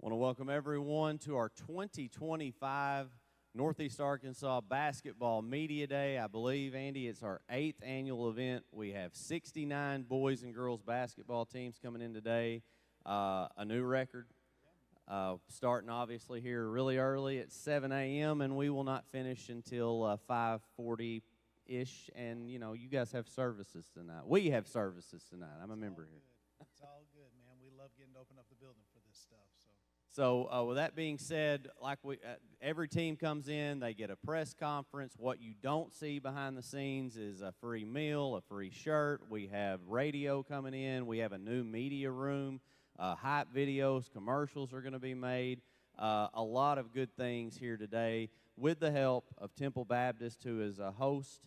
want to welcome everyone to our 2025 Northeast Arkansas Basketball Media Day. I believe, Andy, it's our 8th annual event. We have 69 boys and girls basketball teams coming in today, a new record. Starting obviously here really early at 7 a.m. and we will not finish until 5:40-ish. And, you know, you guys have services tonight. We have services tonight. I'm a member here. It's all good, man. We love getting to open up the building for this stuff. So with that being said, like every team comes in, they get a press conference. What you don't see behind the scenes is a free meal, a free shirt. We have radio coming in. We have a new media room. Hype videos, commercials are going to be made. A lot of good things here today with the help of Temple Baptist, who is a host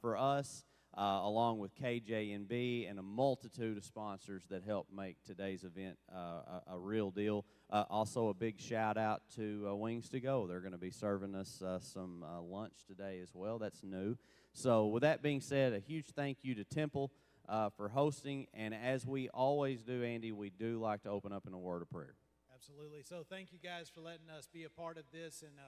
for us, along with KJ&B and a multitude of sponsors that help make today's event a real deal. Also a big shout out to Wings to Go. They're going to be serving us some lunch today as well. That's new. So with that being said, a huge thank you to Temple for hosting. And as we always do, Andy, we do like to open up in a word of prayer. Absolutely. So thank you guys for letting us be a part of this. And,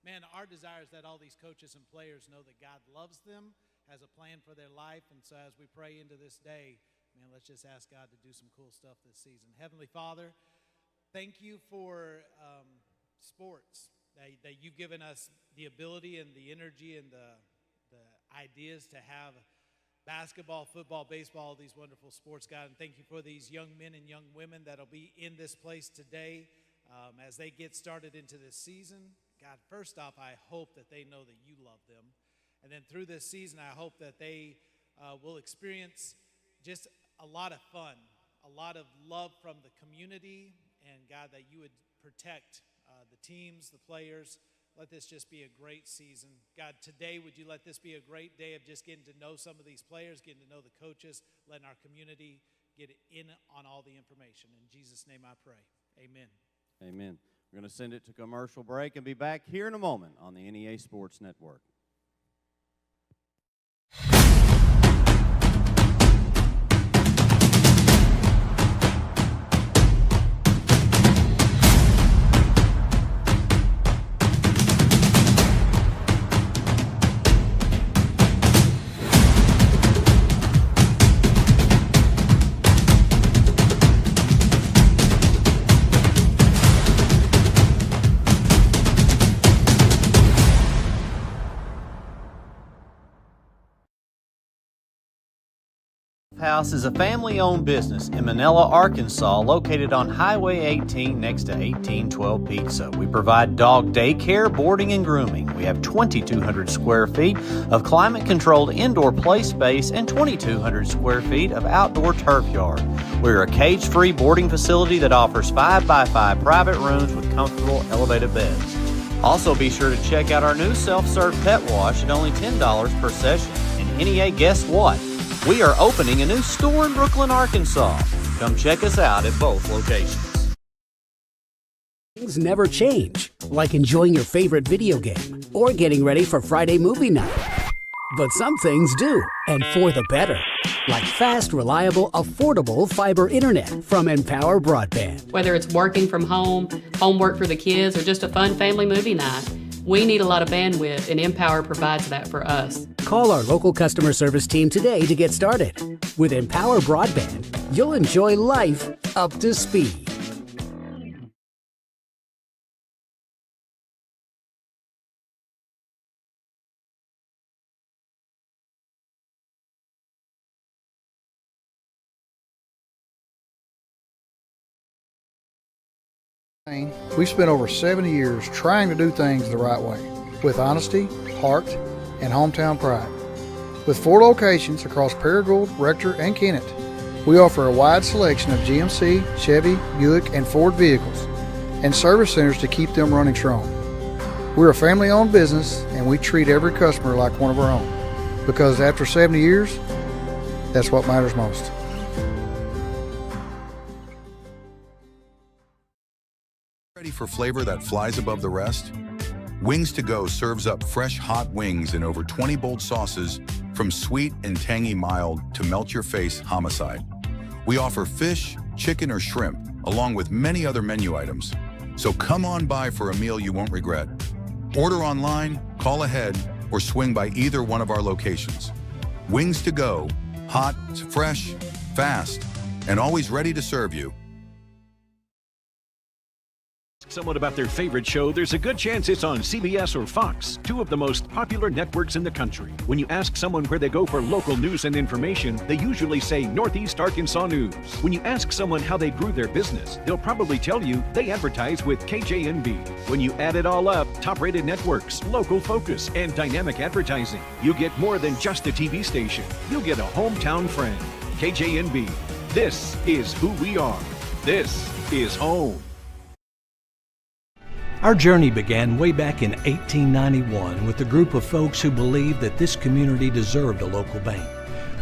man, our desire is that all these coaches and players know that God loves them, has a plan for their life. And so as we pray into this day, man, let's just ask God to do some cool stuff this season. Heavenly Father, thank you for sports, that you've given us the ability and the energy and the ideas to have basketball, football, baseball, these wonderful sports, God. And thank you for these young men and young women that'll be in this place today as they get started into this season. God, first off, I hope that they know that you love them. And then through this season, I hope that they will experience just a lot of fun, a lot of love from the community, and God, that you would protect the teams, the players. Let this just be a great season. God, today, would you let this be a great day of just getting to know some of these players, getting to know the coaches, letting our community get in on all the information. In Jesus' name I pray. Amen. Amen. We're going to send it to commercial break and be back here in a moment on the NEA Sports Network. House is a family-owned business in Manila, Arkansas, located on Highway 18 next to 1812 Pizza. We provide dog daycare, boarding, and grooming. We have 2,200 square feet of climate-controlled indoor play space and 2,200 square feet of outdoor turf yard. We're a cage-free boarding facility that offers 5x5 private rooms with comfortable elevated beds. Also, be sure to check out our new self-serve pet wash at only $10 per session. And NEA, guess what? We are opening a new store in Brookland, Arkansas. Come check us out at both locations. Things never change, like enjoying your favorite video game or getting ready for Friday movie night. But some things do, and for the better. Like fast, reliable, affordable fiber internet from Empower Broadband. Whether it's working from home, homework for the kids, or just a fun family movie night, we need a lot of bandwidth, and Empower provides that for us. Call our local customer service team today to get started. With Empower Broadband, you'll enjoy life up to speed. We've spent over 70 years trying to do things the right way, with honesty, heart, and hometown pride. With 4 locations across Paragould, Rector, and Kennett, we offer a wide selection of GMC, Chevy, Buick, and Ford vehicles, and service centers to keep them running strong. We're a family-owned business, and we treat every customer like one of our own, because after 70 years, that's what matters most. Ready for flavor that flies above the rest? Wings to Go serves up fresh, hot wings in over 20 bold sauces, from sweet and tangy mild to melt-your-face homicide. We offer fish, chicken, or shrimp, along with many other menu items. So come on by for a meal you won't regret. Order online, call ahead, or swing by either one of our locations. Wings to go, hot, fresh, fast, and always ready to serve you. Someone about their favorite show, there's a good chance it's on CBS or Fox, two of the most popular networks in the country. When you ask someone where they go for local news and information, they usually say Northeast Arkansas News. When you ask someone how they grew their business, they'll probably tell you they advertise with KJNB. When you add it all up, top-rated networks, local focus, and dynamic advertising, you get more than just a TV station. You'll get a hometown friend. KJNB. This is who we are. This is home. Our journey began way back in 1891 with a group of folks who believed that this community deserved a local bank.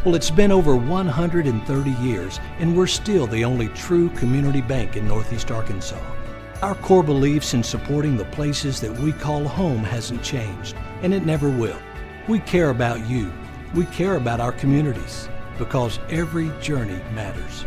Well, it's been over 130 years, and we're still the only true community bank in Northeast Arkansas. Our core beliefs in supporting the places that we call home hasn't changed, and it never will. We care about you. We care about our communities, because every journey matters.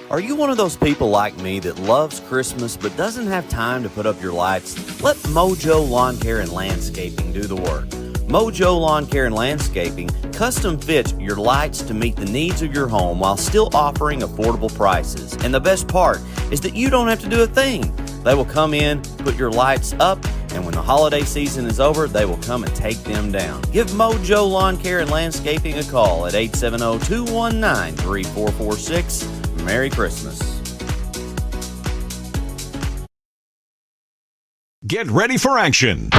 Are you one of those people like me that loves Christmas but doesn't have time to put up your lights? Let Mojo Lawn Care and Landscaping do the work. Mojo Lawn Care and Landscaping custom fits your lights to meet the needs of your home while still offering affordable prices. And the best part is that you don't have to do a thing. They will come in, put your lights up, and when the holiday season is over, they will come and take them down. Give Mojo Lawn Care and Landscaping a call at 870-219-3446. Merry Christmas. Get ready for action.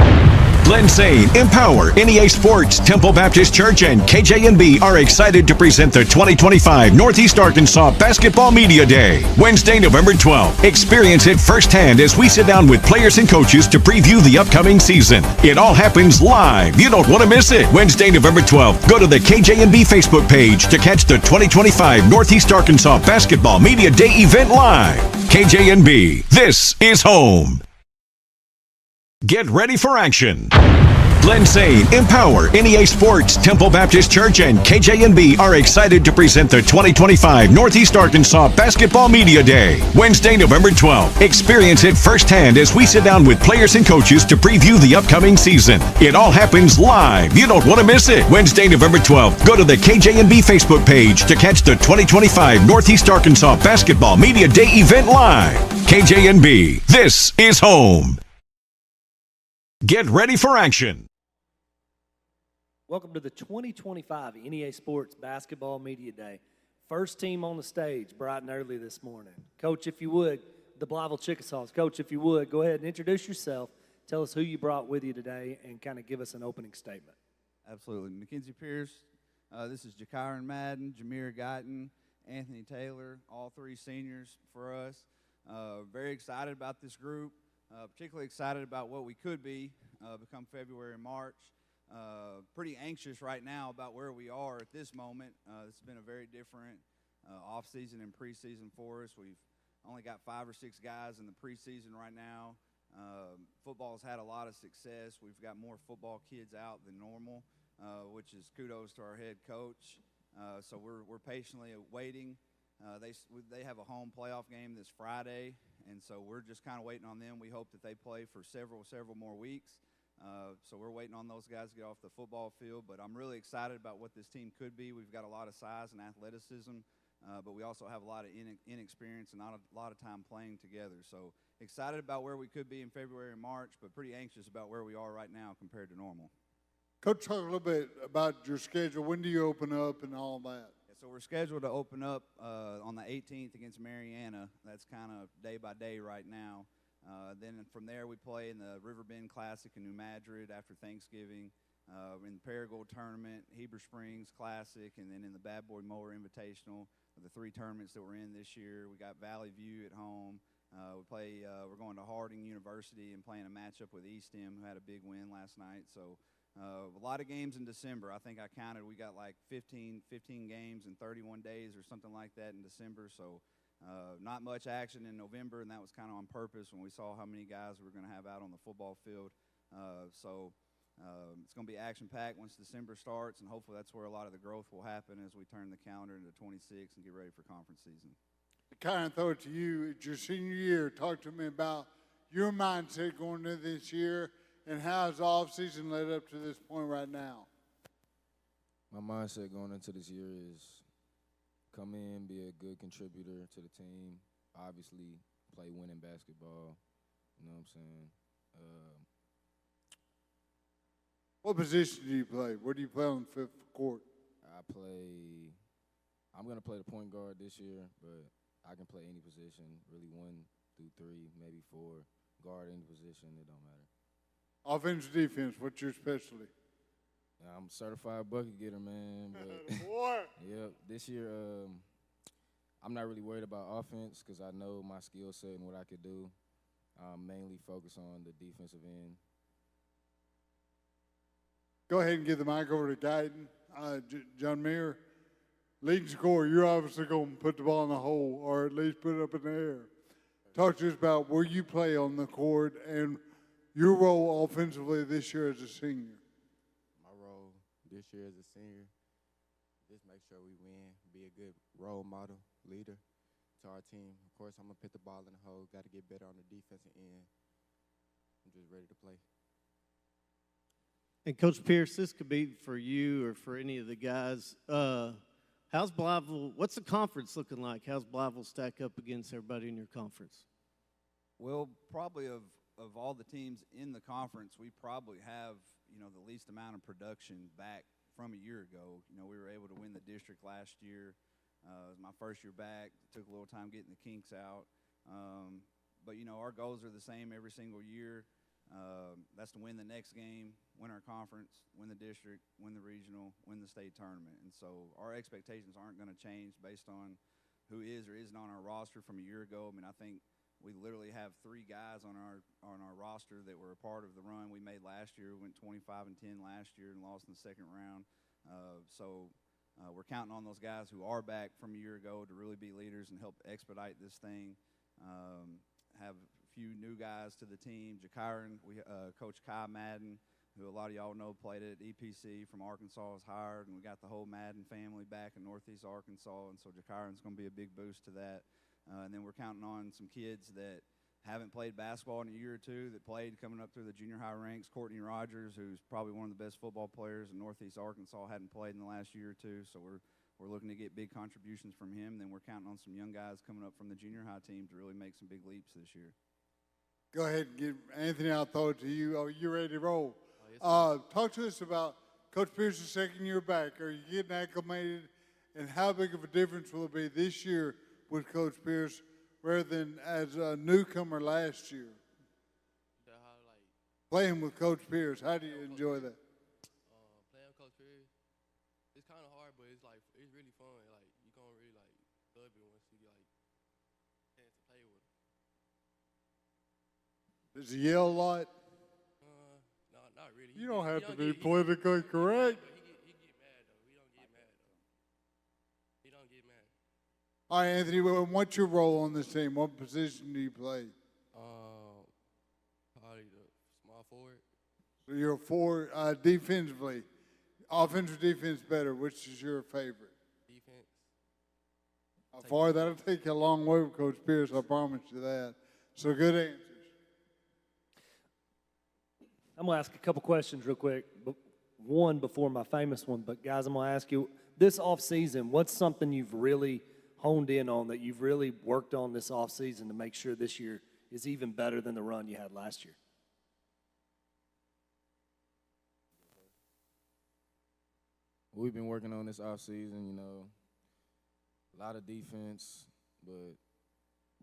Glenn Zane, Empower, NEA Sports, Temple Baptist Church, and KJNB are excited to present the 2025 Northeast Arkansas Basketball Media Day, Wednesday, November 12th. Experience it firsthand as we sit down with players and coaches to preview the upcoming season. It all happens live. You don't want to miss it. Wednesday, November 12th. Go to the KJNB Facebook page to catch the 2025 Northeast Arkansas Basketball Media Day event live. KJNB, this is home. Get ready for action. Glenn Zane, Empower, NEA Sports, Temple Baptist Church, and KJNB are excited to present the 2025 Northeast Arkansas Basketball Media Day, Wednesday, November 12th. Experience it firsthand as we sit down with players and coaches to preview the upcoming season. It all happens live. You don't want to miss it. Wednesday, November 12th. Go to the KJNB Facebook page to catch the 2025 Northeast Arkansas Basketball Media Day event live. KJNB, this is home. Get ready for action. Welcome to the 2025 NEA Sports Basketball Media Day. First team on the stage, bright and early this morning. Coach, if you would, the Blytheville Chickasaws. Coach, if you would, go ahead and introduce yourself. Tell us who you brought with you today and kind of give us an opening statement. Absolutely. Mackenzie Pierce, this is Jakyron Madden, Jameer Guyton, Anthony Taylor, all three seniors for us. Very excited about this group. Particularly excited about what we could be become February and March. Pretty anxious right now about where we are at this moment. It's been a very different off-season and preseason for us. We've only got 5 or 6 guys in the preseason right now. Football's had a lot of success. We've got more football kids out than normal, which is kudos to our head coach. So we're patiently waiting. They have a home playoff game this Friday, and so we're just kind of waiting on them. We hope that they play for several more weeks. So we're waiting on those guys to get off the football field. But I'm really excited about what this team could be. We've got a lot of size and athleticism, but we also have a lot of inexperience and not a lot of time playing together. So excited about where we could be in February and March, but pretty anxious about where we are right now compared to normal. Coach, talk a little bit about your schedule. When do you open up and all that? So we're scheduled to open up on the 18th against Mariana. That's kind of day by day right now. Then from there we play in the River Bend Classic in New Madrid after Thanksgiving, in the Paragould Tournament, Heber Springs Classic, and then in the Bad Boy Mower Invitational. The 3 tournaments that we're in this year. We got Valley View at home. We're going to Harding University and playing a matchup with Eastham, who had a big win last night. So a lot of games in December. I think I counted. We got like 15 games in 31 days or something like that in December. So not much action in November, and that was kind of on purpose when we saw how many guys we were going to have out on the football field. So It's going to be action-packed once December starts, and hopefully that's where a lot of the growth will happen as we turn the calendar into 26 and get ready for conference season. Kind of throw it to you. It's your senior year. Talk to me about your mindset going into this year and how has the offseason led up to this point right now? My mindset going into this year is come in, be a good contributor to the team, obviously play winning basketball, you know what I'm saying? What position do you play? Where do you play on the fifth court? I'm going to play the point guard this year, but I can play any position, really 1 through 3, maybe 4. Guard any position, it don't matter. Offense, defense, what's your specialty? I'm a certified bucket getter, man. But boy. Yep, this year I'm not really worried about offense because I know my skill set and what I could do. I'm mainly focused on the defensive end. Go ahead and give the mic over to Guyton. John Muir, leading scorer, you're obviously going to put the ball in the hole or at least put it up in the air. Talk to us about where you play on the court and your role offensively this year as a senior. My role this year as a senior, just make sure we win, be a good role model, leader to our team. Of course, I'm going to put the ball in the hole, got to get better on the defensive end. I'm just ready to play. And Coach Pierce, this could be for you or for any of the guys. How's Blytheville, what's the conference looking like? How's Blytheville stack up against everybody in your conference? Well, probably of all the teams in the conference, we probably have, the least amount of production back from a year ago. We were able to win the district last year. It was my first year back. It took a little time getting the kinks out. But our goals are the same every single year. That's to win the next game, win our conference, win the district, win the regional, win the state tournament. And so our expectations aren't going to change based on who is or isn't on our roster from a year ago. I think we literally have 3 guys on our roster that were a part of the run we made last year. We went 25-10 last year and lost in the second round. So we're counting on those guys who are back from a year ago to really be leaders and help expedite this thing. Have few new guys to the team. Jakiron, Coach Kai Madden, who a lot of y'all know played at EPC from Arkansas, is hired, and we got the whole Madden family back in Northeast Arkansas, and so Jakiron's going to be a big boost to that. And then we're counting on some kids that haven't played basketball in a year or two that played coming up through the junior high ranks. Courtney Rogers, who's probably one of the best football players in Northeast Arkansas, hadn't played in the last year or two, so we're looking to get big contributions from him. Then we're counting on some young guys coming up from the junior high team to really make some big leaps this year. Go ahead and give Anthony, I'll throw it to you. Oh, you ready to roll? Talk to us about Coach Pierce's second year back. Are you getting acclimated, and how big of a difference will it be this year with Coach Pierce rather than as a newcomer last year? Playing with Coach Pierce, how do you enjoy that? Playing with Coach Pierce, it's kind of hard, but it's really fun. You're going to really love it once you chance to play with him. Does he yell a lot? No, not really. You don't have to be politically correct. He get mad, though. He don't get mad, though. He don't get mad. All right, Anthony, what's your role on this team? What position do you play? Probably the small forward. So you're a forward defensively. Offensive defense better. Which is your favorite? Defense. How far? That'll take you a long way with Coach Pierce, I promise you that. So good answers. I'm going to ask a couple questions real quick. One before my famous one, but guys, I'm going to ask you, this offseason, what's something you've really honed in on that you've really worked on this offseason to make sure this year is even better than the run you had last year? We've been working on this offseason, a lot of defense, but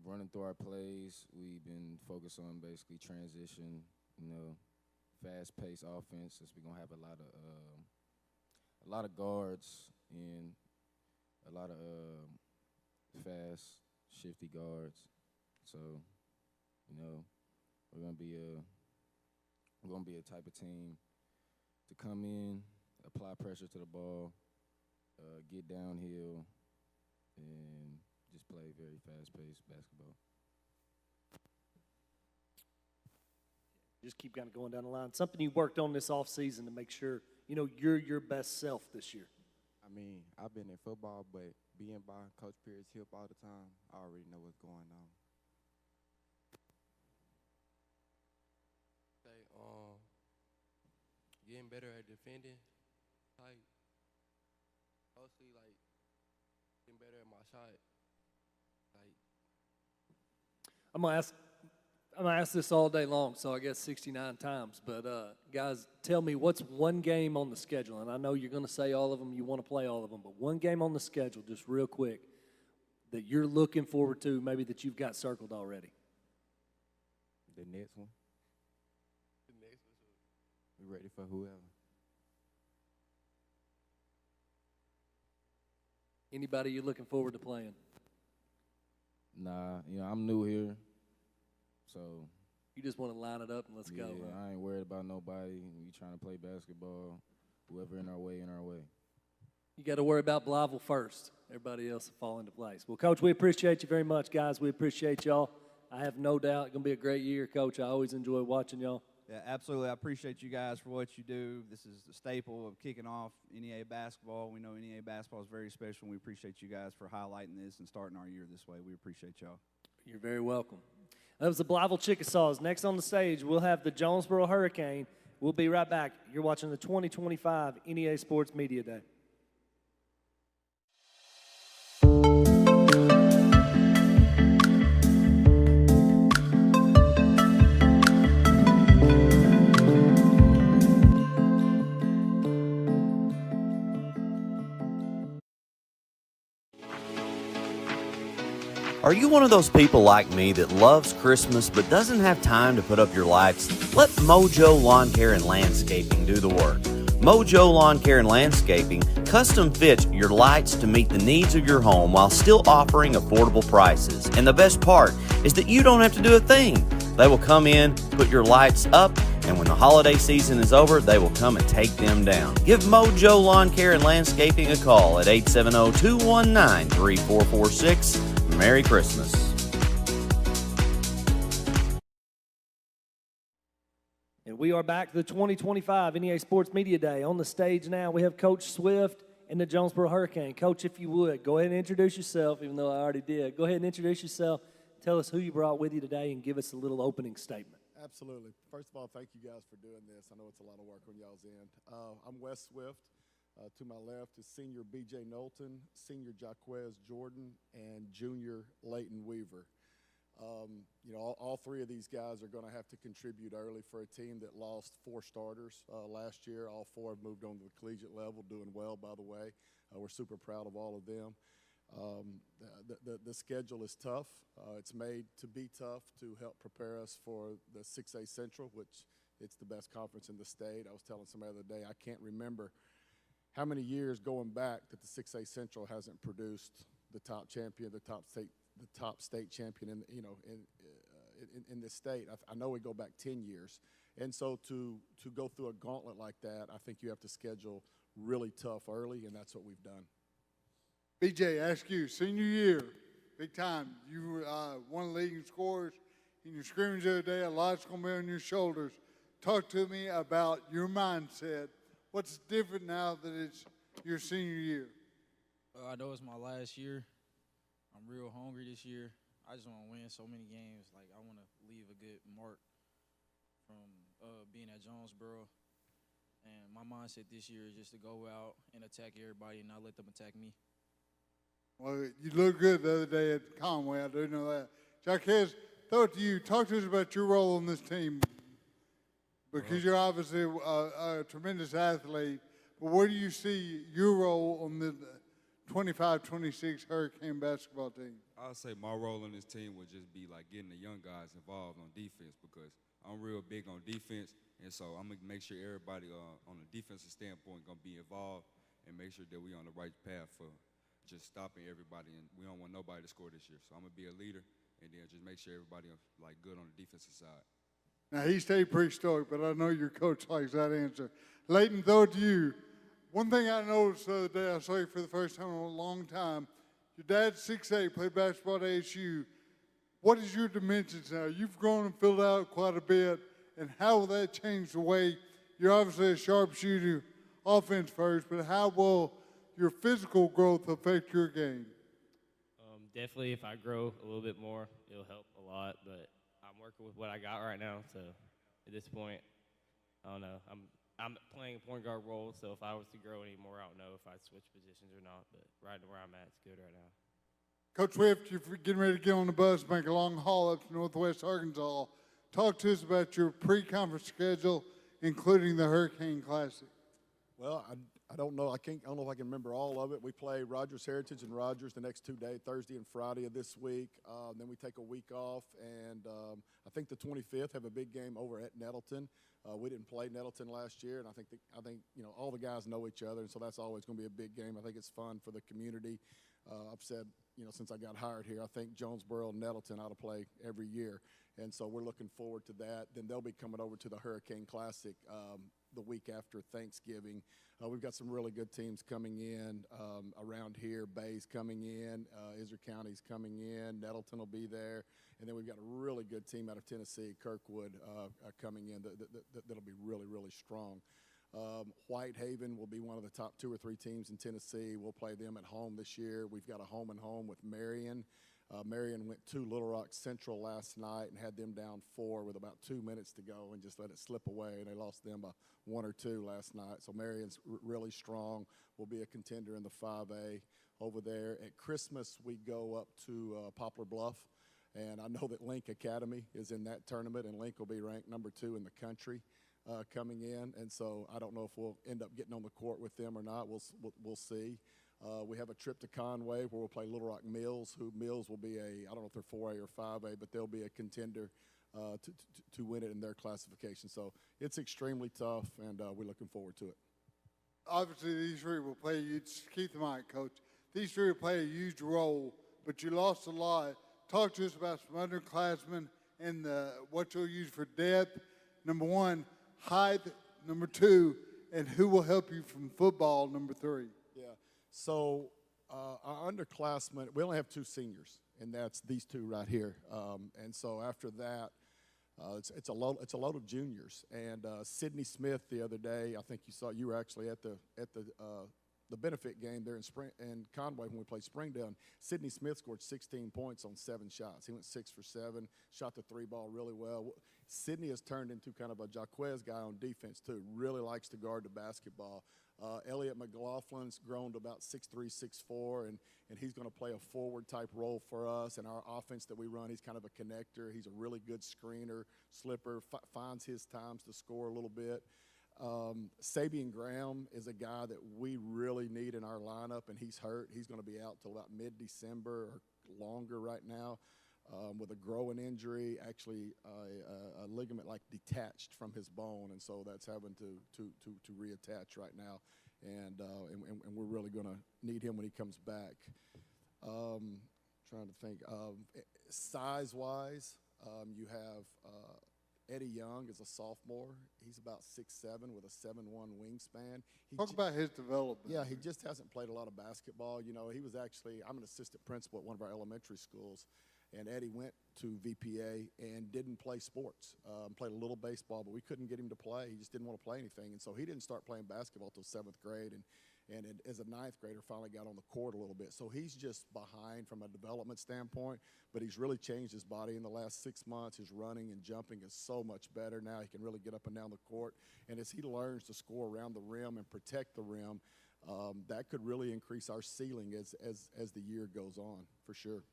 running through our plays, we've been focused on basically transition, fast-paced offense, since we're gonna have a lot of guards and a lot of fast, shifty guards. So, we're gonna be a type of team to come in, apply pressure to the ball, get downhill, and just play very fast-paced basketball. Just keep kind of going down the line. Something you worked on this off season to make sure, you're your best self this year. I mean, I've been in football, but being by Coach Pierce hip all the time, I already know what's going on. Getting better at defending, mostly getting better at my shot. I'm gonna ask this all day long, so I guess 69 times. But guys, tell me, what's one game on the schedule? And I know you're gonna say all of them, you want to play all of them, but one game on the schedule, just real quick, that you're looking forward to, maybe that you've got circled already. The next one. We ready for whoever. Anybody you're looking forward to playing? Nah, I'm new here, so. You just want to line it up and let's go. Yeah, right? I ain't worried about nobody. We trying to play basketball. Whoever in our way, in our way. You got to worry about Blytheville first. Everybody else will fall into place. Well, Coach, we appreciate you very much, guys. We appreciate y'all. I have no doubt it's going to be a great year, Coach. I always enjoy watching y'all. Yeah, absolutely. I appreciate you guys for what you do. This is the staple of kicking off NEA basketball. We know NEA basketball is very special, and we appreciate you guys for highlighting this and starting our year this way. We appreciate y'all. You're very welcome. That was the Blytheville Chickasaws. Next on the stage, we'll have the Jonesboro Hurricane. We'll be right back. You're watching the 2025 NEA Sports Media Day. Are you one of those people like me that loves Christmas but doesn't have time to put up your lights? Let Mojo Lawn Care and Landscaping do the work. Mojo Lawn Care and Landscaping custom fits your lights to meet the needs of your home while still offering affordable prices. And the best part is that you don't have to do a thing. They will come in, put your lights up, and when the holiday season is over, they will come and take them down. Give Mojo Lawn Care and Landscaping a call at 870-219-3446. Merry Christmas. And we are back to the 2025 NEA Sports Media Day. On the stage now, we have Coach Swift and the Jonesboro Hurricane. Coach, if you would, go ahead and introduce yourself, even though I already did. Go ahead and introduce yourself. Tell us who you brought with you today and give us a little opening statement. Absolutely. First of all, thank you guys for doing this. I know it's a lot of work on y'all's end. I'm Wes Swift. To my left is senior B.J. Knowlton, senior Jaquez Jordan, and junior Leighton Weaver. All three of these guys are going to have to contribute early for a team that lost 4 starters last year. All 4 have moved on to the collegiate level, doing well, by the way. We're super proud of all of them. The schedule is tough. It's made to be tough to help prepare us for the 6A Central, which it's the best conference in the state. I was telling somebody the other day, I can't remember how many years going back that the 6A Central hasn't produced the top champion, the top state champion in this state. I know we go back 10 years. And so to go through a gauntlet like that, I think you have to schedule really tough early, and that's what we've done. BJ, ask you, senior year, big time. You were one of the leading scorers in your scrimmage the other day. A lot's going to be on your shoulders. Talk to me about your mindset. What's different now that it's your senior year? I know it's my last year. I'm real hungry this year. I just want to win so many games. I want to leave a good mark from being at Jonesboro. And my mindset this year is just to go out and attack everybody and not let them attack me. Well, you look good the other day at Conway. I do know that. Jaquez, throw it to you. Talk to us about your role on this team. Because you're obviously a tremendous athlete, but where do you see your role on the 25-26 Hurricane basketball team? I'll say my role on this team would just be getting the young guys involved on defense, because I'm real big on defense, and so I'm going to make sure everybody on a defensive standpoint going to be involved and make sure that we're on the right path for just stopping everybody, and we don't want nobody to score this year. So I'm going to be a leader and then just make sure everybody good on the defensive side. Now, he stayed pretty stoic, but I know your coach likes that answer. Leighton, throw it to you. One thing I noticed the other day, I saw you for the first time in a long time. Your dad's 6'8", played basketball at ASU. What is your dimensions now? You've grown and filled out quite a bit, and how will that change the way you're obviously a sharpshooter, offense first, but how will your physical growth affect your game? Definitely, if I grow a little bit more, it'll help a lot. But I'm working with what I got right now, so at this point, I don't know. I'm playing a point guard role, so if I was to grow any more, I don't know if I'd switch positions or not. But right where I'm at, it's good right now. Coach Swift, you're getting ready to get on the bus, make a long haul up to Northwest Arkansas. Talk to us about your pre-conference schedule, including the Hurricane Classic. Well, I don't know. I don't know if I can remember all of it. We play Rogers Heritage and Rogers the next 2 days, Thursday and Friday of this week. Then we take a week off, and I think the 25th have a big game over at Nettleton. We didn't play Nettleton last year, and I think all the guys know each other, and so that's always going to be a big game. I think it's fun for the community. I've said, since I got hired here, I think Jonesboro and Nettleton ought to play every year, and so we're looking forward to that. Then they'll be coming over to the Hurricane Classic the week after Thanksgiving. We've got some really good teams coming in around here. Bay's coming in, Issac County's coming in, Nettleton will be there, and then we've got a really good team out of Tennessee, Kirkwood, coming in that'll be really, really strong. Whitehaven will be one of the top 2 or 3 teams in Tennessee. We'll play them at home this year. We've got a home and home with Marion. Marion went to Little Rock Central last night and had them down 4 with about 2 minutes to go and just let it slip away, and they lost them by 1 or 2 last night. So Marion's really strong. Will be a contender in the 5A over there. At Christmas, we go up to Poplar Bluff, and I know that Link Academy is in that tournament, and Link will be ranked number 2 in the country coming in, and so I don't know if we'll end up getting on the court with them or not. We'll see. We have a trip to Conway where we'll play Little Rock Mills, who Mills will be I don't know if they're 4A or 5A, but they'll be a contender to win it in their classification. So it's extremely tough, and we're looking forward to it. Obviously, these 3 will play, keep the mic, Coach. These 3 will play a huge role, but you lost a lot. Talk to us about some underclassmen and what you'll use for depth. Number 1, height. Number 2, and who will help you from football, number 3. Yeah. So our underclassmen, we only have 2 seniors, and that's these 2 right here. And so after that, it's a load of juniors. And Sydney Smith the other day, I think you were actually at the benefit game there in Conway when we played Springdale. Sydney Smith scored 16 points on 7 shots. He went 6 for 7, shot the 3 ball really well. Sydney has turned into kind of a Jaquez guy on defense too. Really likes to guard the basketball. Elliot McLaughlin's grown to about 6'3", 6'4", and he's going to play a forward-type role for us. And our offense that we run, he's kind of a connector. He's a really good screener, slipper, finds his times to score a little bit. Sabian Graham is a guy that we really need in our lineup, and he's hurt. He's going to be out till about mid-December or longer right now with a growing injury, actually a ligament like detached from his bone, and so that's having to reattach right now, and we're really going to need him when he comes back. Trying to think. Size-wise, you have Eddie Young is a sophomore. He's about 6'7" with a 7'1" wingspan. Talk about his development. Yeah, he just hasn't played a lot of basketball. He was actually, I'm an assistant principal at one of our elementary schools, and Eddie went to VPA and didn't play sports. Played a little baseball, but we couldn't get him to play. He just didn't want to play anything, and so he didn't start playing basketball until 7th grade, and as a 9th grader, finally got on the court a little bit. So he's just behind from a development standpoint, but he's really changed his body in the last 6 months. His running and jumping is so much better now. He can really get up and down the court. And as he learns to score around the rim and protect the rim, that could really increase our ceiling as the year goes on, for sure.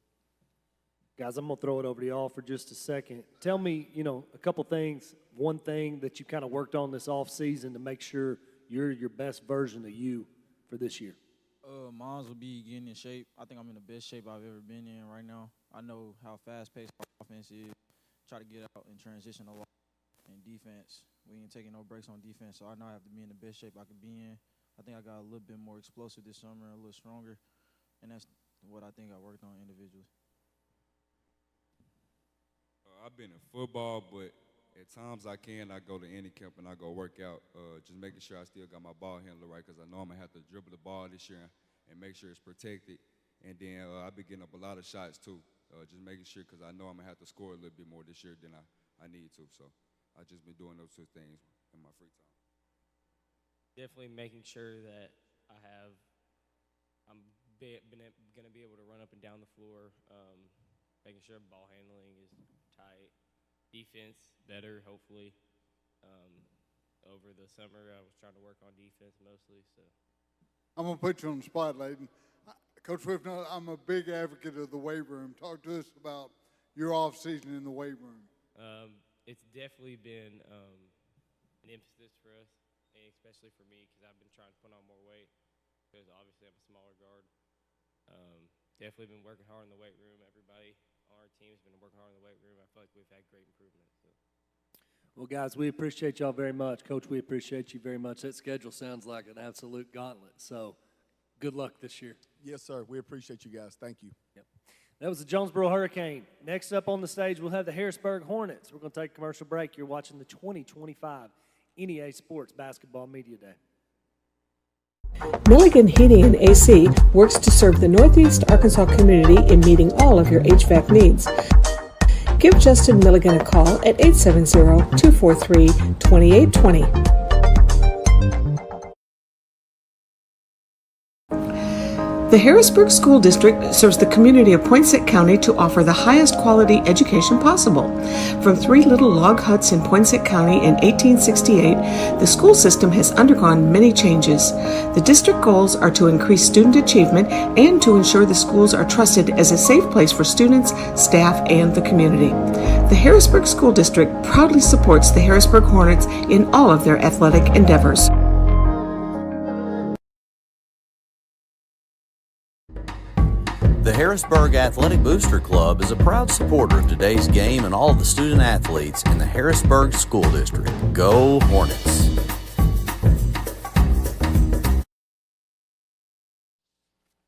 Guys, I'm going to throw it over to y'all for just a second. Tell me, a couple things, one thing that you kind of worked on this off season to make sure you're your best version of you for this year. Mine will be getting in shape. I think I'm in the best shape I've ever been in right now. I know how fast-paced our offense is. Try to get out and transition a lot. And defense, we ain't taking no breaks on defense, so I know I have to be in the best shape I can be in. I think I got a little bit more explosive this summer, a little stronger, and that's what I think I worked on individually. I've been in football, but at times I go to any camp and I go work out, just making sure I still got my ball handler right, because I know I'm going to have to dribble the ball this year and make sure it's protected. And then I've been getting up a lot of shots too, just making sure, because I know I'm going to have to score a little bit more this year than I need to. So I just been doing those two things in my free time. Definitely making sure that I'm going to be able to run up and down the floor, making sure ball handling is tight, defense better, hopefully. Over the summer, I was trying to work on defense mostly. So I'm going to put you on the spot, Layden. Coach Swift, I'm a big advocate of the weight room. Talk to us about your off season in the weight room. It's definitely been an emphasis for us, and especially for me, because I've been trying to put on more weight, because obviously I'm a smaller guard. Definitely been working hard in the weight room. Everybody on our team has been working hard in the weight room. I feel like we've had great improvement. So. Well, guys, we appreciate y'all very much. Coach, we appreciate you very much. That schedule sounds like an absolute gauntlet. So good luck this year. Yes, sir. We appreciate you guys. Thank you. Yep. That was the Jonesboro Hurricane. Next up on the stage, we'll have the Harrisburg Hornets. We're going to take a commercial break. You're watching the 2025 NEA Sports Basketball Media Day. Milligan Heating and AC works to serve the Northeast Arkansas community in meeting all of your HVAC needs. Give Justin Milligan a call at 870-243-2820. The Harrisburg School District serves the community of Poinsett County to offer the highest quality education possible. From 3 little log huts in Poinsett County in 1868, the school system has undergone many changes. The district goals are to increase student achievement and to ensure the schools are trusted as a safe place for students, staff, and the community. The Harrisburg School District proudly supports the Harrisburg Hornets in all of their athletic endeavors. The Harrisburg Athletic Booster Club is a proud supporter of today's game and all of the student athletes in the Harrisburg School District. Go Hornets!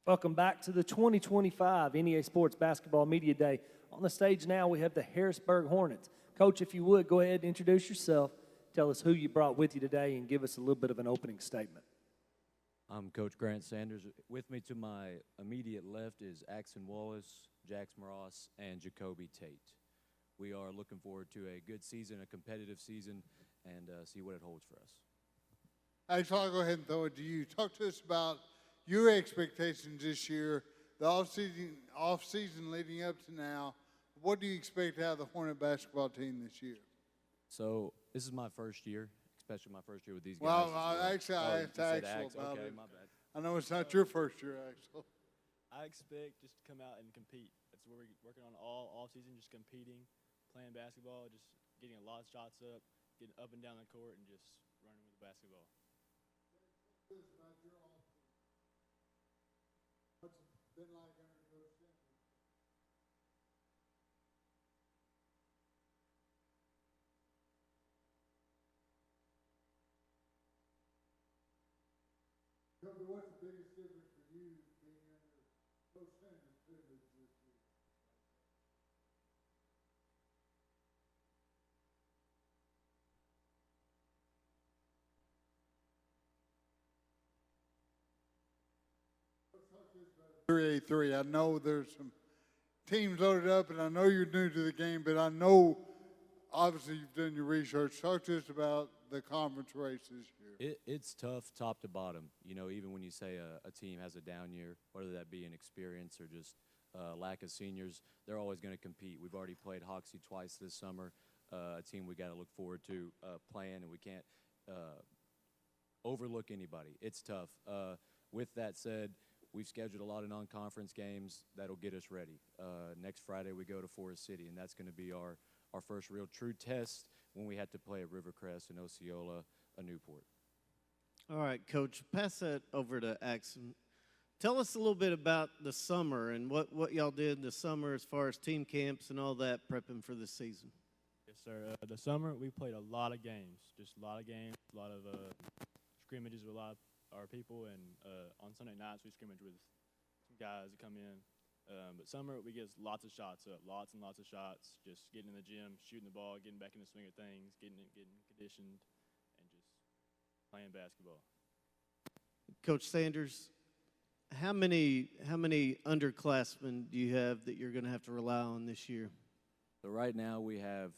Welcome back to the 2025 NEA Sports Basketball Media Day. On the stage now, we have the Harrisburg Hornets. Coach, if you would, go ahead and introduce yourself. Tell us who you brought with you today and give us a little bit of an opening statement. I'm Coach Grant Sanders. With me to my immediate left is Axon Wallace, Jax Moros, and Jacoby Tate. We are looking forward to a good season, a competitive season, and see what it holds for us. Actually, I'll go ahead and throw it to you. Talk to us about your expectations this year, the off-season leading up to now. What do you expect out of the Hornet basketball team this year? So this is my first year. Especially my first year with these guys. Well, actually, I asked Axel about it. My bad. I know it's not your first year, Axel. I expect just to come out and compete. That's what we're working on all season, just competing, playing basketball, just getting a lot of shots up, getting up and down the court, and just running with the basketball. What's it been like under Coach Sanders? What's the biggest difference for you being under Coach Sanders' privilege this year? Let's talk this about 3A3. I know there's some teams loaded up, and I know you're new to the game, but I know obviously you've done your research. Talk to us about the conference race this year. It's tough top to bottom. You know, even when you say a team has a down year, whether that be an experience or just lack of seniors, they're always going to compete. We've already played Hoxie twice this summer, a team we got to look forward to playing, and we can't overlook anybody. It's tough. With that said, we've scheduled a lot of non-conference games that'll get us ready. Next Friday we go to Forest City, and that's going to be our first real true test when we had to play at Rivercrest and Osceola, Newport. All right, Coach, pass that over to Axon. Tell us a little bit about the summer and what y'all did this summer as far as team camps and all that prepping for the season. Yes, sir. The summer, we played a lot of games, a lot of scrimmages with a lot of our people, and on Sunday nights we scrimmage with some guys that come in. But summer, we get lots of shots up, lots and lots of shots, just getting in the gym, shooting the ball, getting back in the swing of things, getting conditioned, and just playing basketball. Coach Sanders, how many underclassmen do you have that you're going to have to rely on this year? So right now we have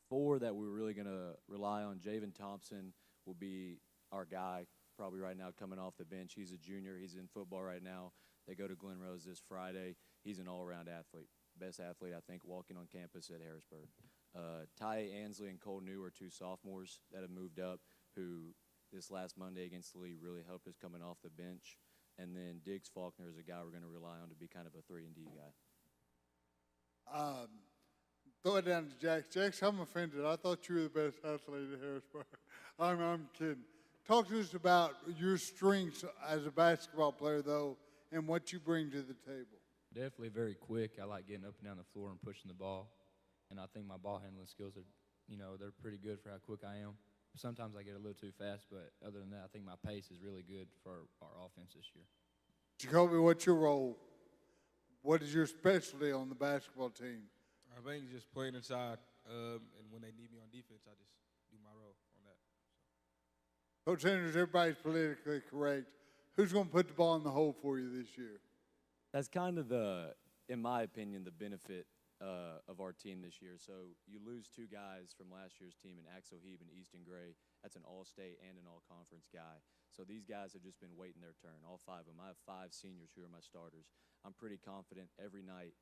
4 that we're really going to rely on. Javen Thompson will be our guy probably right now coming off the bench. He's a junior. He's in football right now. They go to Glen Rose this Friday. He's an all-around athlete. Best athlete, I think, walking on campus at Harrisburg. Ty Ansley and Cole New are 2 sophomores that have moved up who this last Monday against the league really helped us coming off the bench. And then Diggs Faulkner is a guy we're going to rely on to be kind of a 3-and-D guy. Throw it down to Jax. Jax, I'm offended. I thought you were the best athlete at Harrisburg. I'm kidding. Talk to us about your strengths as a basketball player, though, and what you bring to the table. Definitely very quick. I like getting up and down the floor and pushing the ball. And I think my ball handling skills are, they're pretty good for how quick I am. Sometimes I get a little too fast, but other than that, I think my pace is really good for our offense this year. Jacoby, what's your role? What is your specialty on the basketball team? I think just playing inside, and when they need me on defense, I just do my role on that. Coach Sanders, everybody's politically correct. Who's going to put the ball in the hole for you this year? That's kind of in my opinion, the benefit of our team this year. So you lose 2 guys from last year's team in Axel Heeb and Easton Gray. That's an all-state and an all-conference guy. So these guys have just been waiting their turn, all 5 of them. I have 5 seniors who are my starters. I'm pretty confident every night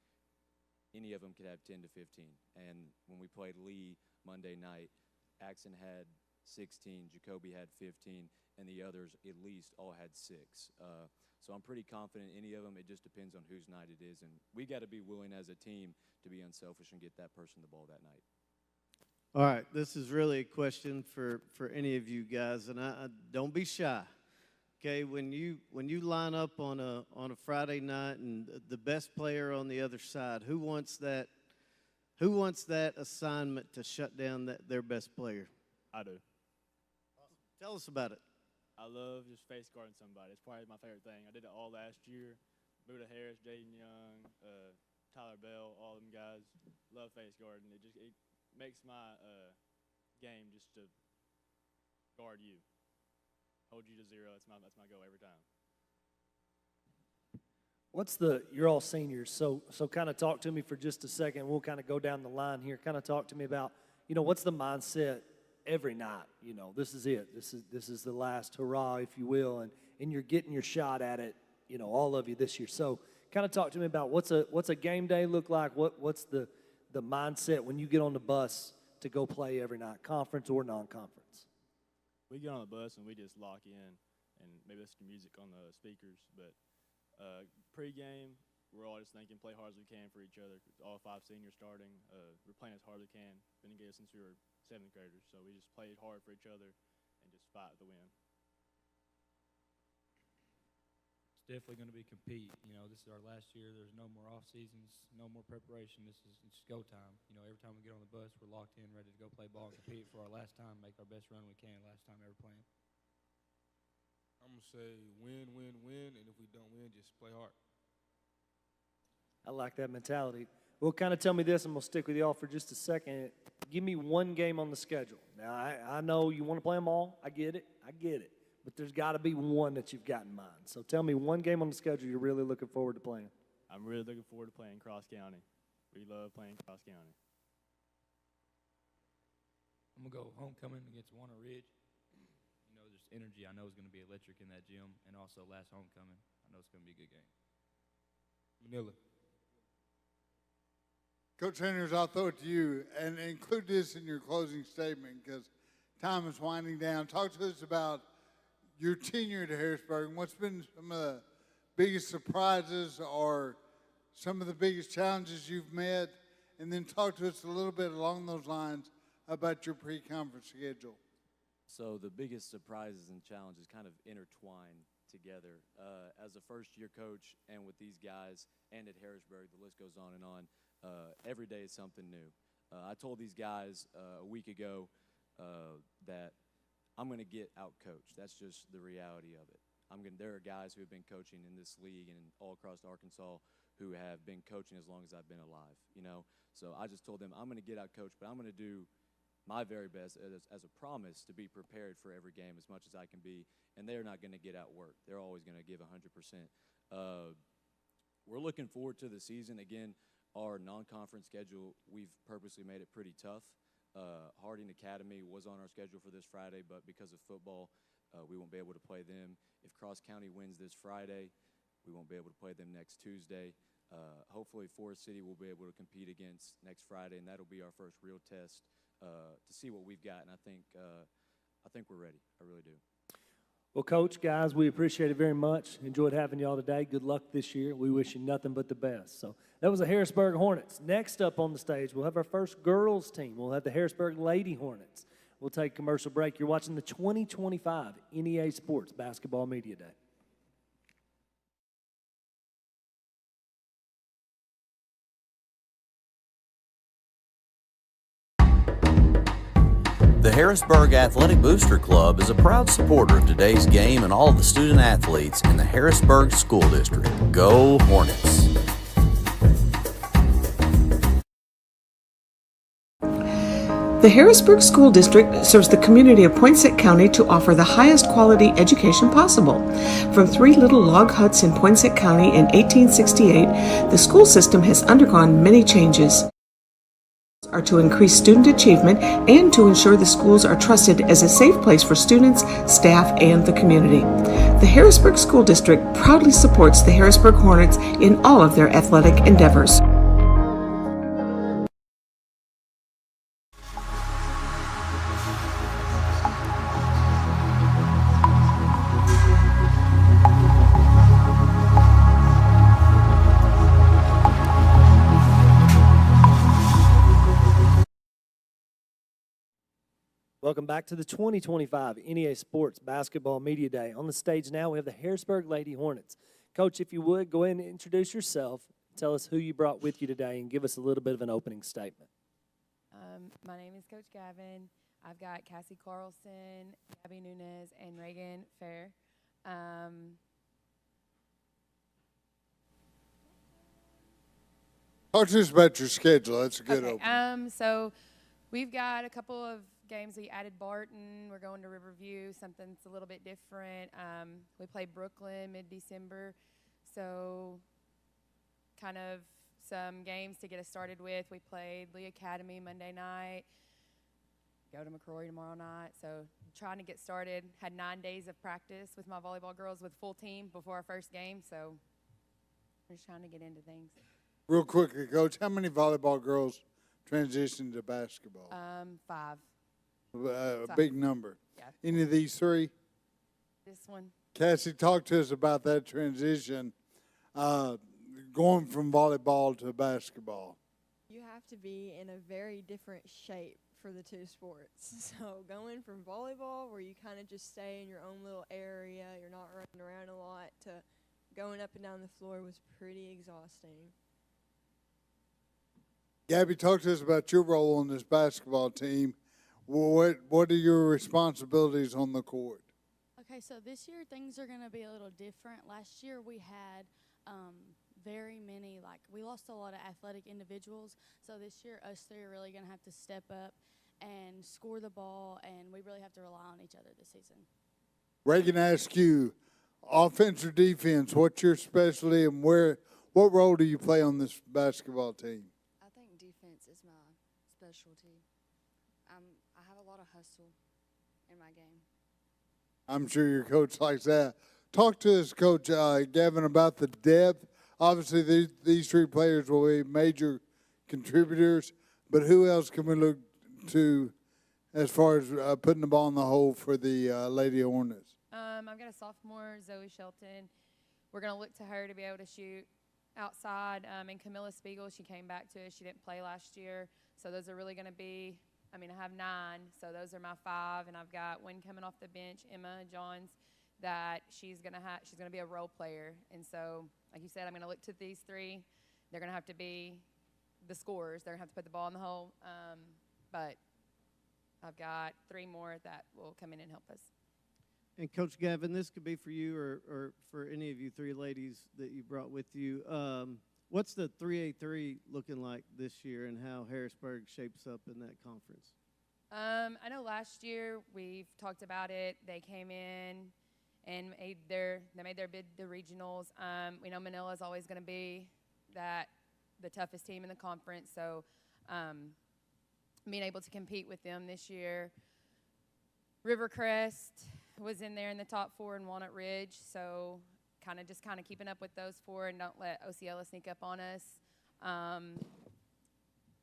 any of them could have 10 to 15. And when we played Lee Monday night, Axon had 16, Jacoby had 15, and the others at least all had 6. So I'm pretty confident any of them. It just depends on whose night it is. And we got to be willing as a team to be unselfish and get that person the ball that night. All right, this is really a question for any of you guys, and I don't be shy. Okay, when you line up on a Friday night and the best player on the other side, who wants that assignment to shut down their best player? I do. Awesome. Tell us about it. I love just face guarding somebody. It's probably my favorite thing. I did it all last year. Buda Harris, Jaden Young, Tyler Bell, all them guys love face guarding. It makes my game just to guard you. Hold you to 0. That's my goal every time. You're all seniors, so kind of talk to me for just a second. We'll kind of go down the line here. Kind of talk to me about, what's the mindset every night? This is it. This is the last hurrah, if you will, and you're getting your shot at it, all of you this year. So kind of talk to me about what's a game day look like? What's the mindset when you get on the bus to go play every night, conference or non-conference? We get on the bus and we just lock in, and maybe listen to music on the speakers. But pre-game, we're all just thinking play hard as we can for each other. All 5 seniors starting. We're playing as hard as we can. Been engaged since we were 7th graders, so we just played hard for each other and just fight to win. It's definitely going to be compete. This is our last year. There's no more off seasons, no more preparation. It's go time. Every time we get on the bus, we're locked in, ready to go play ball and compete for our last time, make our best run we can. Last time ever playing. I'm going to say win, win, win, and if we don't win, just play hard. I like that mentality. Well, kind of tell me this, and we'll stick with y'all for just a second. Give me one game on the schedule. Now, I know you want to play them all. I get it. But there's got to be one that you've got in mind. So tell me one game on the schedule you're really looking forward to playing. I'm really looking forward to playing Cross County. We love playing Cross County. I'm going to go homecoming against Walnut Ridge. There's energy I know is going to be electric in that gym, and also last homecoming. I know it's going to be a good game. Manila. Coach Sanders, I'll throw it to you, and include this in your closing statement because time is winding down. Talk to us about your tenure at Harrisburg and what's been some of the biggest surprises or some of the biggest challenges you've met, and then talk to us a little bit along those lines about your pre-conference schedule. So the biggest surprises and challenges kind of intertwine together. As a first-year coach and with these guys and at Harrisburg, the list goes on and on. Every day is something new. I told these guys a week ago that I'm going to get out-coached. That's just the reality of it. There are guys who have been coaching in this league and all across Arkansas who have been coaching as long as I've been alive, So I just told them I'm going to get out-coached, but I'm going to do my very best as a promise to be prepared for every game as much as I can be, and they're not going to get out-worked. They're always going to give 100%. We're looking forward to the season. Again, our non-conference schedule, we've purposely made it pretty tough. Harding Academy was on our schedule for this Friday, but because of football, we won't be able to play them. If Cross County wins this Friday, we won't be able to play them next Tuesday. Hopefully Forest City will be able to compete against next Friday, and that'll be our first real test to see what we've got. And I think we're ready. I really do. Well, Coach, guys, we appreciate it very much. Enjoyed having y'all today. Good luck this year. We wish you nothing but the best. So that was the Harrisburg Hornets. Next up on the stage, we'll have our first girls team. We'll have the Harrisburg Lady Hornets. We'll take a commercial break. You're watching the 2025 NEA Sports Basketball Media Day. The Harrisburg Athletic Booster Club is a proud supporter of today's game and all of the student athletes in the Harrisburg School District. Go Hornets! The Harrisburg School District serves the community of Poinsett County to offer the highest quality education possible. From 3 little log huts in Poinsett County in 1868, the school system has undergone many changes are to increase student achievement and to ensure the schools are trusted as a safe place for students, staff, and the community. The Harrisburg School District proudly supports the Harrisburg Hornets in all of their athletic endeavors. Welcome back to the 2025 NEA Sports Basketball Media Day. On the stage now, we have the Harrisburg Lady Hornets. Coach, if you would, go ahead and introduce yourself. Tell us who you brought with you today and give us a little bit of an opening statement. My name is Coach Gavin. I've got Cassie Carlson, Gabby Nunez, and Reagan Fair. Talk to us about your schedule. That's a good Okay, opening. so we've got a couple of games. We added Barton. We're going to Riverview, something that's a little bit different. We play Brookland mid-December. So kind of some games to get us started with. We played Lee Academy Monday night. Go to McCrory tomorrow night. So trying to get started. Had 9 days of practice with my volleyball girls with full team before our first game. So we're just trying to get into things. Real quickly, Coach, how many volleyball girls transitioned to basketball? 5. A big number. Yeah. Any of these 3? This one. Cassie, talk to us about that transition, going from volleyball to basketball. You have to be in a very different shape for the 2 sports. So going from volleyball, where you kind of just stay in your own little area, you're not running around a lot, to going up and down the floor was pretty exhausting. Gabby, talk to us about your role on this basketball team. What are your responsibilities on the court? Okay, so this year things are going to be a little different. Last year we had very many, we lost a lot of athletic individuals. So this year us 3 are really going to have to step up and score the ball, and we really have to rely on each other this season. Reagan, ask you, offense or defense, what's your specialty and what role do you play on this basketball team? I think defense is my specialty. I have a lot of hustle in my game. I'm sure your coach likes that. Talk to us, Coach Gavin, about the depth. Obviously, these 3 players will be major contributors, but who else can we look to as far as putting the ball in the hole for the Lady Hornets? I've got a sophomore, Zoe Shelton. We're going to look to her to be able to shoot outside. And Camilla Spiegel, she came back to us. She didn't play last year. So those are really going to be, I have 9. So those are my 5. And I've got one coming off the bench, Emma Johns, that she's going to be a role player. And so, like you said, I'm going to look to these 3. They're going to have to be the scorers. They're going to have to put the ball in the hole. But I've got 3 more that will come in and help us. And Coach Gavin, this could be for you or for any of you 3 ladies that you brought with you. What's the 3A3 looking like this year, and how Harrisburg shapes up in that conference? I know last year we've talked about it. They came in and made their bid to regionals. We know Manila is always going to be the toughest team in the conference. So being able to compete with them this year. Rivercrest was in there in the top 4 in Walnut Ridge, so kind of keeping up with those 4 and don't let Osceola sneak up on us.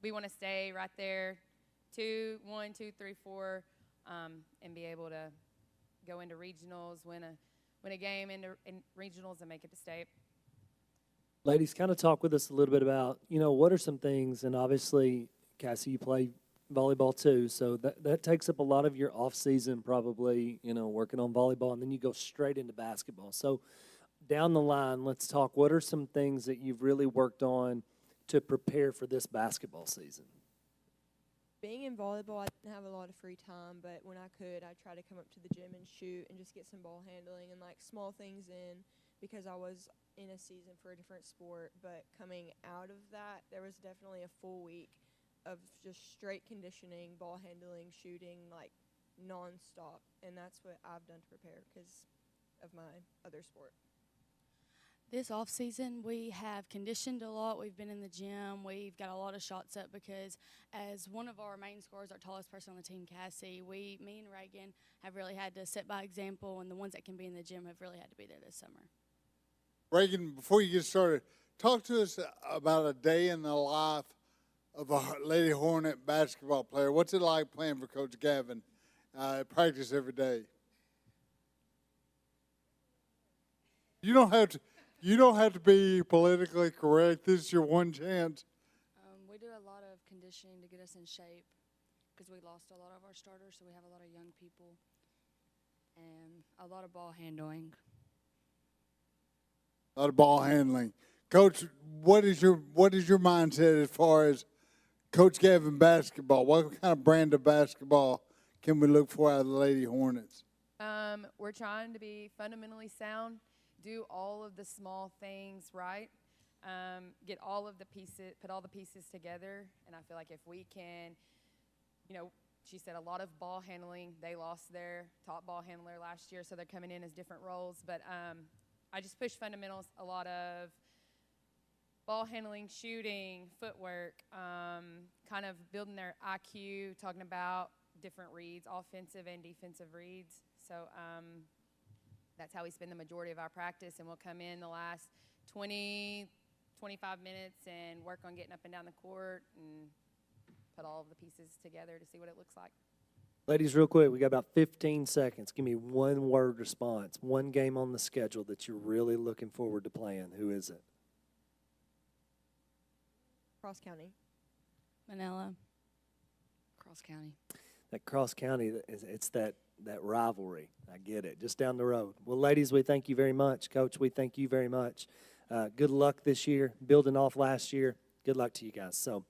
We want to stay right there, 1, 2, 3, 4, and be able to go into regionals, win a game in regionals, and make it to state. Ladies, kind of talk with us a little bit about, what are some things, and obviously, Cassie, you play volleyball too, so that takes up a lot of your off season probably, working on volleyball, and then you go straight into basketball. So down the line, let's talk, what are some things that you've really worked on to prepare for this basketball season? Being in volleyball, I didn't have a lot of free time, but when I could, I try to come up to the gym and shoot and just get some ball handling and small things in, because I was in a season for a different sport. But coming out of that, there was definitely a full week of just straight conditioning, ball handling, shooting, nonstop, and that's what I've done to prepare because of my other sport. This off season, we have conditioned a lot. We've been in the gym. We've got a lot of shots up because as one of our main scorers, our tallest person on the team, Cassie, me and Reagan have really had to set by example, and the ones that can be in the gym have really had to be there this summer. Reagan, before you get started, talk to us about a day in the life of a Lady Hornet basketball player. What's it like playing for Coach Gavin at practice every day? You don't have to be politically correct. This is your one chance. We do a lot of conditioning to get us in shape because we lost a lot of our starters, so we have a lot of young people and a lot of ball handling. A lot of ball handling. Coach, what is your mindset as far as Coach Gavin basketball? What kind of brand of basketball can we look for out of the Lady Hornets? We're trying to be fundamentally sound, do all of the small things right, get all of the pieces, put all the pieces together, and I feel like if we can, she said a lot of ball handling. They lost their top ball handler last year, so they're coming in as different roles. But I just push fundamentals, a lot of ball handling, shooting, footwork, kind of building their IQ, talking about different reads, offensive and defensive reads. So that's how we spend the majority of our practice, and we'll come in the last 20, 25 minutes and work on getting up and down the court and put all of the pieces together to see what it looks like. Ladies, real quick, we got about 15 seconds. Give me one word response, one game on the schedule that you're really looking forward to playing. Who is it? Cross County. Manila. Cross County. That Cross County, it's that rivalry. I get it. Just down the road. Well, ladies, we thank you very much. Coach, we thank you very much. Good luck this year, building off last year. Good luck to you guys. So,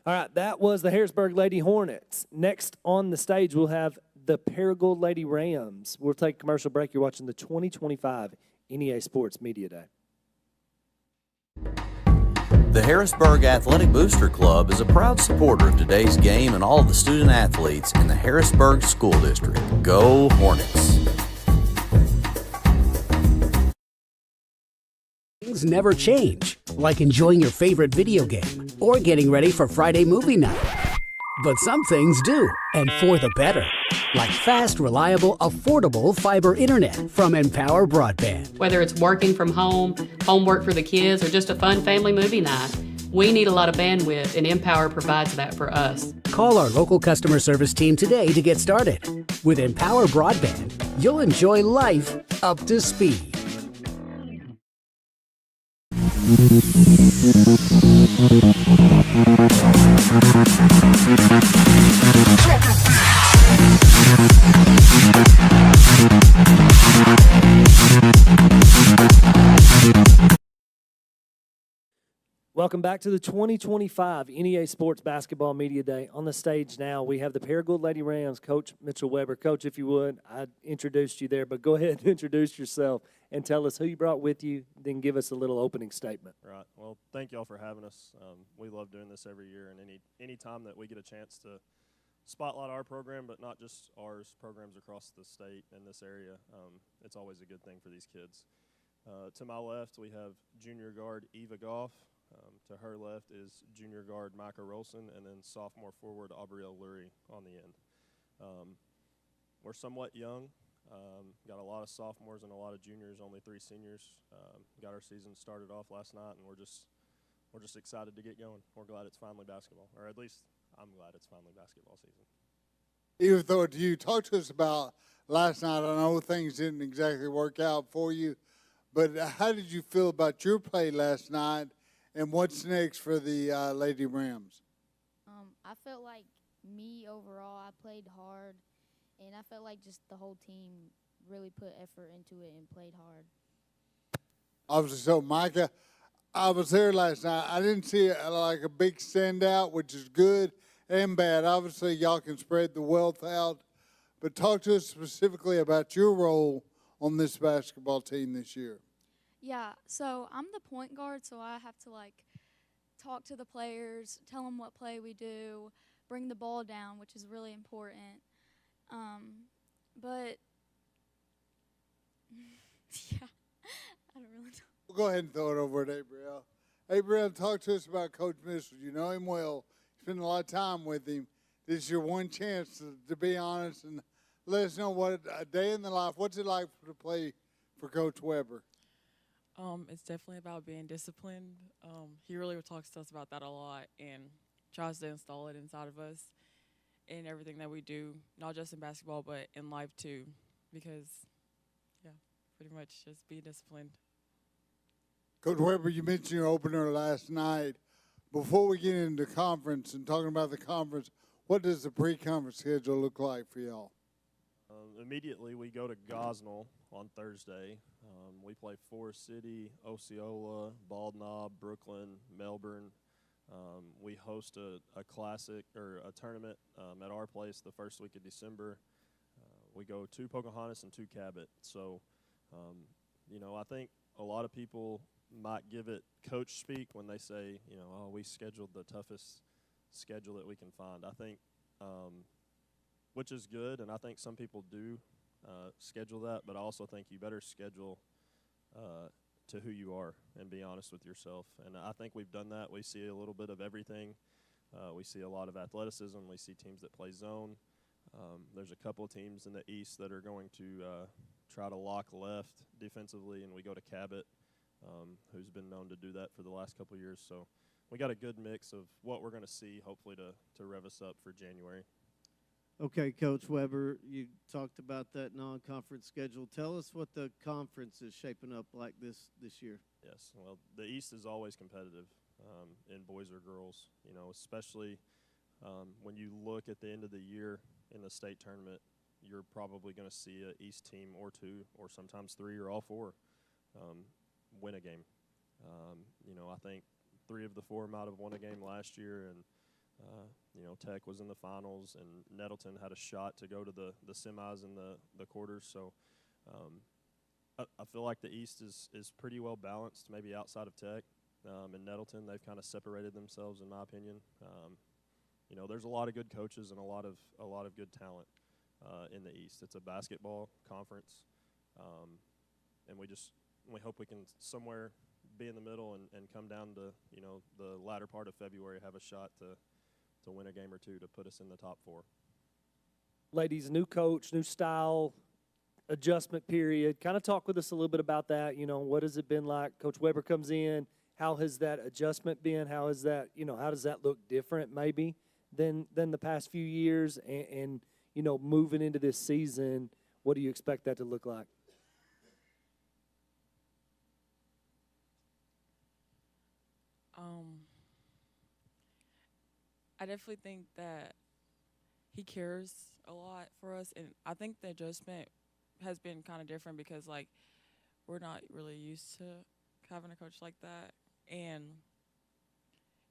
all right, that was the Harrisburg Lady Hornets. Next on the stage, we'll have the Paragould Lady Rams. We'll take a commercial break. You're watching the 2025 NEA Sports Media Day. The Harrisburg Athletic Booster Club is a proud supporter of today's game and all of the student athletes in the Harrisburg School District. Go Hornets! Things never change, like enjoying your favorite video game or getting ready for Friday movie night. But some things do, and for the better. Like fast, reliable, affordable fiber internet from Empower Broadband. Whether it's working from home, homework for the kids, or just a fun family movie night, we need a lot of bandwidth, and Empower provides that for us. Call our local customer service team today to get started. With Empower Broadband, you'll enjoy life up to speed. Welcome back to the 2025 NEA Sports Basketball Media Day. On the stage now, we have the Paragould Lady Rams, Coach Mitchell Weber. Coach, if you would, I introduced you there, but go ahead and introduce yourself and tell us who you brought with you, then give us a little opening statement. Right. Well, thank y'all for having us. We love doing this every year, and any time that we get a chance to spotlight our program, but not just ours, programs across the state and this area, it's always a good thing for these kids. To my left, we have junior guard Eva Goff. To her left is junior guard Micah Rolson, and then sophomore forward Aubrielle Lurie on the end. We're somewhat young. Got a lot of sophomores and a lot of juniors, only 3 seniors. Got our season started off last night, and we're just excited to get going. We're glad it's finally basketball, or at least I'm glad it's finally basketball season. Even though you talk to us about last night, I know things didn't exactly work out for you, but how did you feel about your play last night, and what's next for the Lady Rams? I felt like me overall, I played hard, and I felt like just the whole team really put effort into it and played hard. Obviously, so Micah, I was there last night. I didn't see like a big standout, which is good and bad. Obviously, y'all can spread the wealth out, but talk to us specifically about your role on this basketball team this year. Yeah, so I'm the point guard, so I have to, talk to the players, tell them what play we do, bring the ball down, which is really important. But, yeah, I don't really know. We'll go ahead and throw it over at Abrielle. Abrielle, talk to us about Coach Mitchell. You know him well. You spend a lot of time with him. This is your one chance to be honest and let us know what a day in the life. What's it like to play for Coach Weber? It's definitely about being disciplined. He really talks to us about that a lot and tries to install it inside of us in everything that we do, not just in basketball, but in life too, because, yeah, pretty much just be disciplined. Coach Weber, you mentioned your opener last night. Before we get into conference and talking about the conference, what does the pre-conference schedule look like for y'all? Immediately, we go to Gosnell on Thursday. We play Forest City, Osceola, Bald Knob, Brookland, Melbourne. We host a classic or a tournament at our place the first week of December. We go to Pocahontas and to Cabot. So, I think a lot of people might give it coach speak when they say, oh, we scheduled the toughest schedule that we can find. I think, which is good, and I think some people do schedule that, but I also think you better schedule to who you are and be honest with yourself. And I think we've done that. We see a little bit of everything. We see a lot of athleticism. We see teams that play zone. There's a couple of teams in the East that are going to try to lock left defensively, and we go to Cabot, who's been known to do that for the last couple of years. So we got a good mix of what we're going to see, hopefully, to rev us up for January. Okay, Coach Weber, you talked about that non-conference schedule. Tell us what the conference is shaping up like this year. Yes, well, the East is always competitive in boys or girls, especially when you look at the end of the year in the state tournament, you're probably going to see an East team or 2 or sometimes 3 or all 4 win a game. I think 3 of the 4 might have won a game last year, and Tech was in the finals, and Nettleton had a shot to go to the semis and the quarters. So I feel like the East is pretty well balanced, maybe outside of Tech. In Nettleton, they've kind of separated themselves, in my opinion. There's a lot of good coaches and a lot of good talent in the East. It's a basketball conference, and we hope we can somewhere be in the middle and come down to the latter part of February, have a shot to win a game or 2 to put us in the top 4. Ladies, new coach, new style, adjustment period. Kind of talk with us a little bit about that. What has it been like? Coach Weber comes in. How has that adjustment been? How is that? How does that look different maybe than the past few years? And moving into this season, what do you expect that to look like? I definitely think that he cares a lot for us, and I think the adjustment has been kind of different because, we're not really used to having a coach like that, and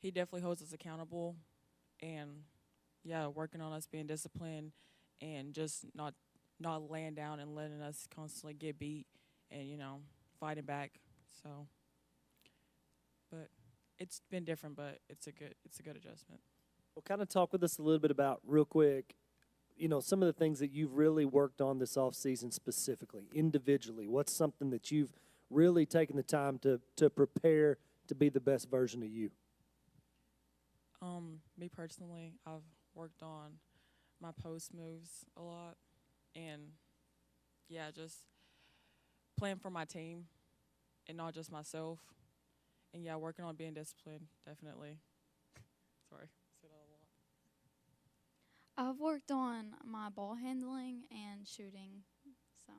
he definitely holds us accountable, and, working on us being disciplined and just not laying down and letting us constantly get beat and, fighting back. So, but it's been different, but it's a good adjustment. Well, kind of talk with us a little bit about, real quick, some of the things that you've really worked on this offseason specifically, individually. What's something that you've really taken the time to prepare to be the best version of you? Me personally, I've worked on my post moves a lot, and yeah, just playing for my team and not just myself. And yeah, working on being disciplined, definitely. Sorry, say that a lot. I've worked on my ball handling and shooting, so.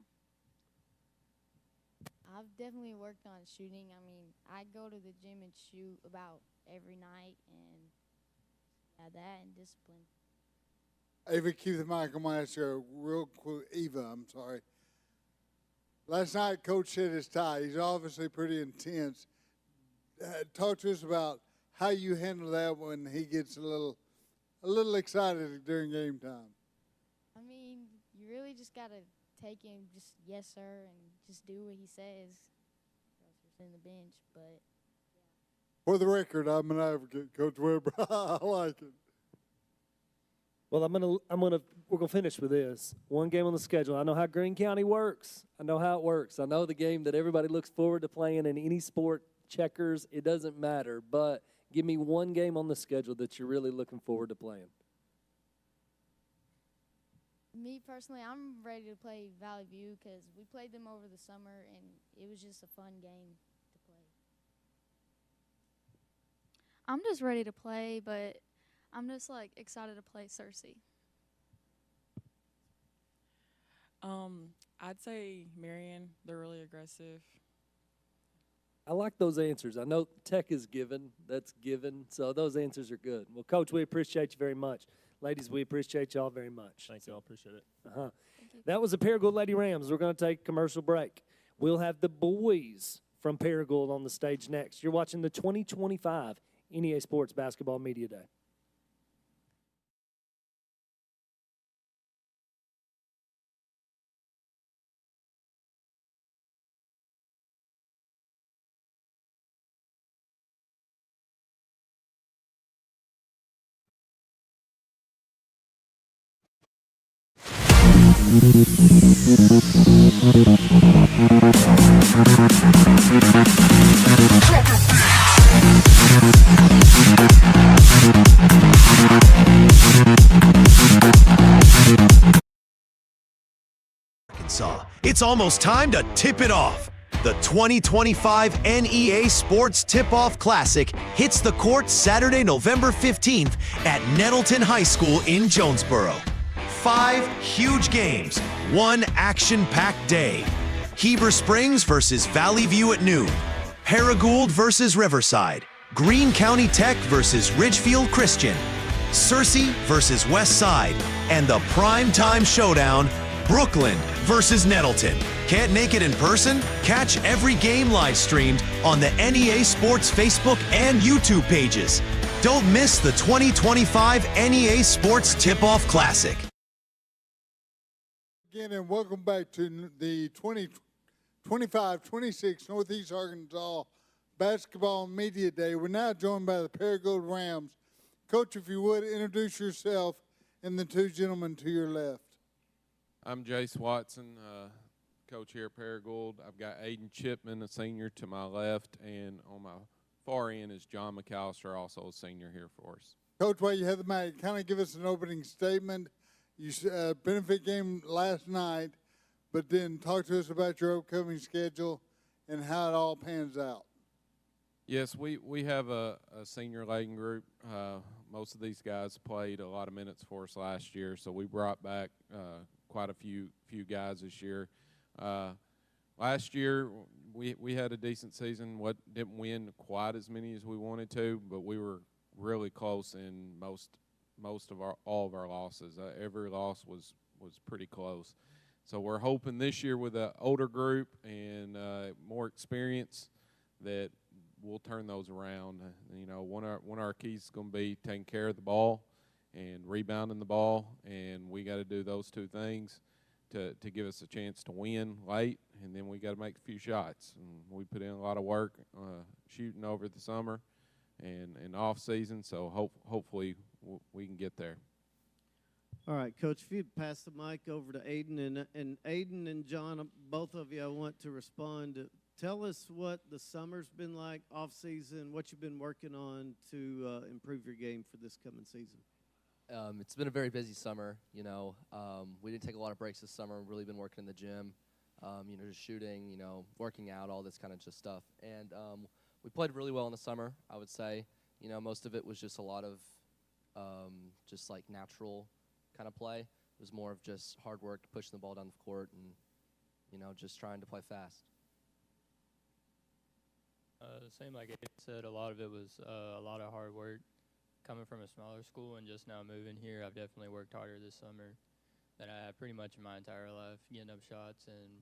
I've definitely worked on shooting. I mean, I go to the gym and shoot about every night, and yeah, that and discipline. Ava, keep the mic. I'm going to ask you a real quick. Eva, I'm sorry. Last night, Coach said his tie. He's obviously pretty intense. Talk to us about how you handle that when he gets a little excited during game time. I mean, you really just got to take him just yes, sir, and just do what he says. Or else you're in the bench, but For the record, I'm an advocate, Coach Weber. I like it. Well, we're gonna finish with this. One game on the schedule. I know how Greene County works. I know how it works. I know the game that everybody looks forward to playing in any sport, checkers, it doesn't matter. But give me one game on the schedule that you're really looking forward to playing. me personally, I'm ready to play Valley View because we played them over the summer, and it was just a fun game to play. I'm just ready to play, but I'm just, like, excited to play Cersei. I'd say Marion. They're really aggressive. I like those answers. I know Tech is given. That's given. So those answers are good. Well, Coach, we appreciate you very much. Ladies, we appreciate y'all very much. Thank you. I appreciate it. That was the Paragould Lady Rams. We're going to take a commercial break. We'll have the boys from Paragould on the stage next. You're watching the 2025 NEA Sports Basketball Media Day. Arkansas. It's almost time to tip it off. The 2025 NEA Sports Tip-Off Classic hits the court Saturday, November 15th at Nettleton High School in Jonesboro. 5 huge games, 1 action-packed day. Heber Springs versus Valley View at noon. Paragould versus Riverside. Greene County Tech versus Ridgefield Christian. Searcy versus Westside. And the primetime showdown, Brookland versus Nettleton. Can't make it in person? Catch every game live streamed on the NEA Sports Facebook and YouTube pages. Don't miss the 2025 NEA Sports Tip-Off Classic. Again, and welcome back to the 2025-26 Northeast Arkansas Basketball Media Day. We're now joined by the Paragould Rams. Coach, if you would, introduce yourself and the 2 gentlemen to your left. I'm Jace Watson, coach here at Paragould. I've got Aiden Chipman, a senior, to my left, and on my far end is John McAllister, also a senior here for us. Coach, while you have the mic, kind of give us an opening statement. You benefit game last night, but then talk to us about your upcoming schedule and how it all pans out. Yes, we have a senior laden group. Most of these guys played a lot of minutes for us last year, so we brought back quite a few guys this year. Last year we had a decent season. Didn't win quite as many as we wanted to, but we were really close in most of all of our losses. Every loss was pretty close. So we're hoping this year with an older group and more experience that we'll turn those around. You know, one of our keys is going to be taking care of the ball and rebounding the ball, and we got to do those 2 things to give us a chance to win late, and then we got to make a few shots. And we put in a lot of work shooting over the summer and off season, so hopefully we can get there. All right, Coach, if you'd pass the mic over to Aiden, and Aiden and John, both of you, I want to respond Tell us what the summer's been like, off season, what you've been working on to improve your game for this coming season. It's been a very busy summer. You know, we didn't take a lot of breaks this summer. We've really been working in the gym, you know, just shooting, you know, working out, all this kind of just stuff. And we played really well in the summer, I would say. You know, most of it was just a lot of just like natural kind of play. It was more of just hard work, pushing the ball down the court, and, you know, just trying to play fast. Same like Aiden said, a lot of it was a lot of hard work. Coming from a smaller school and just now moving here, I've definitely worked harder this summer than I have pretty much in my entire life, getting up shots, and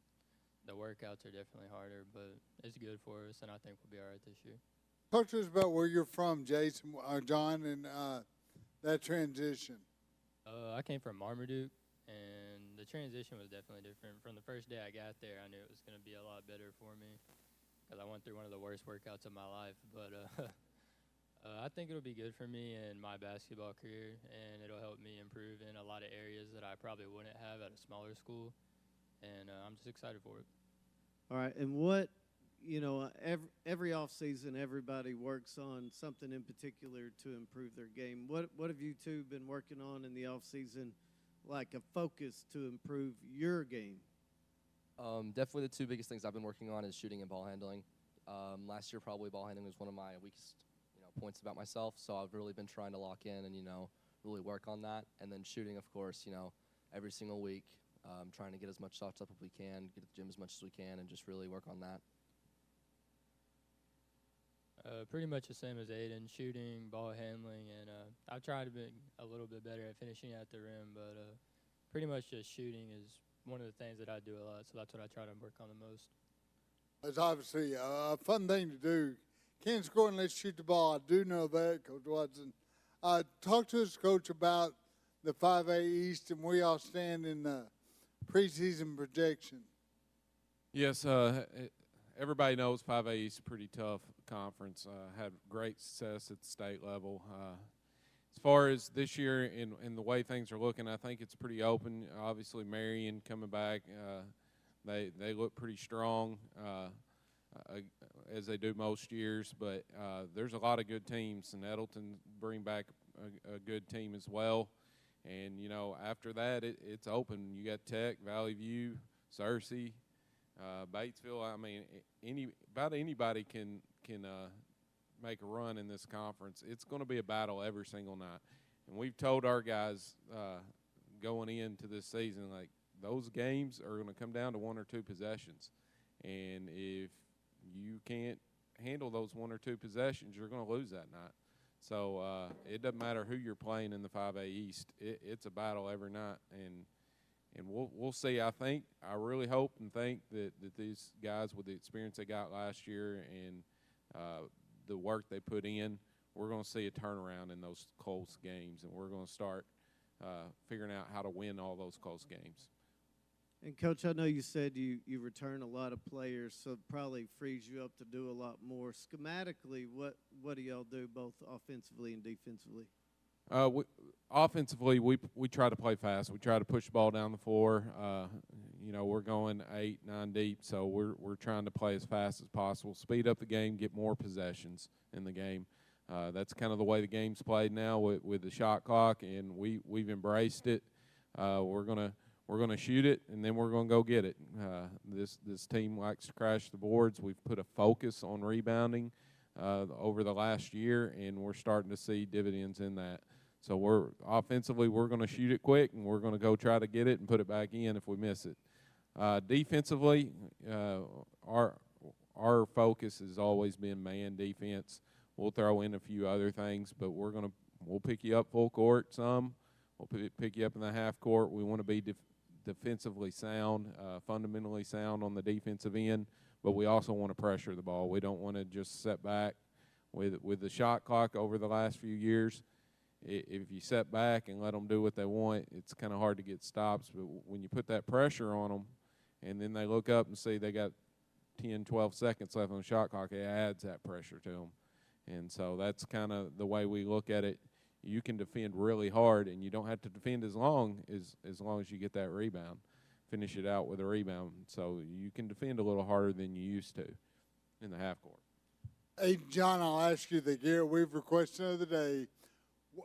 the workouts are definitely harder, but it's good for us, and I think we'll be all right this year. Talk to us about where you're from, Jason, John, and that transition. I came from Marmaduke, and the transition was definitely different. From the first day I got there, I knew it was going to be a lot better for me because I went through one of the worst workouts of my life, but I think it'll be good for me in my basketball career, and it'll help me improve in a lot of areas that I probably wouldn't have at a smaller school, and I'm just excited for it. All right, and what, you know, every offseason, everybody works on something in particular to improve their game. What have you two been working on in the offseason, like a focus to improve your game? Definitely the two biggest things I've been working on is shooting and ball handling. Last year, probably ball handling was one of my weakest points about myself, so I've really been trying to lock in and, you know, really work on that. And then shooting, of course, you know, every single week, trying to get as much shots up as we can, get to the gym as much as we can, and just really work on that. Pretty much the same as Aiden, shooting, ball handling, and I've tried to be a little bit better at finishing at the rim, but pretty much just shooting is one of the things that I do a lot, so that's what I try to work on the most. It's obviously a fun thing to do. Can't score unless you shoot the ball. I do know that, Coach Watson. Talk to us, Coach, about the 5A East and where y'all stand in the preseason projection. Yes, everybody knows 5A East is a pretty tough conference. Had great success at the state level. As far as this year and the way things are looking, I think it's pretty open. Obviously, Marion coming back, they look pretty strong. As they do most years, but there's a lot of good teams, and Edelton bring back a good team as well. And, you know, after that, it's open. You got Tech, Valley View, Searcy, Batesville. I mean, about anybody can make a run in this conference. It's going to be a battle every single night. And we've told our guys going into this season, like, those games are going to come down to one or two possessions. And if you can't handle those one or two possessions, you're going to lose that night. So it doesn't matter who you're playing in the 5A East. It's a battle every night, and we'll see. I really hope and think that these guys, with the experience they got last year and the work they put in, we're going to see a turnaround in those close games, and we're going to start figuring out how to win all those close games. And, Coach, I know you said you return a lot of players, so it probably frees you up to do a lot more. Schematically, what do y'all do both offensively and defensively? Offensively, we try to play fast. We try to push the ball down the floor. You know, we're going 8, 9 deep, so we're trying to play as fast as possible, speed up the game, get more possessions in the game. That's kind of the way the game's played now with the shot clock, and we've embraced it. We're gonna shoot it, and then we're gonna go get it. This team likes to crash the boards. We've put a focus on rebounding over the last year, and we're starting to see dividends in that. So we're gonna shoot it quick, and we're gonna go try to get it and put it back in if we miss it. Defensively, our focus has always been man defense. We'll throw in a few other things, but we'll pick you up full court some. We'll pick you up in the half court. We want to be defensively sound, fundamentally sound on the defensive end, but we also want to pressure the ball. We don't want to just set back. With the shot clock over the last few years, if you set back and let them do what they want, it's kind of hard to get stops. But when you put that pressure on them and then they look up and see they got 10, 12 seconds left on the shot clock, it adds that pressure to them. And so that's kind of the way we look at it. You can defend really hard, and you don't have to defend as long as you get that rebound. Finish it out with a rebound. So you can defend a little harder than you used to. in the half court. Hey, John, I'll ask you the Garrett Weaver question of the day.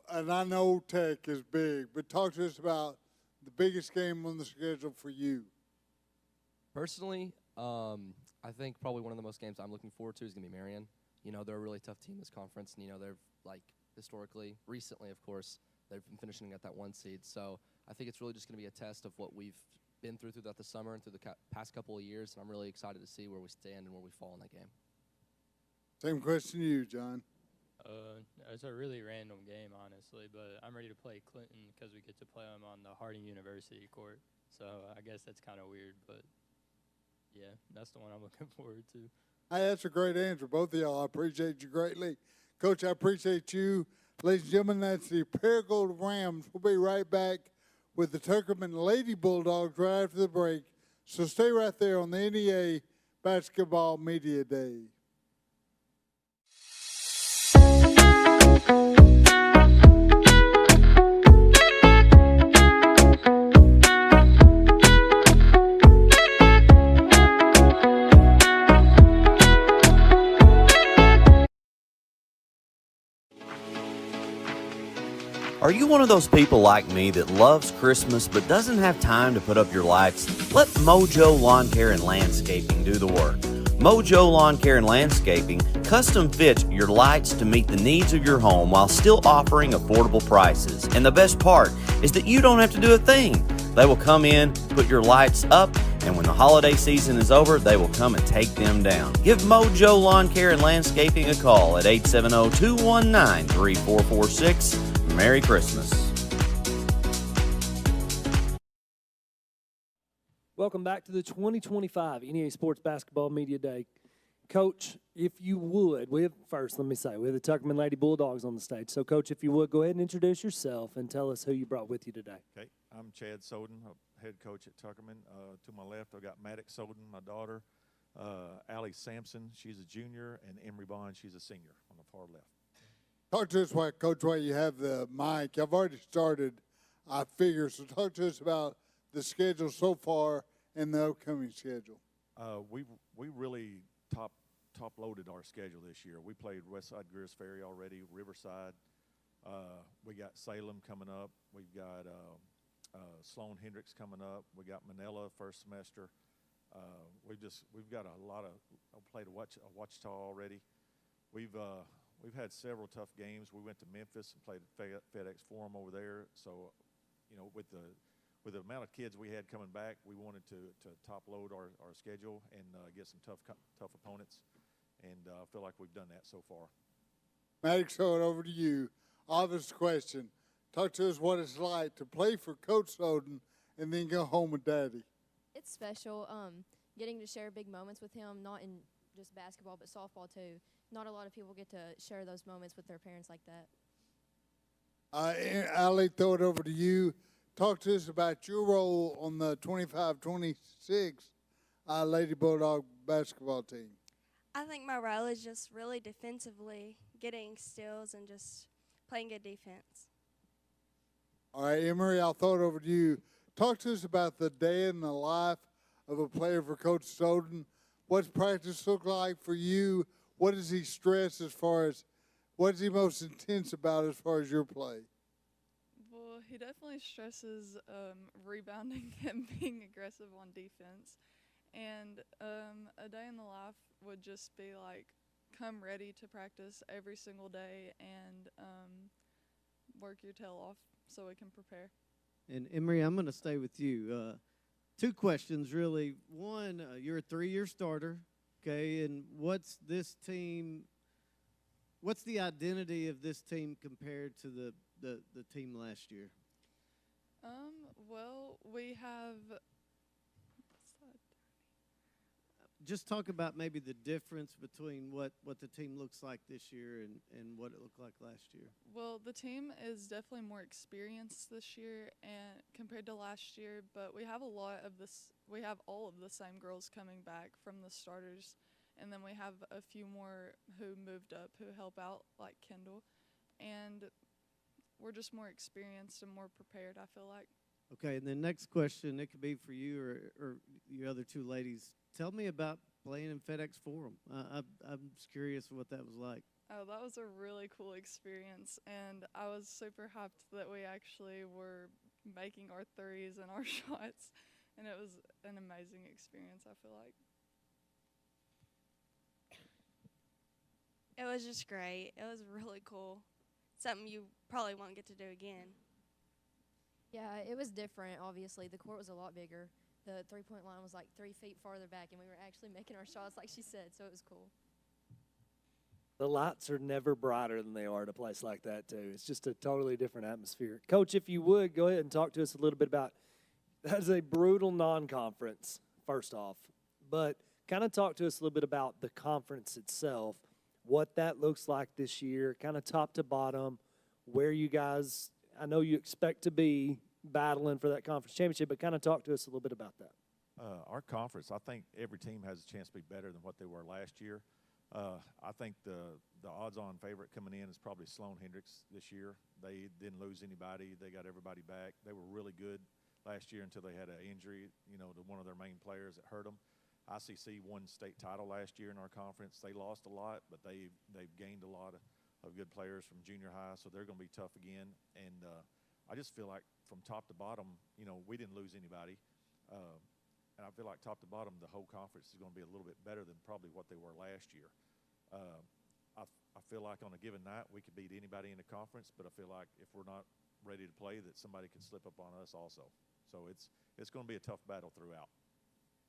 And I know Tech is big, but talk to us about the biggest game on the schedule for you. Personally, I think probably one of the most games I'm looking forward to is going to be Marion. You know, they're a really tough team this conference, and, you know, they're, like, historically, recently, of course, they've been finishing at that 1 seed. So I think it's really just going to be a test of what we've been throughout the summer and through the past couple of years, and I'm really excited to see where we stand and where we fall in that game. Same question to you, John. It's a really random game, honestly, but I'm ready to play Clinton because we get to play them on the Harding University court. So I guess that's kind of weird, but yeah, that's the one I'm looking forward to. Hey, that's a great answer, both of y'all. I appreciate you greatly. Coach, I appreciate you. Ladies and gentlemen, that's the Paragould Rams. We'll be right back with the Tuckerman Lady Bulldogs right after the break. So stay right there on the NEA Basketball Media Day. Are you one of those people like me that loves Christmas but doesn't have time to put up your lights? Let Mojo Lawn Care and Landscaping do the work. Mojo Lawn Care and Landscaping custom fits your lights to meet the needs of your home while still offering affordable prices. And the best part is that you don't have to do a thing. They will come in, put your lights up, and when the holiday season is over, they will come and take them down. Give Mojo Lawn Care and Landscaping a call at 870-219-3446. Merry Christmas. Welcome back to the 2025 NEA Sports Basketball Media Day. Coach, if you would, we have the Tuckerman Lady Bulldogs on the stage. So, Coach, if you would, go ahead and introduce yourself and tell us who you brought with you today. Okay, I'm Chad Soden, head coach at Tuckerman. To my left, I've got Maddox Soden, my daughter, Allie Sampson, she's a junior, and Emery Bond, she's a senior on the far left. Talk to us, Coach, while you have the mic. I've already started, I figure, so talk to us about the schedule so far and the upcoming schedule. We really top-loaded our schedule this year. We played Westside Greers Ferry already, Riverside. We got Salem coming up. We've got Sloan Hendricks coming up. We got Manila first semester. We've got a lot of played Ouachita already. We've had several tough games. We went to Memphis and played FedEx Forum over there. So, you know, with the amount of kids we had coming back, we wanted to top load our schedule and get some tough opponents. And I feel like we've done that so far. Maddox, throw it over to you. Obvious question. Talk to us what it's like to play for Coach Soden and then go home with Daddy. It's special getting to share big moments with him, not in just basketball but softball too. Not a lot of people get to share those moments with their parents like that. Allie, throw it over to you. Talk to us about your role on the 25-26 Lady Bulldog basketball team. I think my role is just really defensively getting steals and just playing good defense. All right, Emery, I'll throw it over to you. Talk to us about the day in the life of a player for Coach Soden. What's practice look like for you? What does he stress as far as what is he most intense about as far as your play? Well, he definitely stresses rebounding and being aggressive on defense. And a day in the life would just be like, come ready to practice every single day and work your tail off so we can prepare. And Emery, I'm going to stay with you. Two questions, really. One, you're a 3-year starter, okay, and what's the identity of this team compared to the team last year? Well, we have just talk about maybe the difference between what the team looks like this year and what it looked like last year. Well, the team is definitely more experienced this year and compared to last year, but we have all of the same girls coming back from the starters, and then we have a few more who moved up who help out, like Kendall, and we're just more experienced and more prepared, I feel like. Okay, and then next question, it could be for you or your other two ladies. Tell me about playing in FedEx Forum. I'm just curious what that was like. Oh, that was a really cool experience, and I was super hyped that we actually were making our threes and our shots, and it was an amazing experience, I feel like. It was just great. It was really cool. Something you probably won't get to do again. Yeah, it was different, obviously. The court was a lot bigger. The three-point line was like 3 feet farther back, and we were actually making our shots like she said, so it was cool. The lights are never brighter than they are at a place like that, too. It's just a totally different atmosphere. Coach, if you would, go ahead and talk to us a little bit about that is a brutal non-conference, first off. But kind of talk to us a little bit about the conference itself, what that looks like this year, kind of top to bottom, where you guys, I know you expect to be battling for that conference championship, but kind of talk to us a little bit about that. Our conference, I think every team has a chance to be better than what they were last year. I think the odds-on favorite coming in is probably Sloan Hendricks this year. They didn't lose anybody. They got everybody back. They were really good last year until they had an injury, to one of their main players that hurt them. ICC won state title last year in our conference. They lost a lot, but they've gained a lot of good players from junior high, so they're going to be tough again. And I just feel like from top to bottom, we didn't lose anybody. And I feel like top to bottom, the whole conference is going to be a little bit better than probably what they were last year. I feel like on a given night we could beat anybody in the conference, but I feel like if we're not ready to play, that somebody can slip up on us also. So it's going to be a tough battle throughout.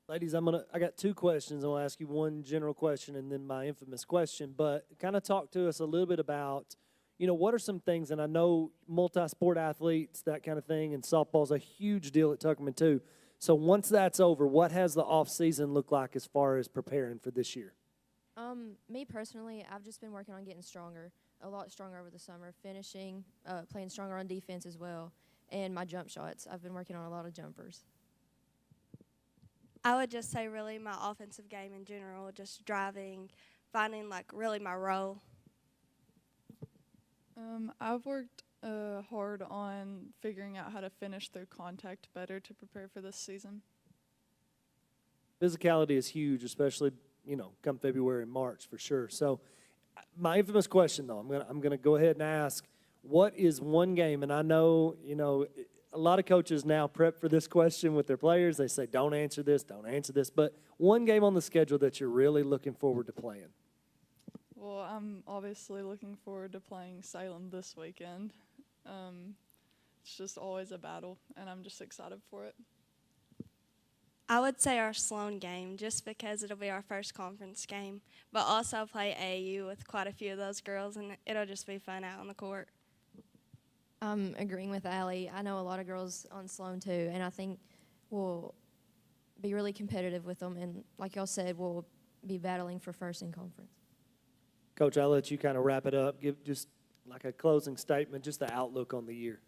Ladies, I got two questions. I'll ask you one general question and then my infamous question. But kind of talk to us a little bit about, what are some things, and I know multi-sport athletes, that kind of thing, and softball's a huge deal at Tuckerman too. So once that's over, what has the off season look like as far as preparing for this year? Me personally, I've just been working on getting stronger, a lot stronger over the summer, finishing, playing stronger on defense as well, and my jump shots. I've been working on a lot of jumpers. I would just say really my offensive game in general, just driving, finding really my role. I've worked hard on figuring out how to finish through contact better to prepare for this season. Physicality is huge, especially, come February and March for sure. So my infamous question, though, I'm gonna go ahead and ask, what is one game, and I know, a lot of coaches now prep for this question with their players. They say, don't answer this, but one game on the schedule that you're really looking forward to playing. Well, I'm obviously looking forward to playing Salem this weekend. It's just always a battle, and I'm just excited for it. I would say our Sloan game, just because it'll be our first conference game, but also play AU with quite a few of those girls, and it'll just be fun out on the court. I'm agreeing with Allie. I know a lot of girls on Sloan too, and I think we'll be really competitive with them, and like y'all said, we'll be battling for first in conference. Coach, I'll let you kind of wrap it up. Give just like a closing statement, just the outlook on the year.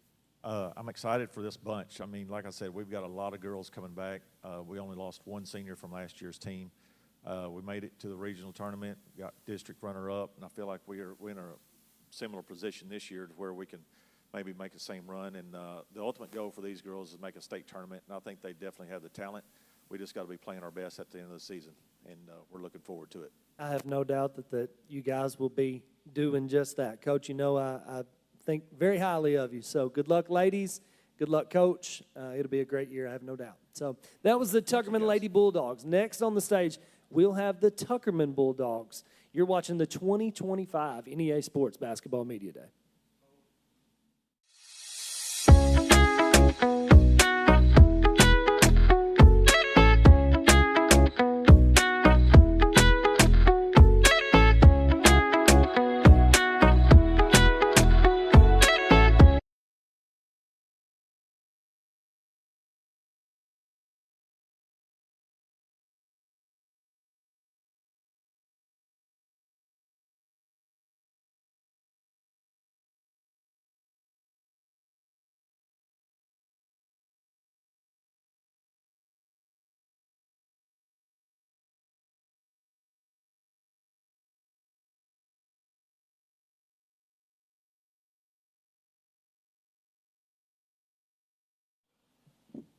I'm excited for this bunch. I mean, like I said, we've got a lot of girls coming back. We only lost one senior from last year's team. We made it to the regional tournament, got district runner-up, and I feel like we're in a similar position this year to where we can maybe make the same run. And the ultimate goal for these girls is make a state tournament, and I think they definitely have the talent. We just got to be playing our best at the end of the season, and we're looking forward to it. I have no doubt that you guys will be doing just that. Coach, I think very highly of you. So good luck, ladies. Good luck, Coach. It'll be a great year, I have no doubt. So that was the Tuckerman Lady Bulldogs. Next on the stage, we'll have the Tuckerman Bulldogs. You're watching the 2025 NEA Sports Basketball Media Day.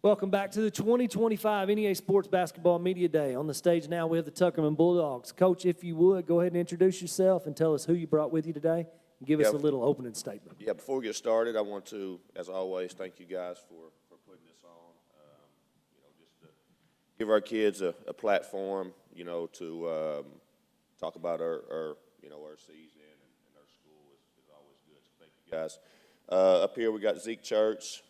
Welcome back to the 2025 NEA Sports Basketball Media Day. On the stage now we have the Tuckerman Bulldogs. Coach, if you would, go ahead and introduce yourself and tell us who you brought with you today and give us a little opening statement. Yeah, before we get started, I want to, as always, thank you guys for putting this on. Just to give our kids a platform, to talk about our season and our school is always good. So thank you guys. Up here we got Zeke Church,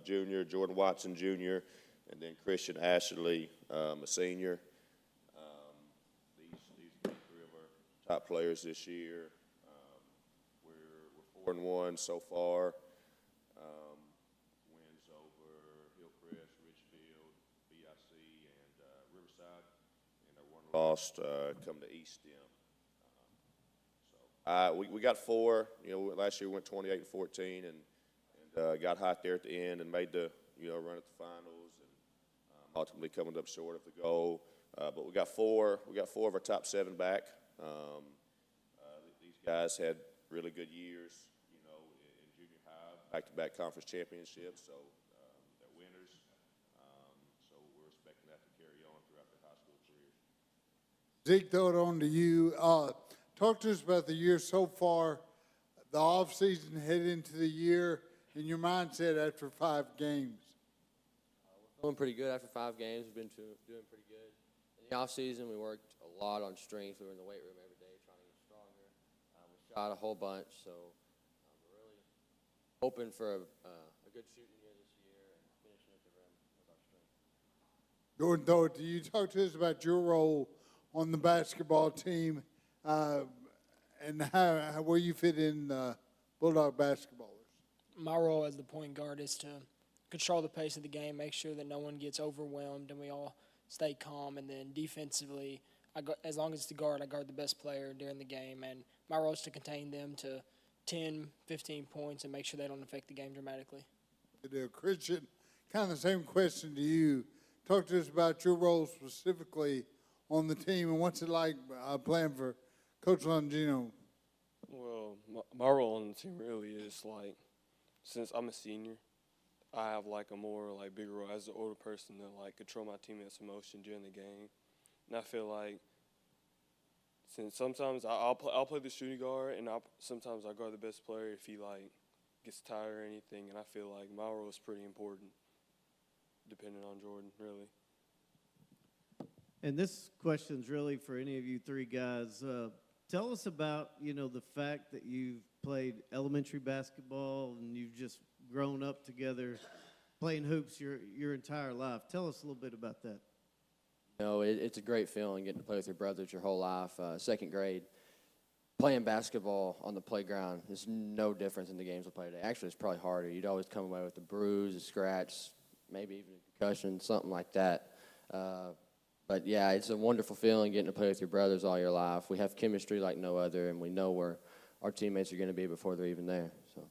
junior, Jordan Watson, junior, and then Christian Ashley, a senior. These are three of our top players this year. We're 4-1 so far. Wins over Hillcrest, Ridgefield, BIC, and Riverside, and our one loss come to East Stem. We got 4. Last year we went 28-14 and got hot there at the end and made the run at the finals and ultimately coming up short of the goal. But we got 4. We got 4 of our top 7 back. These guys had really good years, in junior high, back-to-back conference championships. So they're winners. So we're expecting that to carry on throughout their high school careers. Zeke, throw it on to you. Talk to us about the year so far, the off-season head into the year, and your mindset after 5 games. We're feeling pretty good after 5 games. We've been doing pretty good. In the off-season, we worked a lot on strength. We were in the weight room every day trying to get stronger. We shot a whole bunch, so we're really hoping for a good shooting year this year and finishing at the rim with our strength. Gordon, though, do you talk to us about your role on the basketball team? And where you fit in Bulldog basketballers? My role as the point guard is to control the pace of the game, make sure that no one gets overwhelmed, and we all stay calm. And then defensively, as long as it's the guard, I guard the best player during the game. And my role is to contain them to 10, 15 points and make sure they don't affect the game dramatically. Christian, kind of the same question to you. Talk to us about your role specifically on the team and what's it like playing for Coach Longino. Well, my role on the team really is since I'm a senior, I have a more bigger role as an older person to control my teammates' emotion during the game. And I feel since sometimes I'll play the shooting guard and sometimes I guard the best player if he gets tired or anything. And I feel my role is pretty important, depending on Jordan, really. And this question's really for any of you 3 guys. Tell us about, the fact that you've played elementary basketball and you've just grown up together playing hoops your entire life. Tell us a little bit about that. It's a great feeling getting to play with your brothers your whole life. 2nd grade, playing basketball on the playground is no different than the games we play today. Actually, it's probably harder. You'd always come away with a bruise, a scratch, maybe even a concussion, something like that. But, yeah, it's a wonderful feeling getting to play with your brothers all your life. We have chemistry like no other, and we know where our teammates are going to be before they're even there. So,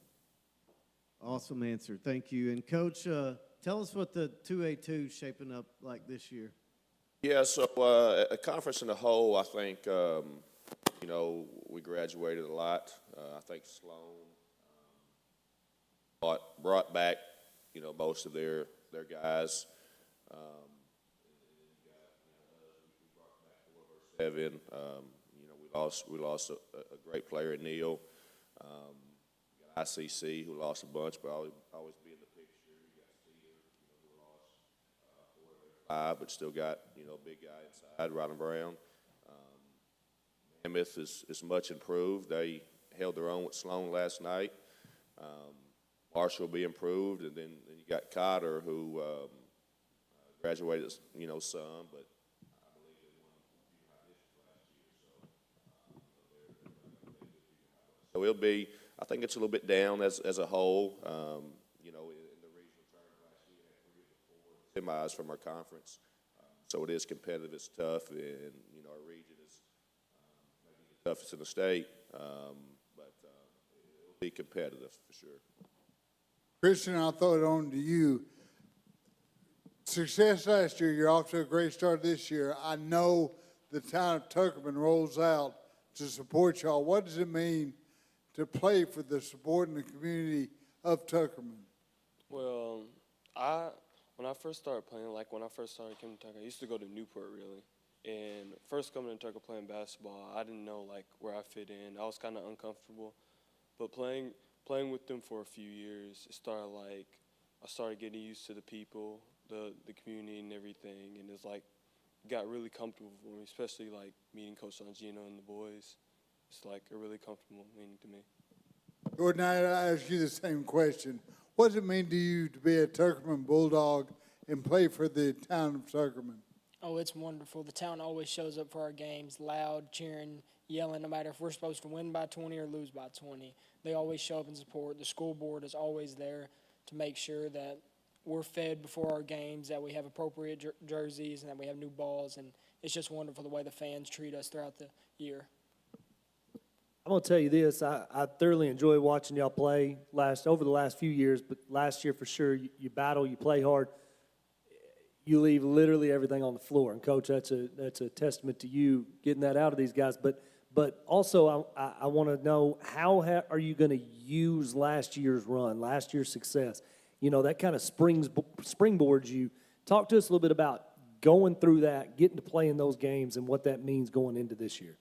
awesome answer. Thank you. And, Coach, tell us what the 2A2 is shaping up like this year. Yeah, so a conference in the whole, I think, we graduated a lot. I think Sloan brought back, most of their guys. Evan, we lost a great player at Neal. Got ICC, who lost a bunch, but always be in the picture. You got Steele, who lost 4 of 5, but still got a big guy inside, Rodney Brown. Mammoth is much improved. They held their own with Sloan last night. Marshall will be improved, and then you got Cotter, who graduated, some, but. So it'll be, I think it's a little bit down as a whole. In the regional tournament last year, we had 3 or 4 semis from our conference. So it is competitive. It's tough, and our region is maybe the toughest in the state. But it'll be competitive for sure. Christian, I'll throw it on to you. Success last year. You're off to a great start this year. I know the town of Tuckerman rolls out to support y'all. What does it mean to play for the support in the community of Tuckerman? Well, I When I first started playing, like when I first started coming to Tucker, I used to go to Newport really. And first coming to Tucker playing basketball, I didn't know like where I fit in. I was kind of uncomfortable. But playing with them for a few years, it started like I started getting used to the people, the community and everything, and it's like got really comfortable for me, especially like meeting Coach Longino and the boys. It's like a really comfortable meeting to me. Jordan, I ask you the same question. What does it mean to you to be a Tuckerman Bulldog and play for the town of Tuckerman? Oh, it's wonderful. The town always shows up for our games, loud, cheering, yelling, no matter if we're supposed to win by 20 or lose by 20. They always show up and support. The school board is always there to make sure that we're fed before our games, that we have appropriate jerseys, and that we have new balls. And it's just wonderful the way the fans treat us throughout the year. I'm going to tell you this. I thoroughly enjoy watching y'all play over the last few years, but last year for sure, you battle, you play hard. You leave literally everything on the floor. And, Coach, that's a testament to you getting that out of these guys. But also I want to know how are you going to use last year's run, last year's success? You know, that kind of springboards you. Talk to us a little bit about going through that, getting to play in those games, and what that means going into this year.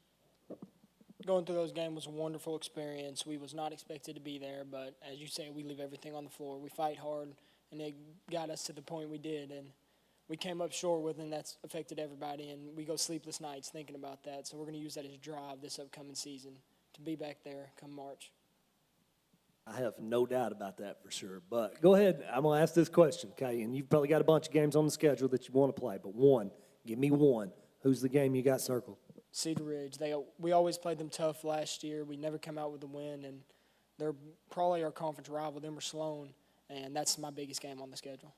Going through those games was a wonderful experience. We was not expected to be there, but as you say, we leave everything on the floor. We fight hard, and it got us to the point we did. And we came up short with, and that's affected everybody, and we go sleepless nights thinking about that. So we're going to use that as drive this upcoming season to be back there come March. I have no doubt about that for sure. But go ahead. I'm going to ask this question, okay? And you've probably got a bunch of games on the schedule that you want to play, but give me one. Who's the game you got circled? Cedar Ridge. We always played them tough last year. We never come out with a win, and they're probably our conference rival. Them or Sloan, and that's my biggest game on the schedule.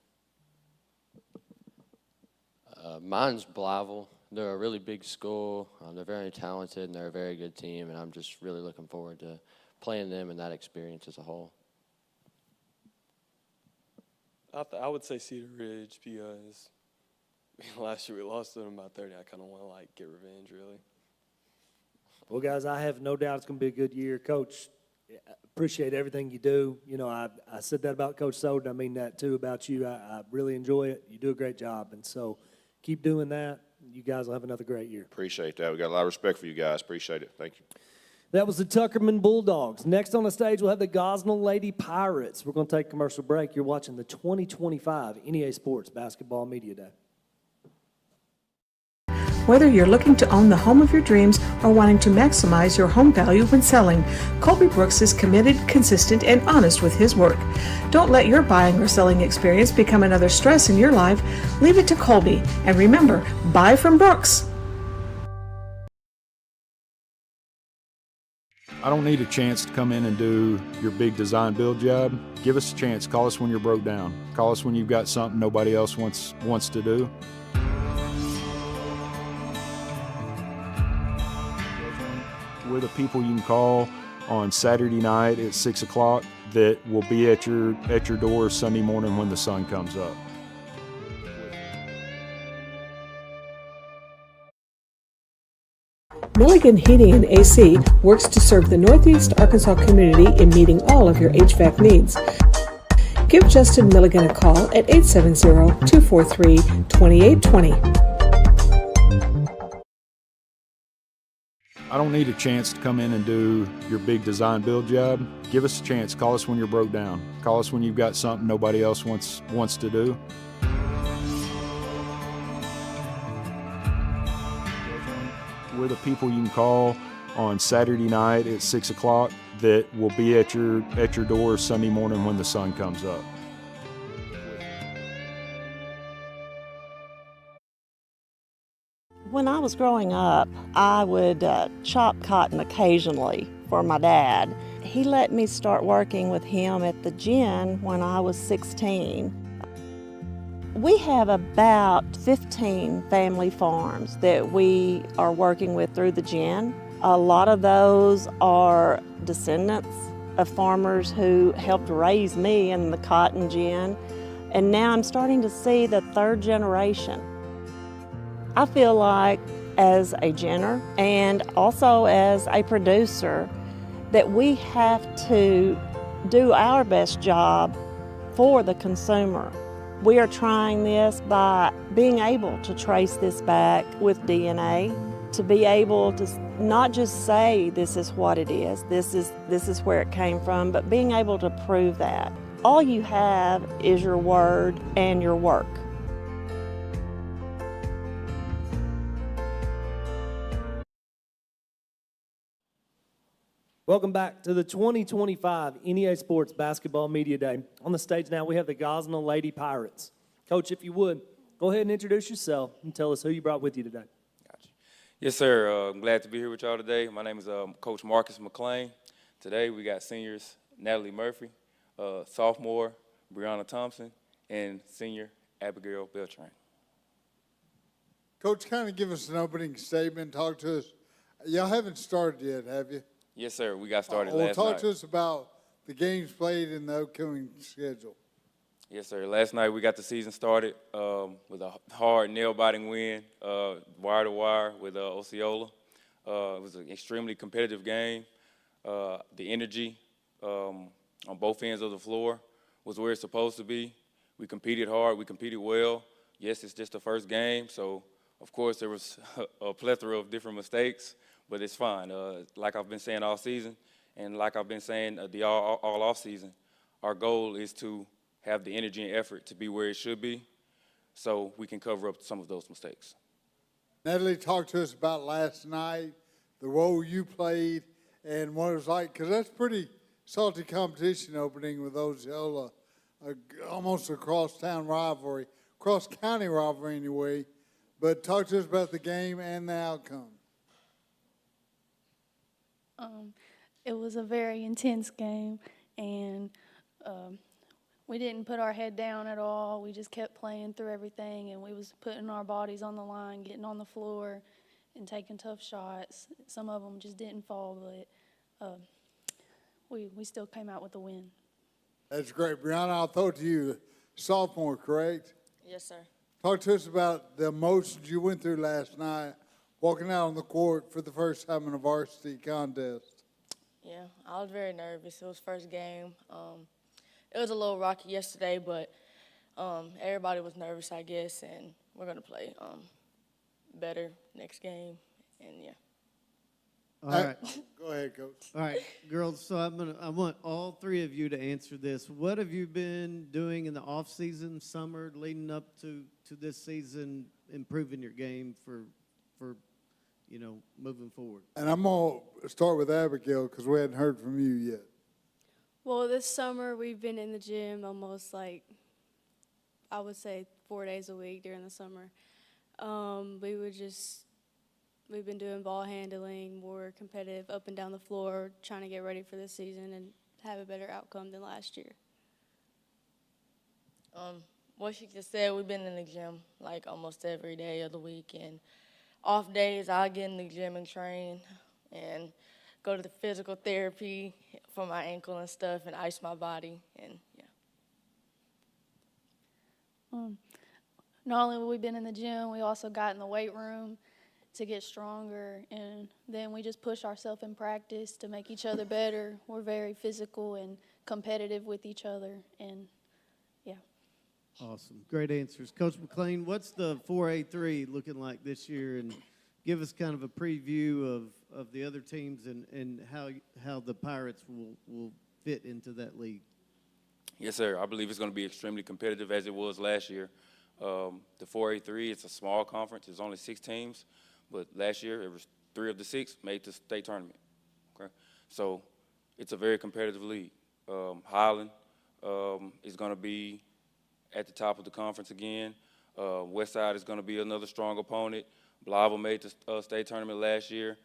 Mine's Blytheville. They're a really big school. They're very talented, and they're a very good team, and I'm just really looking forward to playing them and that experience as a whole. I would say Cedar Ridge because last year we lost to them by 30. I kind of want to, like, get revenge, really. Well, guys, I have no doubt it's going to be a good year. Coach, appreciate everything you do. You know, I said that about Coach Soden. I mean that, too, about you. I really enjoy it. You do a great job. And so keep doing that. You guys will have another great year. Appreciate that. We got a lot of respect for you guys. Appreciate it. Thank you. That was the Tuckerman Bulldogs. Next on the stage, we'll have the Gosnell Lady Pirates. We're going to take a commercial break. You're watching the 2025 NEA Sports Basketball Media Day. Whether you're looking to own the home of your dreams or wanting to maximize your home value when selling, Colby Brooks is committed, consistent, and honest with his work. Don't let your buying or selling experience become another stress in your life. Leave it to Colby. And remember, buy from Brooks. I don't need a chance to come in and do your big design build job. Give us a chance. Call us when you're broke down. Call us when you've got something nobody else wants to do. We're the people you can call on Saturday night at 6 o'clock that will be at your door Sunday morning when the sun comes up. Milligan Heating and AC works to serve the Northeast Arkansas community in meeting all of your HVAC needs. Give Justin Milligan a call at 870-243-2820. I don't need a chance to come in and do your big design build job. Give us a chance. Call us when you're broke down. Call us when you've got something nobody else wants to do. We're the people you can call on Saturday night at 6 o'clock that will be at your door Sunday morning when the sun comes up. When I was growing up, I would chop cotton occasionally for my dad. He let me start working with him at the gin when I was 16. We have about 15 family farms that we are working with through the gin. A lot of those are descendants of farmers who helped raise me in the cotton gin, and now I'm starting to see the third generation. I feel like as a ginner and also as a producer that we have to do our best job for the consumer. We are trying this by being able to trace this back with DNA, to be able to not just say this is what it is, this is where it came from, but being able to prove that. All you have is your word and your work. Welcome back to the 2025 NEA Sports Basketball Media Day. On the stage now, we have the Gosnell Lady Pirates. Coach, if you would, go ahead and introduce yourself and tell us who you brought with you today. Yes, sir. I'm glad to be here with y'all today. My name is Coach Marcus McClain. Today we got seniors Natalie Murphy, sophomore Brianna Thompson, and senior Abigail Beltran. Coach, kind of give us an opening statement. Talk to us. Y'all haven't started yet, have you? Yes, sir. We got started well, last talk night. to us about the games played in the upcoming schedule. Yes, sir. Last night we got the season started with a hard, nail-biting win, wire-to-wire with Osceola. It was an extremely competitive game. The energy on both ends of the floor was where it's supposed to be. We competed hard. We competed well. Yes, it's just the first game, so of course there was a plethora of different mistakes, but it's fine. Like I've been saying all season, and like I've been saying all off season, our goal is to have the energy and effort to be where it should be so we can cover up some of those mistakes. Natalie, talk to us about last night, the role you played, and what it was like, because that's pretty salty competition opening with Osceola, almost a cross-town rivalry, cross-county rivalry anyway, but talk to us about the game and the outcome. It was a very intense game, and we didn't put our head down at all. We just kept playing through everything, and we was putting our bodies on the line, getting on the floor, and taking tough shots. Some of them just didn't fall, but we still came out with the win. That's great. Brianna, I'll throw it to you. Sophomore, correct? Yes, sir. Talk to us about the emotions you went through last night, walking out on the court for the first time in a varsity contest. Yeah, I was very nervous. It was first game. It was a little rocky yesterday, but everybody was nervous, I guess, and we're going to play better next game, and yeah. All right. Go ahead, Coach. All right, girls, so I want all three of you to answer this. What have you been doing in the off-season, summer, leading up to this season, improving your game for moving forward? And I'm going to start with Abigail because we hadn't heard from you yet. Well, this summer we've been in the gym almost like, I would say 4 days a week during the summer. We've been doing ball handling, more competitive up and down the floor, trying to get ready for this season and have a better outcome than last year. What she just said, we've been in the gym like almost every day of the week, and off days I get in the gym and train and go to the physical therapy for my ankle and stuff and ice my body, and yeah. Not only have we been in the gym, we also got in the weight room to get stronger, and then we just push ourselves in practice to make each other better. We're very physical and competitive with each other, and yeah. Awesome. Great answers. Coach McClain, what's the 4A3 looking like this year? And give us kind of a preview of the other teams and how the Pirates will fit into that league. Yes, sir. I believe it's going to be extremely competitive as it was last year. The 4A3, it's a small conference. There's only 6 teams. But last year, it was 3 of the 6 made the state tournament. Okay, so it's a very competitive league. Highland is going to be at the top of the conference again. Westside is going to be another strong opponent. Blytheville made the state tournament last year.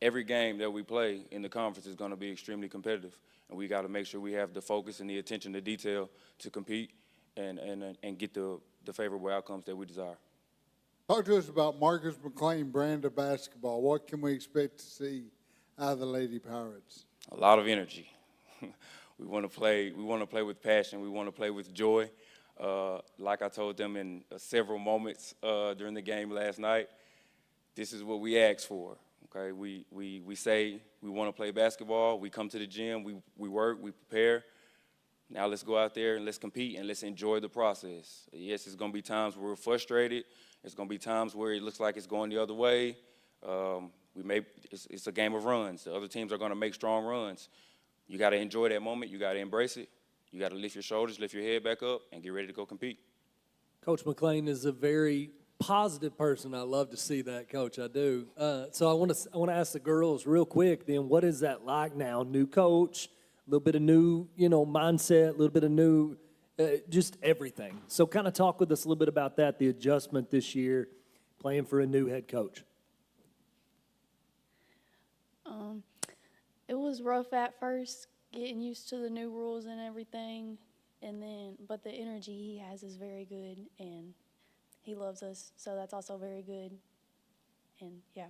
Every game that we play in the conference is going to be extremely competitive, and we got to make sure we have the focus and the attention to detail to compete and get the favorable outcomes that we desire. Talk to us about Marcus McClain brand of basketball. What can we expect to see out of the Lady Pirates? A lot of energy. We want to play. We want to play with passion. We want to play with joy. Like I told them in several moments during the game last night, this is what we ask for. Okay, we say we want to play basketball. We come to the gym. We work. We prepare. Now let's go out there and let's compete and let's enjoy the process. Yes, it's going to be times where we're frustrated. It's going to be times where it looks like it's going the other way. It's a game of runs. The other teams are going to make strong runs. You got to enjoy that moment. You got to embrace it. You got to lift your shoulders, lift your head back up, and get ready to go compete. Coach McLean is a very positive person. I love to see that, Coach. I do. So I want to ask the girls real quick. Then, what is that like now? New coach, a little bit of new, mindset, a little bit of new, just everything. So, kind of talk with us a little bit about that. The adjustment this year, playing for a new head coach. It was rough at first, getting used to the new rules and everything, but the energy he has is very good, and he loves us, so that's also very good. And yeah.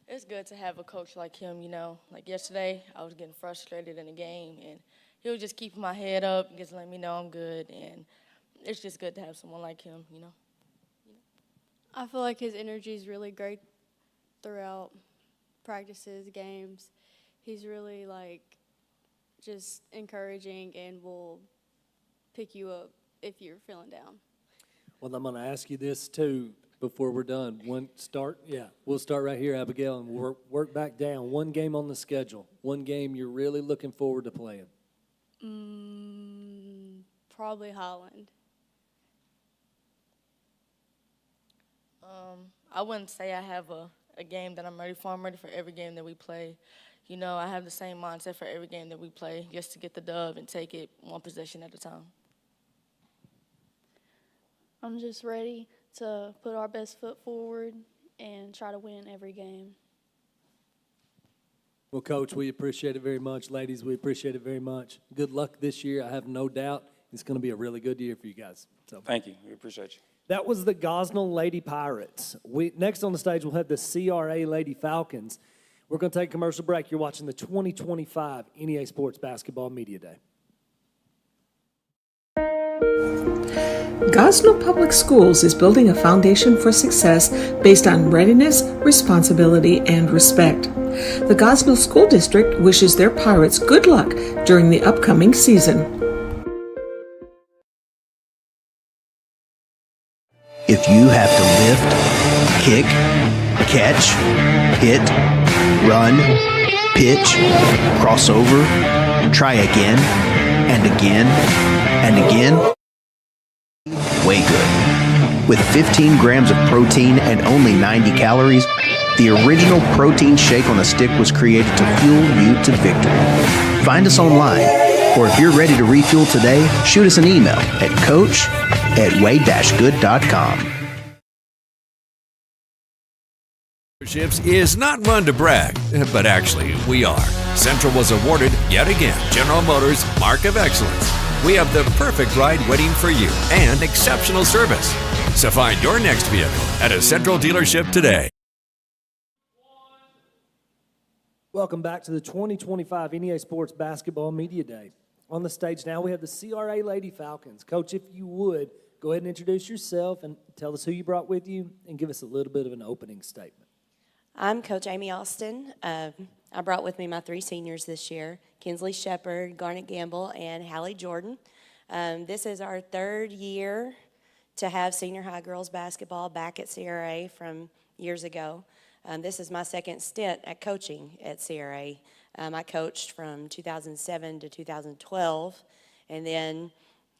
It's good to have a coach like him. Like yesterday, I was getting frustrated in the game, and he was just keeping my head up, just letting me know I'm good, and it's just good to have someone like him. I feel like his energy is really great throughout practices, games. He's really just encouraging and will pick you up if you're feeling down. Well, I'm going to ask you this too before we're done. We'll start right here, Abigail, and we'll work back down. One game on the schedule. One game you're really looking forward to playing. Probably Holland. I wouldn't say I have a game that I'm ready for. I'm ready for every game that we play. I have the same mindset for every game that we play, just to get the dub and take it one possession at a time. I'm just ready to put our best foot forward and try to win every game. Well, Coach, we appreciate it very much. Ladies, we appreciate it very much. Good luck this year. I have no doubt it's going to be a really good year for you guys. So Thank you. We appreciate you. That was the Gosnell Lady Pirates. Next on the stage, we'll have the CRA Lady Falcons. We're going to take a commercial break. You're watching the 2025 NEA Sports Basketball Media Day. Gosnell Public Schools is building a foundation for success based on readiness, responsibility, and respect. The Gosnell School District wishes their Pirates good luck during the upcoming season. If you have to lift, kick, catch, hit, run, pitch, cross over, try again, and again, and again, way good. With 15 grams of protein and only 90 calories, the original protein shake on a stick was created to fuel you to victory. Find us online, or if you're ready to refuel today, shoot us an email at coach@way-good.com. Is not one to brag, but actually we are. Central was awarded, yet again, General Motors Mark of Excellence. We have the perfect ride waiting for you and exceptional service. So find your next vehicle at a Central dealership today. Welcome back to the 2025 NEA Sports Basketball Media Day. On the stage now, we have the CRA Lady Falcons. Coach, if you would, go ahead and introduce yourself and tell us who you brought with you and give us a little bit of an opening statement. I'm Coach Amy Austin. I brought with me my 3 seniors this year, Kinsley Shepard, Garnet Gamble, and Hallie Jordan. This is our 3rd year to have senior high girls basketball back at CRA from years ago. This is my 2nd stint at coaching at CRA. I coached from 2007 to 2012, and then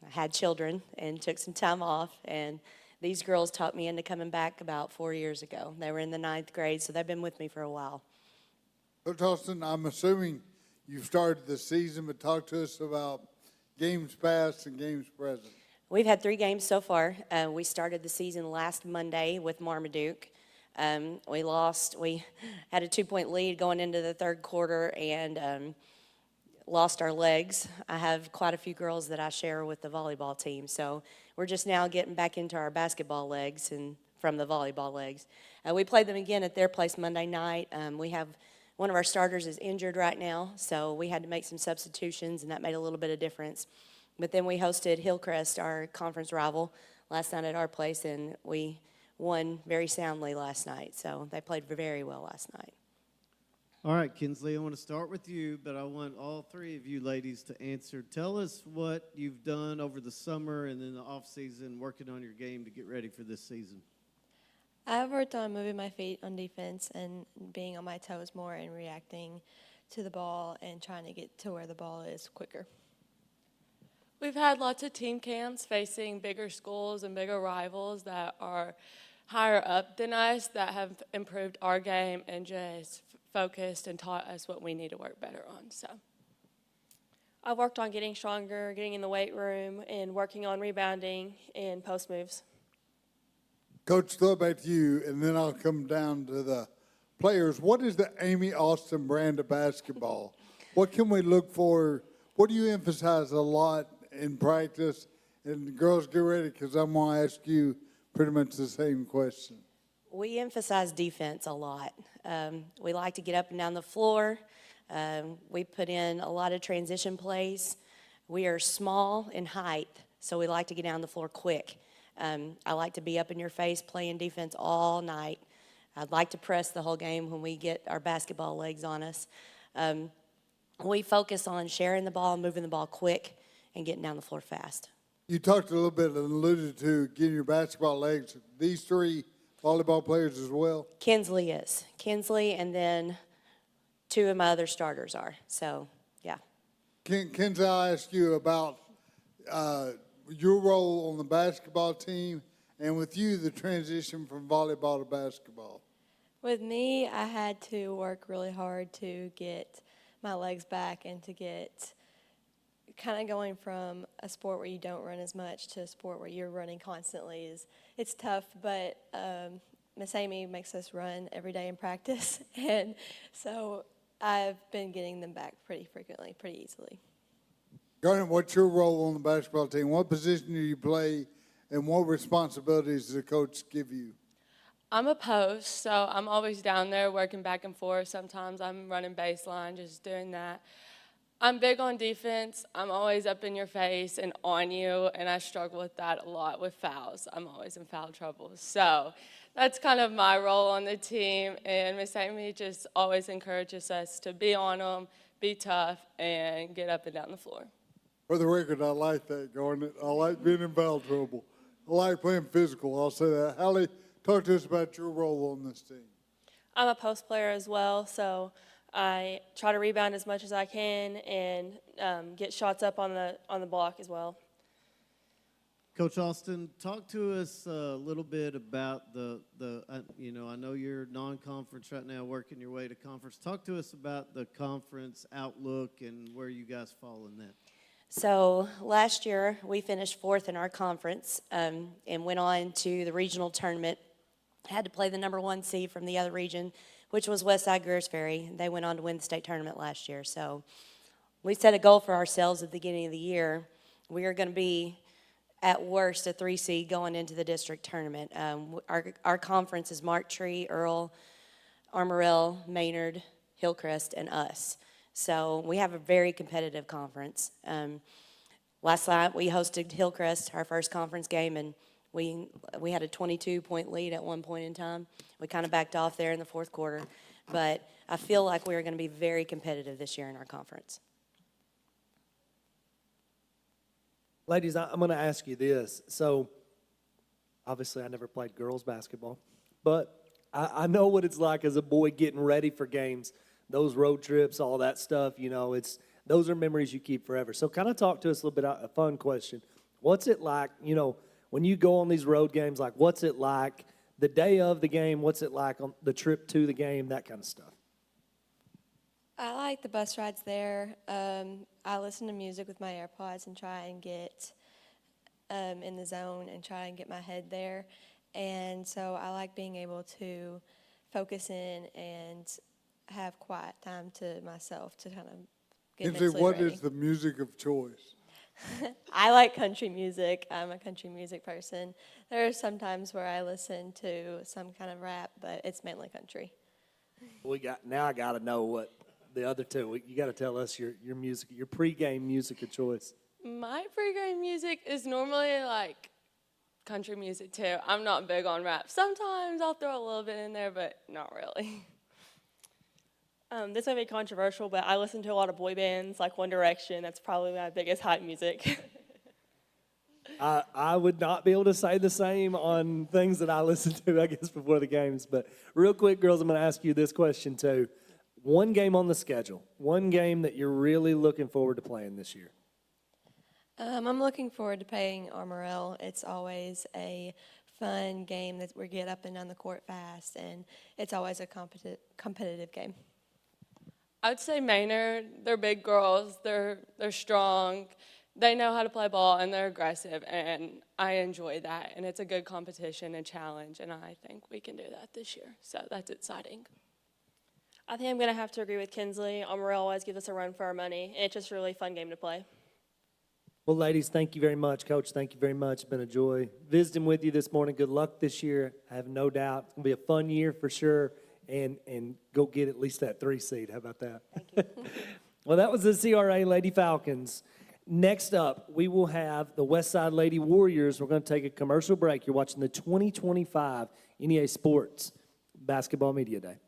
I had children and took some time off, and these girls talked me into coming back about 4 years ago. They were in the 9th grade, so they've been with me for a while. Coach Austin, I'm assuming you've started the season, but talk to us about games past and games present. We've had 3 games so far. We started the season last Monday with Marmaduke. We lost. We had a 2-point lead going into the 3rd quarter and lost our legs. I have quite a few girls that I share with the volleyball team, so we're just now getting back into our basketball legs and from the volleyball legs. We played them again at their place Monday night. We have one of our starters is injured right now, so we had to make some substitutions, and that made a little bit of difference. But then we hosted Hillcrest, our conference rival, last night at our place, and we won very soundly last night. So they played very well last night. All right, Kinsley, I want to start with you, but I want all three of you ladies to answer. Tell us what you've done over the summer and then the off season working on your game to get ready for this season. I've worked on moving my feet on defense and being on my toes more and reacting to the ball and trying to get to where the ball is quicker. We've had lots of team camps facing bigger schools and bigger rivals that are higher up than us that have improved our game and just focused and taught us what we need to work better on. So I've worked on getting stronger, getting in the weight room, and working on rebounding and post moves. Coach, throw it back to you, and then I'll come down to the players. What is the Amy Austin brand of basketball? What can we look for? What do you emphasize a lot in practice? And girls, get ready, because I'm going to ask you pretty much the same question. We emphasize defense a lot. We like to get up and down the floor. We put in a lot of transition plays. We are small in height, so we like to get down the floor quick. I like to be up in your face playing defense all night. I'd like to press the whole game when we get our basketball legs on us. We focus on sharing the ball, moving the ball quick, and getting down the floor fast. You talked a little bit and alluded to getting your basketball legs. These three volleyball players as well? Kinsley is. Kinsley, and then two of my other starters are. So, yeah. Kinsley, I'll ask you about your role on the basketball team, and with you, the transition from volleyball to basketball. With me, I had to work really hard to get my legs back and to get kind of going from a sport where you don't run as much to a sport where you're running constantly it's tough, but Miss Amy makes us run every day in practice, and so I've been getting them back pretty frequently, pretty easily. Garnet, what's your role on the basketball team? What position do you play, and what responsibilities does the coach give you? I'm a post, so I'm always down there working back and forth. Sometimes I'm running baseline, just doing that. I'm big on defense. I'm always up in your face and on you, and I struggle with that a lot with fouls. I'm always in foul trouble. So that's kind of my role on the team, and Miss Amy just always encourages us to be on them, be tough, and get up and down the floor. For the record, I like that, Garnet. I like being in foul trouble. I like playing physical. I'll say that. Hallie, talk to us about your role on this team. I'm a post player as well, so I try to rebound as much as I can and get shots up on the block as well. Coach Austin, talk to us a little bit about I know you're non-conference right now, working your way to conference. Talk to us about the conference outlook and where you guys fall in that. So last year, we finished 4th in our conference and went on to the regional tournament. Had to play the number 1 seed from the other region, which was Westside Greers Ferry. They went on to win the state tournament last year. So we set a goal for ourselves at the beginning of the year. We are going to be, at worst, a 3 seed going into the district tournament. Our conference is Mark Tree, Earl, Armorell, Maynard, Hillcrest, and us. So we have a very competitive conference. Last night we hosted Hillcrest, our first conference game, and we had a 22-point lead at one point in time. We kind of backed off there in the 4th quarter, but I feel like we're going to be very competitive this year in our conference. Ladies, I'm going to ask you this. So, obviously, I never played girls basketball, but I know what it's like as a boy getting ready for games, those road trips, all that stuff. Those are memories you keep forever. So, kind of talk to us a little bit about a fun question. What's it like, when you go on these road games, like what's it like the day of the game? What's it like on the trip to the game? That kind of stuff. I like the bus rides there. I listen to music with my AirPods and try and get in the zone and try and get my head there. And so I like being able to focus in and have quiet time to myself to kind of get mentally ready. What is the music of choice? I like country music. I'm a country music person. There are some times where I listen to some kind of rap, but it's mainly country. Now I got to know what the other two. You got to tell us your music, your pregame music of choice. My pregame music is normally like country music too. I'm not big on rap. Sometimes I'll throw a little bit in there, but not really. This might be controversial, but I listen to a lot of boy bands, like One Direction. That's probably my biggest hype music. I would not be able to say the same on things that I listen to, I guess, before the games. But real quick, girls, I'm going to ask you this question, too. One game on the schedule, one game that you're really looking forward to playing this year. I'm looking forward to playing Armorel. It's always a fun game that we get up and down the court fast, and it's always a competitive game. I would say Maynard. They're big girls. They're strong. They know how to play ball, and they're aggressive, and I enjoy that. And it's a good competition and challenge, and I think we can do that this year. So that's exciting. I think I'm going to have to agree with Kinsley. Armorel always gives us a run for our money, and it's just a really fun game to play. Well, ladies, thank you very much. Coach, thank you very much. It's been a joy visiting with you this morning. Good luck this year. I have no doubt it's going to be a fun year for sure, and go get at least that 3 seed. How about that? Thank you. Well, that was the CRA Lady Falcons. Next up, we will have the Westside Lady Warriors. We're going to take a commercial break. You're watching the 2025 NEA Sports Basketball Media Day.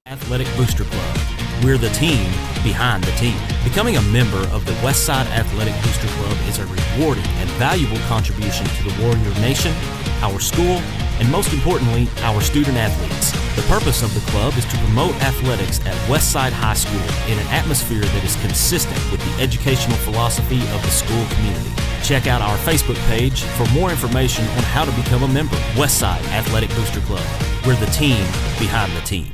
Athletic Booster Club. We're the team behind the team. Becoming a member of the Westside Athletic Booster Club is a rewarding and valuable contribution to the Warrior Nation, our school, and most importantly, our student athletes. The purpose of the club is to promote athletics at Westside High School in an atmosphere that is consistent with the educational philosophy of the school community. Check out our Facebook page for more information on how to become a member. Westside Athletic Booster Club. We're the team behind the team.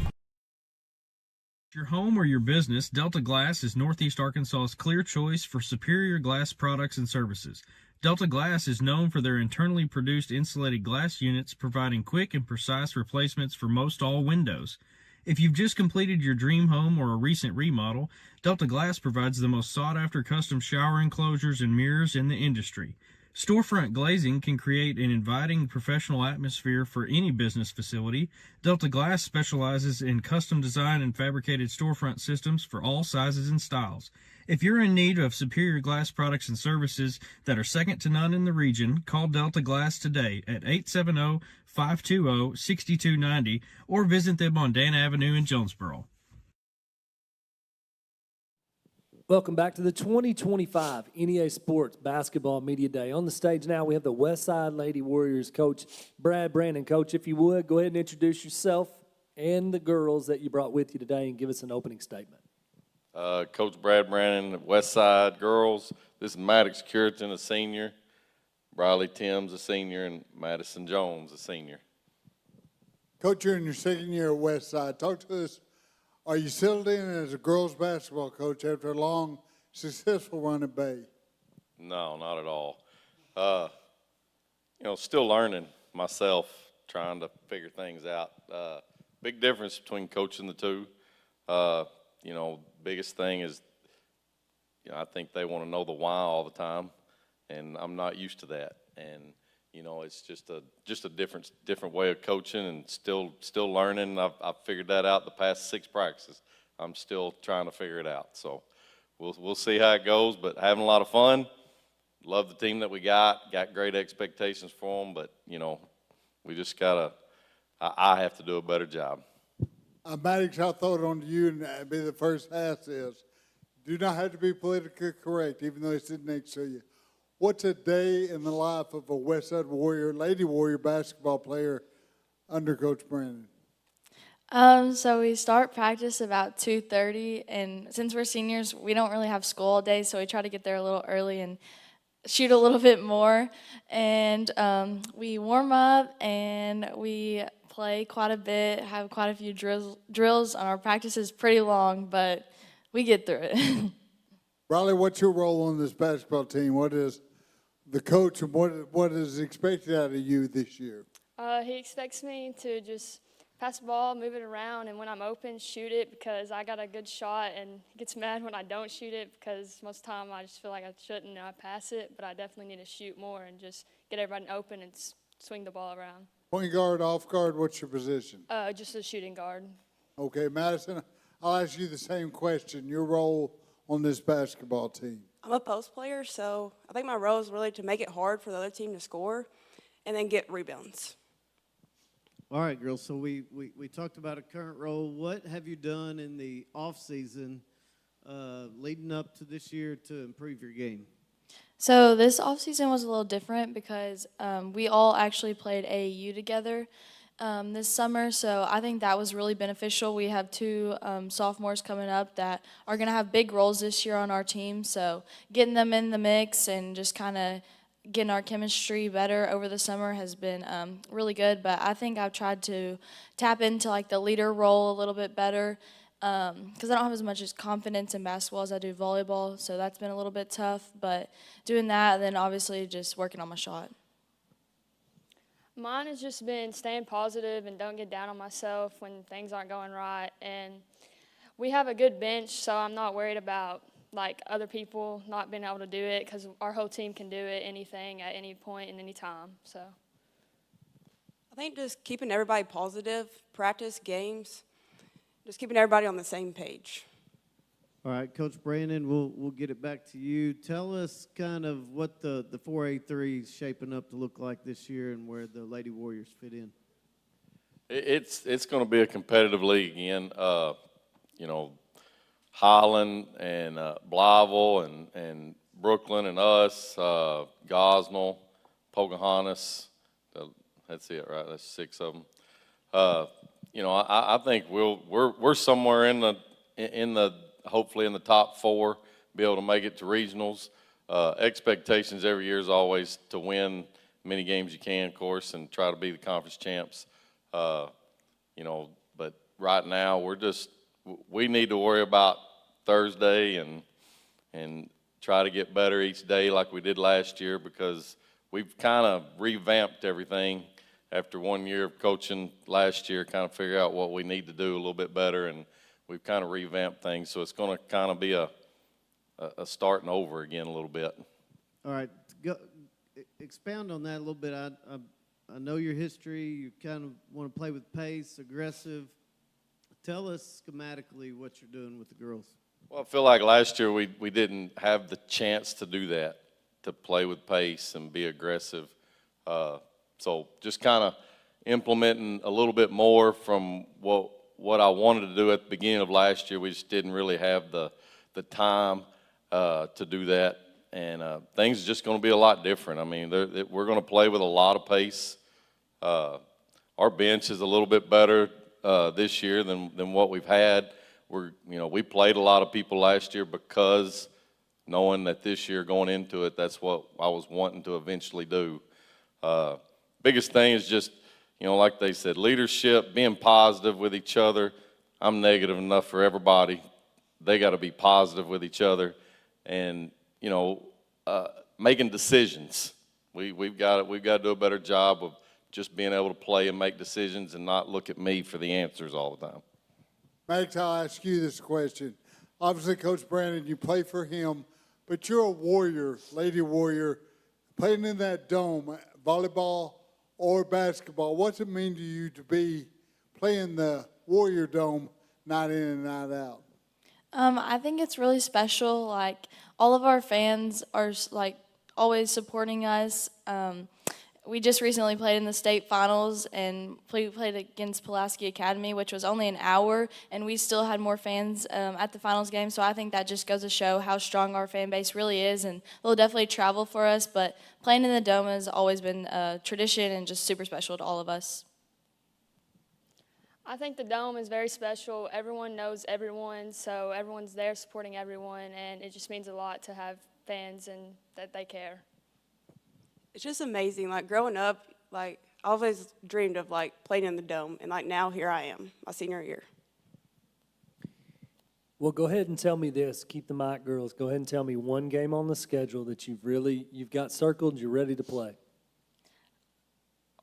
Your home or your business, Delta Glass is Northeast Arkansas's clear choice for superior glass products and services. Delta Glass is known for their internally produced insulated glass units, providing quick and precise replacements for most all windows. If you've just completed your dream home or a recent remodel, Delta Glass provides the most sought-after custom shower enclosures and mirrors in the industry. Storefront glazing can create an inviting professional atmosphere for any business facility. Delta Glass specializes in custom design and fabricated storefront systems for all sizes and styles. If you're in need of superior glass products and services that are second to none in the region, call Delta Glass today at 870-520-6290 or visit them on Dan Avenue in Jonesboro. Welcome back to the 2025 NEA Sports Basketball Media Day. On the stage now, we have the Westside Lady Warriors coach, Brad Brandon. Coach, if you would, go ahead and introduce yourself and the girls that you brought with you today and give us an opening statement. Coach Brad Brandon, Westside girls. This is Maddox Curitan, a senior. Briley Timms, a senior, and Madison Jones, a senior. Coach, you're in your second year at Westside. Talk to us. Are you settled in as a girls basketball coach after a long, successful run at Bay? No, not at all. Still learning myself, trying to figure things out. Big difference between coaching the two. Biggest thing is, I think they want to know the why all the time, and I'm not used to that. And it's just a different way of coaching, and still learning. I've figured that out the past 6 practices. I'm still trying to figure it out. So we'll see how it goes, but having a lot of fun. Love the team that we got great expectations for them, but we just I have to do a better job. Maddox, I'll throw it on to you and be the first ask is, do not have to be politically correct, even though it's sitting next to you. What's a day in the life of a Westside Warrior, Lady Warrior basketball player under Coach Brandon? So we start practice about 2:30, and since we're seniors, we don't really have school all day, so we try to get there a little early and shoot a little bit more. And we warm up, and we play quite a bit, have quite a few drills, and our practice is pretty long, but we get through it. Riley, what's your role on this basketball team? What is the coach, and what is expected out of you this year? He expects me to just pass the ball, move it around, and when I'm open, shoot it because I got a good shot, and he gets mad when I don't shoot it because most of the time I just feel like I shouldn't and I pass it, but I definitely need to shoot more and just get everybody open and swing the ball around. Point guard, off guard, what's your position? Just a shooting guard. Okay, Madison, I'll ask you the same question. Your role on this basketball team? I'm a post player, so I think my role is really to make it hard for the other team to score and then get rebounds. All right, girls, so we talked about a current role. What have you done in the off-season leading up to this year to improve your game? So this offseason was a little different because we all actually played AAU together this summer, so I think that was really beneficial. We have two sophomores coming up that are going to have big roles this year on our team, so getting them in the mix and just kind of getting our chemistry better over the summer has been really good. But I think I've tried to tap into like the leader role a little bit better because I don't have as much as confidence in basketball as I do volleyball, so that's been a little bit tough. But doing that, and then obviously just working on my shot. Mine has just been staying positive and don't get down on myself when things aren't going right. And we have a good bench, so I'm not worried about like other people not being able to do it because our whole team can do it, anything at any point and any time. So I think just keeping everybody positive, practice, games, just keeping everybody on the same page. All right, Coach Brandon, we'll get it back to you. Tell us kind of what the 4A3 is shaping up to look like this year and where the Lady Warriors fit in. It's going to be a competitive league again. You know, Highland and Blytheville and Brookland and us, Gosnell, Pocahontas. That's it, right? That's 6 of them. You know, I think we're somewhere in the hopefully in the top 4, be able to make it to regionals. Expectations every year is always to win many games you can, of course, and try to be the conference champs. You know, but right now we need to worry about Thursday and try to get better each day like we did last year because we've kind of revamped everything after 1 year of coaching last year, kind of figure out what we need to do a little bit better, and we've kind of revamped things. So it's going to kind of be a starting over again a little bit. All right, expound on that a little bit. I know your history. You kind of want to play with pace, aggressive. Tell us schematically what you're doing with the girls. Well, I feel like last year we didn't have the chance to do that, to play with pace and be aggressive. So just kind of implementing a little bit more from what I wanted to do at the beginning of last year. We just didn't really have the time to do that, and things are just going to be a lot different. I mean, we're going to play with a lot of pace. Our bench is a little bit better this year than what we've had. We played a lot of people last year because knowing that this year going into it, that's what I was wanting to eventually do. Biggest thing is just, like they said, leadership, being positive with each other. I'm negative enough for everybody. They got to be positive with each other, and making decisions. We've got to do a better job of just being able to play and make decisions and not look at me for the answers all the time. Max, I'll ask you this question. Obviously, Coach Brandon, you play for him, but you're a warrior, Lady Warrior, playing in that dome, volleyball or basketball. What's it mean to you to be playing the Warrior Dome night in and night out? I think it's really special. Like, all of our fans are like always supporting us. We just recently played in the state finals, and we played against Pulaski Academy, which was only an hour, and we still had more fans at the finals game. So I think that just goes to show how strong our fan base really is, and they'll definitely travel for us. But playing in the Dome has always been a tradition and just super special to all of us. I think the Dome is very special. Everyone knows everyone, so everyone's there supporting everyone, and it just means a lot to have fans and that they care. It's just amazing. Like, growing up, like, I always dreamed of, like, playing in the Dome, and, like, now here I am, my senior year. Well, go ahead and tell me this. Keep the mic, girls. Go ahead and tell me one game on the schedule that you've got circled, you're ready to play.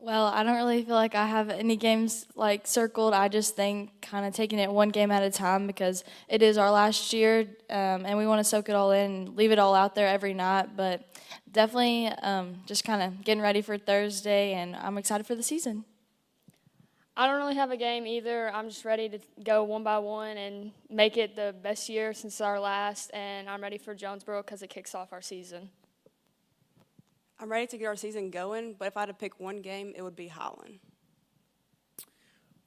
Well, I don't really feel like I have any games like circled. I just think kind of taking it one game at a time because it is our last year, and we want to soak it all in and leave it all out there every night. But definitely just kind of getting ready for Thursday, and I'm excited for the season. I don't really have a game either. I'm just ready to go one by one and make it the best year since our last, and I'm ready for Jonesboro because it kicks off our season. I'm ready to get our season going, but if I had to pick one game, it would be Highland.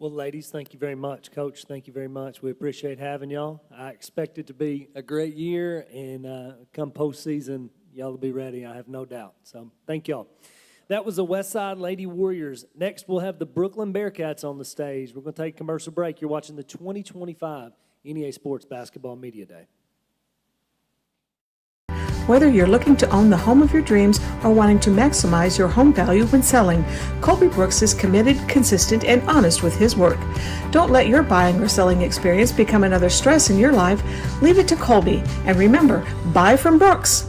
Well, ladies, thank you very much. Coach, thank you very much. We appreciate having y'all. I expect it to be a great year, and come postseason, y'all will be ready, I have no doubt. So thank y'all. That was the Westside Lady Warriors. Next, we'll have the Brookland Bearcats on the stage. We're going to take a commercial break. You're watching the 2025 NEA Sports Basketball Media Day. Whether you're looking to own the home of your dreams or wanting to maximize your home value when selling, Colby Brooks is committed, consistent, and honest with his work. Don't let your buying or selling experience become another stress in your life. Leave it to Colby. And remember, buy from Brooks.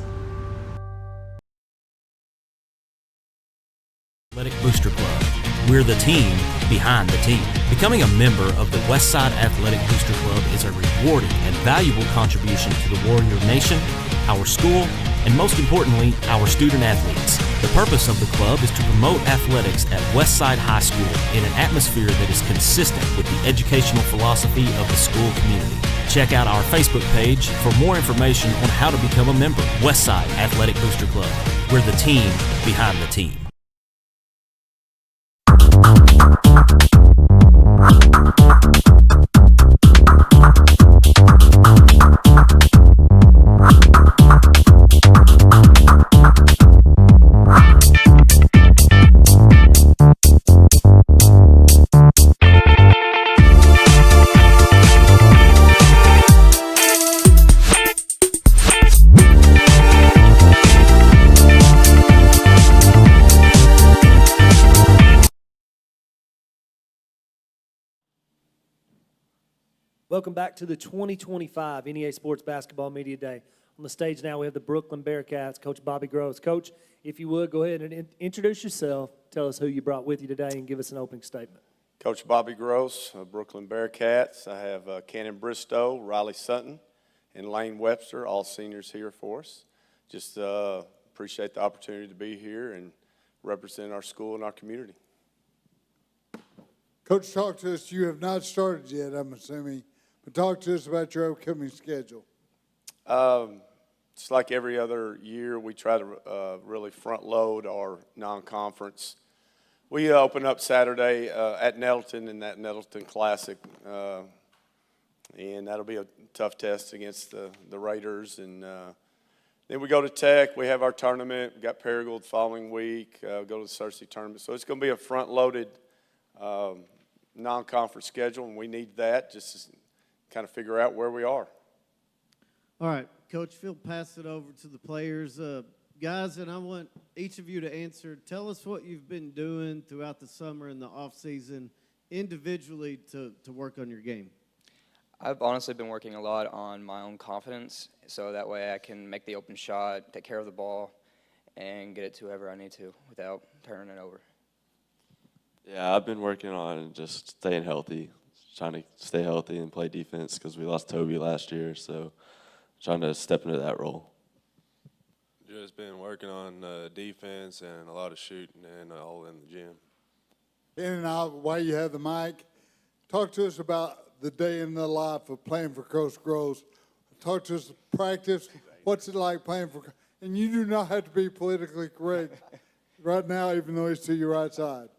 Athletic Booster Club. We're the team behind the team. Becoming a member of the Westside Athletic Booster Club is a rewarding and valuable contribution to the Warrior Nation, our school, and most importantly, our student athletes. The purpose of the club is to promote athletics at Westside High School in an atmosphere that is consistent with the educational philosophy of the school community. Check out our Facebook page for more information on how to become a member. Westside Athletic Booster Club. We're the team behind the team. Welcome back to the 2025 NEA Sports Basketball Media Day. On the stage now we have the Brookland Bearcats, Coach Bobby Groves. Coach, if you would, go ahead and introduce yourself, tell us who you brought with you today, and give us an opening statement. Coach Bobby Groves, Brookland Bearcats. I have Cannon Bristow, Riley Sutton, and Lane Webster, all seniors here for us. Just appreciate the opportunity to be here and represent our school and our community. Coach, talk to us. You have not started yet, I'm assuming, but talk to us about your upcoming schedule. It's like every other year, we try to really front load our non-conference. We open up Saturday at Nettleton in that Nettleton Classic, and that'll be a tough test against the Raiders. And then we go to Tech. We have our tournament. We got Paragould the following week. Go to the Cersei tournament. So it's going to be a front-loaded non-conference schedule, and we need that just to kind of figure out where we are. All right, Coach, Phil, pass it over to the players. Guys, and I want each of you to answer. Tell us what you've been doing throughout the summer and the off-season individually to work on your game. I've honestly been working a lot on my own confidence, so that way I can make the open shot, take care of the ball, and get it to whoever I need to without turning it over. Yeah, I've been working on just staying healthy, trying to stay healthy and play defense because we lost Toby last year, so trying to step into that role. Just been working on defense and a lot of shooting and all in the gym. And while you have the mic, talk to us about the day in the life of playing for Coach Groves. Talk to us practice. What's it like playing for? And you do not have to be politically correct right now, even though he's to your right side.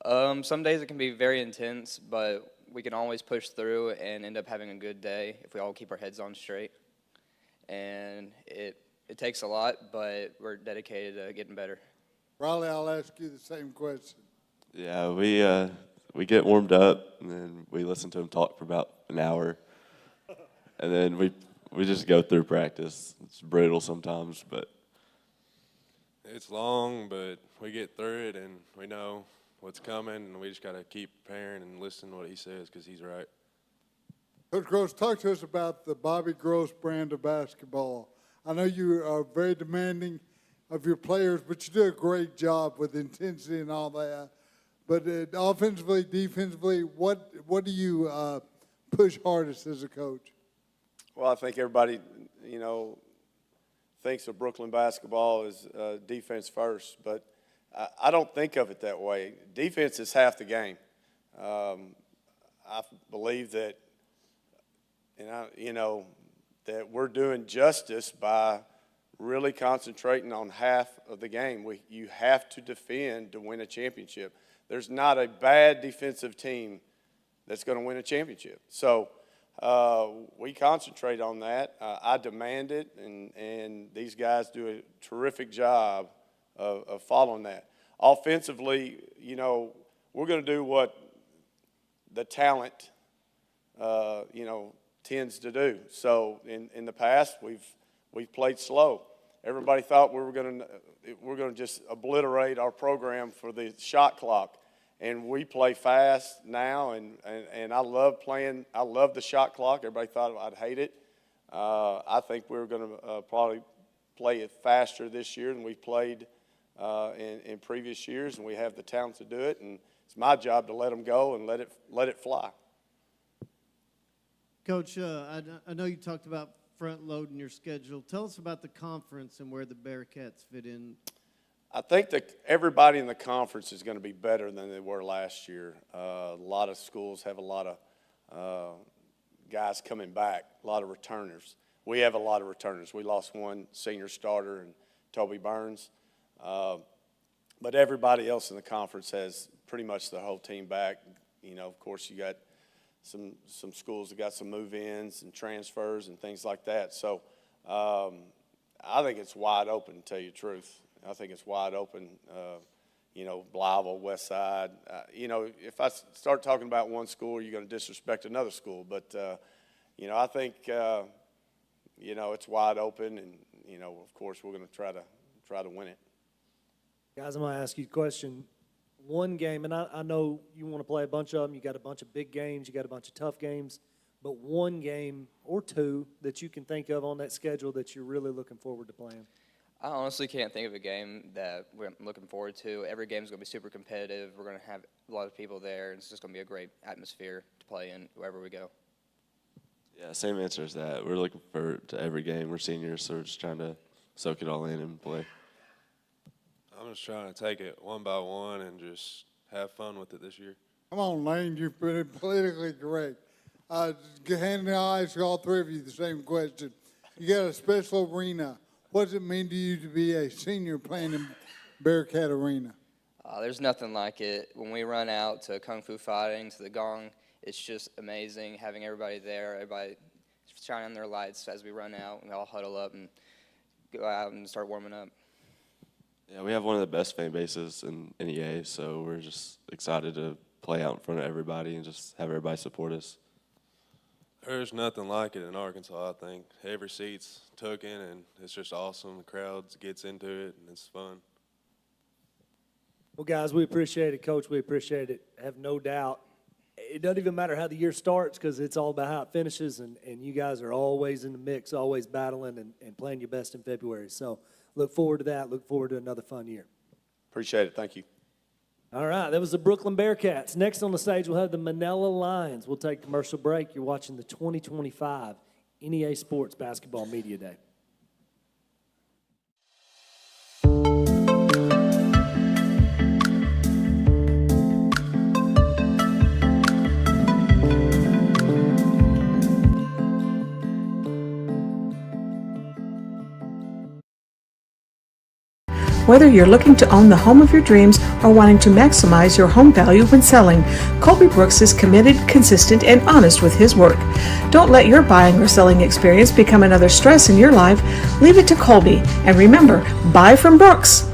Some days it can be very intense, but we can always push through and end up having a good day if we all keep our heads on straight. And it takes a lot, but we're dedicated to getting better. Riley, I'll ask you the same question. Yeah, we get warmed up, and then we listen to him talk for about an hour. And then we just go through practice. It's brutal sometimes, but It's long, but we get through it, and we know what's coming, and we just got to keep preparing and listen to what he says because he's right. Coach Groves, talk to us about the Bobby Groves brand of basketball. I know you are very demanding of your players, but you do a great job with intensity and all that. But offensively, defensively, what do you push hardest as a coach? Well, I think everybody, thinks of Brookland basketball as defense first, but I don't think of it that way. Defense is half the game. I believe that, that we're doing justice by really concentrating on half of the game. You have to defend to win a championship. there's not a bad defensive team that's going to win a championship. So we concentrate on that. I demand it, and these guys do a terrific job of following that. Offensively, you know, we're going to do what the talent, you know, tends to do. So in the past, we've played slow. Everybody thought we were going to just obliterate our program for the shot clock, and we play fast now. And I love playing. I love the shot clock. Everybody thought I'd hate it. I think we're going to probably play it faster this year than we've played in previous years, and we have the talent to do it. And it's my job to let them go and let it fly. Coach, I know you talked about front-loading your schedule. Tell us about the conference and where the Bearcats fit in. I think that everybody in the conference is going to be better than they were last year. A lot of schools have a lot of guys coming back, a lot of returners. We have a lot of returners. We lost one senior starter, and Toby Burns. But everybody else in the conference has pretty much the whole team back. You know, of course, you got some schools that got some move-ins and transfers and things like that. So I think it's wide open, to tell you the truth. I think it's wide open. You know, Blytheville, Westside. You know, if I start talking about one school, you're going to disrespect another school. But, you know, I think, you know, it's wide open. And, you know, of course, we're going to try to win it. Guys, I'm going to ask you a question. One game, and I know you want to play a bunch of them. You got a bunch of big games. You got a bunch of tough games. But one game or two that you can think of on that schedule that you're really looking forward to playing? I honestly can't think of a game that we're looking forward to. Every game is going to be super competitive. We're going to have a lot of people there, and it's just going to be a great atmosphere to play in wherever we go. Yeah, same answer as that. We're looking forward to every game. We're seniors, so we're just trying to soak it all in and play. I'm just trying to take it one by one and just have fun with it this year. Come on, Lane, you've been politically correct. Handing I'll ask all three of you the same question. You got a special arena. What does it mean to you to be a senior playing in Bearcat Arena? There's nothing like it. When we run out to Kung Fu fighting, to the gong, it's just amazing having everybody there, everybody shining their lights as we run out, and we all huddle up and go out and start warming up. Yeah, we have one of the best fan bases in NEA, so we're just excited to play out in front of everybody and just have everybody support us. There's nothing like it in Arkansas, I think. Every seat's taken, and it's just awesome. The crowd gets into it, and it's fun. Well, guys, we appreciate it. Coach, we appreciate it. I have no doubt. It doesn't even matter how the year starts because it's all about how it finishes, and you guys are always in the mix, always battling and playing your best in February. So look forward to that. Look forward to another fun year. Appreciate it. Thank you. All right, that was the Brookland Bearcats. Next on the stage, we'll have the Manila Lions. We'll take a commercial break. You're watching the 2025 NEA Sports Basketball Media Day. Whether you're looking to own the home of your dreams or wanting to maximize your home value when selling, Colby Brooks is committed, consistent, and honest with his work. Don't let your buying or selling experience become another stress in your life. Leave it to Colby. And remember, buy from Brooks.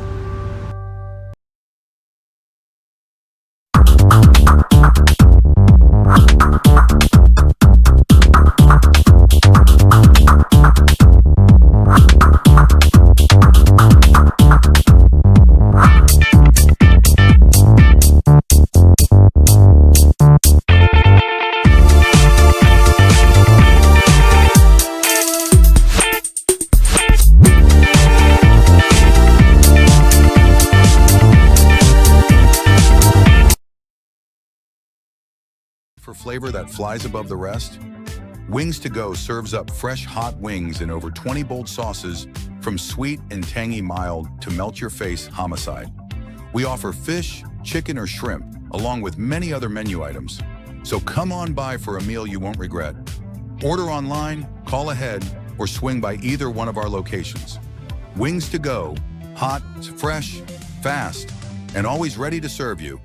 For flavor that flies above the rest? Wings to Go serves up fresh hot wings in over 20 bold sauces, from sweet and tangy mild to melt your face homicide. We offer fish, chicken, or shrimp, along with many other menu items. So come on by for a meal you won't regret. Order online, call ahead, or swing by either one of our locations. Wings to Go, hot, fresh, fast, and always ready to serve you.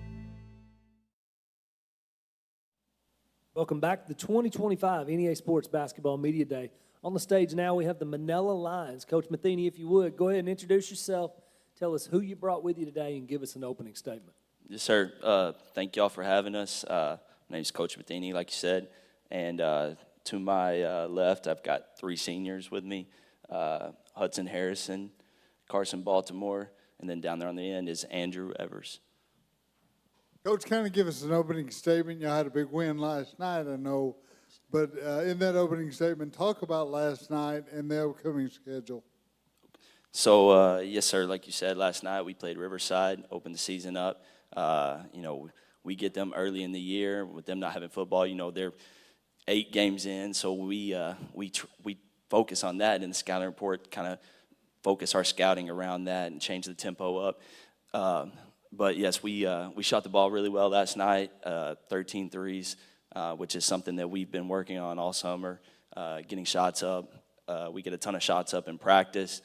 Welcome back to the 2025 NEA Sports Basketball Media Day. On the stage now we have the Manila Lions. Coach Matheny, if you would, go ahead and introduce yourself. Tell us who you brought with you today and give us an opening statement. Yes, sir. Thank y'all for having us. My name's Coach Matheny, like you said. And to my left, I've got 3 seniors with me, Hudson Harrison, Carson Baltimore, and then down there on the end is Andrew Evers. Coach, kind of give us an opening statement. You had a big win last night, I know. But in that opening statement, talk about last night and the upcoming schedule. So, yes, sir, like you said, last night we played Riverside, opened the season up. We get them early in the year with them not having football. They're 8 games in, so we focus on that in the scouting report, kind of focus our scouting around that and change the tempo up. But, yes, we shot the ball really well last night, 13 threes, which is something that we've been working on all summer, getting shots up. We get a ton of shots up in practice.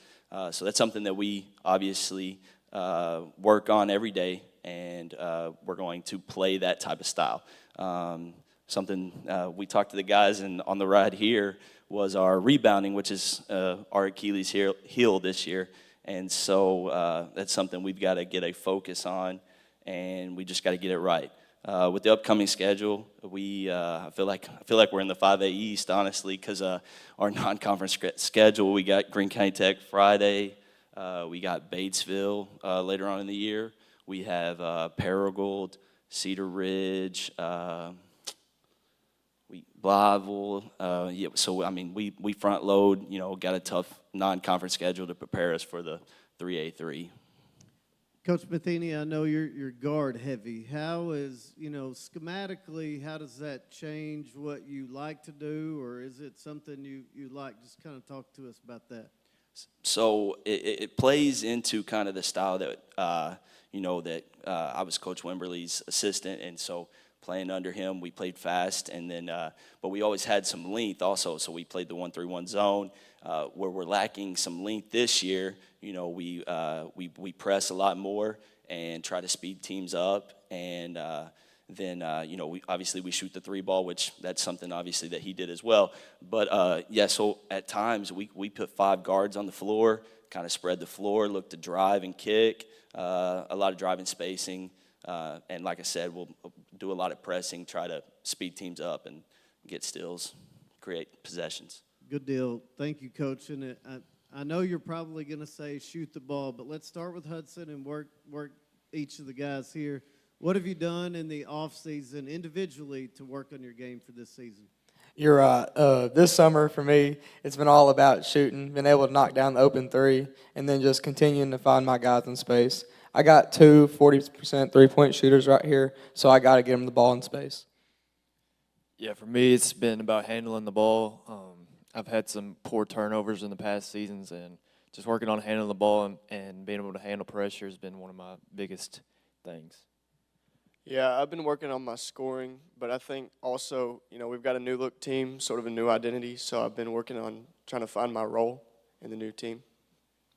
So that's something that we obviously work on every day, and we're going to play that type of style. Something we talked to the guys on the ride here was our rebounding, which is our Achilles heel this year. And so that's something we've got to get a focus on, and we just got to get it right. With the upcoming schedule, I feel like we're in the 5A East, honestly, because our non-conference schedule, we got Greene County Tech Friday, we got Batesville later on in the year, we have Paragould, Cedar Ridge, Blytheville. So I mean, we front load. Got a tough non-conference schedule to prepare us for the 3A3. Coach Matheny, I know you're guard heavy. How is, schematically, how does that change what you like to do, or is it something you like? Just kind of talk to us about that. So it plays into kind of the style that, I was Coach Wimberly's assistant, and so playing under him, we played fast, and then, but we always had some length also, so we played the 1-3-1 zone. Where we're lacking some length this year, we press a lot more and try to speed teams up, and then we shoot the 3 ball, which that's something obviously that he did as well. But so at times we put 5 guards on the floor, kind of spread the floor, look to drive and kick, a lot of driving spacing, and like I said, we'll do a lot of pressing, try to speed teams up and get steals, create possessions. Good deal. Thank you, Coach. And I know you're probably going to say shoot the ball, but let's start with Hudson and work each of the guys here. What have you done in the offseason individually to work on your game for this season? You're right. This summer for me, it's been all about shooting, being able to knock down the open 3, and then just continuing to find my guys in space. I got 2 40% three-point shooters right here, so I got to get them the ball in space. Yeah, for me, it's been about handling the ball. I've had some poor turnovers in the past seasons, and just working on handling the ball and being able to handle pressure has been one of my biggest things. Yeah, I've been working on my scoring, but I think also, we've got a new look team, sort of a new identity, so I've been working on trying to find my role in the new team.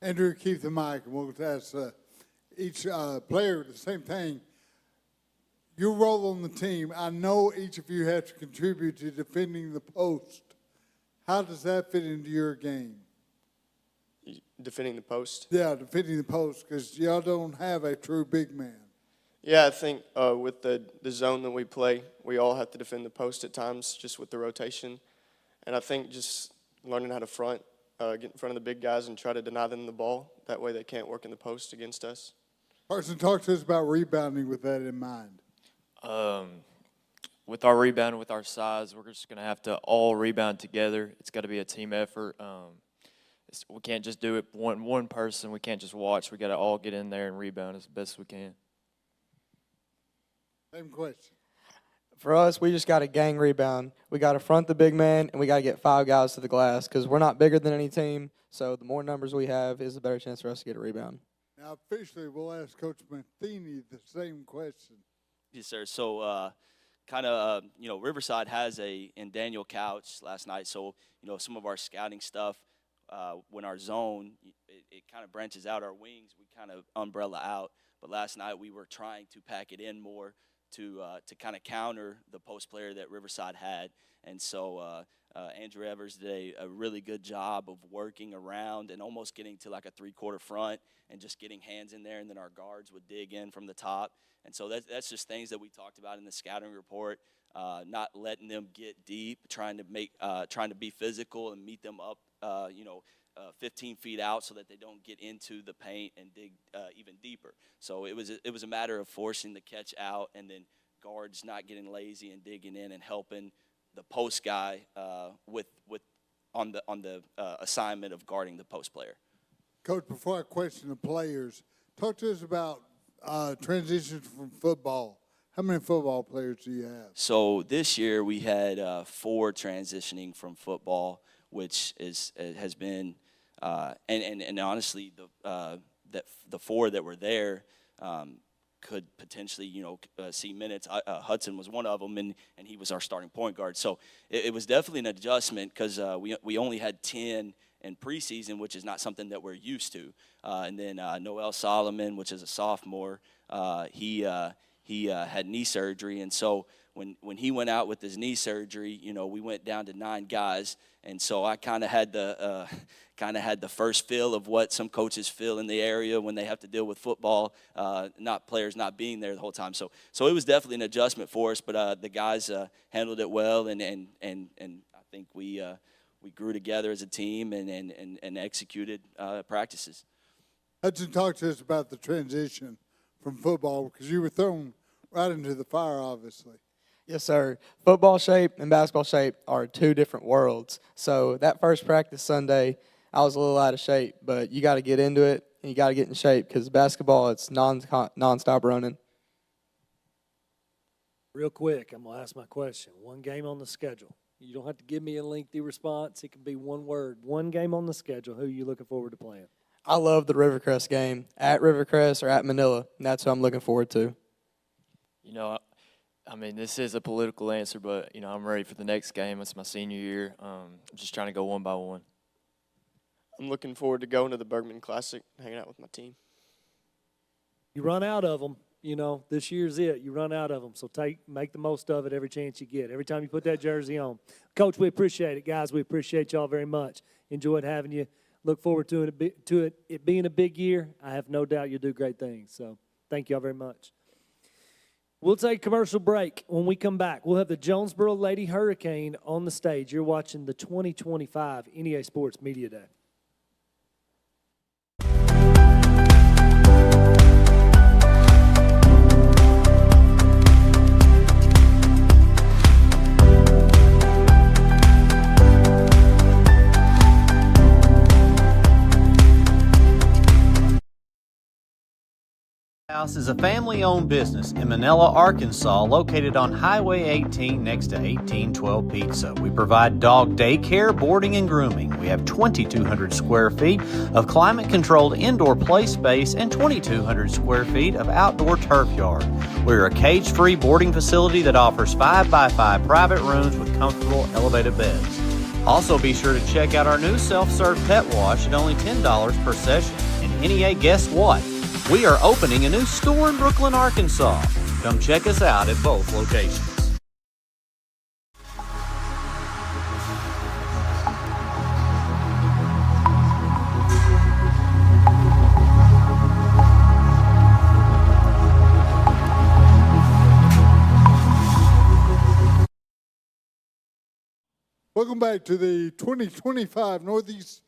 Andrew, keep the mic, and we'll ask each player the same thing. Your role on the team, I know each of you have to contribute to defending the post. How does that fit into your game? Defending the post? Yeah, defending the post, because y'all don't have a true big man. Yeah, I think with the zone that we play, we all have to defend the post at times, just with the rotation. And I think just learning how to get in front of the big guys and try to deny them the ball. That way they can't work in the post against us. Carson, talk to us about rebounding with that in mind. With our rebounding, with our size, we're just going to have to all rebound together. It's got to be a team effort. We can't just do it one person. We can't just watch. We got to all get in there and rebound as best we can. Same question. For us, we just got to gang rebound. We got to front the big man, and we got to get 5 guys to the glass because we're not bigger than any team. So the more numbers we have is a better chance for us to get a rebound. Now, officially, we'll ask Coach Matheny the same question. Yes, sir. So, Riverside has and Daniel Couch last night. So, some of our scouting stuff, when our zone, it kind of branches out our wings, we kind of umbrella out. But last night we were trying to pack it in more to kind of counter the post player that Riverside had. And so Andrew Evers did a really good job of working around and almost getting to like a three-quarter front and just getting hands in there, and then our guards would dig in from the top. And so that's just things that we talked about in the scouting report, not letting them get deep, trying to be physical and meet them up, 15 feet out so that they don't get into the paint and dig even deeper. So it was a matter of forcing the catch out, and then guards not getting lazy and digging in and helping the post guy on the assignment of guarding the post player. Coach, before I question the players, talk to us about transitions from football. How many football players do you have? So this year we had 4 transitioning from football, which has been and honestly the 4 that were there could potentially see minutes. Hudson was one of them, and he was our starting point guard. So it was definitely an adjustment because we only had 10 in preseason, which is not something that we're used to. And then Noel Solomon, which is a sophomore, he had knee surgery, and so when he went out with his knee surgery, we went down to 9 guys, and so I kind of had the first feel of what some coaches feel in the area when they have to deal with football, not players not being there the whole time. So it was definitely an adjustment for us, but the guys handled it well, and I think we grew together as a team and executed practices. Hudson, talk to us about the transition from football, because you were thrown right into the fire, obviously. Yes, sir. Football shape and basketball shape are 2 different worlds. So that first practice Sunday, I was a little out of shape, but you got to get into it and you got to get in shape because basketball, it's nonstop running. Real quick, I'm going to ask my question. 1 game on the schedule. You don't have to give me a lengthy response. It can be 1 word. 1 game on the schedule. Who are you looking forward to playing? I love the Rivercrest game at Rivercrest or at Manila, and that's what I'm looking forward to. I mean, this is a political answer, but, I'm ready for the next game. It's my senior year. I'm just trying to go one by one. I'm looking forward to going to the Bergman Classic, hanging out with my team. You run out of them. This year's it. You run out of them. So make the most of it every chance you get, every time you put that jersey on. Coach, we appreciate it. Guys, we appreciate y'all very much. Enjoyed having you. Look forward to it being a big year. I have no doubt you'll do great things. So thank y'all very much. We'll take a commercial break. When we come back, we'll have the Jonesboro Lady Hurricane on the stage. You're watching the 2025 NEA Sports Media Day. House is a family-owned business in Manila, Arkansas, located on Highway 18 next to 1812 Pizza. We provide dog daycare, boarding, and grooming. We have 2,200 square feet of climate-controlled indoor play space and 2,200 square feet of outdoor turf yard. We're a cage-free boarding facility that offers 5x5 private rooms with comfortable elevated beds. Also, be sure to check out our new self-serve pet wash at only $10 per session. And NEA, guess what? We are opening a new store in Brookland, Arkansas. Come check us out at both locations. Welcome back to the 2025 Northeast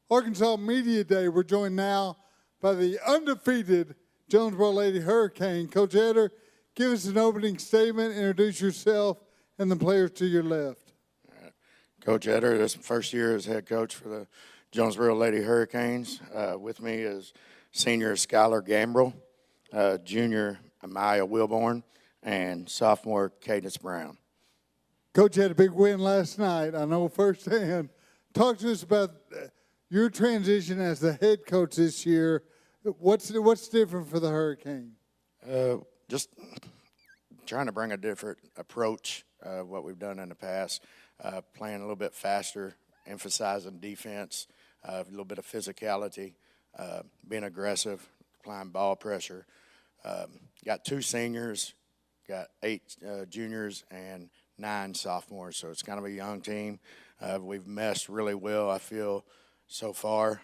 Arkansas Media Day. We're joined now by the undefeated Jonesboro Lady Hurricane. Coach Eder, give us an opening statement, introduce yourself, and the players to your left. Coach Eder, this is first year as head coach for the Jonesboro Lady Hurricanes. With me is senior Skylar Gambrill, junior Amaya Wilborn, and sophomore Cadence Brown. Coach had a big win last night, I know firsthand. Talk to us about your transition as the head coach this year. What's different for the Hurricane? Just trying to bring a different approach, what we've done in the past, playing a little bit faster, emphasizing defense, a little bit of physicality, being aggressive, applying ball pressure. Got 2 seniors got 8 juniors and 9 sophomores, so it's kind of a young team. We've meshed really well, I feel, so far.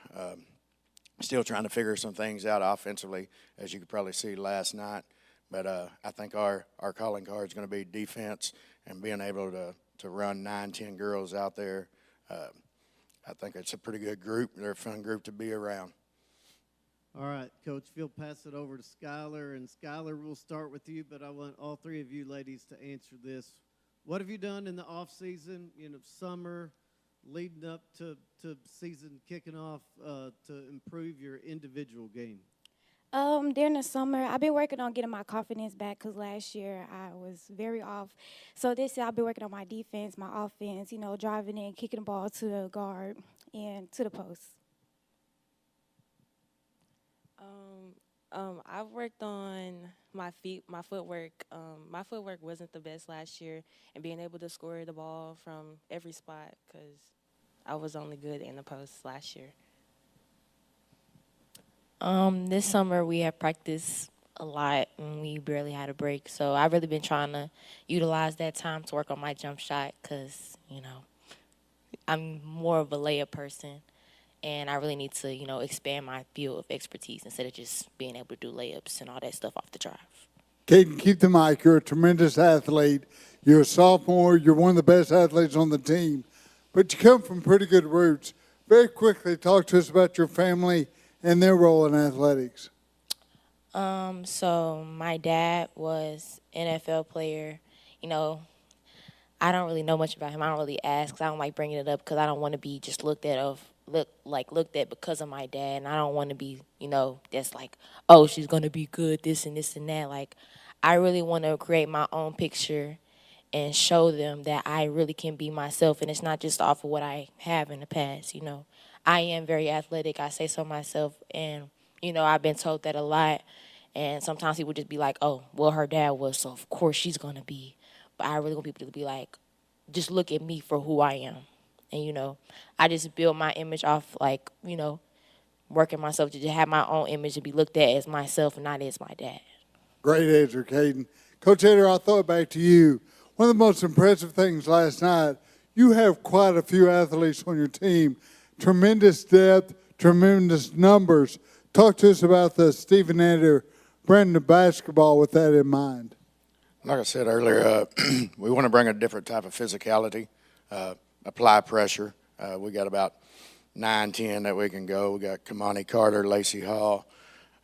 Still trying to figure some things out offensively, as you could probably see last night. But I think our calling card is going to be defense and being able to run 9, 10 girls out there. I think it's a pretty good group. They're a fun group to be around. All right, Coach, if you'll pass it over to Skylar. And Skylar, we'll start with you, but I want all 3 of you ladies to answer this. What have you done in the off season, summer, leading up to season kicking off to improve your individual game? During the summer, I've been working on getting my confidence back because last year I was very off. So this year I've been working on my defense, my offense, driving in, kicking the ball to the guard and to the post. I've worked on my footwork. My footwork wasn't the best last year, and being able to score the ball from every spot because I was only good in the post last year. This summer we have practiced a lot and we barely had a break. So I've really been trying to utilize that time to work on my jump shot because, I'm more of a layup person. And I really need to, expand my field of expertise instead of just being able to do layups and all that stuff off the drive. Caden, keep the mic. You're a tremendous athlete. You're a sophomore. You're one of the best athletes on the team. But you come from pretty good roots. Very quickly, talk to us about your family and their role in athletics. So my dad was NFL player. I don't really know much about him. I don't really ask 'cause I don't like bringing it up because I don't want to be just looked at because of my dad, and I don't want to be, that's like, oh, she's going to be good, this and this and that. Like, I really want to create my own picture and show them that I really can be myself, and it's not just off of what I have in the past, I am very athletic, I say so myself, and, I've been told that a lot, and sometimes people just be like, oh, well, her dad was, so of course she's going to be. But I really want people to be like, just look at me for who I am. And, I just build my image off, working myself to just have my own image and be looked at as myself and not as my dad. Great answer, Caden. Coach Eder, I'll throw it back to you. One of the most impressive things last night, you have quite a few athletes on your team. Tremendous depth, tremendous numbers. Talk to us about the Stephen Eder brand of basketball with that in mind. Like I said earlier, we want to bring a different type of physicality, apply pressure. We got about 9, 10 that we can go. We got Kamani Carter, Lacey Hall,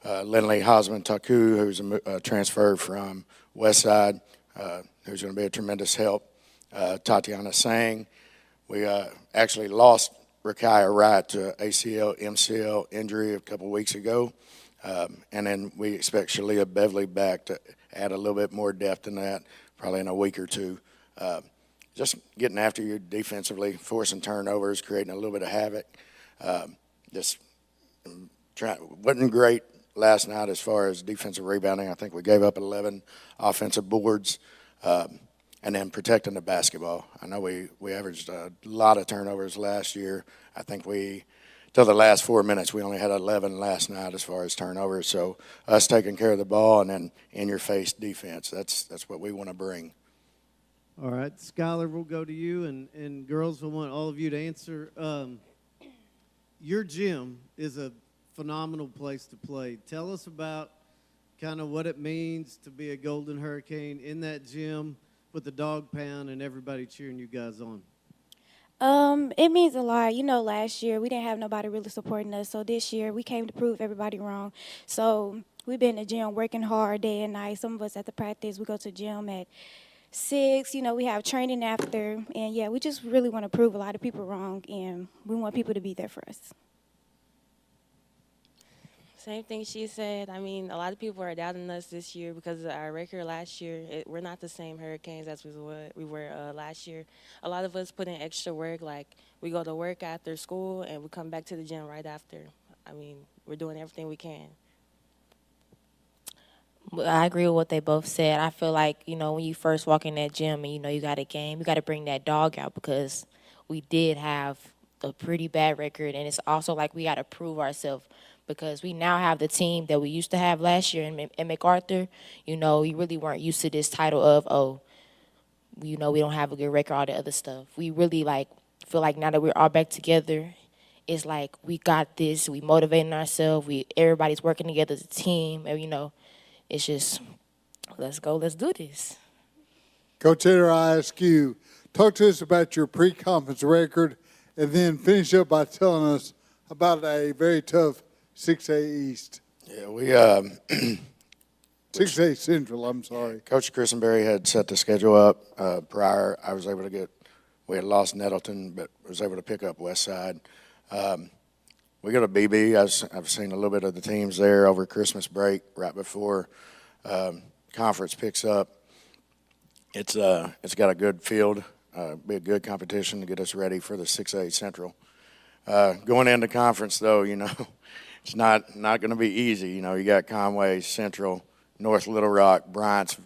Lindley Hosman Taku, who's a transfer from Westside, who's going to be a tremendous help. Tatiana Sang. We actually lost Rakaya Wright to ACL, MCL injury a couple weeks ago. And then we expect Shalia Beverly back to add a little bit more depth in that, probably in a week or two. Just getting after you defensively, forcing turnovers, creating a little bit of havoc. Wasn't great last night as far as defensive rebounding. I think we gave up 11 offensive boards, and then protecting the basketball. I know we averaged a lot of turnovers last year. I think till the last 4 minutes, we only had 11 last night as far as turnovers. So us taking care of the ball and then in-your-face defense, that's what we want to bring. All right, Skylar, we'll go to you, and girls, I want all of you to answer. Your gym is a phenomenal place to play. Tell us about kind of what it means to be a Golden Hurricane in that gym with the dog pound and everybody cheering you guys on. It means a lot. Last year we didn't have nobody really supporting us, so this year we came to prove everybody wrong. So we've been in the gym working hard day and night. Some of us at the practice, we go to the gym at 6, we have training after, and yeah, we just really want to prove a lot of people wrong, and we want people to be there for us. Same thing she said. I mean, a lot of people are doubting us this year because of our record last year. We're not the same Hurricanes as we were last year. A lot of us put in extra work, like we go to work after school and we come back to the gym right after. I mean, we're doing everything we can. I agree with what they both said. I feel like, when you first walk in that gym and, you got a game, you got to bring that dog out because we did have a pretty bad record, and it's also like we got to prove ourselves because we now have the team that we used to have last year in MacArthur. You know, we really weren't used to this title of, oh, you know, we don't have a good record, all the other stuff. We really, like, feel like now that we're all back together, it's like we got this, we motivating ourselves, everybody's working together as a team, and, you know, it's just, let's go, let's do this. Coach Eder, I ask you, talk to us about your pre-conference record and then finish up by telling us about a very tough 6A East. Yeah, we 6A Central, I'm sorry. Coach Christenberry had set the schedule up prior. I was able to we had lost Nettleton, but was able to pick up Westside. We go to BB. I've seen a little bit of the teams there over Christmas break, right before conference picks up. It's got a good field, be a good competition to get us ready for the 6A Central. Going into conference, though, you know, it's not going to be easy. You know, you got Conway, Central, North Little Rock, Bryant's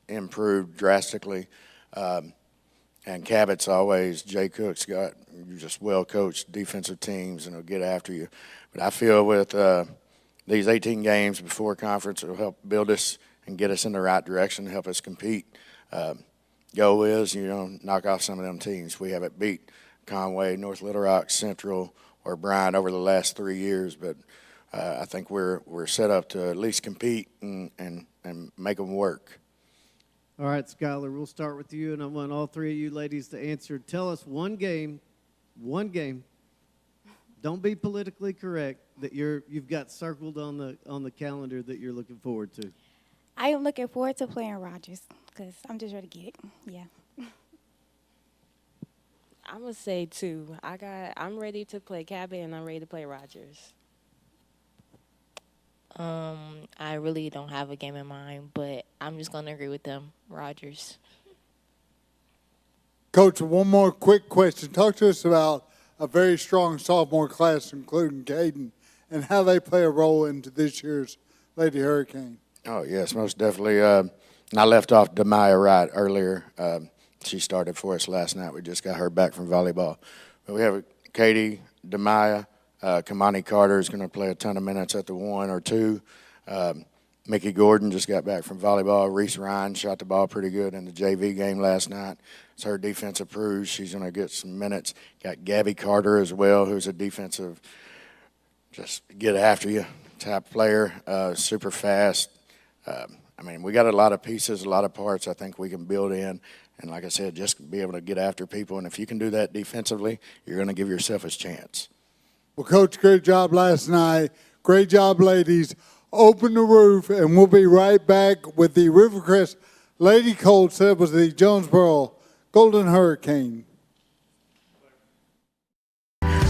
improved drastically, and Cabot's always. Jay Cook's got just well-coached defensive teams and will get after you. But I feel with these 18 games before conference, it will help build us and get us in the right direction, help us compete. Goal is, you know, knock off some of them teams. We haven't beat Conway, North Little Rock, Central, or Bryant over the last 3 years, but I think we're set up to at least compete and make them work. All right, Skylar, we'll start with you, and I want all three of you ladies to answer. Tell us one game, don't be politically correct, that you've got circled on the calendar that you're looking forward to. I am looking forward to playing Rogers because I'm just ready to get it. Yeah. I'm gonna say two. I'm ready to play Cabot and I'm ready to play Rogers. I really don't have a game in mind, but I'm just going to agree with them, Rogers. Coach, one more quick question. Talk to us about a very strong sophomore class, including Caden, and how they play a role into this year's Lady Hurricane. Oh, yes, most definitely. And I left off Demaya Wright earlier. She started for us last night. We just got her back from volleyball. But we have Katie, Demaya, Kamani Carter is going to play a ton of minutes at the 1 or 2. Mickey Gordon just got back from volleyball. Reese Ryan shot the ball pretty good in the JV game last night. It's her defensive bruise. She's going to get some minutes. Got Gabby Carter as well, who's a defensive, just get after you type player, super fast. I mean, we got a lot of pieces, a lot of parts I think we can build in. And like I said, just be able to get after people. And if you can do that defensively, you're going to give yourself a chance. Well, Coach, great job last night. Great job, ladies. Open the roof, and we'll be right back with the Rivercrest Lady Colts. That was the Jonesboro Golden Hurricane.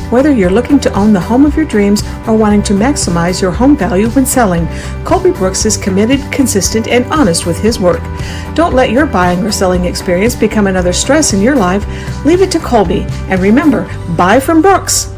Whether you're looking to own the home of your dreams or wanting to maximize your home value when selling, Colby Brooks is committed, consistent, and honest with his work. Don't let your buying or selling experience become another stress in your life. Leave it to Colby. And remember, buy from Brooks.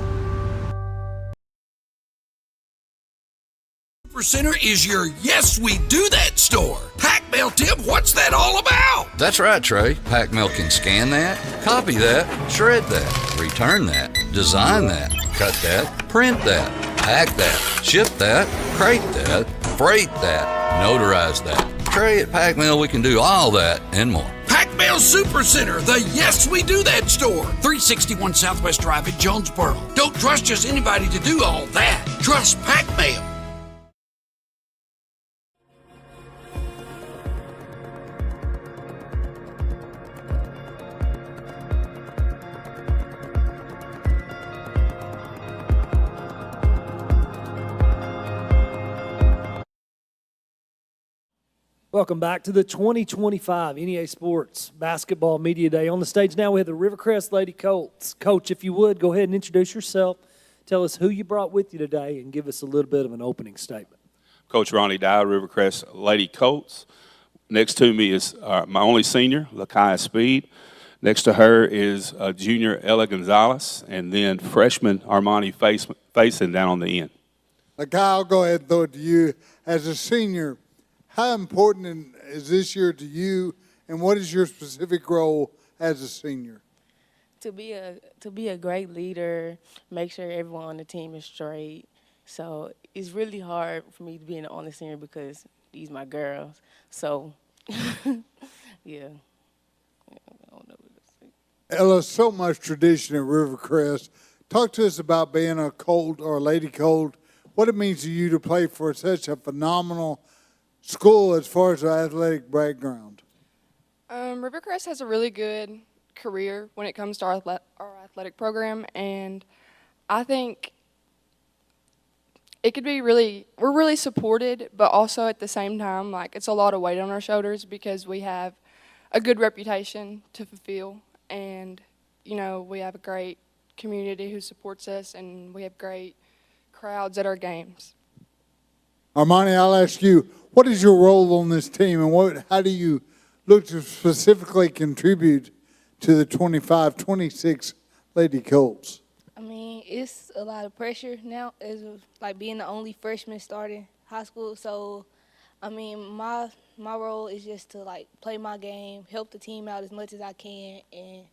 Center is your Yes We Do That store. Pack mail tip, what's that all about? That's right, Trey. Pack mail can scan that, copy that, shred that, return that, design that, cut that, print that, pack that, ship that, crate that, freight that, notarize that. Trey, at Pack Mail, we can do all that and more. Pack Mail Super Center, the Yes We Do That store. 361 Southwest Drive in Jonesboro. Don't trust just anybody to do all that. Trust Pack Mail. Welcome back to the 2025 NEA Sports Basketball Media Day. On the stage now we have the Rivercrest Lady Colts. Coach, if you would, go ahead and introduce yourself. Tell us who you brought with you today and give us a little bit of an opening statement. Coach Ronnie Dye, Rivercrest Lady Colts. Next to me is my only senior, Lakia Speed. Next to her is junior Ella Gonzalez, and then freshman Armani Faison down on the end. Lakia, I'll go ahead and throw it to you. As a senior, how important is this year to you, and what is your specific role as a senior? to be a great leader, make sure everyone on the team is straight. So it's really hard for me to be in the only senior because these my girls. So yeah. I don't know what to say. Ella, so much tradition at Rivercrest. Talk to us about being a Colt or a Lady Colt. What it means to you to play for such a phenomenal school as far as the athletic background. Rivercrest has a really good career when it comes to our athletic program, and I think it could be we're really supported, but also at the same time, like, it's a lot of weight on our shoulders because we have a good reputation to fulfill, and, you know, we have a great community who supports us, and we have great crowds at our games. Armani, I'll ask you, what is your role on this team, and how do you look to specifically contribute to the 25-26 Lady Colts? I mean, it's a lot of pressure now, as like being the only freshman starting high school. So, I mean, my role is just to like play my game, help the team out as much as I can, and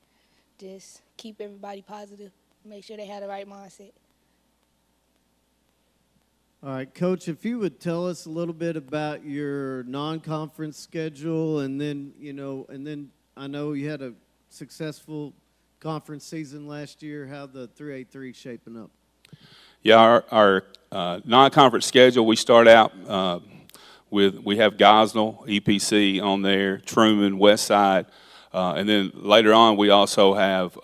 just keep everybody positive, make sure they have the right mindset. All right, Coach, if you would tell us a little bit about your non-conference schedule, and then, I know you had a successful conference season last year. How the 3A3 shaping up? Yeah, our non-conference schedule, we start out we have Gosnell, EPC on there, Truman, Westside, and then later on we also have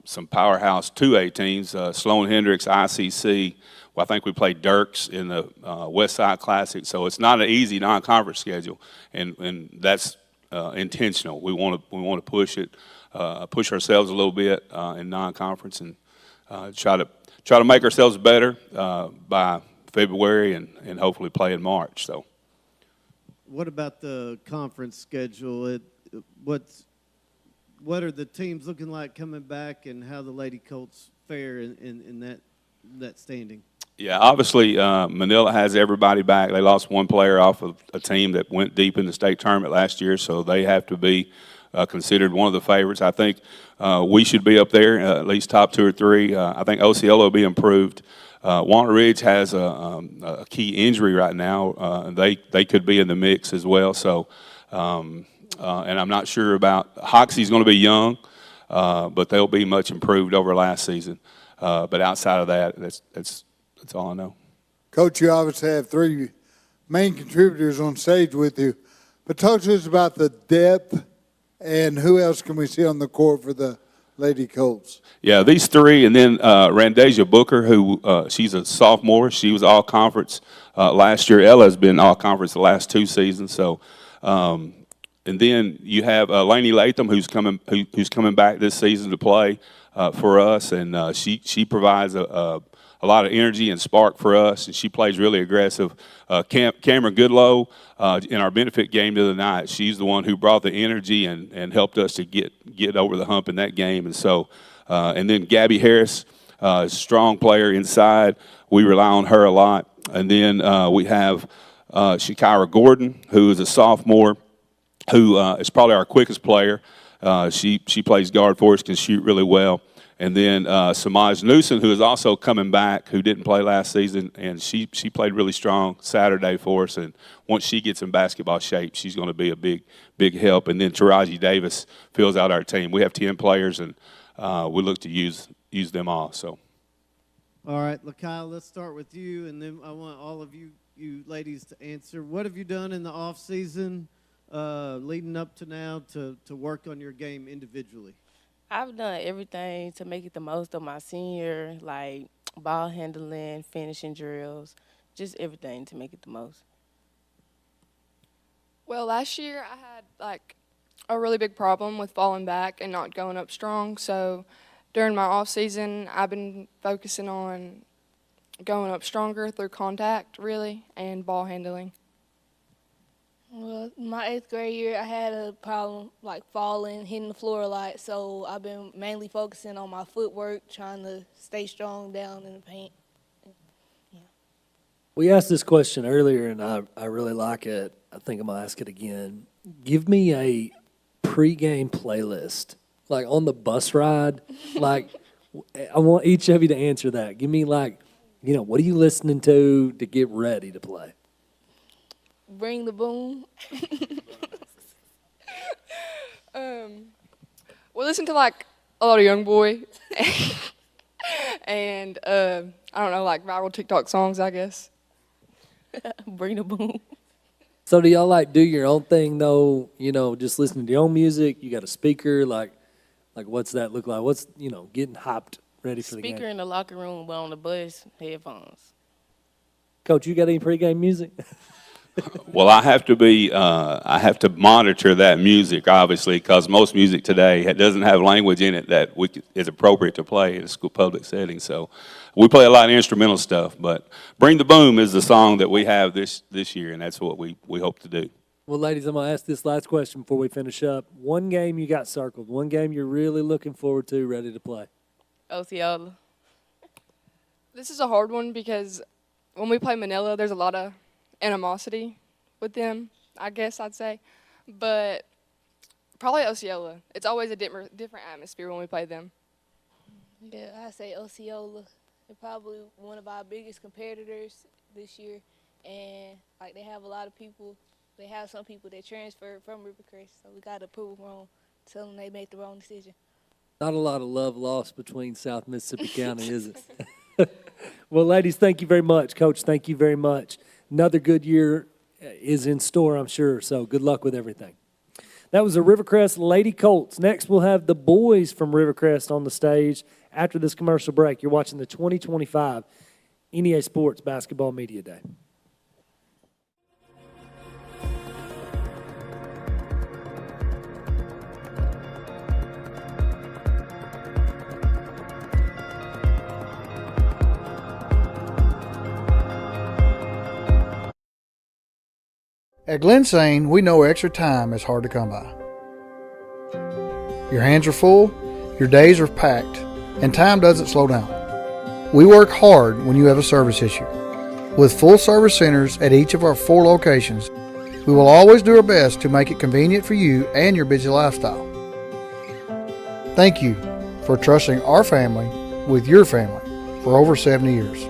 some powerhouse 2A teams, Sloan Hendricks, ICC. Well, I think we played Dirks in the Westside Classic, so it's not an easy non-conference schedule, and that's intentional. We want to push it, push ourselves a little bit in non-conference, and try to make ourselves better by February, and hopefully play in March. So, what about the conference schedule? What are the teams looking like coming back, and how the Lady Colts fare in that standing? Yeah, obviously Manila has everybody back. They lost one player off of a team that went deep in the state tournament last year, so they have to be considered one of the favorites. I think we should be up there, at least top 2 or 3. I think OCLA will be improved. Walnut Ridge has a key injury right now. They could be in the mix as well. So, and I'm not sure about Hoxie's going to be young, but they'll be much improved over last season. But outside of that, that's all I know. Coach, you obviously have 3 main contributors on stage with you, but talk to us about the depth and who else can we see on the court for the Lady Colts? Yeah, these 3, and then Randasia Booker, who she's a sophomore. She was all conference last year. Ella's been all conference the last 2 seasons. So, and then you have Lainey Latham, who's coming back this season to play for us, and she provides a lot of energy and spark for us, and she plays really aggressive. Cameron Goodlow, in our benefit game the other night, she's the one who brought the energy and helped us to get over the hump in that game. And so, and then Gabby Harris, strong player inside. We rely on her a lot. And then we have Shakira Gordon, who is a sophomore, who is probably our quickest player. She plays guard for us, can shoot really well. And then Samaj Newsom, who is also coming back, who didn't play last season, and she played really strong Saturday for us. And once she gets in basketball shape, she's going to be a big help. And then Taraji Davis fills out our team. We have 10 players, and we look to use them all. So, all right, LaKyle, let's start with you, and then I want all of you ladies to answer. What have you done in the off season, leading up to now, to work on your game individually? I've done everything to make it the most of my senior, like ball handling, finishing drills, just everything to make it the most. Well, last year I had like a really big problem with falling back and not going up strong. So during my off season, I've been focusing on going up stronger through contact, really, and ball handling. Well, my 8th grade year, I had a problem like falling, hitting the floor a lot, so I've been mainly focusing on my footwork, trying to stay strong down in the paint. Yeah. We asked this question earlier, and I really like it. I think I'm going to ask it again. Give me a pregame playlist like on the bus ride, like I want each of you to answer that. Give me like, what are you listening to get ready to play? Bring the boom. We listen to like a lot of Young Boy, and I don't know, like viral TikTok songs, I guess. Bring the boom. So do y'all like do your own thing though? Just listening to your own music. You got a speaker, like what's that look like? What's getting hyped, ready for the game? Speaker in the locker room, but on the bus, headphones. Coach, you got any pregame music? Well, I have to monitor that music, obviously, because most music today doesn't have language in it that is appropriate to play in a school public setting. So we play a lot of instrumental stuff, but Bring the Boom is the song that we have this year, and that's what we hope to do. Well, ladies, I'm going to ask this last question before we finish up. One game you got circled, one game you're really looking forward to, ready to play. Osceola. This is a hard one because when we play Manila, there's a lot of animosity with them, I guess I'd say. But probably Osceola. It's always a different atmosphere when we play them. Yeah, I say Osceola. They're probably one of our biggest competitors this year, and like they have a lot of people. They have some people that transferred from Rivercrest, so we got to prove them wrong, tell them they made the wrong decision. Not a lot of love lost between South Mississippi County, is it? Well, ladies, thank you very much. Coach, thank you very much. Another good year is in store, I'm sure, so good luck with everything. That was the Rivercrest Lady Colts. Next, we'll have the boys from Rivercrest on the stage after this commercial break. You're watching the 2025 NEA Sports Basketball Media Day. At Glensane, we know extra time is hard to come by. Your hands are full, your days are packed, and time doesn't slow down. We work hard when you have a service issue. With full service centers at each of our 4 locations, we will always do our best to make it convenient for you and your busy lifestyle. Thank you for trusting our family with your family for over 70 years.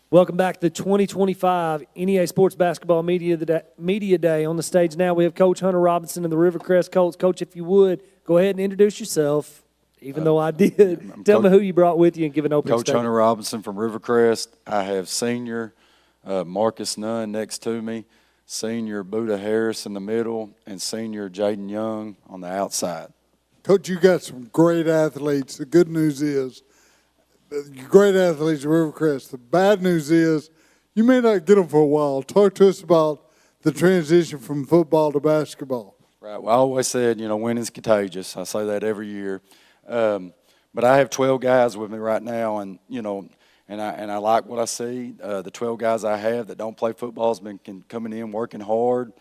Welcome back to the 2025 NEA Sports Basketball Media Day. On the stage now, we have Coach Hunter Robinson and the Rivercrest Colts. Coach, if you would, go ahead and introduce yourself, even though I did. Tell me who you brought with you and give an opening Coach statement. Hunter Robinson from Rivercrest. I have senior Marcus Nunn next to me, senior Buddha Harris in the middle, and senior Jaden Young on the outside. Coach, you got some great athletes. The good news is, great athletes at Rivercrest. The bad news is you may not get them for a while. Talk to us about the transition from football to basketball. Right. Well, I always said, winning's contagious. I say that every year. But I have 12 guys with me right now, and I like what I see. The 12 guys I have that don't play football has been coming in working hard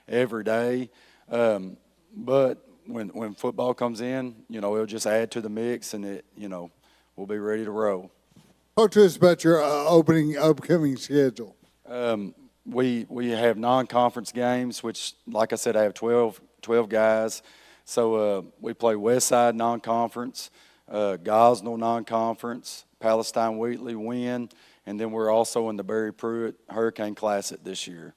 every day. But when football comes in, it'll just add to the mix, and we'll be ready to roll. Talk to us about your upcoming schedule. We have non-conference games, which, like I said, I have 12 guys. So we play Westside non-conference, Gosnell non-conference, Palestine Wheatley win, and then we're also in the Barry Pruitt Hurricane Classic this year.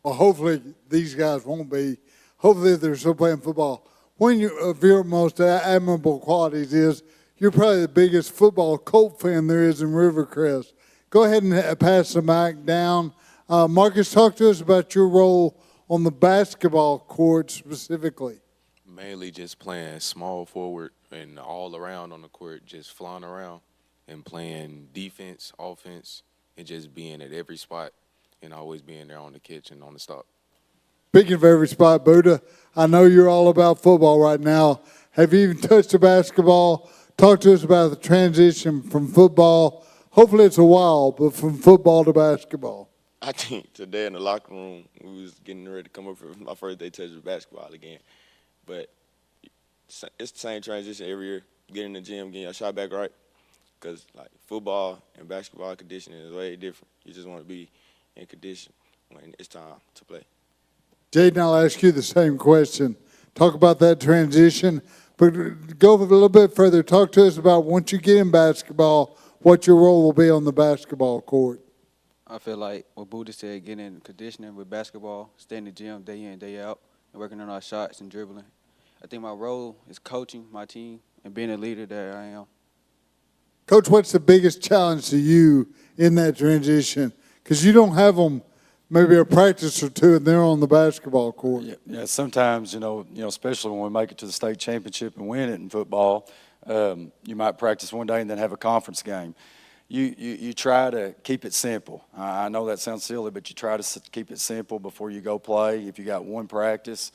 Well, hopefully these guys won't be. Hopefully they're still playing football. One of your most admirable qualities is you're probably the biggest football Colt fan there is in Rivercrest. Go ahead and pass the mic down. Marcus, talk to us about your role on the basketball court specifically. Mainly just playing small forward and all around on the court, just flying around and playing defense, offense, and just being at every spot and always being there on the catch and on the stop. Speaking of every spot, Buddha, I know you're all about football right now. Have you even touched a basketball? Talk to us about the transition from football. Hopefully it's a while, but from football to basketball. I think today in the locker room, we was getting ready to come up for my first day touching basketball again. But it's the same transition every year. Get in the gym, getting your shot back right. Because, football and basketball conditioning is way different. You just want to be in condition when it's time to play. Jaden, I'll ask you the same question. Talk about that transition, but go a little bit further. Talk to us about once you get in basketball, what your role will be on the basketball court. I feel like what Buddha said, getting in conditioning with basketball, staying in the gym day in, day out, and working on our shots and dribbling. I think my role is coaching my team and being a leader that I am. Coach, what's the biggest challenge to you in that transition? Because you don't have them maybe a practice or two and they're on the basketball court. Yeah, sometimes, you know, especially when we make it to the state championship and win it in football, you might practice one day and then have a conference game. You try to keep it simple. I know that sounds silly, but you try to keep it simple before you go play. If you got one practice,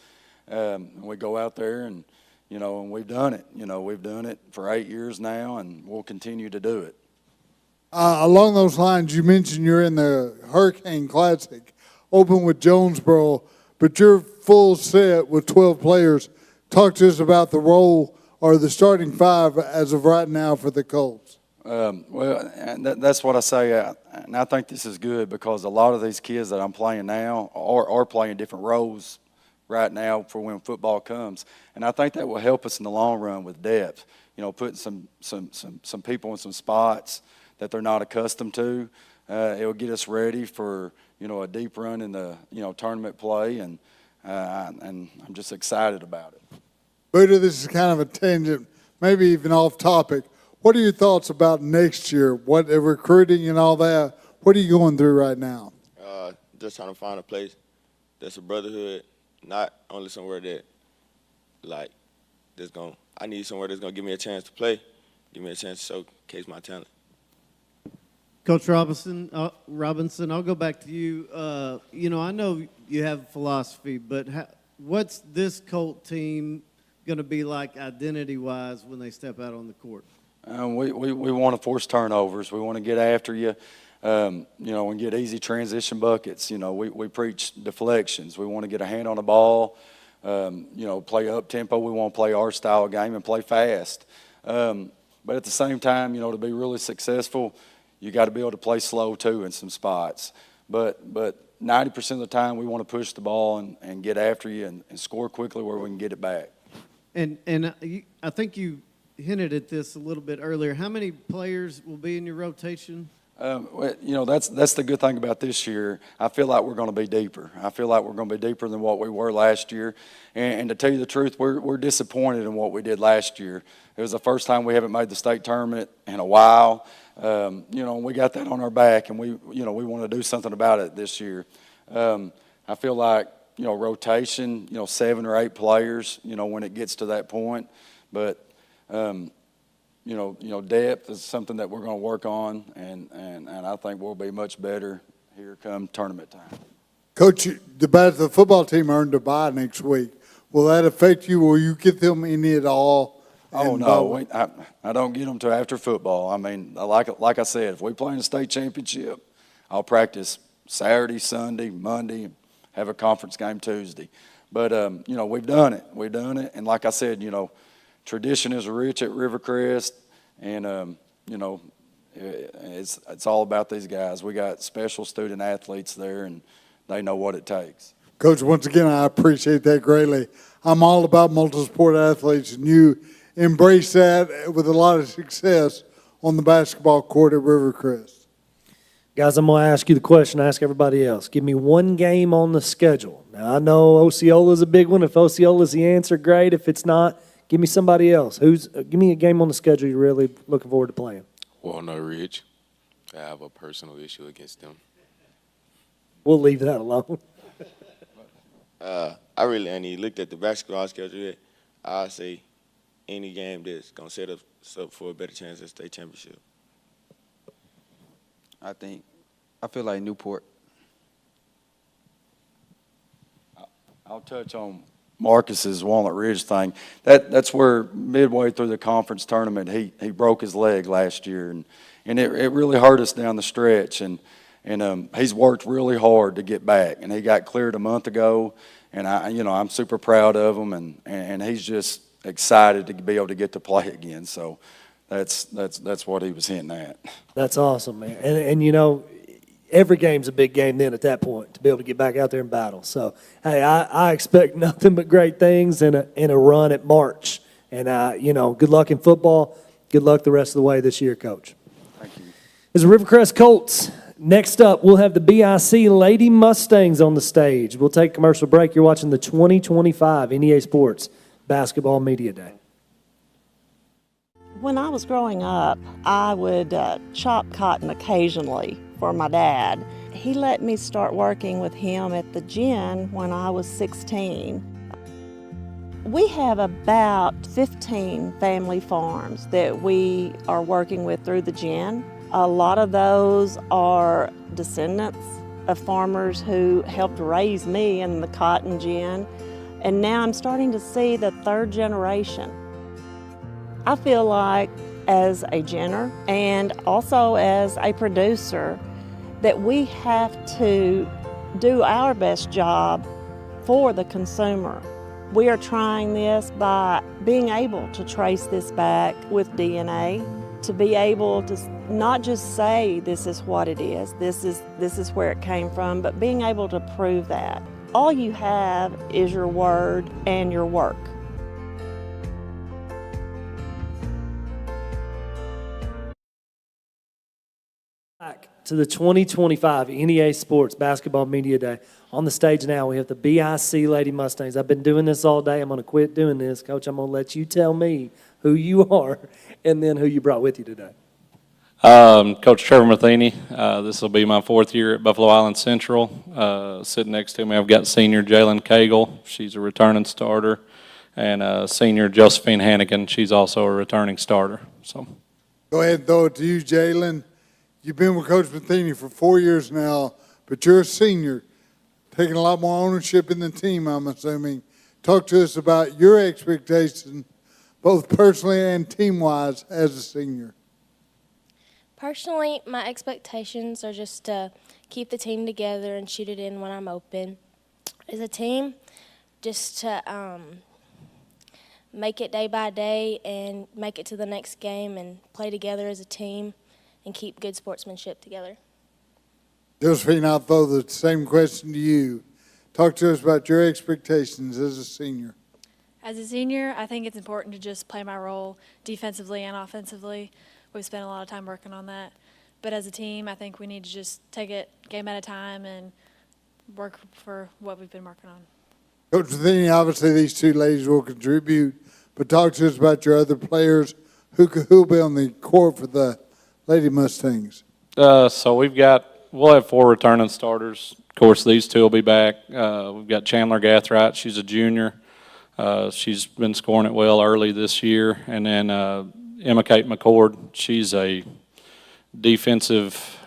we go out there and, and we've done it. We've done it for 8 years now, and we'll continue to do it. Along those lines, you mentioned you're in the Hurricane Classic, open with Jonesboro, but you're full set with 12 players. Talk to us about the role or the starting five as of right now for the Colts. Well, and that's what I say, and I think this is good because a lot of these kids that I'm playing now are playing different roles right now for when football comes, and I think that will help us in the long run with depth. Putting some people in some spots that they're not accustomed to. It will get us ready for a deep run in the tournament play, and I'm just excited about it. Buddha, this is kind of a tangent, maybe even off topic. What are your thoughts about next year? What recruiting and all that? What are you going through right now? Just trying to find a place that's a brotherhood, not only somewhere that I need somewhere that's gonna give me a chance to play, give me a chance to showcase my talent. Coach Robinson, I'll go back to you. I know you have a philosophy, but what's this Colt team going to be like identity-wise when they step out on the court? We want to force turnovers. We want to get after you, and get easy transition buckets. We preach deflections. We want to get a hand on the ball, play up-tempo. We want to play our style game and play fast. But at the same time, to be really successful, you got to be able to play slow too in some spots. But 90% of the time we want to push the ball and get after you and score quickly where we can get it back. And I think you hinted at this a little bit earlier. How many players will be in your rotation? That's the good thing about this year. I feel like we're going to be deeper. I feel like we're going to be deeper than what we were last year. And to tell you the truth, we're disappointed in what we did last year. It was the first time we haven't made the state tournament in a while. We got that on our back, and we want to do something about it this year. I feel like, rotation, 7 or 8 players, when it gets to that point. But, depth is something that we're going to work on, and I think we'll be much better here come tournament time. Coach, the football team earned a bye next week. Will that affect you? Will you get them any at all? Oh, no, I don't get them till after football. I mean, like I said, if we play in the state championship, I'll practice Saturday, Sunday, Monday, have a conference game Tuesday. But, we've done it. We've done it. And like I said, tradition is rich at Rivercrest, and, it's all about these guys. We got special student athletes there, and they know what it takes. Coach, once again, I appreciate that greatly. I'm all about multi-sport athletes, and you embrace that with a lot of success on the basketball court at Rivercrest. Guys, I'm going to ask you the question I ask everybody else. Give me one game on the schedule. Now, I know Osceola is a big one. If Osceola is the answer, great. If it's not, give me somebody else. Give me a game on the schedule you're really looking forward to playing. Walnut Ridge. I have a personal issue against them. We'll leave that alone. I really ain't even looked at the basketball schedule yet. I'll say any game that's going to set us up for a better chance at state championship. I feel like Newport. I'll touch on Marcus's Walnut Ridge thing. That's where midway through the conference tournament he broke his leg last year, and it really hurt us down the stretch. And he's worked really hard to get back, and he got cleared a month ago. And I'm super proud of him, and he's just excited to be able to get to play again. So that's what he was hinting at. That's awesome, man. And every game's a big game then at that point to be able to get back out there and battle. So, hey, I expect nothing but great things in a run at March. And, good luck in football. Good luck the rest of the way this year, Coach. Thank you. As the Rivercrest Colts, next up, we'll have the BIC Lady Mustangs on the stage. We'll take a commercial break. You're watching the 2025 NEA Sports Basketball Media Day. When I was growing up, I would chop cotton occasionally for my dad. He let me start working with him at the gin when I was 16. We have about 15 family farms that we are working with through the gin. A lot of those are descendants of farmers who helped raise me in the cotton gin, and now I'm starting to see the third generation. I feel like as a ginner and also as a producer that we have to do our best job for the consumer. We are trying this by being able to trace this back with DNA, to be able to not just say this is what it is, this is where it came from, but being able to prove that. All you have is your word and your work. Back to the 2025 NEA Sports Basketball Media Day. On the stage now, we have the BIC Lady Mustangs. I've been doing this all day. I'm going to quit doing this. Coach, I'm going to let you tell me who you are and then who you brought with you today. Coach Trevor Matheny. This will be my 4th year at Buffalo Island Central. Sitting next to me, I've got senior Jalen Cagle. She's a returning starter. And senior Josephine Hannigan. She's also a returning starter. So, go ahead and throw it to you, Jalen. You've been with Coach Matheny for 4 years now, but you're a senior, taking a lot more ownership in the team, I'm assuming. Talk to us about your expectations, both personally and team-wise, as a senior. Personally, my expectations are just to keep the team together and shoot it in when I'm open. As a team, just to make it day by day and make it to the next game and play together as a team and keep good sportsmanship together. Josephine, I'll throw the same question to you. Talk to us about your expectations as a senior. As a senior, I think it's important to just play my role defensively and offensively. We've spent a lot of time working on that. But as a team, I think we need to just take it game at a time and work for what we've been working on. Coach Matheny, obviously these two ladies will contribute, but talk to us about your other players who will be on the court for the Lady Mustangs. So we'll have 4 returning starters. Of course, these 2 will be back. We've got Chandler Gathright. She's a junior. She's been scoring it well early this year. And then Emma Kate McCord. She's a defensive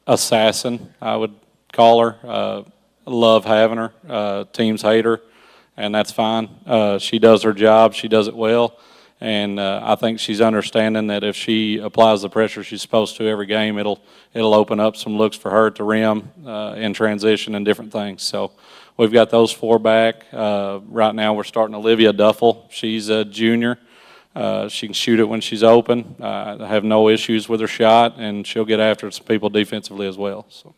assassin, I would call her. Love having her. Teams hate her, and that's fine. She does her job. She does it well. And I think she's understanding that if she applies the pressure she's supposed to every game, it'll open up some looks for her to rim in transition and different things. So we've got those 4 back. Right now we're starting Olivia Duffel. She's a junior. She can shoot it when she's open. I have no issues with her shot, and she'll get after some people defensively as well. So,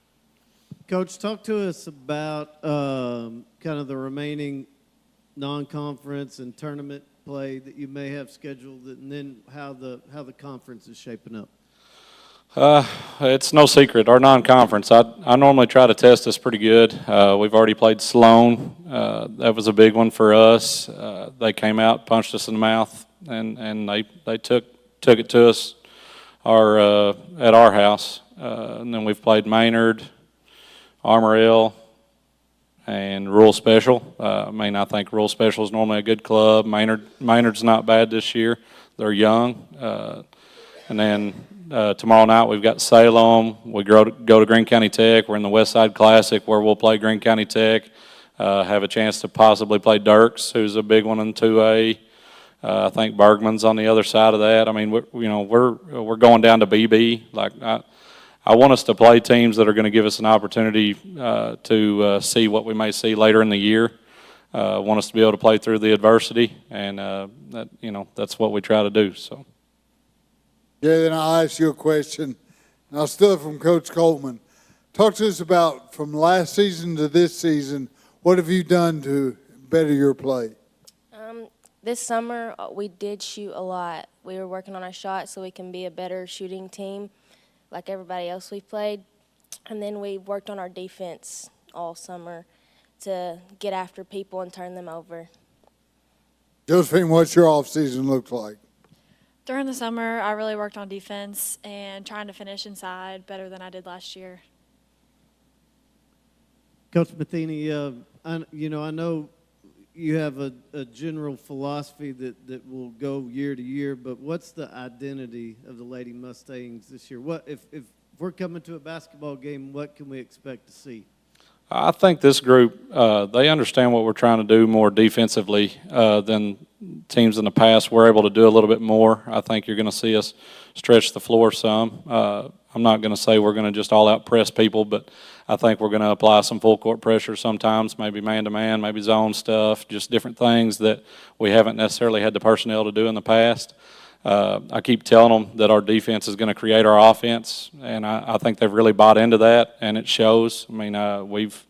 Coach, talk to us about kind of the remaining non-conference and tournament play that you may have scheduled, and then how the conference is shaping up. It's no secret. Our non-conference, I normally try to test us pretty good. We've already played Sloan. That was a big one for us. They came out, punched us in the mouth, and they took it to us at our house. And then we've played Maynard, Armorell, and Rural Special. I think Rural Special is normally a good club. Maynard's not bad this year. They're young. And then tomorrow night we've got Salem. We go to Greene County Tech. We're in the Westside Classic where we'll play Greene County Tech. Have a chance to possibly play Dirks, who's a big one in 2A. I think Bergman's on the other side of that. I mean, we're going down to BB. I want us to play teams that are going to give us an opportunity to see what we may see later in the year. Want us to be able to play through the adversity, and that's what we try to do. So. Yeah, then I'll ask you a question. I'll steal it from Coach Coleman. Talk to us about from last season to this season, what have you done to better your play? This summer, we did shoot a lot. We were working on our shots so we can be a better shooting team like everybody else we've played. And then we worked on our defense all summer to get after people and turn them over. Josephine, what's your off-season look like? During the summer, I really worked on defense and trying to finish inside better than I did last year. Coach Matheny, I know you have a general philosophy that will go year to year, but what's the identity of the Lady Mustangs this year? What if we're coming to a basketball game, what can we expect to see? I think this group, they understand what we're trying to do more defensively than teams in the past. We're able to do a little bit more. I think you're going to see us stretch the floor some. I'm not going to say we're going to just all-out press people, but I think we're going to apply some full-court pressure sometimes, maybe man-to-man, maybe zone stuff, just different things that we haven't necessarily had the personnel to do in the past. I keep telling them that our defense is going to create our offense, and I think they've really bought into that, and it shows. I mean, we've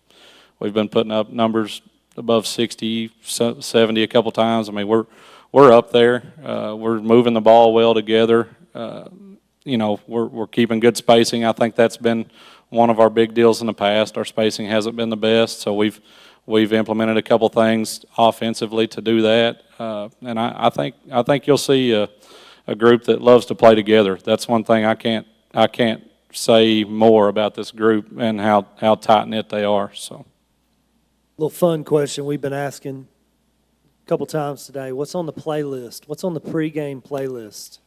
been putting up numbers above 60, 70 a couple times. I mean, we're up there. We're moving the ball well together. We're keeping good spacing. I think that's been one of our big deals in the past. Our spacing hasn't been the best, so we've implemented a couple things offensively to do that. And I think you'll see a group that loves to play together. That's one thing I can't say more about this group and how tight knit they are. So, Little fun question we've been asking a couple times today. What's on the playlist? What's on the pregame playlist?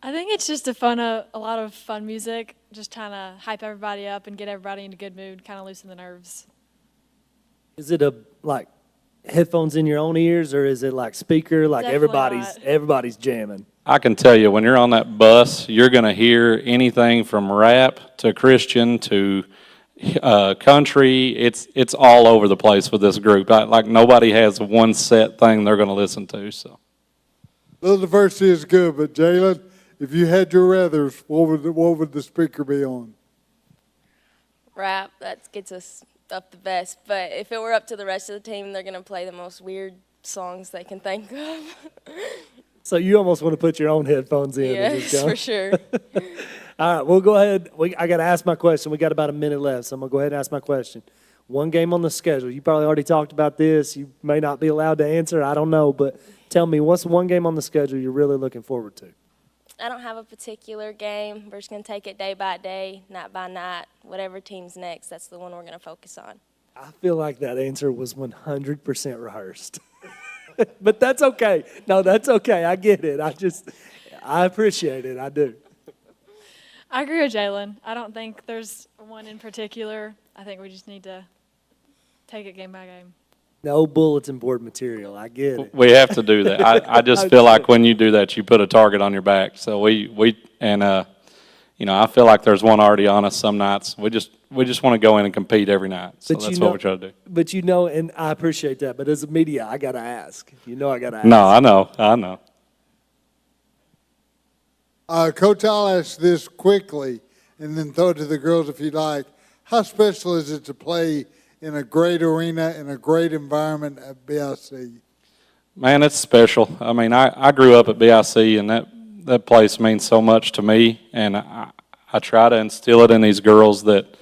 I think it's just a lot of fun music, just trying to hype everybody up and get everybody in a good mood, kind of loosen the nerves. Is it like headphones in your own ears, or is it like speaker, like everybody's jamming? I can tell you, when you're on that bus, you're going to hear anything from rap to Christian to country. It's all over the place with this group. Like nobody has one set thing they're going to listen to. So, Little diversity is good, but Jalen, if you had your ruthers, what would the speaker be on? Rap, that gets us up the best. But if it were up to the rest of the team, they're going to play the most weird songs they can think of. So you almost want to put your own headphones in. Yes, for sure. All right, we'll go ahead. I got to ask my question. We got about a minute left, so I'm going to go ahead and ask my question. One game on the schedule. You probably already talked about this. You may not be allowed to answer. I don't know, but tell me, what's one game on the schedule you're really looking forward to? I don't have a particular game. We're just going to take it day by day, night by night. Whatever team's next, that's the one we're going to focus on. I feel like that answer was 100% rehearsed. But that's okay. No, that's okay. I get it. I appreciate it. I do. I agree with Jalen. I don't think there's one in particular. I think we just need to take it game by game. No bulletin board material. I get it. we have to do that. I just feel like when you do that, you put a target on your back. So I feel like there's one already on us some nights. We just want to go in and compete every night. So that's what we try to do. But and I appreciate that. But as a media, I got to ask. I got to ask. No, I know. Coach, I'll ask this quickly and then throw it to the girls if you'd like. How special is it to play in a great arena, in a great environment at BIC? Man, it's special. I mean, I grew up at BIC, and that place means so much to me, and I try to instill it in these girls that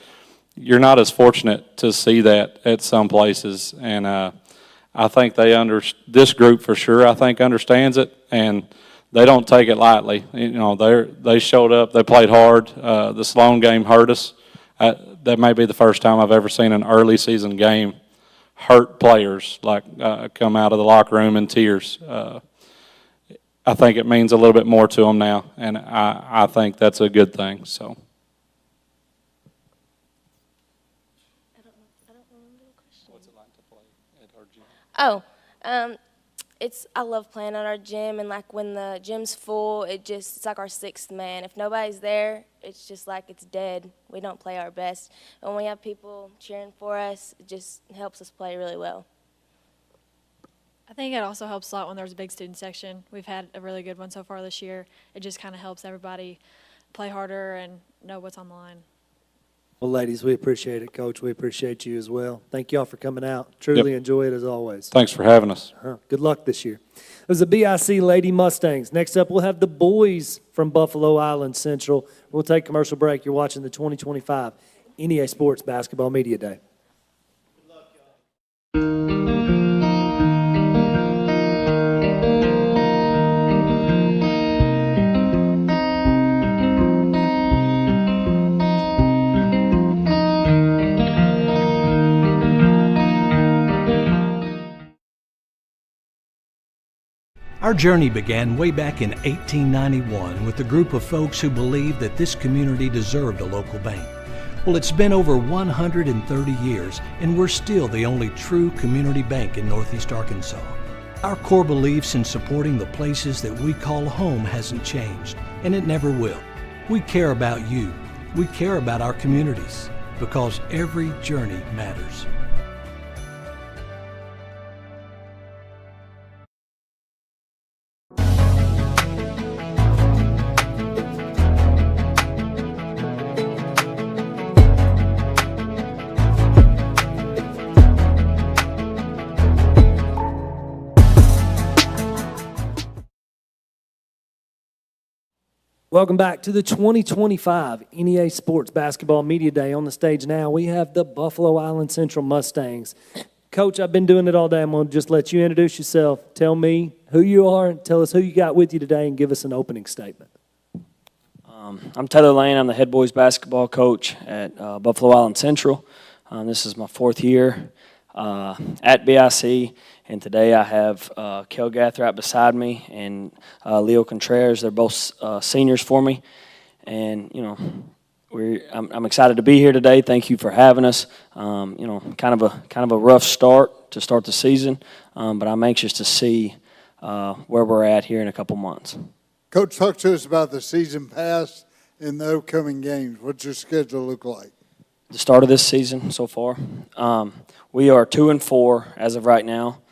you're not as fortunate to see that at some places, and I think this group for sure, I think, understands it, and they don't take it lightly. They showed up, they played hard. The Sloan game hurt us. That may be the first time I've ever seen an early season game hurt players come out of the locker room in tears. I think it means a little bit more to them now, and I think that's a good thing. So. What's it like to play at our gym? I love playing at our gym, and when the gym's full, it's like our sixth man. If nobody's there, it's just like it's dead. We don't play our best. And when we have people cheering for us, it just helps us play really well. I think it also helps a lot when there's a big student section. We've had a really good one so far this year. It just kind of helps everybody play harder and know what's on the line. Well, ladies, we appreciate it. Coach, we appreciate you as well. Thank you all for coming out. Truly enjoy it as always. Thanks for having us. Good luck this year. It was the BIC Lady Mustangs. Next up, we'll have the boys from Buffalo Island Central. We'll take a commercial break. You're watching the 2025 NEA Sports Basketball Media Day. Our journey began way back in 1891 with a group of folks who believed that this community deserved a local bank. Well, it's been over 130 years, and we're still the only true community bank in Northeast Arkansas. Our core beliefs in supporting the places that we call home hasn't changed, and it never will. We care about you. We care about our communities, because every journey matters. Welcome back to the 2025 NEA Sports Basketball Media Day. On the stage now, we have the Buffalo Island Central Mustangs. Coach, I've been doing it all day. I'm going to just let you introduce yourself. Tell me who you are, tell us who you got with you today, and give us an opening statement. I'm Taylor Lane. I'm the head boys basketball coach at Buffalo Island Central. This is my 4th year at BIC. And today I have Kel Gath right beside me and Leo Contreras. They're both seniors for me. And, you know, I'm excited to be here today. Thank you for having us. You know, kind of a rough start to start the season, but I'm anxious to see where we're at here in a couple months. Coach, talk to us about the season pass and the upcoming games. What's your schedule look like? The start of this season so far, we are 2-4 as of right now.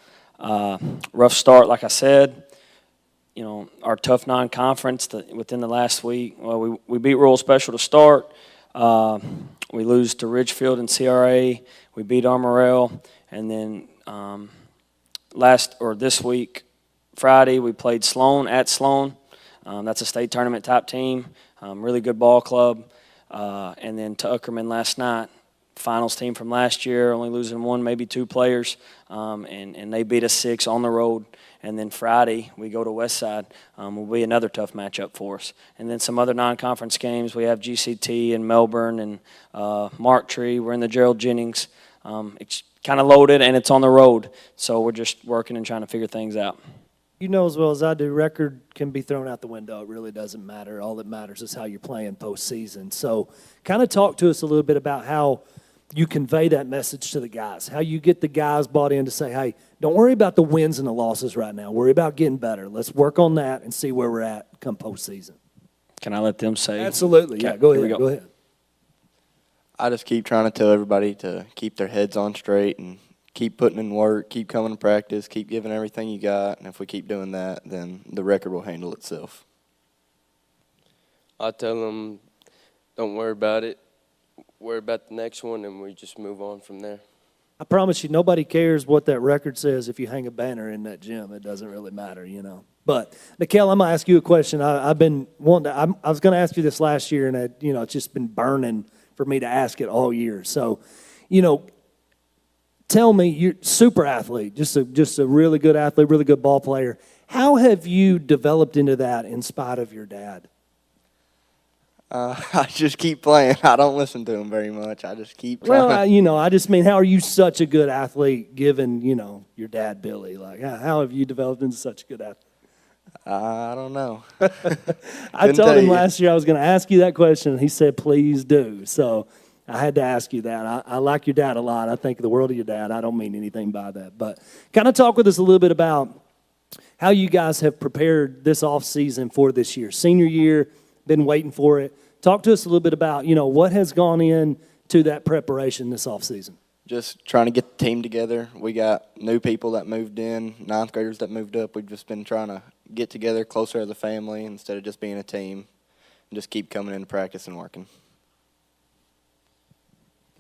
Rough start, like I said. You know, our tough non-conference within the last week. Well, we beat Rural Special to start. We lose to Ridgefield and CRA. We beat Armorel, and then this week, Friday, we played Sloan at Sloan. That's a state tournament type team. Really good ball club. And then Tuckerman last night. Finals team from last year, only losing 1, maybe 2 players, and they beat us 6 on the road. And then Friday, we go to Westside. Will be another tough matchup for us. And then some other non-conference games. We have GCT in Melbourne and Mark Tree. We're in the Gerald Jennings. It's kind of loaded, and it's on the road. So we're just working and trying to figure things out. You know as well as I do, record can be thrown out the window. It really doesn't matter. All that matters is how you're playing postseason. So kind of talk to us a little bit about how you convey that message to the guys, how you get the guys bought in to say, hey, don't worry about the wins and the losses right now. Worry about getting better. Let's work on that and see where we're at come postseason. Can I let them say? Absolutely. Yeah, go ahead. Go ahead. I just keep trying to tell everybody to keep their heads on straight and keep putting in work, keep coming to practice, keep giving everything you got. And if we keep doing that, then the record will handle itself. I tell them, don't worry about it. Worry about the next one, and we just move on from there. I promise you, nobody cares what that record says if you hang a banner in that gym. It doesn't really matter, you know. But, Nikel, I'm going to ask you a question. I've been wanting to – I was going to ask you this last year, and, it's just been burning for me to ask it all year. So, tell me, you're a super athlete, just a really good athlete, really good ball player. How have you developed into that in spite of your dad? I just keep playing. I don't listen to him very much. I just keep trying. Well, I just mean, how are you such a good athlete given, your dad, Billy? Like, how have you developed into such a good athlete? I don't know. I told him last year I was going to ask you that question, and he said, please do. So I had to ask you that. I like your dad a lot. I think the world of your dad. I don't mean anything by that. But kind of talk with us a little bit about how you guys have prepared this offseason for this year. Senior year, been waiting for it. Talk to us a little bit about, what has gone into that preparation this offseason. just trying to get the team together. We got new people that moved in, ninth graders that moved up. We've just been trying to get together closer as a family instead of just being a team and just keep coming into practice and working.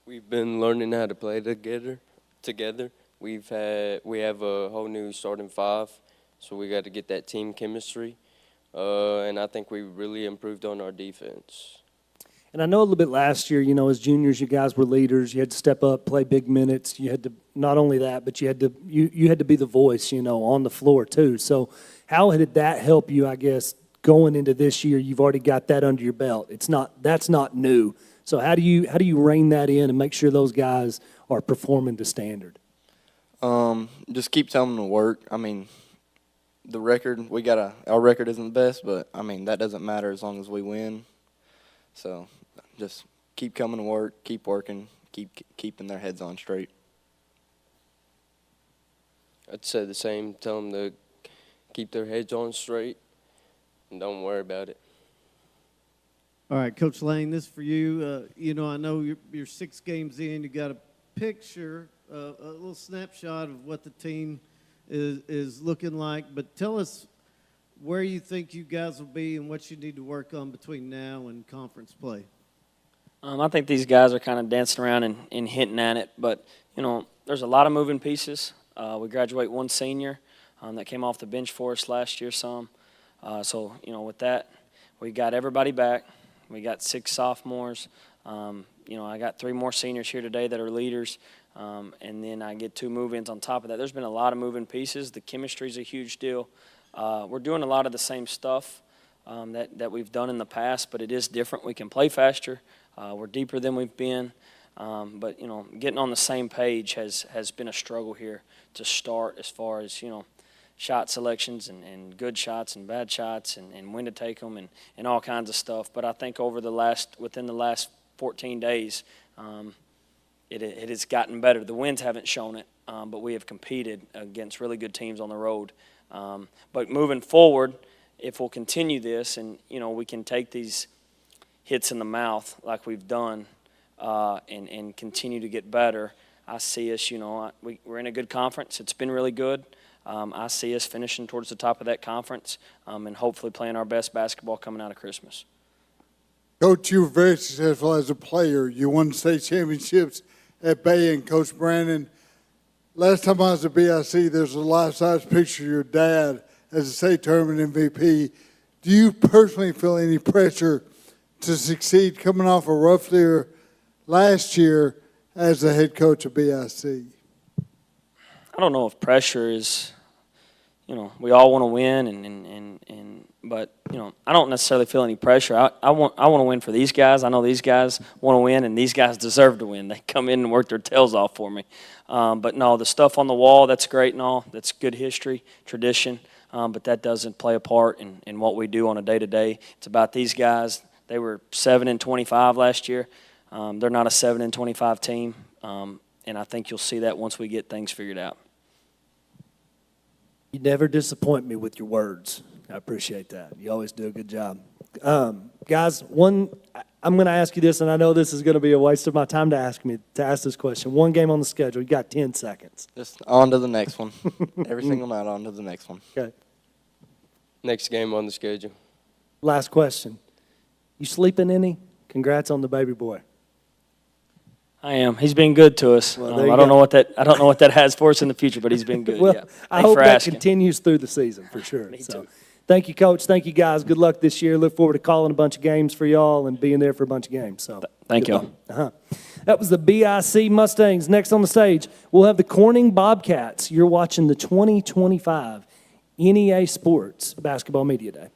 We've been learning how to play together. We have a whole new starting five, so we got to get that team chemistry. And I think we really improved on our defense. And I know a little bit last year, you know, as juniors, you guys were leaders. You had to step up, play big minutes. You had to, not only that, but you had to be the voice, you know, on the floor too. So how did that help you, I guess, going into this year? You've already got that under your belt. That's not new. So how do you rein that in and make sure those guys are performing to standard? Just keep telling them to work. I mean, the record, our record isn't the best, but I mean, that doesn't matter as long as we win. So just keep coming to work, keep working, keeping their heads on straight. I'd say the same. Tell them to keep their heads on straight and don't worry about it. All right, Coach Lane, this is for you. You know, I know you're 6 games in. You got a picture, a little snapshot of what the team is looking like. But tell us where you think you guys will be and what you need to work on between now and conference play. I think these guys are kind of dancing around and hinting at it. But, you know, there's a lot of moving pieces. We graduate one senior that came off the bench for us last year some. So, you know, with that, we got everybody back. We got 6 sophomores. You know, I got 3 more seniors here today that are leaders. And then I get 2 move-ins on top of that. There's been a lot of moving pieces. The chemistry is a huge deal. We're doing a lot of the same stuff that we've done in the past, but it is different. We can play faster. We're deeper than we've been. But, you know, getting on the same page has been a struggle here to start as far as, you know, shot selections and good shots and bad shots and when to take them and all kinds of stuff. But I think within the last 14 days, it has gotten better. The wins haven't shown it, but we have competed against really good teams on the road. But moving forward, if we'll continue this and, you know, we can take these hits in the mouth like we've done and continue to get better, I see us, you know, we're in a good conference. It's been really good. I see us finishing towards the top of that conference and hopefully playing our best basketball coming out of Christmas. Coach, you were very successful as a player. You won state championships at Bay, and Coach Brandon, last time I was at BIC, there's a life-size picture of your dad as a state tournament MVP. Do you personally feel any pressure to succeed coming off a rough year last year as the head coach of BIC? I don't know if pressure is, you know, we all want to win, but, you know, I don't necessarily feel any pressure. I want to win for these guys. I know these guys want to win, and these guys deserve to win. They come in and work their tails off for me. But, no, the stuff on the wall, that's great and all. That's good history, tradition, but that doesn't play a part in what we do on a day-to-day. It's about these guys. They were 7-25 last year. They're not a 7-25 team, and I think you'll see that once we get things figured out. You never disappoint me with your words. I appreciate that. You always do a good job. Guys, I'm going to ask you this, and I know this is going to be a waste of my time to ask this question. One game on the schedule. You got 10 seconds. Just on to the next one. Every single night on to the next one. Okay. Next game on the schedule. Last question. You sleeping any? Congrats on the baby boy. I am. He's been good to us. Well, I don't know what that has for us in the future, but he's been good. Well, yeah. I hope that continues through the season for sure. Me too. Thank you, Coach. Thank you, guys. Good luck this year. Look forward to calling a bunch of games for y'all and being there for a bunch of games. So, thank you. That was the BIC Mustangs. Next on the stage, we'll have the Corning Bobcats. You're watching the 2025 NEA Sports Basketball Media Day.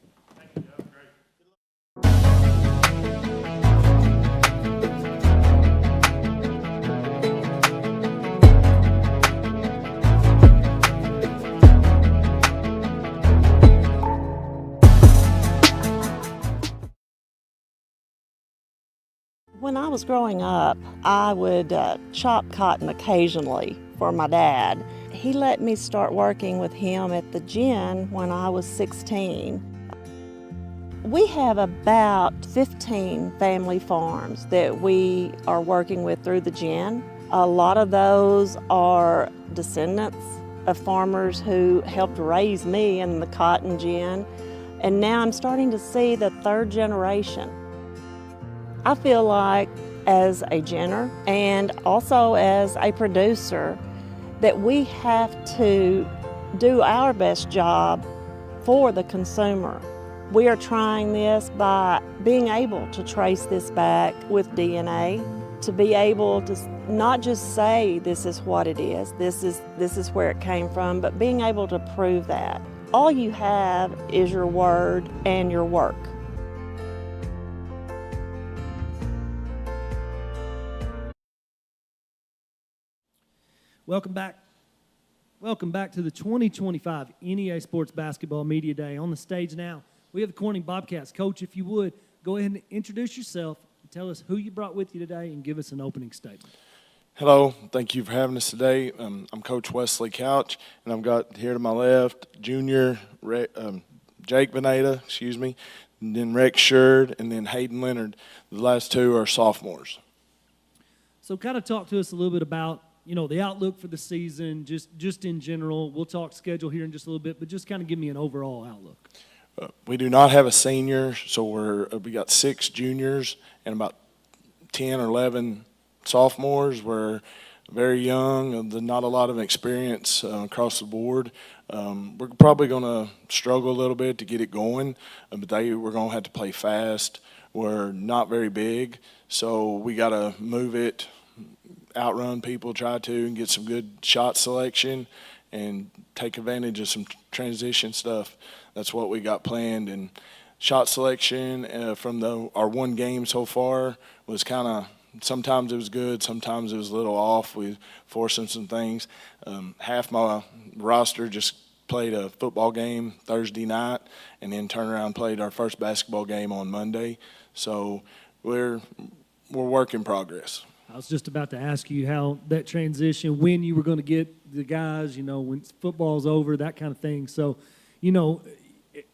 When I was growing up, I would chop cotton occasionally for my dad. He let me start working with him at the gin when I was 16. We have about 15 family farms that we are working with through the gin. A lot of those are descendants of farmers who helped raise me in the cotton gin, and now I'm starting to see the third generation. I feel like as a ginner and also as a producer that we have to do our best job for the consumer. We are trying this by being able to trace this back with DNA, to be able to not just say this is what it is, this is where it came from, but being able to prove that. All you have is your word and your work. Welcome back. Welcome back to the 2025 NEA Sports Basketball Media Day. On the stage now, we have the Corning Bobcats. Coach, if you would, go ahead and introduce yourself, and tell us who you brought with you today, and give us an opening statement. Hello, thank you for having us today. I'm Coach Wesley Couch, and I've got here to my left Junior Jake Veneta, and then Rex Sherd, and then Hayden Leonard. The last two are sophomores. So kind of talk to us a little bit about, the outlook for the season, just in general. We'll talk schedule here in just a little bit, but just kind of give me an overall outlook. We do not have a senior, so we got 6 juniors and about 10 or 11 sophomores. We're very young, not a lot of experience across the board. We're probably going to struggle a little bit to get it going, but we're going to have to play fast. We're not very big, so we got to move it, outrun people, try to, and get some good shot selection and take advantage of some transition stuff. That's what we got planned. And shot selection from our one game so far was kind of, sometimes it was good, sometimes it was a little off. We forcing some things. Half my roster just played a football game Thursday night and then turned around and played our first basketball game on Monday. So we're work in progress. I was just about to ask you how that transition, when you were going to get the guys, when football's over, that kind of thing. So,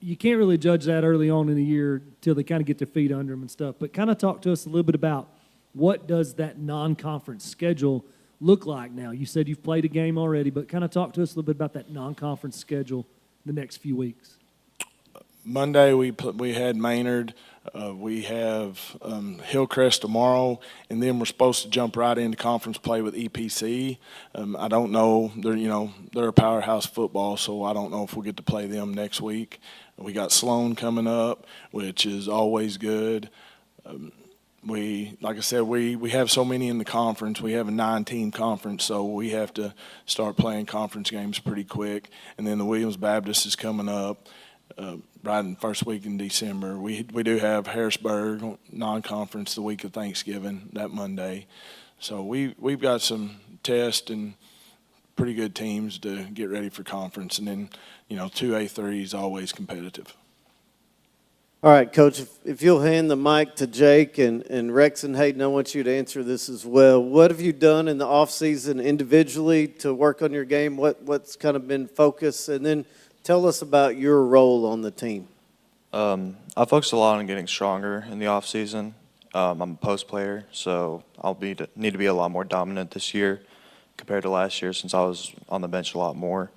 you can't really judge that early on in the year till they kind of get their feet under them and stuff. But kind of talk to us a little bit about what does that non-conference schedule look like now? You said you've played a game already, but kind of talk to us a little bit about that non-conference schedule the next few weeks. Monday we had Maynard. We have Hillcrest tomorrow, and then we're supposed to jump right into conference play with EPC. I don't know. They're a powerhouse football, so I don't know if we'll get to play them next week. We got Sloan coming up, which is always good. Like I said, we have so many in the conference. We have a 9-team conference, so we have to start playing conference games pretty quick. And then the Williams Baptist is coming up. Right in the first week in December. We do have Harrisburg non-conference the week of Thanksgiving, that Monday. So we've got some tests and pretty good teams to get ready for conference. And then, 2A3 is always competitive. All right, Coach, if you'll hand the mic to Jake and Rex and Hayden, I want you to answer this as well. What have you done in the offseason individually to work on your game? What's kind of been focus? And then tell us about your role on the team. I focused a lot on getting stronger in the off season. I'm a post player, so I'll need to be a lot more dominant this year compared to last year since I was on the bench a lot more.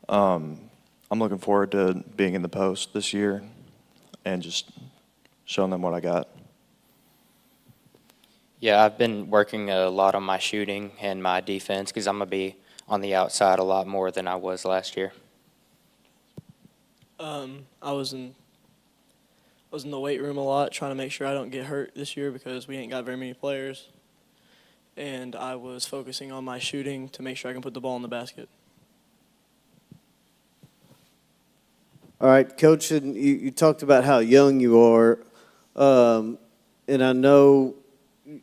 I'm looking forward to being in the post this year and just showing them what I got. Yeah, I've been working a lot on my shooting and my defense because I'm going to be on the outside a lot more than I was last year. I was in the weight room a lot trying to make sure I don't get hurt this year because we ain't got very many players. And I was focusing on my shooting to make sure I can put the ball in the basket. All right, Coach, and you talked about how young you are, and I know,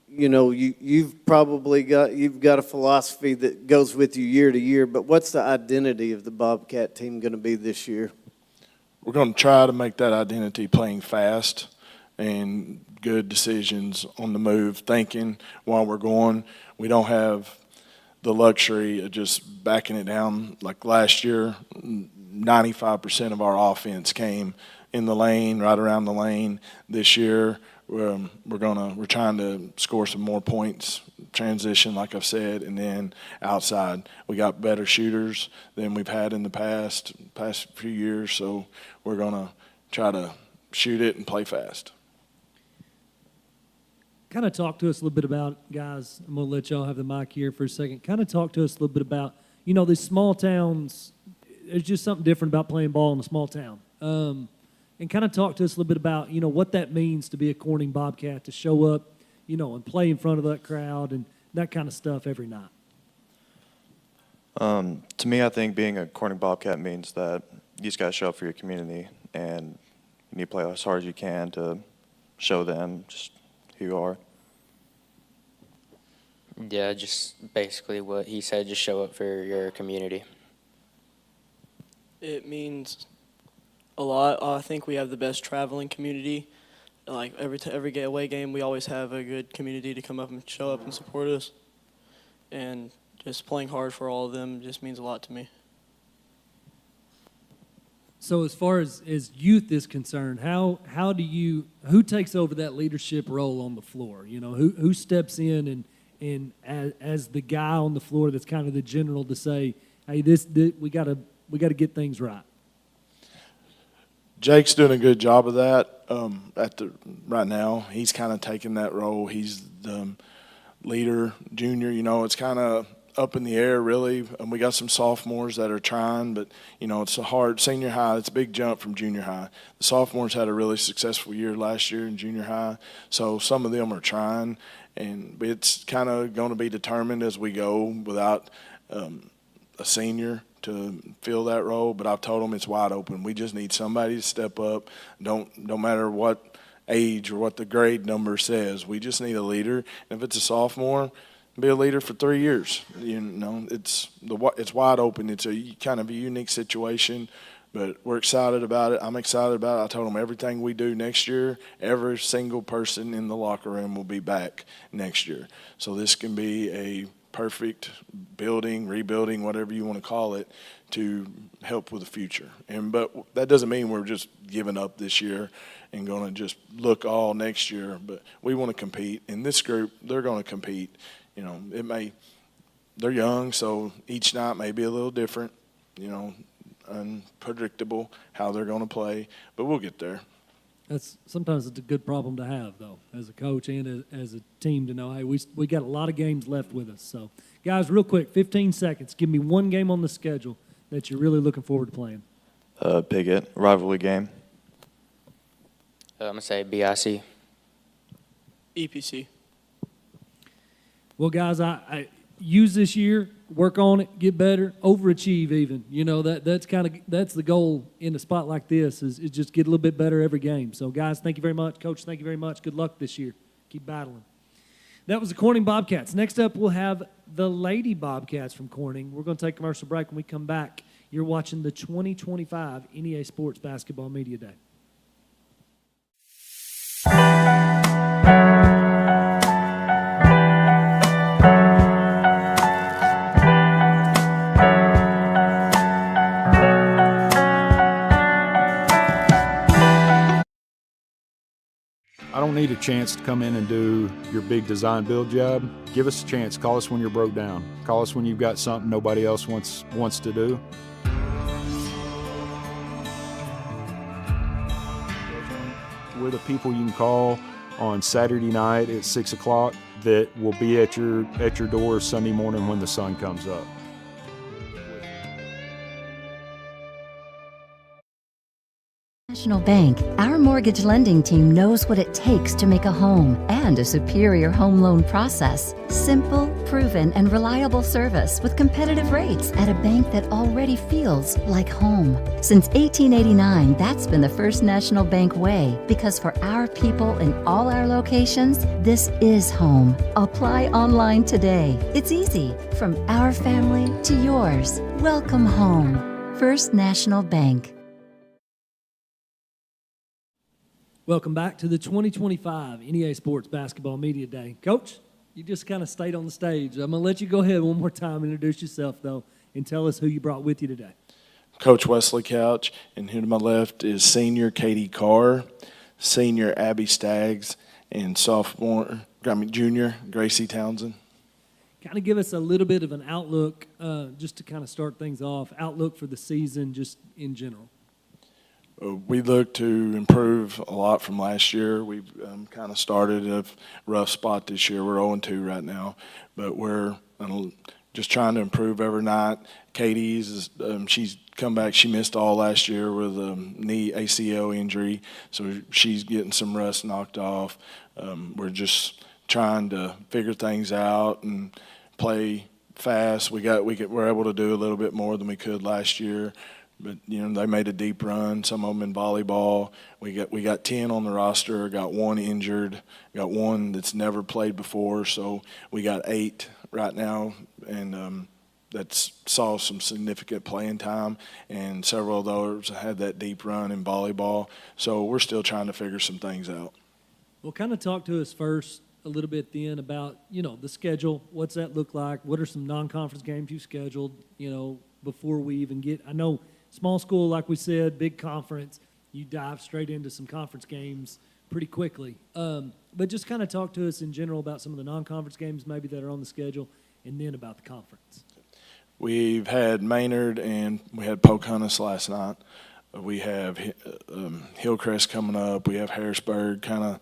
you've probably got a philosophy that goes with you year to year. But what's the identity of the Bobcat team going to be this year? We're going to try to make that identity playing fast and good decisions on the move, thinking while we're going. We don't have the luxury of just backing it down. Like last year, 95% of our offense came in the lane, right around the lane. This year, we're trying to score some more points transition, like I've said, and then outside. We got better shooters than we've had in the past few years, so we're going to try to shoot it and play fast. Kind of talk to us a little bit about, guys, I'm going to let y'all have the mic here for a second. Kind of talk to us a little bit about, you know, these small towns. There's just something different about playing ball in a small town. And kind of talk to us a little bit about, you know, what that means to be a Corning Bobcat, to show up, you know, and play in front of that crowd and that kind of stuff every night. To me, I think being a Corning Bobcat means that you just got to show up for your community, and you need to play as hard as you can to show them just who you are. Yeah, just basically what he said, just show up for your community. It means a lot. I think we have the best traveling community. Like every away game, we always have a good community to come up and show up and support us. And just playing hard for all of them just means a lot to me. So as far as youth is concerned, who takes over that leadership role on the floor? You know, who steps in and as the guy on the floor that's kind of the general to say, hey, this we got to get things right. Jake's doing a good job of that right now. He's kind of taking that role. He's the leader, junior. You know, it's kind of up in the air, really. We got some sophomores that are trying, but, you know, it's a hard senior high. It's a big jump from junior high. The sophomores had a really successful year last year in junior high, so some of them are trying, and it's kind of going to be determined as we go without a senior to fill that role. But I've told them it's wide open. We just need somebody to step up. Don't matter what age or what the grade number says. We just need a leader. And if it's a sophomore, be a leader for 3 years. You know, it's wide open. It's a kind of a unique situation, but we're excited about it. I'm excited about it. I told them everything we do next year, every single person in the locker room will be back next year. So this can be a perfect building, rebuilding, whatever you want to call it, to help with the future. But that doesn't mean we're just giving up this year and going to just look all next year. But we want to compete. In this group, they're going to compete. You know, they're young, so each night may be a little different, you know, unpredictable how they're going to play, but we'll get there. Sometimes it's a good problem to have, though, as a coach and as a team, to know, hey, we got a lot of games left with us. So, guys, real quick, 15 seconds. Give me one game on the schedule that you're really looking forward to playing. Piggott, rivalry game. I'm going to say BIC. EPC. Well, guys, I use this year, work on it, get better, overachieve even. You know, that's the goal in a spot like this is just get a little bit better every game. So, guys, thank you very much. Coach, thank you very much. Good luck this year. Keep battling. That was the Corning Bobcats. Next up, we'll have the Lady Bobcats from Corning. We're going to take a commercial break. When we come back, you're watching the 2025 NEA Sports Basketball Media Day. I don't need a chance to come in and do your big design build job. Give us a chance. Call us when you're broke down. Call us when you've got something nobody else wants to do. We're the people you can call on Saturday night at 6 o'clock that will be at your door Sunday morning when the sun comes up. National Bank, our mortgage lending team knows what it takes to make a home and a superior home loan process. Simple, proven, and reliable service with competitive rates at a bank that already feels like home. Since 1889, that's been the First National Bank way, because for our people in all our locations, this is home. Apply online today. It's easy. From our family to yours. Welcome home. First National Bank. Welcome back to the 2025 NEA Sports Basketball Media Day. Coach, you just kind of stayed on the stage. I'm going to let you go ahead one more time, introduce yourself, though, and tell us who you brought with you today. Coach Wesley Couch, and here to my left is senior Katie Carr, senior Abby Staggs, and junior Gracie Townsend. kind of give us a little bit of an outlook, just to kind of start things off, outlook for the season just in general. We look to improve a lot from last year. We've kind of started a rough spot this year. We're 0-2 right now, but we're just trying to improve every night. Katie's, she's come back. She missed all last year with a knee ACL injury, so she's getting some rust knocked off. We're just trying to figure things out and play fast. We're able to do a little bit more than we could last year. But, you know, they made a deep run, some of them in volleyball. We got 10 on the roster, got 1 injured, got 1 that's never played before. So we got 8 right now, and that's saw some significant playing time. And several of those had that deep run in volleyball. So we're still trying to figure some things out. Well, kind of talk to us first a little bit then about, you know, the schedule. What's that look like? What are some non-conference games you scheduled, you know, before we even get – I know – small school, like we said, big conference, you dive straight into some conference games pretty quickly. But just kind of talk to us in general about some of the non-conference games maybe that are on the schedule, and then about the conference. We've had Maynard and we had Pocahontas last night. We have Hillcrest coming up. We have Harrisburg, kind of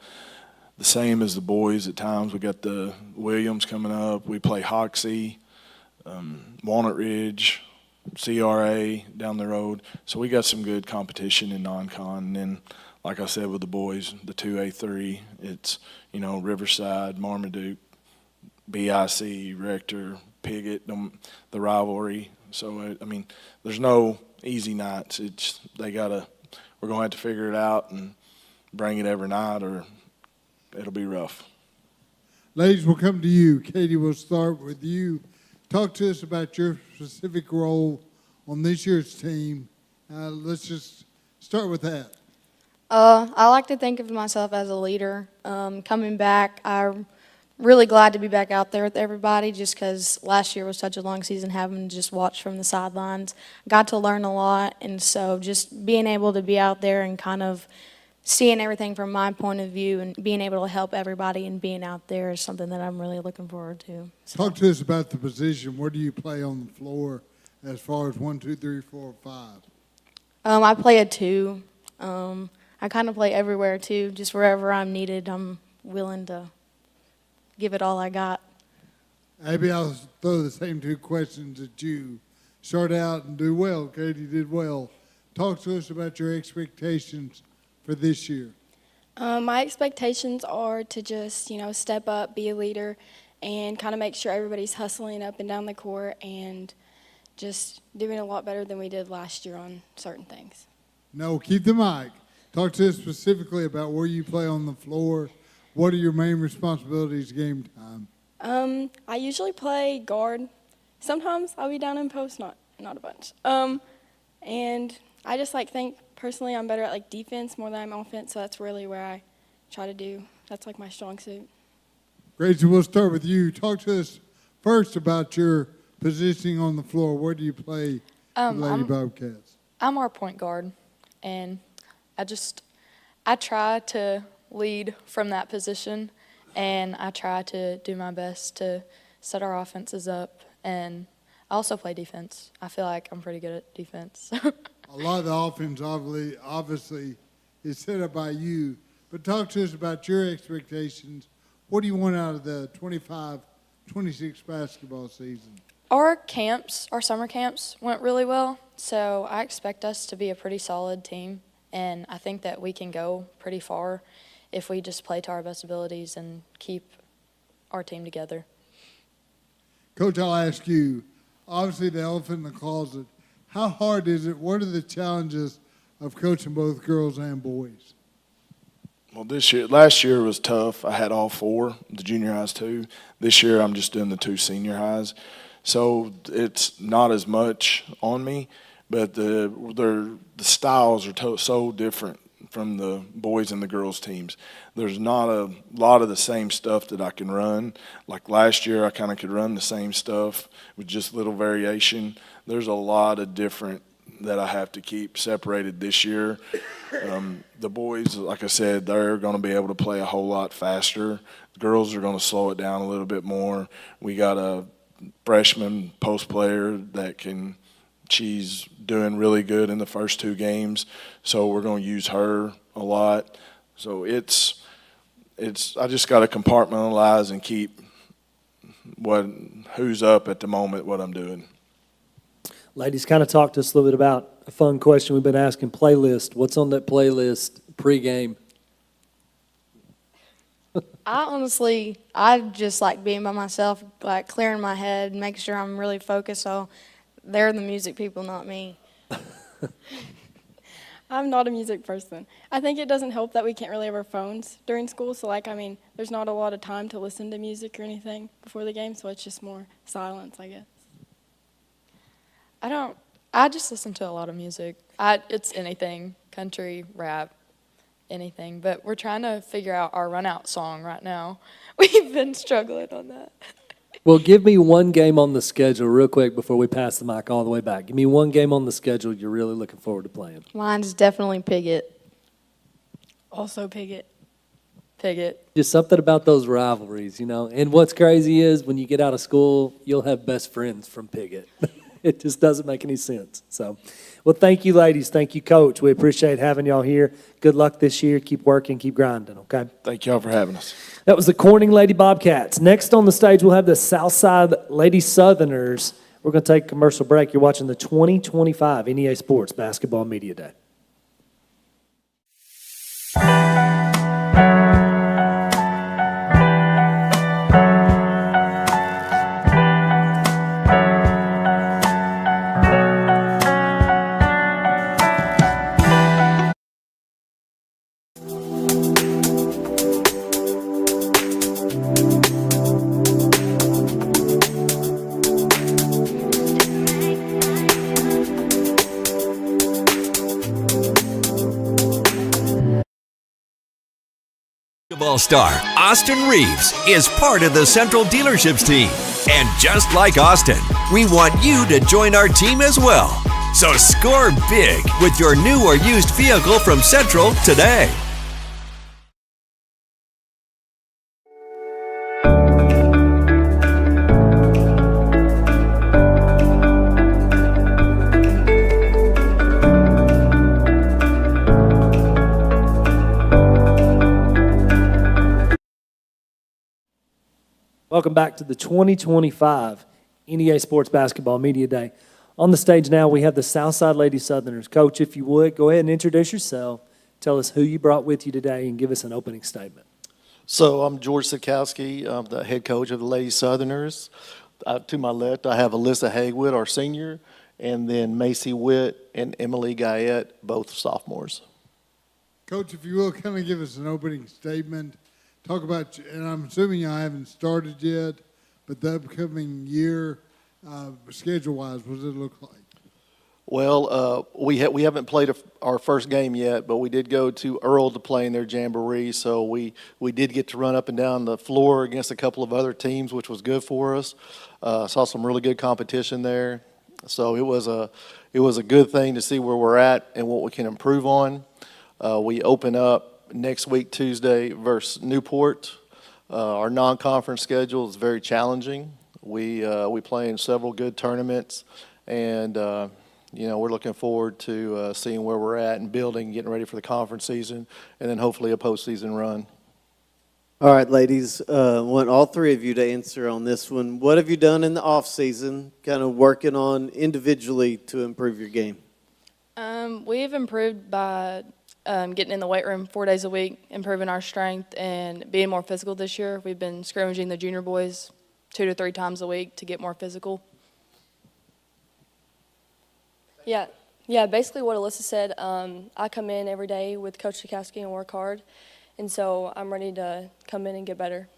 the same as the boys at times. We got the Williams coming up. We play Hoxie, Walnut Ridge, CRA down the road. So we got some good competition in non-con. And then, like I said, with the boys, the 2A3, it's, you know, Riverside, Marmaduke, BIC, Rector, Piggott, the rivalry. So, I mean, there's no easy nights. We're going to have to figure it out and bring it every night or it'll be rough. Ladies, we'll come to you. Katie, we'll start with you. Talk to us about your specific role on this year's team. Let's just start with that. I like to think of myself as a leader. Coming back, I'm really glad to be back out there with everybody just because last year was such a long season, having to just watch from the sidelines. Got to learn a lot, and so just being able to be out there and kind of seeing everything from my point of view and being able to help everybody and being out there is something that I'm really looking forward to. So. Talk to us about the position. Where do you play on the floor as far as 1, 2, 3, 4, 5? I play a 2. I kind of play everywhere too. Just wherever I'm needed, I'm willing to give it all I got. Abby, I'll throw the same 2 questions at you. Start out and do well. Katie did well. Talk to us about your expectations for this year. My expectations are to just, you know, step up, be a leader, and kind of make sure everybody's hustling up and down the court and just doing a lot better than we did last year on certain things. No, keep the mic. Talk to us specifically about where you play on the floor. What are your main responsibilities game time? I usually play guard. Sometimes I'll be down in post, not a bunch. And I just think personally I'm better at defense more than I'm offense, so that's really where I try to do. That's my strong suit. Great, so we'll start with you. Talk to us first about your positioning on the floor. Where do you play Lady Bobcats? I'm our point guard, and I try to lead from that position, and I try to do my best to set our offenses up, and I also play defense. I feel like I'm pretty good at defense. A lot of the offense obviously is set up by you, but talk to us about your expectations. What do you want out of the 25-26 basketball season? Our summer camps went really well, so I expect us to be a pretty solid team, and I think that we can go pretty far if we just play to our best abilities and keep our team together. Coach, I'll ask you, obviously the elephant in the closet, how hard is it? What are the challenges of coaching both girls and boys? Well, last year was tough. I had all 4, the junior highs too. This year I'm just doing the 2 senior highs. So it's not as much on me, but the styles are so different from the boys and the girls teams. There's not a lot of the same stuff that I can run. Like last year I kind of could run the same stuff with just little variation. There's a lot of different that I have to keep separated this year. The boys, like I said, they're going to be able to play a whole lot faster. The girls are going to slow it down a little bit more. We got a freshman post player that she's doing really good in the first 2 games, so we're going to use her a lot. So I just got to compartmentalize and keep who's up at the moment, what I'm doing. Ladies, kind of talk to us a little bit about a fun question we've been asking, playlist. What's on that playlist pregame? I just like being by myself, like clearing my head, making sure I'm really focused. So they're the music people, not me. I'm not a music person. I think it doesn't help that we can't really have our phones during school. So, there's not a lot of time to listen to music or anything before the game, so it's just more silence, I guess. I just listen to a lot of music. It's anything, country, rap, anything. But we're trying to figure out our run-out song right now. We've been struggling on that. Well, give me one game on the schedule real quick before we pass the mic all the way back. Give me one game on the schedule you're really looking forward to playing. Mine's definitely Piggott. Also Piggott. Just something about those rivalries, And what's crazy is when you get out of school, you'll have best friends from Piggott. It just doesn't make any sense. So, well, thank you, ladies. Thank you, Coach. We appreciate having y'all here. Good luck this year. Keep working. Keep grinding, okay? Thank y'all for having us. That was the Corning Lady Bobcats. Next on the stage, we'll have the Southside Lady Southerners. We're going to take a commercial break. You're watching the 2025 NEA Sports Basketball Media Day. Star Austin Reeves is part of the Central Dealerships team. And just like Austin, we want you to join our team as well. So score big with your new or used vehicle from Central today. Welcome back to the 2025 NEA Sports Basketball Media Day. On the stage now, we have the Southside Lady Southerners. Coach, if you would, go ahead and introduce yourself. Tell us who you brought with you today and give us an opening statement. So I'm George Sikowski. I'm the head coach of the Lady Southerners. To my left, I have Alyssa Haywood, our senior, and then Macy Witt and Emily Guyette, both sophomores. Coach, if you will, kind of give us an opening statement. Talk about, and I'm assuming y'all haven't started yet, but the upcoming year, schedule-wise, what does it look like? Well, we haven't played our first game yet, but we did go to Earl to play in their jamboree, so we did get to run up and down the floor against a couple of other teams, which was good for us. Saw some really good competition there, so it was a good thing to see where we're at and what we can improve on. We open up next week, Tuesday, versus Newport. Our non-conference schedule is very challenging. We play in several good tournaments, and we're looking forward to seeing where we're at and building, getting ready for the conference season, and then hopefully a postseason run. All right, ladies, I want all three of you to answer on this one. What have you done in the off season, kind of working on individually to improve your game? We've improved by getting in the weight room 4 days a week, improving our strength, and being more physical this year. We've been scrimmaging the junior boys 2 to 3 times a week to get more physical. Yeah, basically what Alyssa said, I come in every day with Coach Sikowski and work hard, and so I'm ready to come in and get better.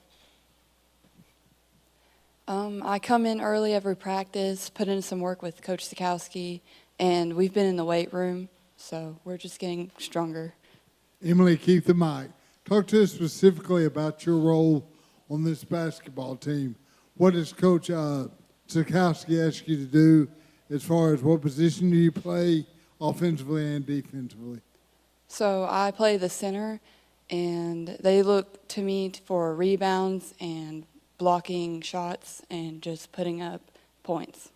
I come in early every practice, put in some work with Coach Sikowski, and we've been in the weight room. So we're just getting stronger. Emily, keep the mic. Talk to us specifically about your role on this basketball team. What does Coach Sikowski ask you to do, as far as what position do you play offensively and defensively? So I play the center, and they look to me for rebounds and blocking shots and just putting up points.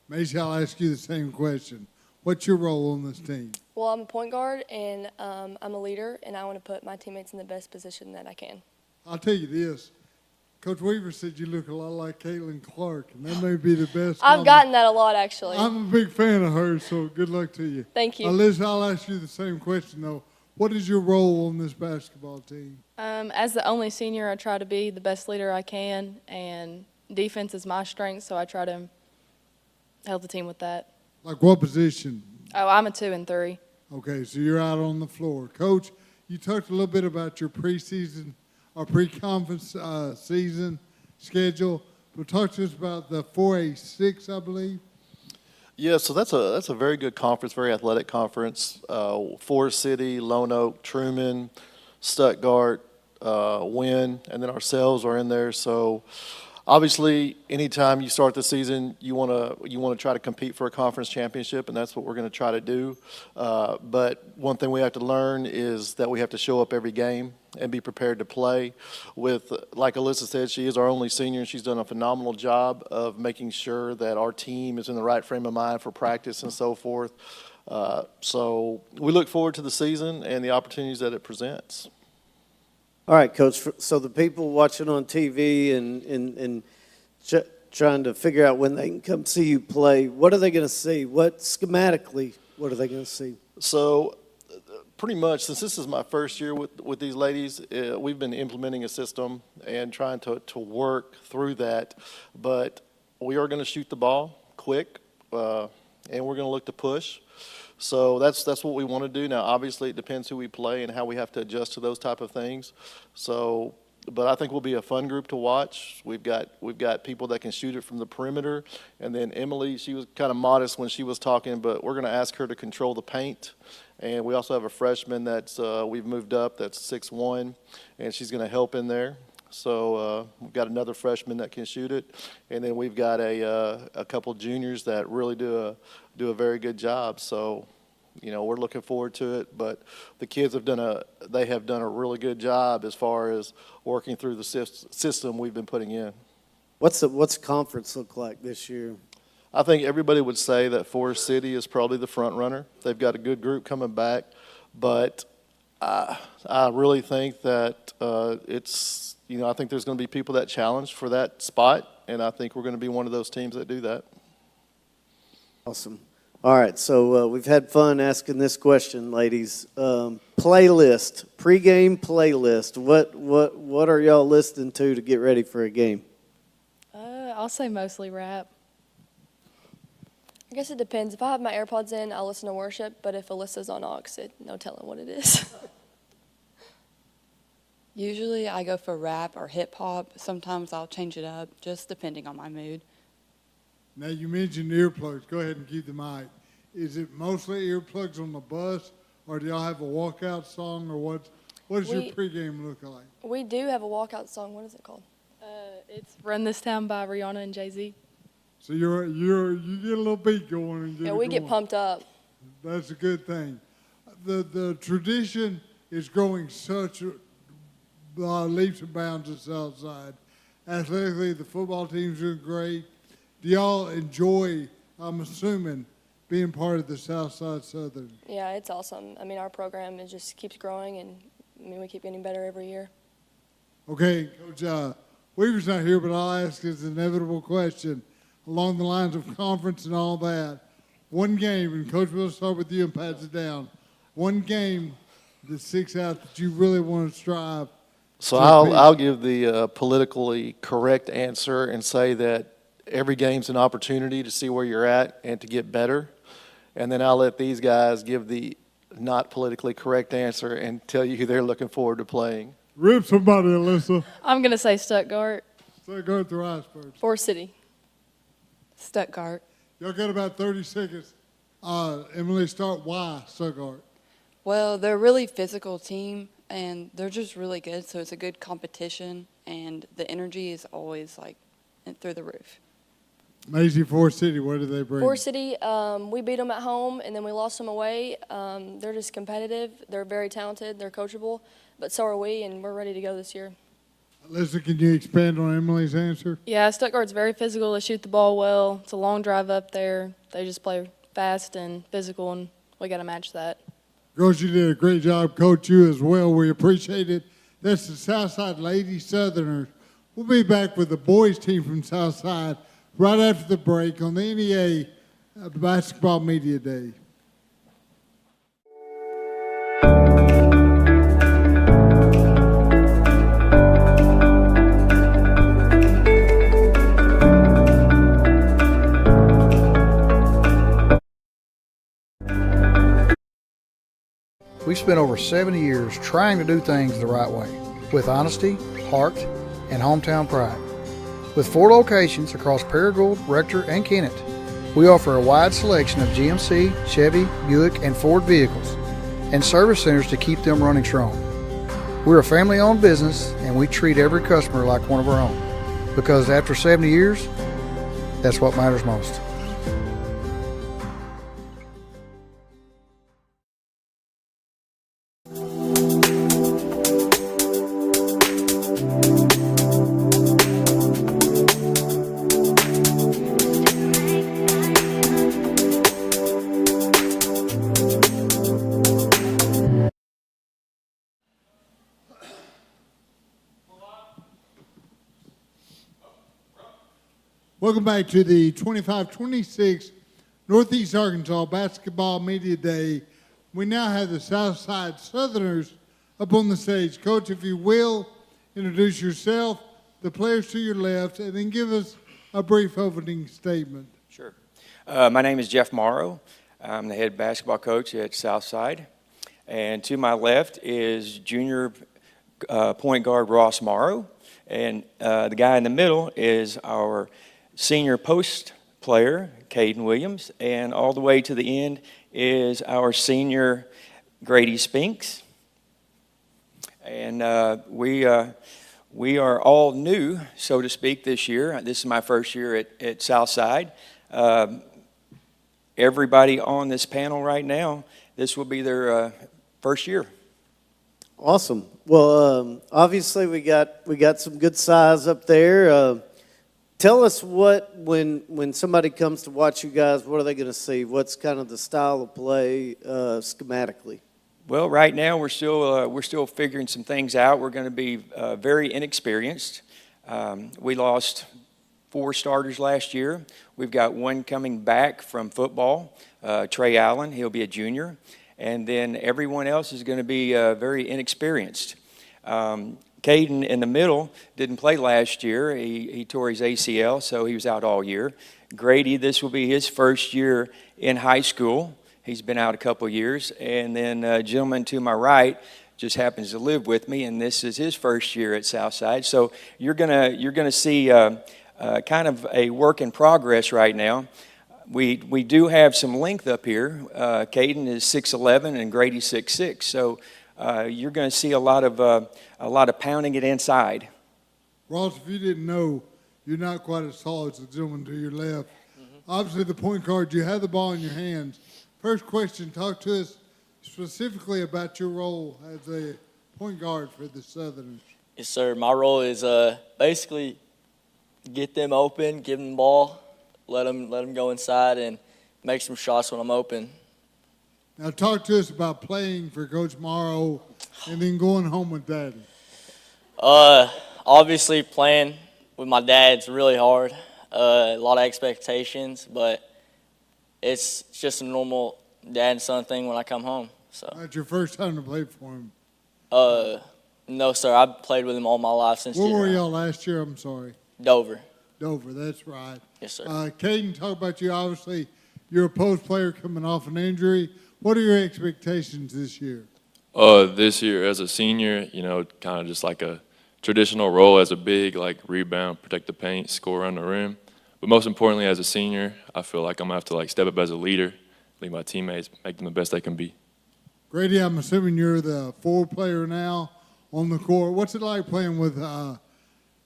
Macy, I'll ask you the same question. What's your role on this team? Well, I'm a point guard, and I'm a leader, and I want to put my teammates in the best position that I can. I'll tell you this. Coach Weaver said you look a lot like Caitlin Clark, and that may be the best. I've gotten that a lot, actually. I'm a big fan of hers, so good luck to you. Thank you. Liz, I'll ask you the same question, though. What is your role on this basketball team? As the only senior, I try to be the best leader I can, and defense is my strength, so I try to help the team with that. Like what position? Oh, I'm a 2 and 3. Okay, so you're out on the floor. Coach, you talked a little bit about your preseason or pre-conference season schedule, but talk to us about the 4A6, I believe. Yeah, so that's a very good conference, very athletic conference. Forest City, Lone Oak, Truman, Stuttgart, Wynn, and then ourselves are in there. So obviously, anytime you start the season, you want to try to compete for a conference championship, and that's what we're going to try to do. But one thing we have to learn is that we have to show up every game and be prepared to play. With, like Alyssa said, she is our only senior, and she's done a phenomenal job of making sure that our team is in the right frame of mind for practice and so forth. So we look forward to the season and the opportunities that it presents. All right, Coach. So the people watching on TV and trying to figure out when they can come see you play, what are they going to see? What are they going to see? So pretty much, since this is my first year with these ladies, we've been implementing a system and trying to work through that. But we are going to shoot the ball quick, and we're going to look to push. So that's what we want to do. Now, obviously, it depends who we play and how we have to adjust to those type of things. So, but I think we'll be a fun group to watch. We've got people that can shoot it from the perimeter, and then Emily, she was kind of modest when she was talking, but we're going to ask her to control the paint. And we also have a freshman that's we've moved up that's 6'1", and she's going to help in there. So we've got another freshman that can shoot it, and then we've got a couple juniors that really do a very good job. So, you know, we're looking forward to it. But the kids have done a really good job as far as working through the system we've been putting in. What's the conference look like this year? I think everybody would say that Forest City is probably the front runner. They've got a good group coming back, but I really think that it's, you know, I think there's going to be people that challenge for that spot, and I think we're going to be one of those teams that do that. Awesome. All right, so we've had fun asking this question, ladies. Playlist, pregame playlist. What are y'all listening to get ready for a game? I'll say mostly rap. I guess it depends. If I have my AirPods in, I'll listen to worship, but if Alyssa's on aux, no telling what it is. Usually I go for rap or hip hop. Sometimes I'll change it up, just depending on my mood. Now, you mentioned earplugs. Go ahead and keep the mic. Is it mostly earplugs on the bus, or do y'all have a walkout song, or what does your pregame look like? We do have a walkout song. What is it called? It's Run This Town by Rihanna and Jay-Z. So you get a little beat going and get we get pumped up. That's a good thing. The tradition is growing such leaps and bounds at Southside. Athletically, the football team's doing great. Do y'all enjoy, I'm assuming, being part of the Southside Southerners? Yeah, it's awesome. I mean, our program just keeps growing, and I mean, we keep getting better every year. Okay, Coach Weaver's not here, but I'll ask his inevitable question along the lines of conference and all that. One game, and Coach, we'll start with you and pass it down. One game that sticks out that you really want to strive. So I'll give the politically correct answer and say that every game's an opportunity to see where you're at and to get better. And then I'll let these guys give the not politically correct answer and tell you who they're looking forward to playing. Rip somebody, Alyssa. I'm going to say Stuttgart. Stuttgart through Harrisburg. Forest City. Stuttgart. Y'all got about 30 seconds. Emily, start. Why Stuttgart? Well, they're a really physical team, and they're just really good, so it's a good competition, and the energy is always, like, through the roof. Maisie, Forest City, what did they bring? Forest City, we beat them at home, and then we lost them away. They're just competitive. They're very talented. They're coachable, but so are we, and we're ready to go this year. Listen, can you expand on Emily's answer? Yeah, Stuttgart's very physical. They shoot the ball well. It's a long drive up there. They just play fast and physical, and we got to match that. Girls, you did a great job. Coach, you as well. We appreciate it. That's the Southside Lady Southerners. We'll be back with the boys team from Southside right after the break on the NEA Basketball Media Day. We've spent over 70 years trying to do things the right way, with honesty, heart, and hometown pride. With 4 locations across Paragould, Rector, and Kennett, we offer a wide selection of GMC, Chevy, Buick, and Ford vehicles, and service centers to keep them running strong. We're a family-owned business, and we treat every customer like one of our own, because after 70 years, that's what matters most. Welcome back to the 25-26 Northeast Arkansas Basketball Media Day. We now have the Southside Southerners up on the stage. Coach, if you will, introduce yourself, the players to your left, and then give us a brief opening statement. Sure. My name is Jeff Morrow. I'm the head basketball coach at Southside. And to my left is junior point guard Ross Morrow. And the guy in the middle is our senior post player, Caden Williams, and all the way to the end is our senior Grady Spinks. And we are all new, so to speak, this year. This is my first year at Southside. Everybody on this panel right now, this will be their first year. Awesome. Well, obviously we got some good size up there. Tell us when somebody comes to watch you guys, what are they going to see? What's kind of the style of play schematically? Well, right now we're still figuring some things out. We're going to be very inexperienced. We lost 4 starters last year. We've got one coming back from football, Trey Allen. He'll be a junior. And then everyone else is going to be very inexperienced. Caden in the middle didn't play last year. He tore his ACL, so he was out all year. Grady, this will be his first year in high school. He's been out a couple years. And then a gentleman to my right just happens to live with me, and this is his first year at Southside. So you're gonna see kind of a work in progress right now. We do have some length up here. Caden is 6'11", and Grady's 6'6". So you're going to see a lot of pounding it inside. Ross, if you didn't know, you're not quite as tall as the gentleman to your left. Obviously, the point guard, you have the ball in your hands. First question, talk to us specifically about your role as a point guard for the Southerners. Yes, sir. My role is basically get them open, give them the ball, let them go inside, and make some shots when I'm open. Now talk to us about playing for Coach Morrow and then going home with Daddy. Obviously playing with my dad's really hard. A lot of expectations, but it's just a normal dad and son thing when I come home. So. That's your first time to play for him? No, sir. I've played with him all my life since. Where were y'all last year? I'm sorry. Dover. Dover, that's right. Yes, sir. Caden, talk about you. Obviously, you're a post player coming off an injury. What are your expectations this year? This year as a senior, kind of just like a traditional role as a big, like rebound, protect the paint, score around the rim. But most importantly, as a senior, I feel like I'm going to have to step up as a leader, lead my teammates, make them the best they can be. Grady, I'm assuming you're the forward player now on the court. What's it like playing with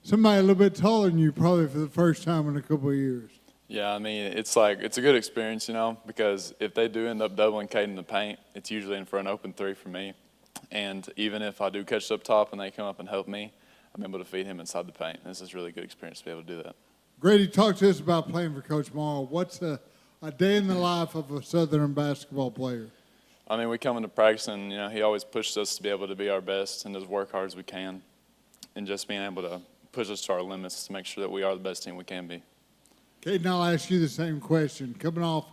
somebody a little bit taller than you probably for the first time in a couple of years? Yeah, I mean, it's a good experience, because if they do end up doubling Cade in the paint, it's usually in for an open three for me. And even if I do catch it up top and they come up and help me, I'm able to feed him inside the paint. This is a really good experience to be able to do that. Grady, talk to us about playing for Coach Morrow. What's a day in the life of a Southern basketball player? I mean, we come into practice and, he always pushes us to be able to be our best and just work hard as we can. And just being able to push us to our limits to make sure that we are the best team we can be. Kate, and I'll ask you the same question. Coming off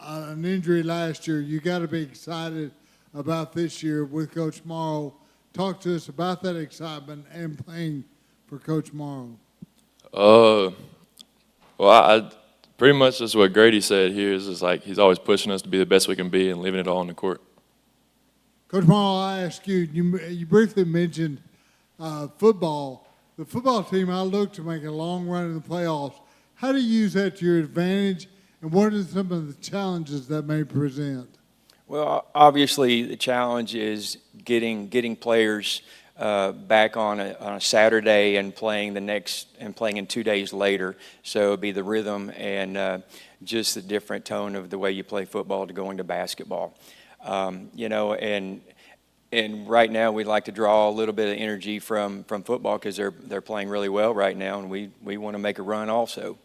an injury last year, you got to be excited about this year with Coach Morrow. Talk to us about that excitement and playing for Coach Morrow. Well, I pretty much just what Grady said here is just like he's always pushing us to be the best we can be and leaving it all on the court. Coach Morrow, I ask you, you briefly mentioned football. The football team, I look to make a long run in the playoffs. How do you use that to your advantage, and what are some of the challenges that may present? Well, obviously the challenge is getting players back on a Saturday and playing in 2 days later. So it'd be the rhythm and just the different tone of the way you play football to going to basketball. And right now we'd like to draw a little bit of energy from football because they're playing really well right now, and we want to make a run also.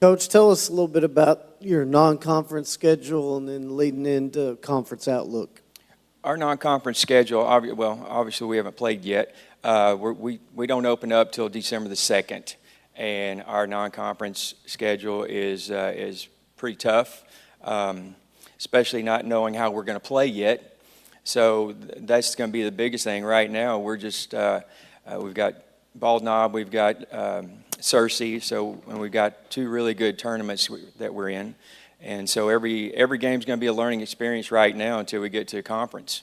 Coach, tell us a little bit about your non-conference schedule and then leading into conference outlook. Our non-conference schedule, obviously we haven't played yet. We don't open up till December the 2nd, and our non-conference schedule is pretty tough, especially not knowing how we're going to play yet. So that's going to be the biggest thing right now. We're just we've got Bald Knob, we've got Searcy, and we've got two really good tournaments that we're in. And so every game's going to be a learning experience right now until we get to a conference.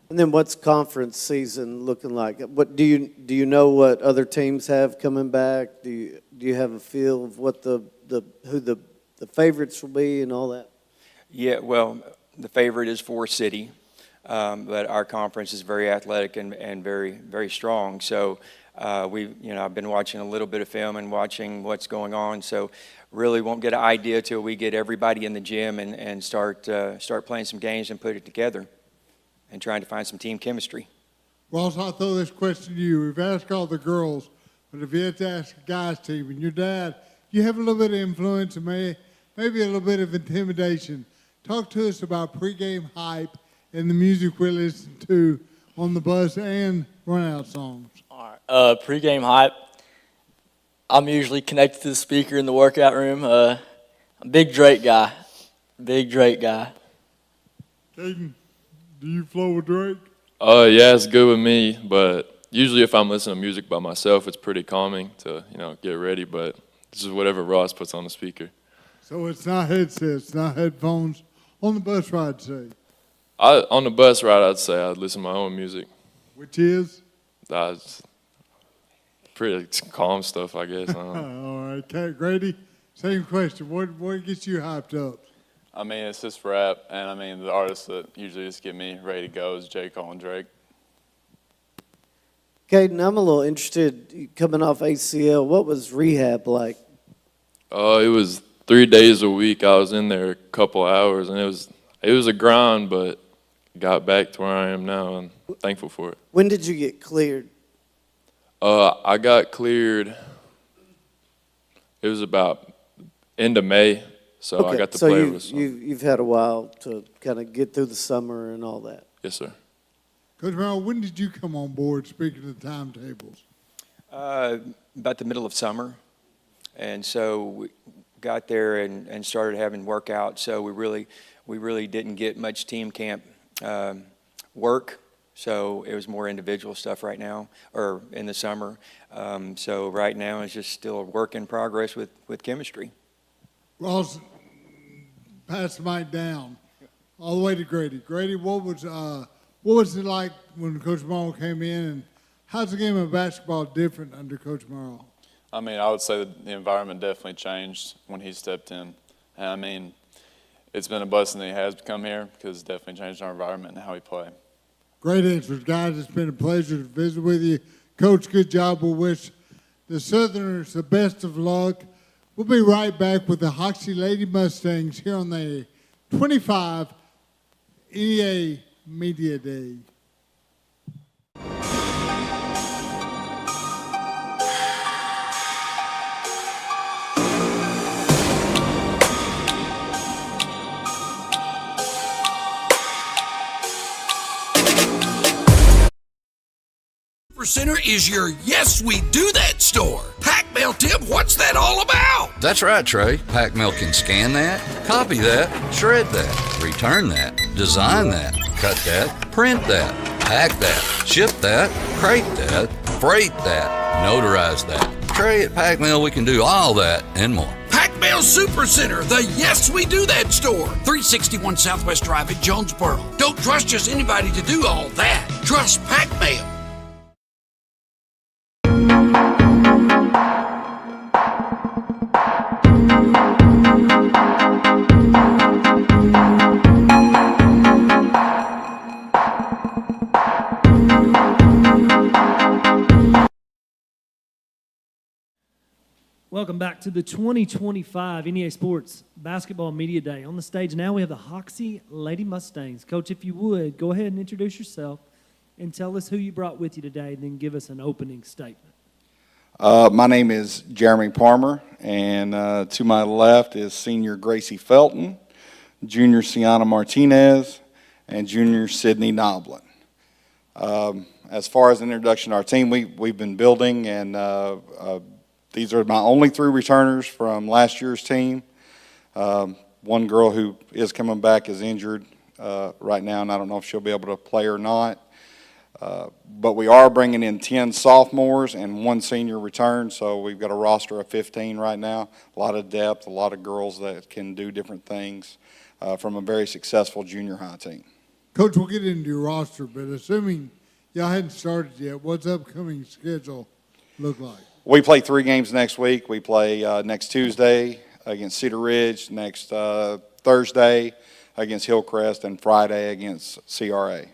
And then what's conference season looking like? What do you know what other teams have coming back? Do you have a feel of what who the favorites will be and all that? Yeah, well, the favorite is Forest City, but our conference is very athletic and very, very strong. So I've been watching a little bit of film and watching what's going on. So really won't get an idea till we get everybody in the gym and start playing some games and put it together and trying to find some team chemistry. Ross, I'll throw this question to you. We've asked all the girls, but if you had to ask a guys team and your dad, you have a little bit of influence and maybe a little bit of intimidation. Talk to us about pregame hype and the music we listen to on the bus and run-out songs. All right. Pregame hype. I'm usually connected to the speaker in the workout room. I'm a big Drake guy. Caden, do you flow with Drake? Yeah, it's good with me, but usually if I'm listening to music by myself, it's pretty calming to, get ready, but this is whatever Ross puts on the speaker. So it's not headsets, not headphones. On the bus ride, say? On the bus ride, I'd say I'd listen to my own music. Which is? Pretty calm stuff, I guess. All right, Grady, same question. What gets you hyped up? I mean, it's just rap, and I mean, the artists that usually just get me ready to go is J. Cole and Drake. Caden, I'm a little interested, coming off ACL, what was rehab like? It was 3 days a week. I was in there a couple hours, and it was a grind, but got back to where I am now, and I'm thankful for it. When did you get cleared? I got cleared, it was about end of May, so okay, I got to play with some. You've had a while to kind of get through the summer and all that. Yes, sir. Coach Merrill, when did you come on board, speaking of the timetables? About the middle of summer. And so we got there and started having workouts. So we really didn't get much team camp work. So it was more individual stuff right now, or in the summer. So right now it's just still a work in progress with chemistry. Ross, pass the mic down all the way to Grady. Grady, what was it like when Coach Morrow came in, and how's the game of basketball different under Coach Morrow? I mean, I would say that the environment definitely changed when he stepped in. And I mean, it's been a blessing that he has come here because it's definitely changed our environment and how we play. Great answers, guys. It's been a pleasure to visit with you. Coach, good job. We wish the Southerners the best of luck We'll be right back with the Hoxie Lady Mustangs here on the 25 NEA Media Day. Center is your Yes We Do That store. Pack mail, Tim, what's that all about? That's right, Trey. Pack mail can scan that, copy that, shred that, return that, design that, cut that, print that, pack that, ship that, crate that, freight that, notarize that. Trey, at Pack Mail, we can do all that and more. Pack Mail Super Center, the Yes We Do That store. 361 Southwest Drive at Jonesboro. Don't trust just anybody to do all that. Trust Pack Mail. Welcome back to the 2025 NEA Sports Basketball Media Day. On the stage now we have the Hoxie Lady Mustangs. Coach, if you would, go ahead and introduce yourself and tell us who you brought with you today, and then give us an opening statement. My name is Jeremy Palmer, and to my left is senior Gracie Felton, junior Sienna Martinez, and junior Sydney Noblin. As far as an introduction to our team, we've been building, and these are my only 3 returners from last year's team. One girl who is coming back is injured right now, and I don't know if she'll be able to play or not. But we are bringing in 10 sophomores and 1 senior return, so we've got a roster of 15 right now. A lot of depth, a lot of girls that can do different things from a very successful junior high team. Coach, we'll get into your roster, but assuming y'all hadn't started yet, what's the upcoming schedule look like? We play 3 games next week. We play next Tuesday against Cedar Ridge, next Thursday against Hillcrest, and Friday against CRA.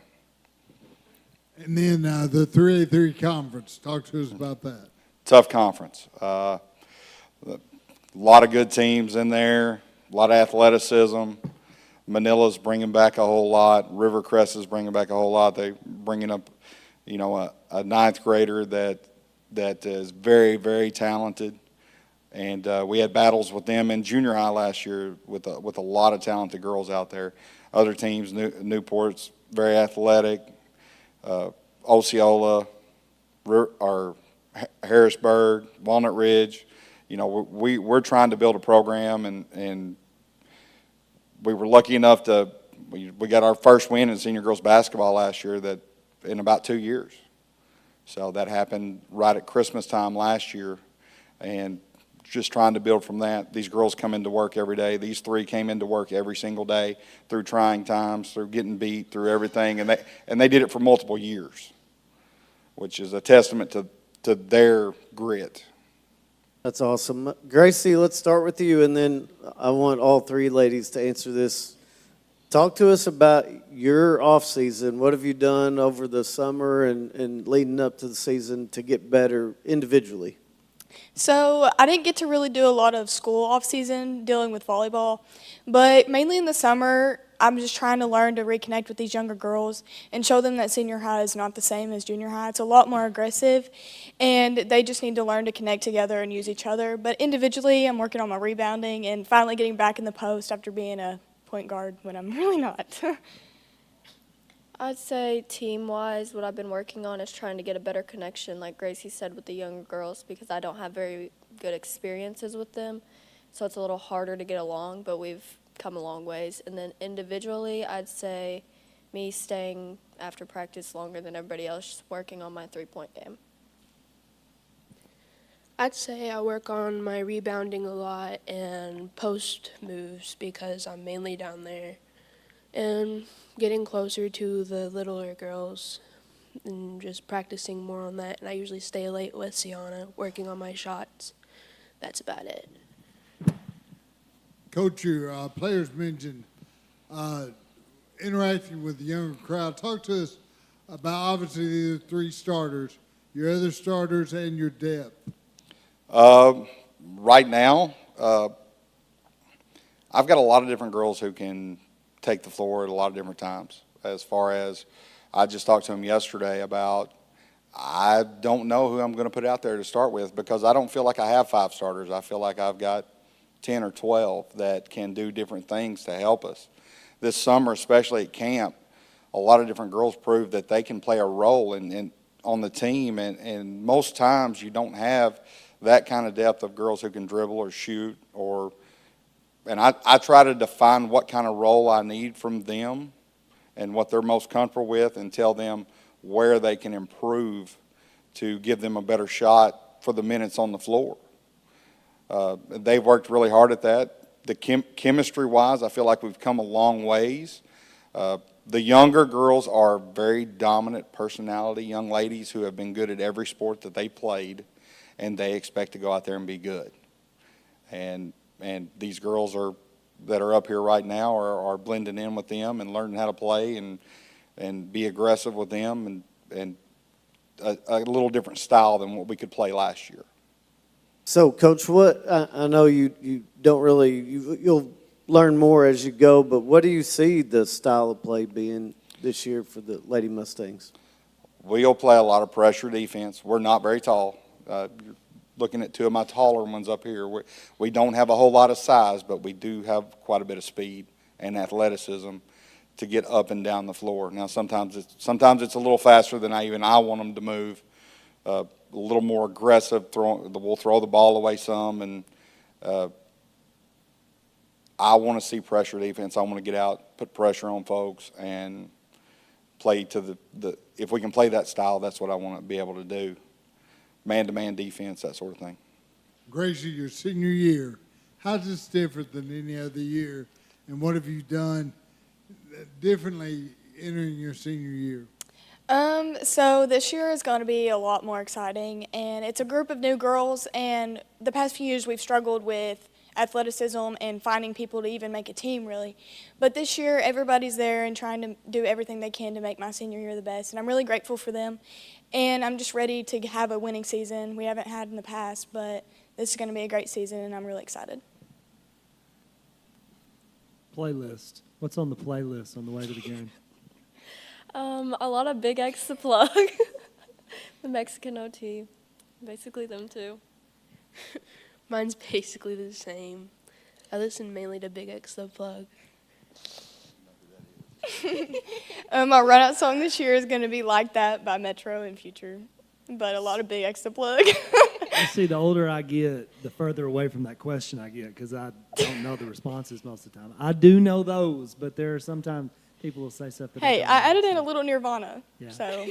And then the 3A3 conference. Talk to us about that. Tough conference. A lot of good teams in there, a lot of athleticism. Manila's bringing back a whole lot. Rivercrest is bringing back a whole lot. They're bringing up, a 9th grader that is very, very talented. And we had battles with them in junior high last year with a lot of talented girls out there. Other teams, Newport's very athletic. Osceola, or Harrisburg, Walnut Ridge. We're trying to build a program, and we were lucky enough to we got our first win in senior girls basketball last year that in about 2 years. So that happened right at Christmas time last year, and just trying to build from that. These girls come into work every day. These 3 came into work every single day through trying times, through getting beat, through everything, and they did it for multiple years, which is a testament to their grit. That's awesome. Gracie, let's start with you, and then I want all 3 ladies to answer this. Talk to us about your off season. What have you done over the summer and leading up to the season to get better individually? So I didn't get to really do a lot of school off season dealing with volleyball, but mainly in the summer I'm just trying to learn to reconnect with these younger girls and show them that senior high is not the same as junior high. It's a lot more aggressive, and they just need to learn to connect together and use each other. But individually, I'm working on my rebounding and finally getting back in the post after being a point guard when I'm really not. I'd say team-wise, what I've been working on is trying to get a better connection, like Gracie said, with the younger girls, because I don't have very good experiences with them. So it's a little harder to get along, but we've come a long ways. And then individually, I'd say me staying after practice longer than everybody else, just working on my three-point game. I'd say I work on my rebounding a lot and post moves because I'm mainly down there. And getting closer to the littler girls and just practicing more on that. And I usually stay late with Sienna, working on my shots. That's about it. Coach, your players mentioned interacting with the younger crowd. Talk to us about, obviously, the 3 starters, your other starters, and your depth. Right now, I've got a lot of different girls who can take the floor at a lot of different times. As far as, I just talked to them yesterday about, I don't know who I'm going to put out there to start with because I don't feel like I have 5 starters. I feel like I've got 10 or 12 that can do different things to help us. This summer, especially at camp, a lot of different girls proved that they can play a role on the team, and most times you don't have that kind of depth of girls who can dribble or shoot, and I try to define what kind of role I need from them and what they're most comfortable with and tell them where they can improve to give them a better shot for the minutes on the floor. They've worked really hard at that. The chemistry-wise, I feel like we've come a long ways. The younger girls are very dominant personality young ladies who have been good at every sport that they played, and they expect to go out there and be good. And these girls that are up here right now are blending in with them and learning how to play and be aggressive with them and a little different style than what we could play last year. So, Coach, I know you don't really, you'll learn more as you go, but what do you see the style of play being this year for the Lady Mustangs? We'll play a lot of pressure defense. We're not very tall. You're looking at 2 of my taller ones up here. We don't have a whole lot of size, but we do have quite a bit of speed and athleticism to get up and down the floor. Now, sometimes it's a little faster than I want them to move. A little more aggressive. We'll throw the ball away some, and I want to see pressure defense. I want to get out, put pressure on folks, and play to the if we can play that style, that's what I want to be able to do. Man-to-man defense, that sort of thing. Gracie, your senior year, how's this different than any other year, and what have you done differently entering your senior year? So this year is going to be a lot more exciting, and it's a group of new girls, and the past few years we've struggled with athleticism and finding people to even make a team, really. But this year, everybody's there and trying to do everything they can to make my senior year the best, and I'm really grateful for them. And I'm just ready to have a winning season. We haven't had in the past, but this is going to be a great season, and I'm really excited. Playlist. What's on the playlist on the way to the game? A lot of Big X to plug. The Mexican OT. Basically them two. Mine's basically the same. I listen mainly to Big X the Plug. My run-out song this year is going to be Like That by Metro and Future, but a lot of Big X to plug. You see, the older I get, the further away from that question I get because I don't know the responses most of the time. I do know those, but there are sometimes people will say stuff that Hey, I added in a little Nirvana, yeah. so.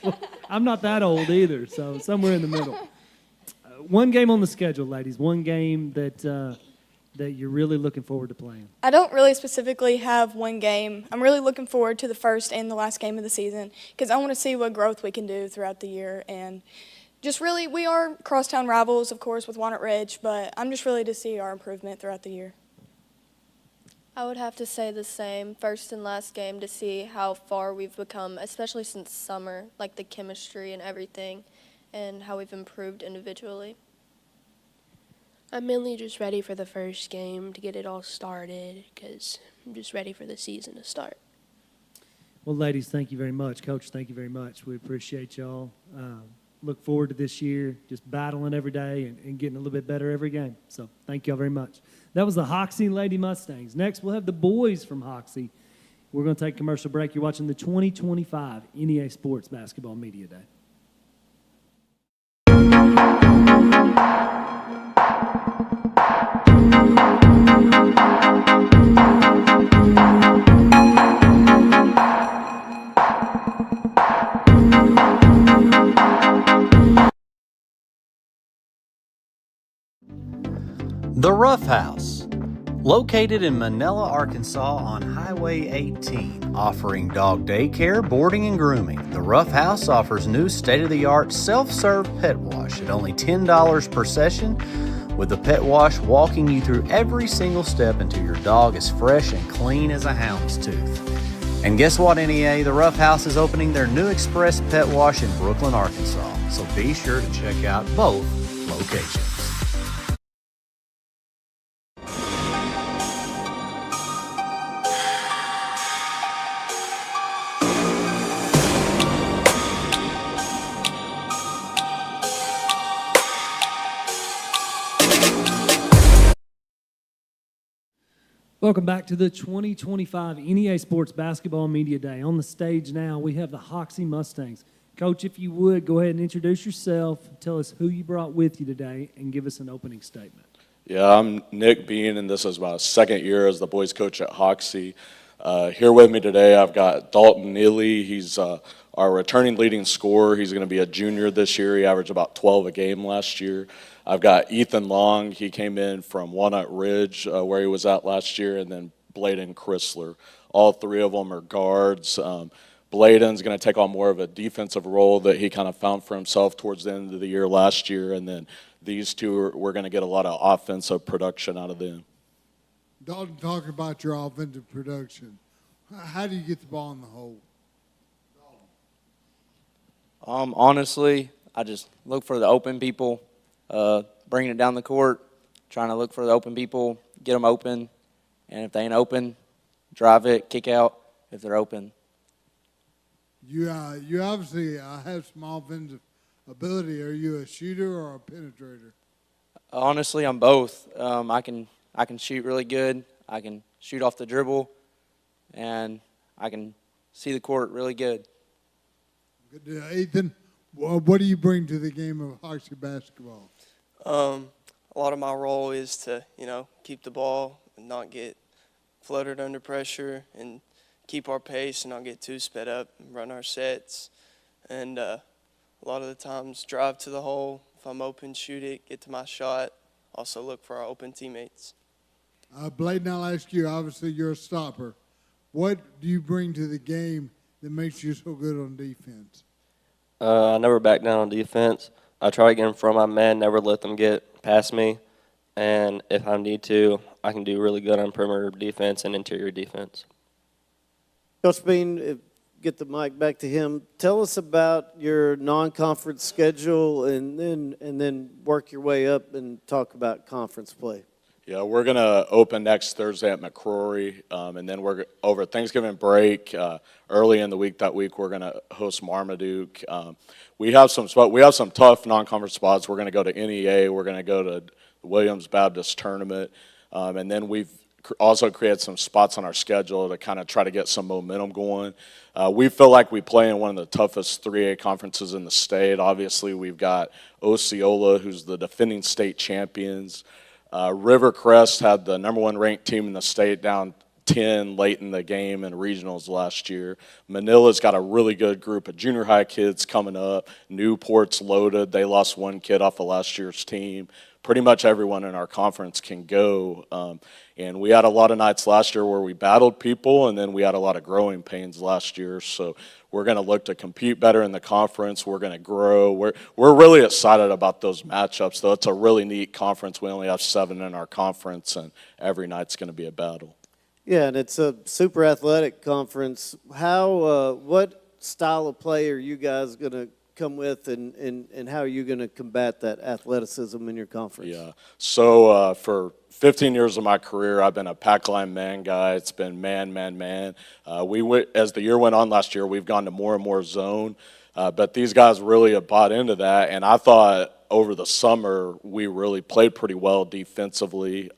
Well, I'm not that old either, so somewhere in the middle. One game on the schedule, ladies. One game that you're really looking forward to playing. I don't really specifically have one game. I'm really looking forward to the first and the last game of the season because I want to see what growth we can do throughout the year. And just really, we are crosstown rivals, of course, with Walnut Ridge, but I'm just really to see our improvement throughout the year. I would have to say the same, first and last game, to see how far we've become, especially since summer, like the chemistry and everything, and how we've improved individually. I'm mainly just ready for the first game to get it all started because I'm just ready for the season to start. Well, ladies, thank you very much. Coach, thank you very much. We appreciate y'all. Look forward to this year, just battling every day and getting a little bit better every game. So thank y'all very much. That was the Hoxie Lady Mustangs. Next, we'll have the boys from Hoxie. We're going to take a commercial break. You're watching the 2025 NEA Sports Basketball Media Day. The Rough House, located in Manila, Arkansas on Highway 18, offering dog daycare, boarding, and grooming. The Rough House offers new state-of-the-art self-serve pet wash at only $10 per session, with the pet wash walking you through every single step until your dog is fresh and clean as a hound's tooth. And guess what, NEA? The Rough House is opening their new express pet wash in Brookland, Arkansas, so be sure to check out both locations. Welcome back to the 2025 NEA Sports Basketball Media Day. On the stage now, we have the Hoxie Mustangs. Coach, if you would, go ahead and introduce yourself, tell us who you brought with you today, and give us an opening statement. Yeah, I'm Nick Bean, and this is my second year as the boys coach at Hoxie. Here with me today, I've got Dalton Neely. He's our returning leading scorer. He's going to be a junior this year. He averaged about 12 a game last year. I've got Ethan Long. He came in from Walnut Ridge, where he was at last year, and then Bladen Chrysler. All three of them are guards. Bladen's going to take on more of a defensive role that he kind of found for himself towards the end of the year last year, and then these two, we're going to get a lot of offensive production out of them. Dalton, talking about your offensive production, how do you get the ball in the hole? Honestly, I just look for the open people, bringing it down the court, trying to look for the open people, get them open, and if they ain't open, drive it, kick out if they're open. You obviously have some offensive ability. Are you a shooter or a penetrator? Honestly, I'm both. I can shoot really good. I can shoot off the dribble, and I can see the court really good. Good. Ethan, what do you bring to the game of Hoxie basketball? A lot of my role is to, keep the ball and not get fluttered under pressure and keep our pace and not get too sped up and run our sets. And a lot of the times drive to the hole. If I'm open, shoot it, get to my shot. Also look for our open teammates. Bladen, I'll ask you, obviously you're a stopper. What do you bring to the game that makes you so good on defense? I never back down on defense. I try to get in front of my men, never let them get past me. And if I need to, I can do really good on perimeter defense and interior defense. Coach Bean, get the mic back to him. Tell us about your non-conference schedule and then work your way up and talk about conference play. Yeah, we're going to open next Thursday at McCrory, and then we're over Thanksgiving break. Early in the week that week, we're going to host Marmaduke. We have some tough non-conference spots. We're going to go to NEA. We're going to go to the Williams Baptist Tournament, and then we've also created some spots on our schedule to kind of try to get some momentum going. We feel like we play in one of the toughest 3A conferences in the state. Obviously, we've got Osceola, who's the defending state champions. Rivercrest had the #1 ranked team in the state down 10 late in the game in regionals last year. Manila's got a really good group of junior high kids coming up. Newport's loaded. They lost one kid off of last year's team. Pretty much everyone in our conference can go. And we had a lot of nights last year where we battled people, and then we had a lot of growing pains last year. So we're going to look to compete better in the conference. We're going to grow. We're really excited about those matchups, though. It's a really neat conference. We only have 7 in our conference, and every night's going to be a battle. Yeah, and it's a super athletic conference. What style of play are you guys going to come with, and how are you going to combat that athleticism in your conference? Yeah, so for 15 years of my career, I've been a pack line man guy. It's been man. As the year went on last year, we've gone to more and more zone, but these guys really have bought into that, and I thought over the summer we really played pretty well defensively.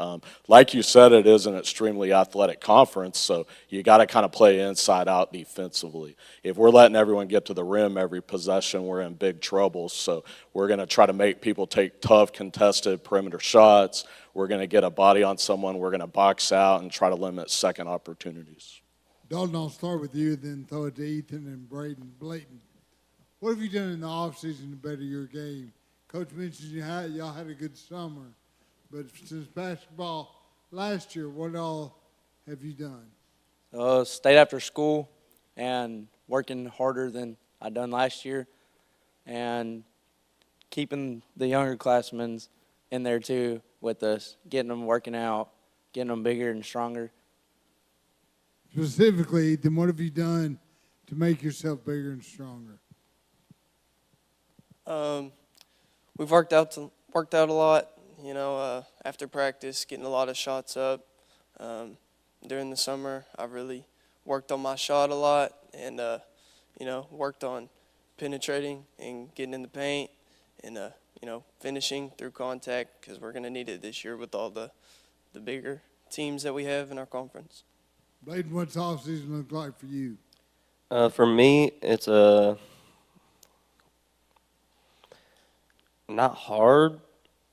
Like you said, it is an extremely athletic conference, so you got to kind of play inside out defensively. If we're letting everyone get to the rim every possession, we're in big trouble. So we're going to try to make people take tough, contested perimeter shots. We're going to get a body on someone. We're going to box out and try to limit second opportunities. Dalton, I'll start with you, then throw it to Ethan and Bladen. What have you done in the offseason to better your game? Coach mentioned y'all had a good summer, but since basketball last year, what all have you done? Stayed after school and working harder than I done last year, and keeping the younger classmen in there too with us, getting them working out, getting them bigger and stronger. Specifically, then what have you done to make yourself bigger and stronger? We've worked out a lot, after practice, getting a lot of shots up. During the summer, I really worked on my shot a lot and, worked on penetrating and getting in the paint and, finishing through contact because we're going to need it this year with all the bigger teams that we have in our conference. Bladen, what's off season look like for you? For me, it's not hard.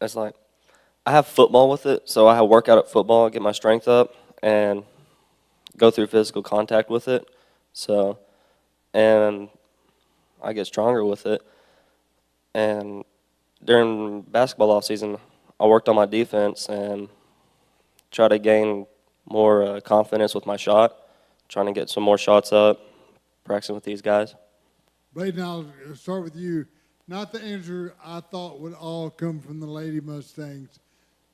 It's like I have football with it, so I work out at football, get my strength up, and go through physical contact with it. So, and I get stronger with it. And during basketball off season, I worked on my defense and try to gain more confidence with my shot, trying to get some more shots up, practicing with these guys. Bladen, I'll start with you. Not the answer I thought would all come from the Lady Mustangs.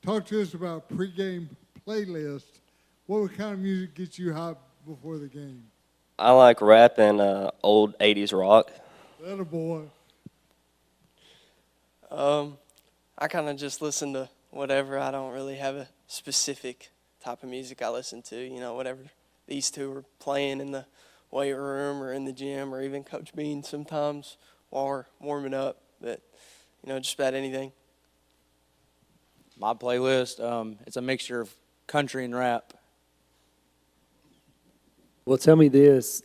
Talk to us about pregame playlist. What kind of music gets you hyped before the game? I like rap and old 80s rock. Little boy. I kind of just listen to whatever. I don't really have a specific type of music I listen to. You know, whatever these two are playing in the weight room or in the gym, or even Coach Bean sometimes while we're warming up. But, you know, just about anything. My playlist, it's a mixture of country and rap. Well, tell me this.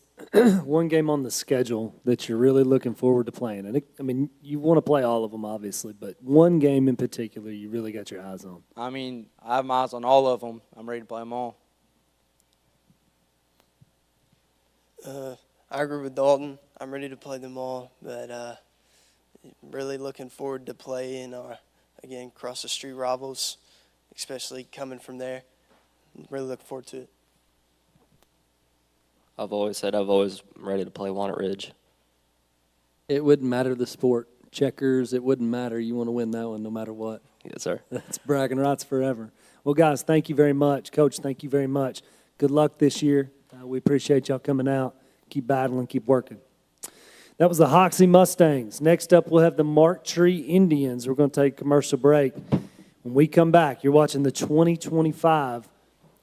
One game on the schedule that you're really looking forward to playing. And I mean, you want to play all of them, obviously, but one game in particular you really got your eyes on. I mean, I have my eyes on all of them. I'm ready to play them all. I agree with Dalton. I'm ready to play them all, but really looking forward to playing our, again, cross the street rivals, especially coming from there. Really looking forward to it. I've always said I've always ready to play Walnut Ridge. It wouldn't matter the sport. Checkers, it wouldn't matter. You want to win that one no matter what. Yes, sir. That's bragging rights forever. Well, guys, thank you very much. Coach, thank you very much. Good luck this year. We appreciate y'all coming out. Keep battling, keep working. That was the Hoxie Mustangs. Next up, we'll have the Mark Tree Indians. We're going to take a commercial break. When we come back, you're watching the 2025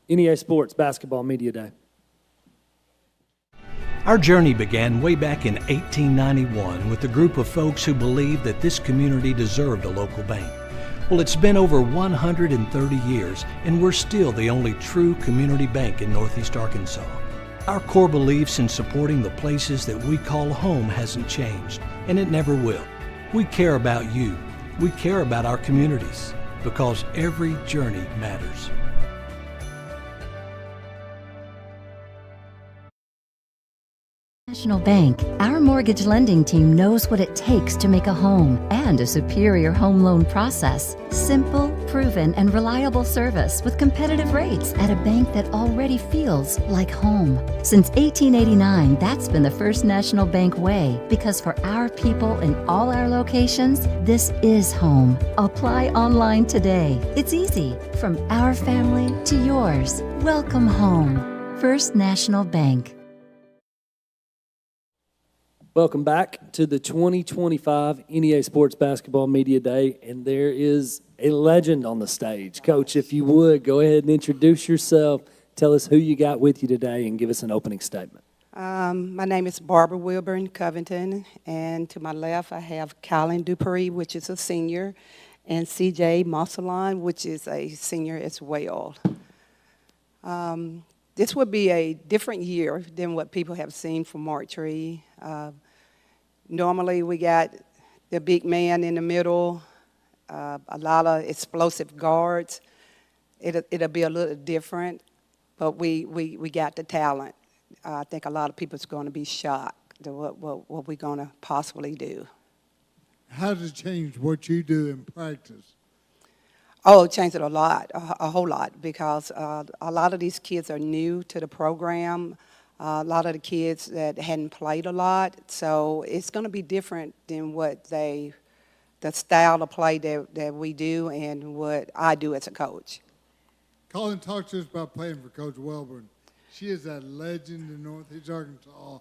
NEA Sports Basketball Media Day. Our journey began way back in 1891 with a group of folks who believed that this community deserved a local bank. Well, it's been over 130 years, and we're still the only true community bank in Northeast Arkansas. Our core beliefs in supporting the places that we call home hasn't changed, and it never will. We care about you. We care about our communities, because every journey matters. National Bank, our mortgage lending team knows what it takes to make a home and a superior home loan process. Simple, proven, and reliable service with competitive rates at a bank that already feels like home. Since 1889, that's been the First National Bank way, because for our people in all our locations, this is home. Apply online today. It's easy. From our family to yours. Welcome home. First National Bank. Welcome back to the 2025 NEA Sports Basketball Media Day, and there is a legend on the stage. Coach, if you would, go ahead and introduce yourself. Tell us who you got with you today and give us an opening statement. My name is Barbara Wilburn Covington, and to my left I have Colin Dupree, which is a senior, and CJ Mossalon, which is a senior as well. This would be a different year than what people have seen from Mark Tree. Normally we got the big man in the middle, a lot of explosive guards. It'll be a little different, but we got the talent. I think a lot of people is going to be shocked at what we're going to possibly do. How does it change what you do in practice? Oh, it changed it a lot, a whole lot, because a lot of these kids are new to the program. A lot of the kids that hadn't played a lot, so it's going to be different than what the style of play that we do and what I do as a coach. Colin, talk to us about playing for Coach Wilburn. She is a legend in Northeast Arkansas,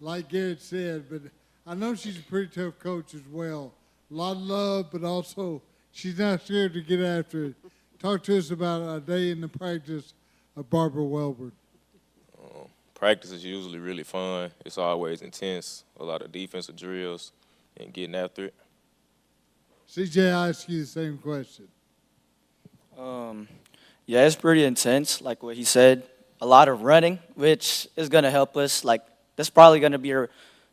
like Garrett said, but I know she's a pretty tough coach as well. A lot of love, but also she's not scared to get after it. Talk to us about a day in the practice of Barbara Wilburn. Practice is usually really fun. It's always intense, a lot of defensive drills and getting after it. CJ, I ask you the same question. Yeah, it's pretty intense, like what he said. A lot of running, which is going to help us. Like, that's probably going to be our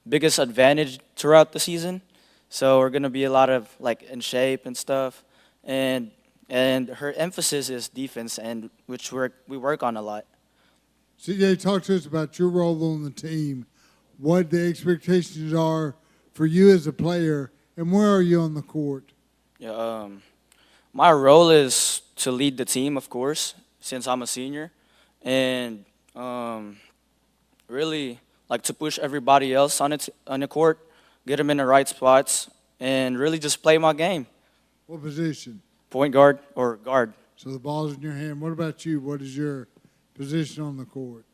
biggest advantage throughout the season. So we're going to be a lot of, like, in shape and stuff. And her emphasis is defense, and which we work on a lot. CJ, talk to us about your role on the team, what the expectations are for you as a player, and where are you on the court? Yeah, my role is to lead the team, of course, since I'm a senior, and really like to push everybody else on the court, get them in the right spots, and really just play my game. What position? Point guard or guard. So the ball's in your hand. What about you? What is your position on the court?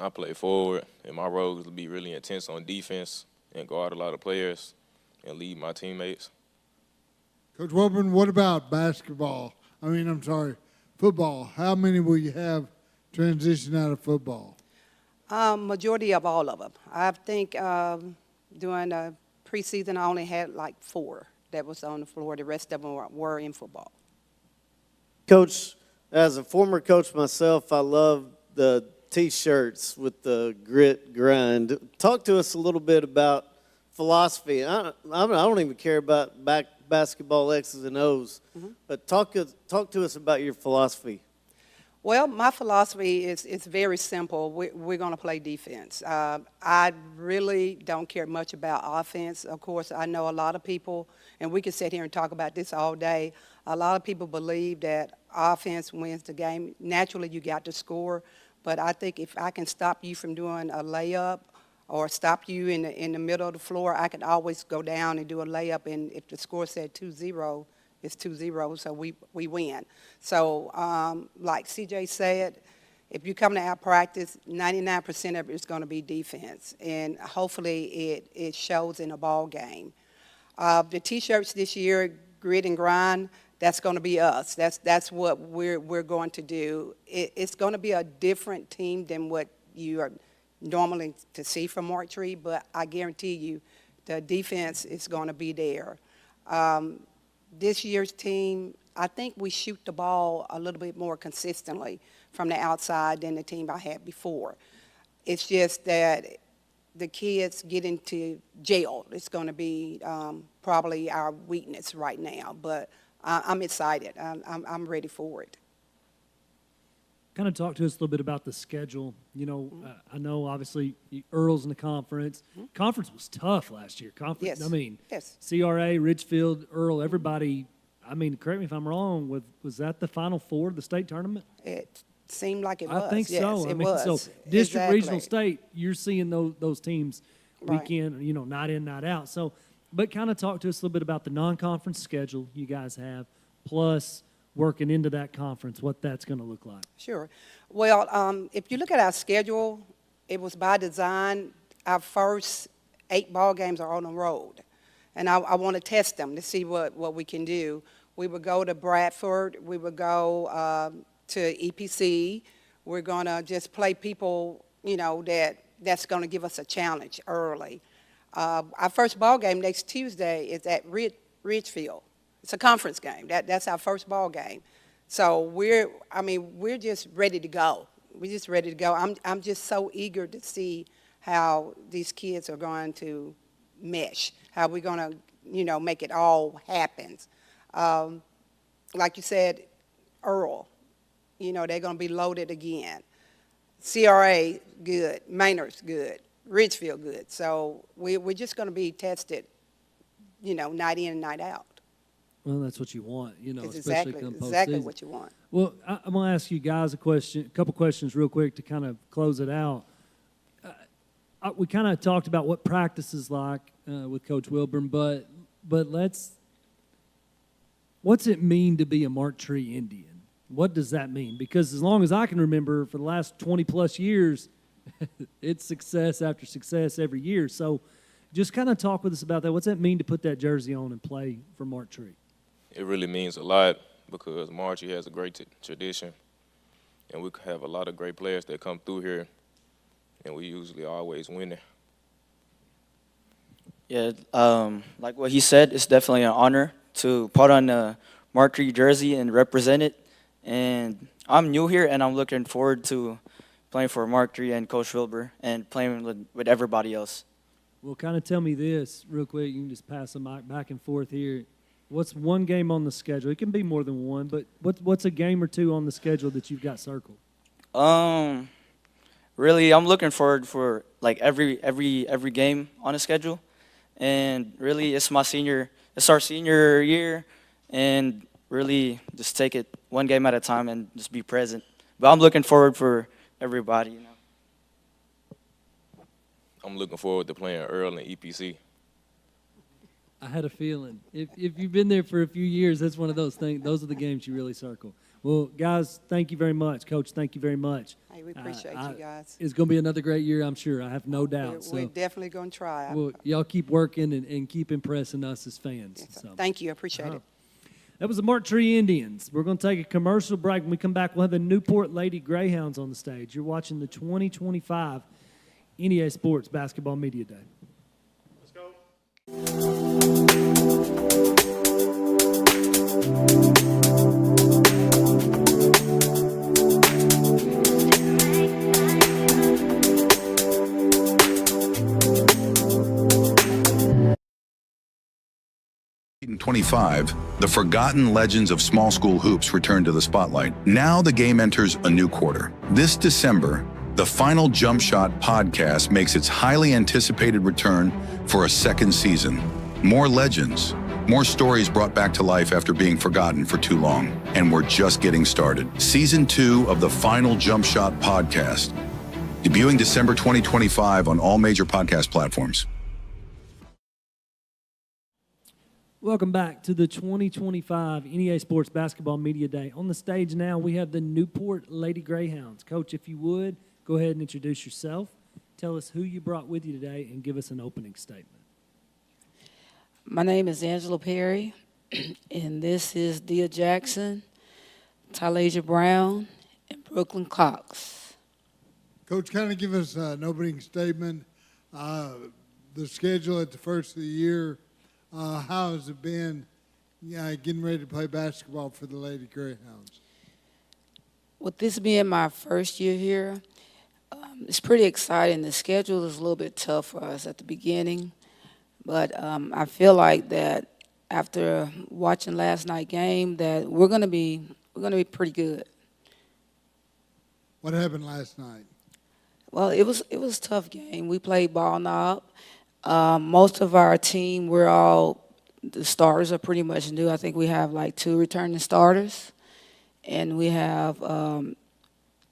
I play forward, and my role is to be really intense on defense and guard a lot of players and lead my teammates. Coach Wilburn, what about basketball? Football. How many will you have transition out of football? Majority of all of them. I think during the preseason, I only had like 4 that was on the floor. The rest of them were in football. Coach, as a former coach myself, I love the T-shirts with the grit grind. Talk to us a little bit about philosophy. I don't even care about basketball X's and O's, but talk to us about your philosophy. Well, my philosophy is very simple. We're going to play defense. I really don't care much about offense. Of course, I know a lot of people, and we could sit here and talk about this all day, a lot of people believe that offense wins the game. Naturally, you got to score, but I think if I can stop you from doing a layup or stop you in the middle of the floor, I can always go down and do a layup, and if the score said 2-0, it's 2-0, so we win. So like CJ said, if you come to our practice, 99% of it is going to be defense, and hopefully it shows in a ball game. The T-shirts this year, grit and grind, that's going to be us. That's what we're going to do. It's going to be a different team than what you are normally to see from Marktree, but I guarantee you the defense is going to be there. This year's team, I think we shoot the ball a little bit more consistently from the outside than the team I had before. It's just that the kids get into jail. It's going to be probably our weakness right now, but I'm excited. I'm ready for it. Kind of talk to us a little bit about the schedule. You know, I know obviously Earl's in the conference. Conference was tough last year. Yes. I mean, yes. CRA, Ridgefield, Earl, everybody. I mean, correct me if I'm wrong. Was that the Final Four of the state tournament? It seemed like it was. I think yes, so. It was. So district, exactly. regional, state, you're seeing those teams Right. week in, night in, night out. So, but kind of talk to us a little bit about the non-conference schedule you guys have, plus working into that conference, what that's going to look like. Sure. Well, if you look at our schedule, it was by design. Our first 8 ball games are on the road, and I want to test them to see what we can do. We would go to Bradford. We would go to EPC. We're going to just play people, that's going to give us a challenge early. Our first ball game next Tuesday is at Ridgefield. It's a conference game. That's our first ball game. So we're just ready to go. We're just ready to go. I'm just so eager to see how these kids are going to mesh, how we're going to, make it all happen. Like you said, Earl, they're going to be loaded again. CRA, good. Maynard's good. Ridgefield, good. So we're just going to be tested, night in and night out. Well, that's what you want, It's especially come postseason. exactly what you want. Well, I'm going to ask you guys a couple questions real quick to kind of close it out. We kind of talked about what practice is like with Coach Wilburn, but what's it mean to be a Marktree Indian? What does that mean? Because as long as I can remember, for the last 20-plus years, it's success after success every year. So just kind of talk with us about that. What's that mean to put that jersey on and play for Marktree? It really means a lot because Marktree has a great tradition, and we have a lot of great players that come through here, and we usually always win it. Yeah, like what he said, it's definitely an honor to put on a Marktree jersey and represent it. And I'm new here, and I'm looking forward to playing for Mark III and Coach Wilbur and playing with everybody else. Well, kind of tell me this real quick. You can just pass the mic back and forth here. What's one game on the schedule? It can be more than one, but what's a game or two on the schedule that you've got circled? Really, I'm looking forward for like every game on the schedule, and really, it's our senior year, and really just take it one game at a time and just be present. But I'm looking forward for everybody, you know. I'm looking forward to playing Earl and EPC. I had a feeling. If you've been there for a few years, that's one of those things. Those are the games you really circle. Well, guys, thank you very much. Coach, thank you very much. Hey, we appreciate you guys. It's going to be another great year, I'm sure. I have no doubt. We're definitely going to try. Well, y'all keep working and keep impressing us as fans. Yes, so. Thank you. I appreciate it. That was the Mark III Indians. We're going to take a commercial break. When we come back, we'll have the Newport Lady Greyhounds on the stage. You're watching the 2025 NEA Sports Basketball Media Day. Let's go. 25, the forgotten legends of small school hoops return to the spotlight. Now the game enters a new quarter. This December, the Final Jump Shot podcast makes its highly anticipated return for a second season. More legends, more stories brought back to life after being forgotten for too long. And we're just getting started. Season 2 of the Final Jump Shot podcast, debuting December 2025 on all major podcast platforms. Welcome back to the 2025 NEA Sports Basketball Media Day. On the stage now, we have the Newport Lady Greyhounds. Coach, if you would, go ahead and introduce yourself. Tell us who you brought with you today and give us an opening statement. My name is Angela Perry, and this is Dia Jackson, Tylasia Brown, and Brooklyn Cox. Coach, kind of give us an opening statement. The schedule at the first of the year, how has it been getting ready to play basketball for the Lady Greyhounds? With this being my first year here, it's pretty exciting. The schedule is a little bit tough for us at the beginning, but I feel like that after watching last night's game, that we're gonna be pretty good. What happened last night? Well, it was a tough game. We played ball knob. Most of our team, the starters are pretty much new. I think we have like 2 returning starters, and we have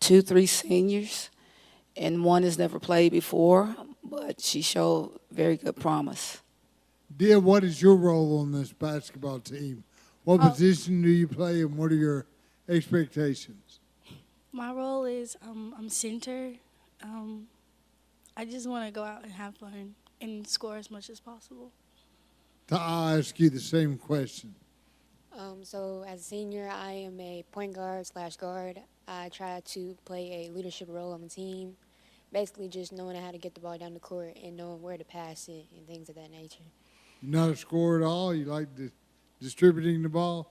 3 seniors, and 1 has never played before, but she showed very good promise. Dia, what is your role on this basketball team? What position do you play, and what are your expectations? My role is I'm center. I just want to go out and have fun and score as much as possible. I'll ask you the same question. So as a senior, I am a point guard/guard. I try to play a leadership role on the team, basically just knowing how to get the ball down the court and knowing where to pass it and things of that nature. You're not a scorer at all? You like distributing the ball?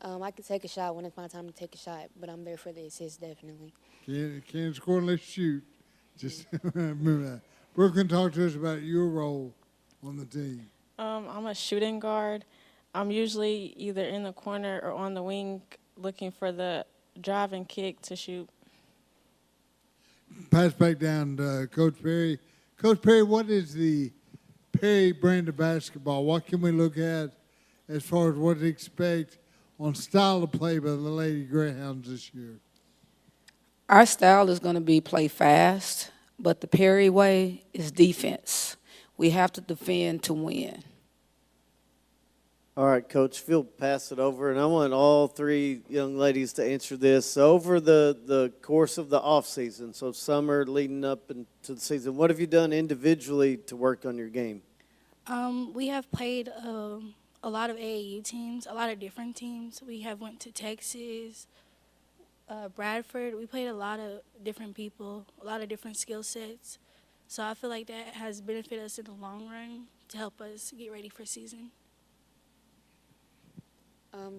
I can take a shot when it's my time to take a shot, but I'm there for the assist, definitely. Can't score unless you shoot. Just remember that. Brooklyn, talk to us about your role on the team. I'm a shooting guard. I'm usually either in the corner or on the wing looking for the drive and kick to shoot. Pass back down to Coach Perry. Coach Perry, what is the Perry brand of basketball? What can we look at as far as what to expect on style of play by the Lady Greyhounds this year? Our style is going to be play fast, but the Perry way is defense. We have to defend to win. All right, Coach, if you'll pass it over, and I want all 3 young ladies to answer this. Over the course of the off season, so summer leading up into the season, what have you done individually to work on your game? We have played a lot of AAU teams, a lot of different teams. We have went to Texas, Bradford. We played a lot of different people, a lot of different skill sets. So I feel like that has benefited us in the long run to help us get ready for season.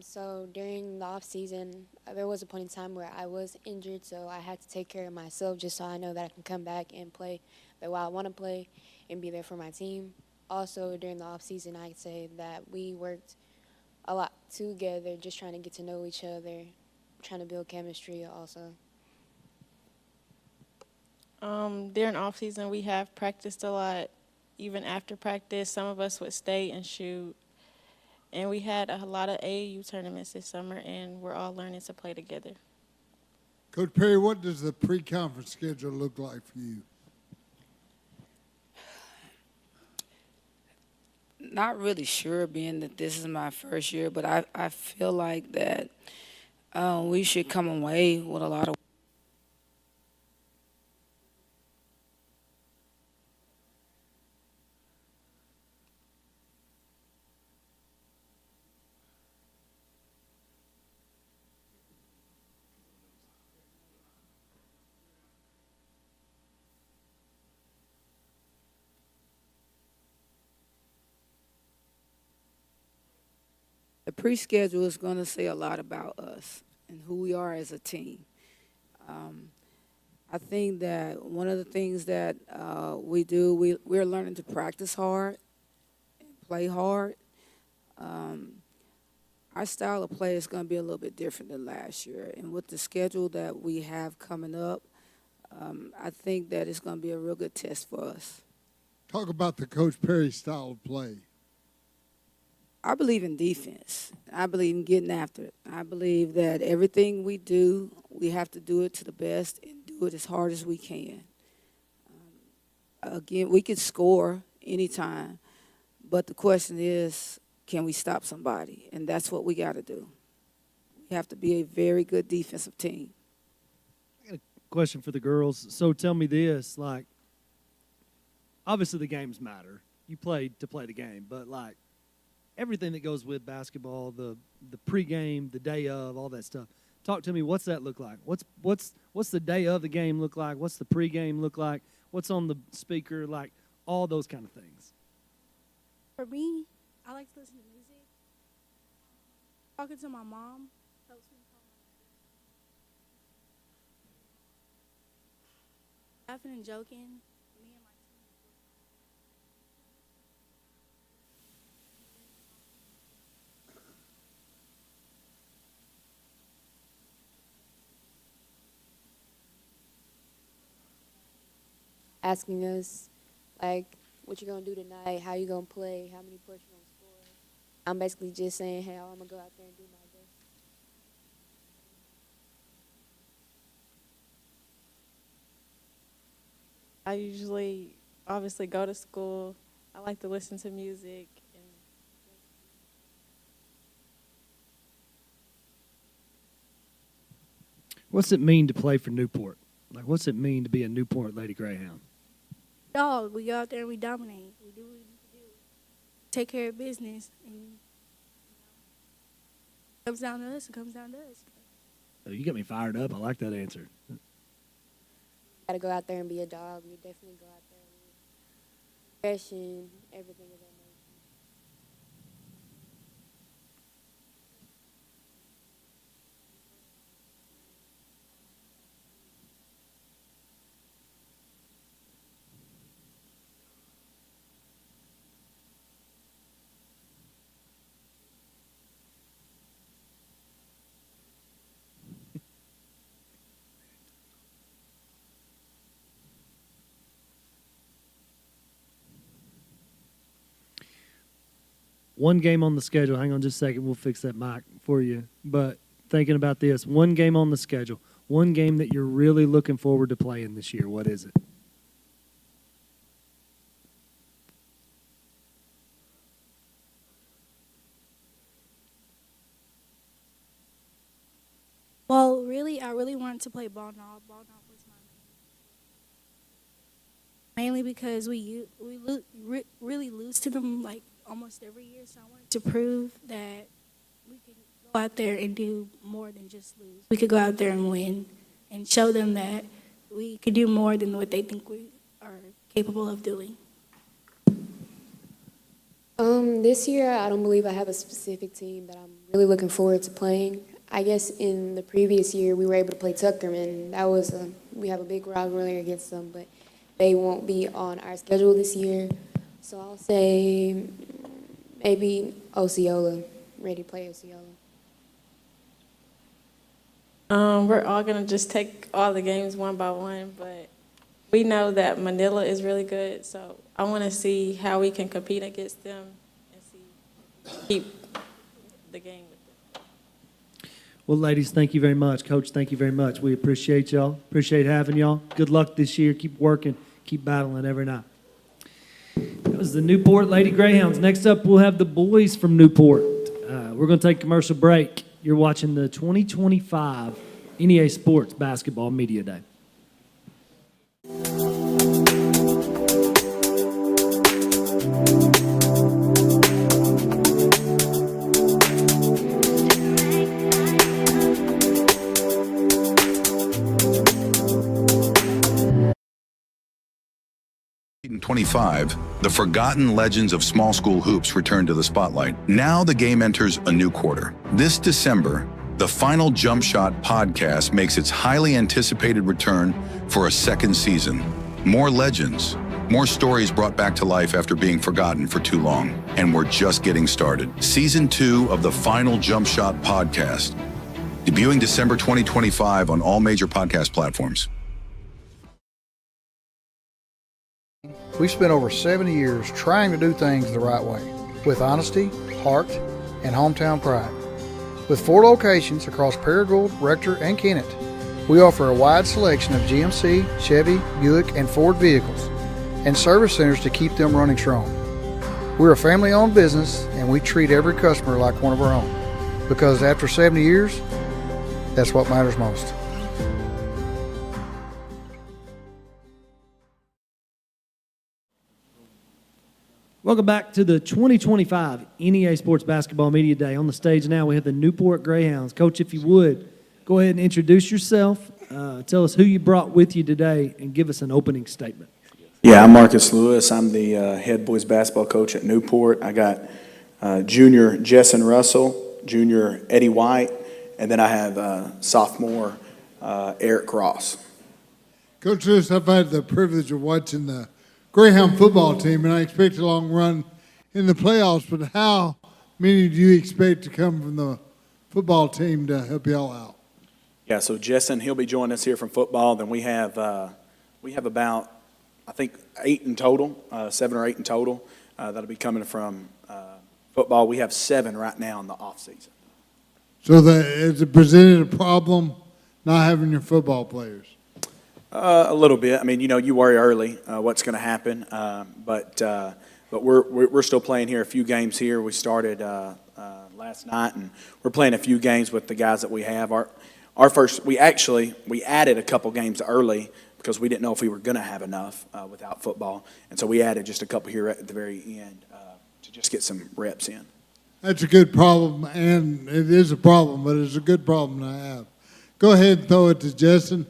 So during the off season, there was a point in time where I was injured, so I had to take care of myself just so I know that I can come back and play the way I want to play and be there for my team. Also, during the off season, I'd say that we worked a lot together, just trying to get to know each other, trying to build chemistry also. During off season, we have practiced a lot. Even after practice, some of us would stay and shoot. And we had a lot of AAU tournaments this summer, and we're all learning to play together. Coach Perry, what does the pre-conference schedule look like for you? Not really sure, being that this is my first year, but I feel like that we should come away with a lot of the pre-schedule is going to say a lot about us and who we are as a team. I think that one of the things that we're learning to practice hard and play hard. Our style of play is going to be a little bit different than last year. And with the schedule that we have coming up, I think that it's going to be a real good test for us. Talk about the Coach Perry style of play. I believe in defense. I believe in getting after it. I believe that everything we do, we have to do it to the best and do it as hard as we can. Again, we can score anytime, but the question is, can we stop somebody? And that's what we got to do. We have to be a very good defensive team. I got a question for the girls. So tell me this, like, obviously the games matter. You played to play the game, but, like, everything that goes with basketball, the pregame, the day of, all that stuff. Talk to me. What's that look like? What's the day of the game look like? What's the pregame look like? What's on the speaker? Like all those kind of things. For me, I like to listen to music. Talking to my mom helps me calm my laughing and joking. Me and my team. Asking us, like, what you gonna do tonight, how you gonna play, how many points you gonna score. I'm basically just saying, hey, I'm gonna go out there and do my best. I usually, obviously, go to school. I like to listen to music. What's it mean to play for Newport? Like, what's it mean to be a Newport Lady Greyhound? Dog, we go out there and we dominate. We do what we need to do. Take care of business. And, it comes down to us. It comes down to us. Oh, you got me fired up. I like that answer. Got to go out there and be a dog. We definitely go out there and aggression, everything of that nature. One game on the schedule. Hang on just a second. We'll fix that mic for you. But thinking about this, one game on the schedule, one game that you're really looking forward to playing this year. What is it? Well, really, I really wanted to play ball knob. Ball knob was my mainly because we really lose to them like almost every year. So I wanted to prove that we could go out there and do more than just lose. We could go out there and win and show them that we could do more than what they think we are capable of doing. This year, I don't believe I have a specific team that I'm really looking forward to playing. I guess in the previous year, we were able to play Tuckerman. That was we have a big rivalry against them, but they won't be on our schedule this year. So I'll say maybe Osceola, ready to play Osceola. We're all going to just take all the games one by one, but we know that Manila is really good, so I want to see how we can compete against them and keep the game with them. Well, ladies, thank you very much. Coach, thank you very much. We appreciate y'all. Appreciate having y'all. Good luck this year. Keep working. Keep battling every night. That was the Newport Lady Greyhounds. Next up, we'll have the boys from Newport. We're going to take a commercial break. You're watching the 2025 NEA Sports Basketball Media Day. In 25, the forgotten legends of small school hoops return to the spotlight. Now the game enters a new quarter. This December, the Final Jump Shot podcast makes its highly anticipated return for a second season. More legends, more stories brought back to life after being forgotten for too long. And we're just getting started. Season 2 of the Final Jump Shot podcast, debuting December 2025 on all major podcast platforms. We've spent over 70 years trying to do things the right way, with honesty, heart, and hometown pride. With 4 locations across Paragould, Rector, and Kennett, we offer a wide selection of GMC, Chevy, Buick, and Ford vehicles, and service centers to keep them running strong. We're a family-owned business, and we treat every customer like one of our own, because after 70 years, that's what matters most. Welcome back to the 2025 NEA Sports Basketball Media Day. On the stage now, we have the Newport Greyhounds. Coach, if you would, go ahead and introduce yourself. Tell us who you brought with you today and give us an opening statement. Yeah, I'm Marcus Lewis. I'm the head boys basketball coach at Newport. I got junior Jessen Russell, junior Eddie White, and then I have sophomore Eric Cross. Coach Lewis, I've had the privilege of watching the Greyhound football team, and I expect a long run in the playoffs, but how many do you expect to come from the football team to help y'all out? Yeah, so Jessen, he'll be joining us here from football. Then we have about, I think, 8 in total, 7 or 8 in total. That'll be coming from football. We have 7 right now in the off season. So has it presented a problem not having your football players? A little bit. I mean, you worry early what's going to happen, but we're still playing here. A few games here. We started last night, and we're playing a few games with the guys that we have. Our first, we added a couple games early because we didn't know if we were going to have enough without football, and so we added just a couple here at the very end to just get some reps in. That's a good problem, and it is a problem, but it's a good problem to have. Go ahead and throw it to Jessen.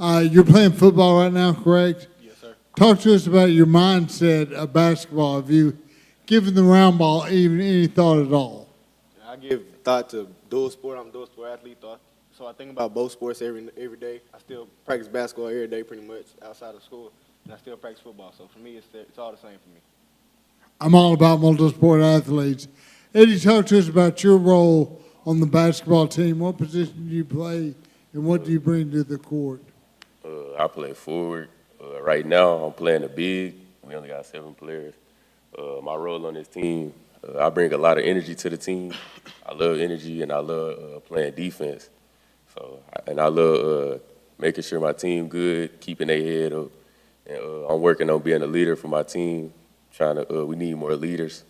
You're playing football right now, correct? Yes, sir. Talk to us about your mindset of basketball. Have you given the round ball even any thought at all? I give thought to dual sport. I'm a dual sport athlete, so I think about both sports every day. I still practice basketball every day pretty much outside of school, and I still practice football. So for me, it's all the same for me. I'm all about multi-sport athletes. Eddie, talk to us about your role on the basketball team. What position do you play, and what do you bring to the court? I play forward. Right now, I'm playing the big. We only got 7 players. My role on this team, I bring a lot of energy to the team. I love energy, and I love playing defense. I love making sure my team good, keeping their head up. And I'm working on being a leader for my team. We need more leaders.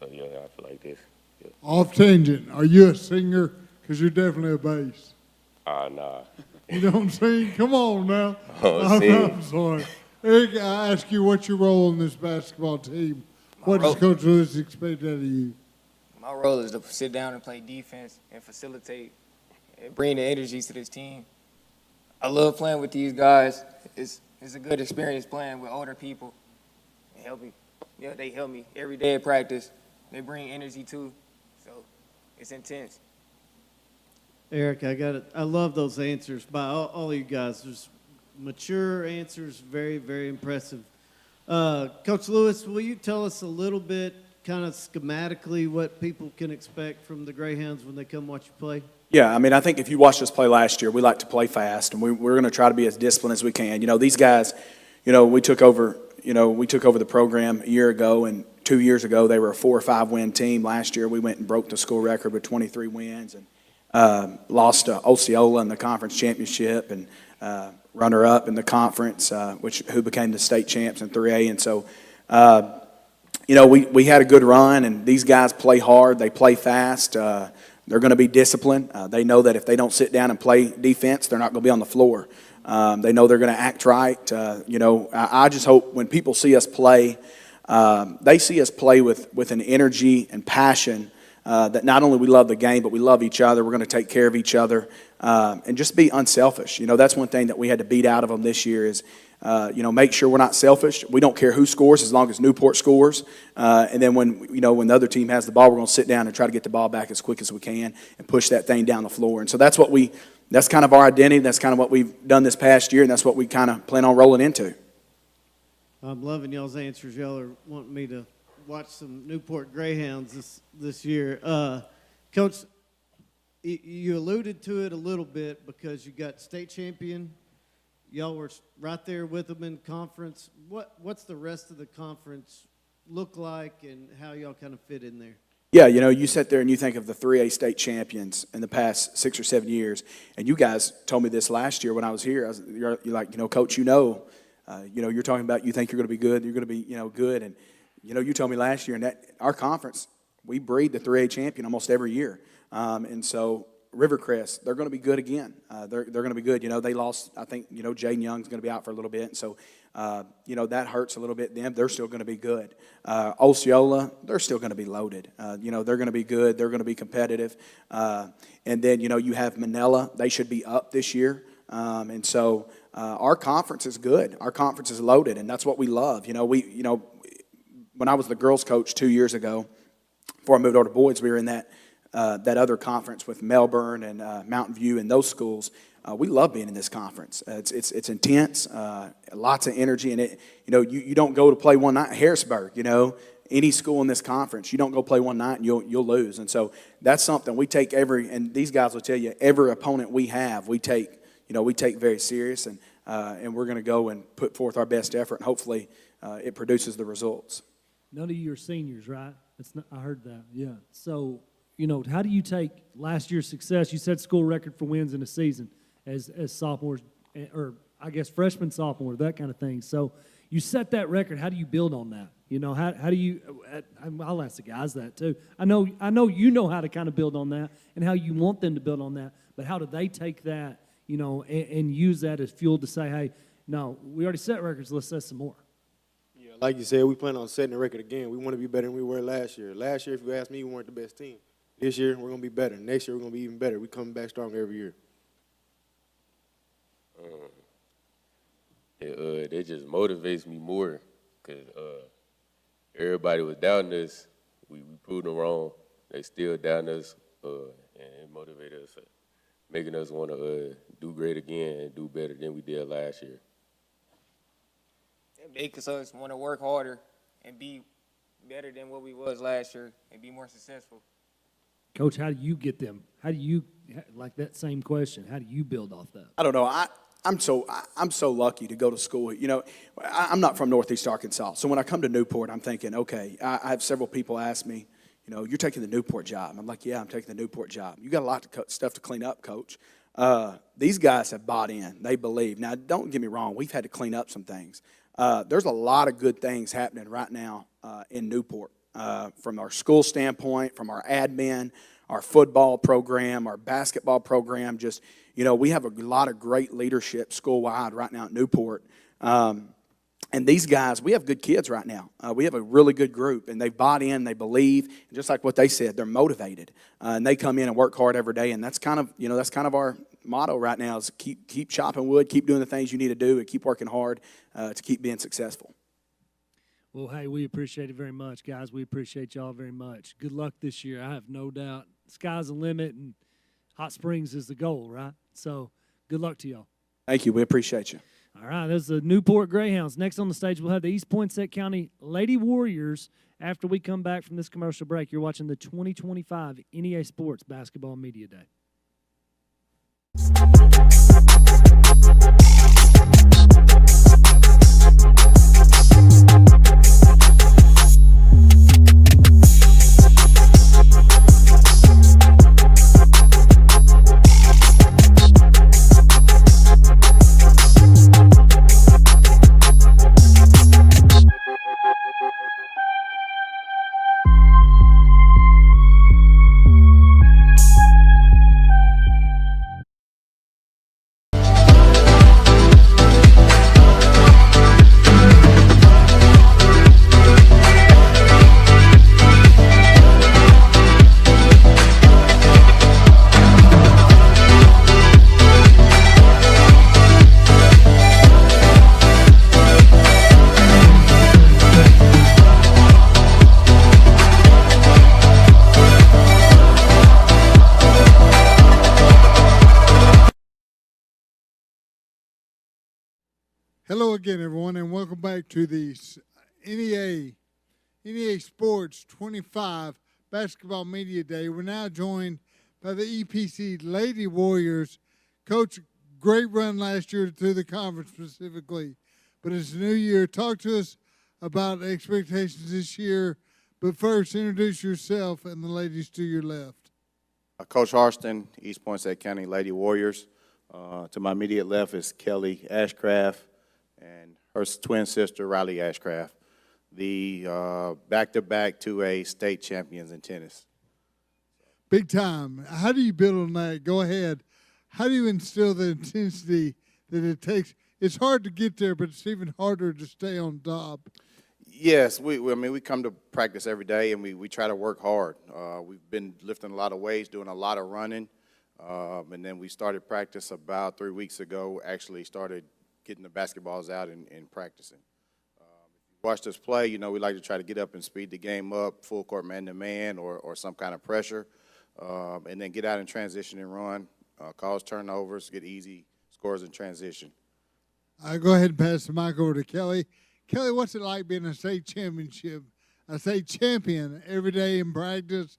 So yeah, I feel like this. Yeah. Off tangent, are you a singer? Because you're definitely a bass. Nah. You don't sing? Come on now. I'm sorry. Eric, I ask you, what's your role in this basketball team? What does Coach Lewis expect out of you? My role is to sit down and play defense and facilitate and bring the energy to this team. I love playing with these guys. It's a good experience playing with older people. They help me. Yeah, they help me every day at practice. they bring energy too. So it's intense. Eric, I love those answers by all of you guys. There's mature answers, very, very impressive. Coach Lewis, will you tell us a little bit, kind of schematically, what people can expect from the Greyhounds when they come watch you play? Yeah, I mean, I think if you watched us play last year, we like to play fast, and we're going to try to be as disciplined as we can. You know, these guys, you know, we took over the program a year ago, and 2 years ago they were a 4 or 5 win team. Last year we went and broke the school record with 23 wins and lost to Osceola in the conference championship and runner-up in the conference, who became the state champs in 3A. And so, you know, we had a good run, and these guys play hard. They play fast. They're going to be disciplined. They know that if they don't sit down and play defense, they're not going to be on the floor. They know they're going to act right. You know, I just hope when people see us play, they see us play with an energy and passion that not only we love the game, but we love each other. We're going to take care of each other and just be unselfish. You know, that's one thing that we had to beat out of them this year is, you know, make sure we're not selfish. We don't care who scores as long as Newport scores. And then when the other team has the ball, we're going to sit down and try to get the ball back as quick as we can and push that thing down the floor. And so that's kind of our identity. That's kind of what we've done this past year, and that's what we kind of plan on rolling into. I'm loving y'all's answers. Y'all are wanting me to watch some Newport Greyhounds this year. Coach, you alluded to it a little bit because you got state champion. Y'all were right there with them in conference. What's the rest of the conference look like, and how y'all kind of fit in there? Yeah, you know, you sit there and you think of the 3A state champions in the past 6 or 7 years, and you guys told me this last year when I was here. You're like, you know, Coach, you're talking about you think you're going to be good, you're going to be, you know, good, and you know, you told me last year, and that our conference, we breed the 3A champion almost every year, and so Rivercrest, they're going to be good again. They're going to be good. You know, they lost, I think, you know, Jaden Young's going to be out for a little bit. And so, you know, that hurts a little bit them. They're still going to be good. Osceola, they're still going to be loaded. You know, they're going to be good. They're going to be competitive. And then, you know, you have Manila. They should be up this year. And so our conference is good. Our conference is loaded, and that's what we love. You know, when I was the girls' coach 2 years ago, before I moved over to boys, we were in that other conference with Melbourne and Mountain View and those schools. We love being in this conference. It's intense, lots of energy, and you don't go to play one night. Harrisburg, you know, any school in this conference, you don't go play one night and you'll lose. And so that's something we take and these guys will tell you, every opponent we have, we take very serious, and we're going to go and put forth our best effort, and hopefully it produces the results. None of you are seniors, right? I heard that. Yeah. So, you know, how do you take last year's success? You set school record for wins in a season as sophomores, or I guess freshmen, sophomore, that kind of thing. So you set that record. How do you build on that? You know, how do you? I'll ask the guys that too. I know you know how to kind of build on that and how you want them to build on that. But how do they take that, you know, and use that as fuel to say, hey, no, we already set records. Let's set some more. Yeah, like you said, we plan on setting the record again. We want to be better than we were last year. Last year, if you ask me, we weren't the best team. This year, we're going to be better. Next year, we're going to be even better. We're coming back stronger every year. It just motivates me more because everybody was doubting us. We proved them wrong. They still doubting us, and it motivated us, making us want to do great again and do better than we did last year. It makes us want to work harder and be better than what we was last year and be more successful. Coach, how do you get them? How do you, like that same question, how do you build off that? I don't know. I'm so lucky to go to school. You know, I'm not from Northeast Arkansas, so when I come to Newport, I'm thinking, okay, I have several people ask me, you know, you're taking the Newport job. I'm like, yeah, I'm taking the Newport job. You got a lot of stuff to clean up, Coach. These guys have bought in. They believe. Now, don't get me wrong. We've had to clean up some things. There's a lot of good things happening right now in Newport. From our school standpoint, from our admin, our football program, our basketball program, just, you know, we have a lot of great leadership school-wide right now at Newport. And these guys, we have good kids right now. We have a really good group, and they've bought in, they believe, and just like what they said, they're motivated. And they come in and work hard every day, and that's kind of our motto right now is keep chopping wood, keep doing the things you need to do, and keep working hard to keep being successful. Well, hey, we appreciate it very much, guys. We appreciate y'all very much. Good luck this year. I have no doubt. Sky's the limit, and Hot Springs is the goal, right? So good luck to y'all. Thank you. We appreciate you. All right, there's the Newport Greyhounds. Next on the stage, we'll have the East Poinsett County Lady Warriors. After we come back from this commercial break, you're watching the 2025 NEA Sports Basketball Media Day. Hello again, everyone, and welcome back to the NEA Sports 25 Basketball Media Day. We're now joined by the EPC Lady Warriors. Coach, great run last year through the conference specifically, but it's a new year. Talk to us about expectations this year, but first, introduce yourself and the ladies to your left. Coach Harston, East Poinsett County Lady Warriors. To my immediate left is Kelly Ashcraft and her twin sister, Riley Ashcraft, the back-to-back 2A state champions in tennis. Big time. How do you build on that? Go ahead. How do you instill the intensity that it takes? It's hard to get there, but it's even harder to stay on top. Yes, we come to practice every day, and we try to work hard. We've been lifting a lot of weights, doing a lot of running, and then we started practice about 3 weeks ago, actually started getting the basketballs out and practicing. Watch us play, we like to try to get up and speed the game up, full court man-to-man or some kind of pressure, and then get out in transition and run, cause turnovers, get easy scores in transition. I'll go ahead and pass the mic over to Kelly. Kelly, what's it like being a state champion every day in practice?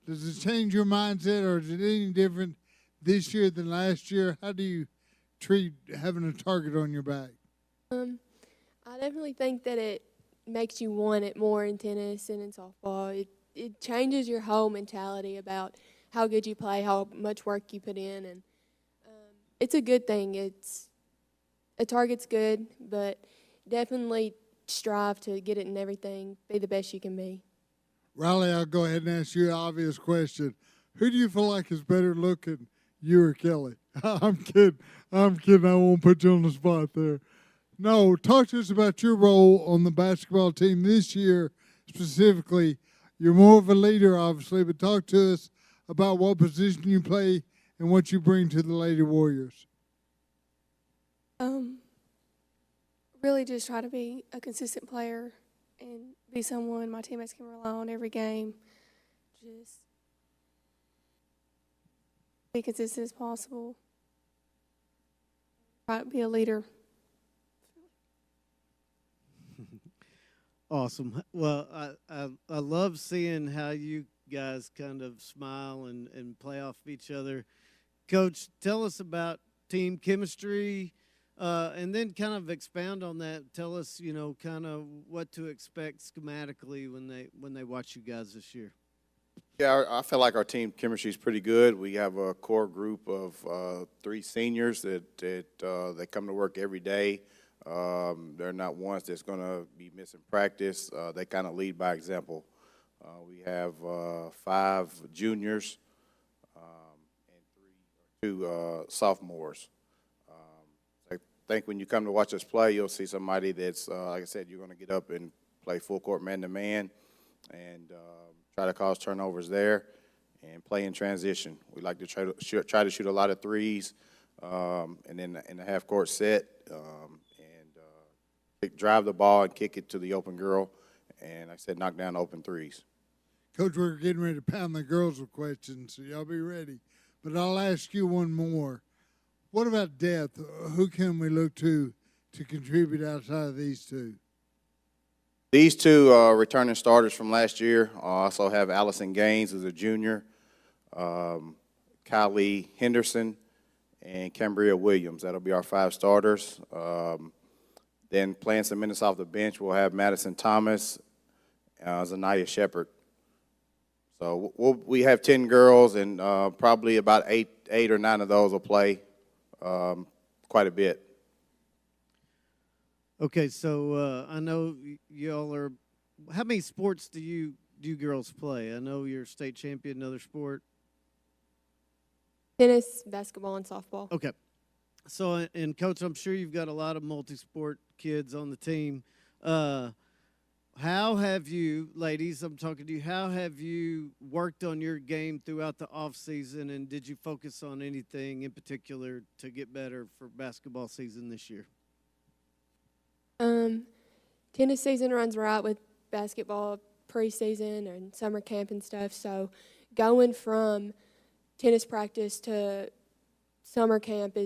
Does it change your mindset, or is it any different this year than last year? How do you treat having a target on your back? I definitely think that it makes you want it more in tennis and in softball. It changes your whole mentality about how good you play, how much work you put in, and it's a good thing. A target's good, but definitely strive to get it in everything, be the best you can be. Riley, I'll go ahead and ask you an obvious question. Who do you feel like is better looking, you or Kelly? I'm kidding. I won't put you on the spot there. No, talk to us about your role on the basketball team this year specifically. You're more of a leader, obviously, but talk to us about what position you play and what you bring to the Lady Warriors. Really just try to be a consistent player and be someone my teammates can rely on every game. Just be consistent as possible. Try to be a leader. Awesome. Well, I love seeing how you guys kind of smile and play off each other. Coach, tell us about team chemistry, and then kind of expound on that. Tell us, kind of what to expect schematically when they watch you guys this year. Yeah, I feel like our team chemistry is pretty good. We have a core group of 3 seniors that they come to work every day. They're not ones that's going to be missing practice. They kind of lead by example. We have 5 juniors and 2 sophomores. I think when you come to watch us play, you'll see somebody that's, like I said, you're going to get up and play full court man-to-man and try to cause turnovers there and play in transition. We like to try to shoot a lot of threes and then in the half-court set and drive the ball and kick it to the open girl and like I said, knock down open threes. Coach, we're getting ready to pound the girls with questions, so y'all be ready. But I'll ask you one more. What about depth? Who can we look to contribute outside of these two? These two returning starters from last year. Also have Allison Gaines, who's a junior, Kylie Henderson, and Cambria Williams. That'll be our 5 starters. Then playing some minutes off the bench, we'll have Madison Thomas, Zanaya Shepard. So we have 10 girls, and probably about eight or 9 of those will play quite a bit. Okay, so I know y'all are. How many sports do you girls play? I know you're state champion in another sport. Tennis, basketball, and softball. Okay. So, and Coach, I'm sure you've got a lot of multi-sport kids on the team. How have you, ladies, I'm talking to you, how have you worked on your game throughout the off-season, and did you focus on anything in particular to get better for basketball season this year? Tennis season runs right with basketball preseason and summer camp and stuff, so going from tennis practice to summer camp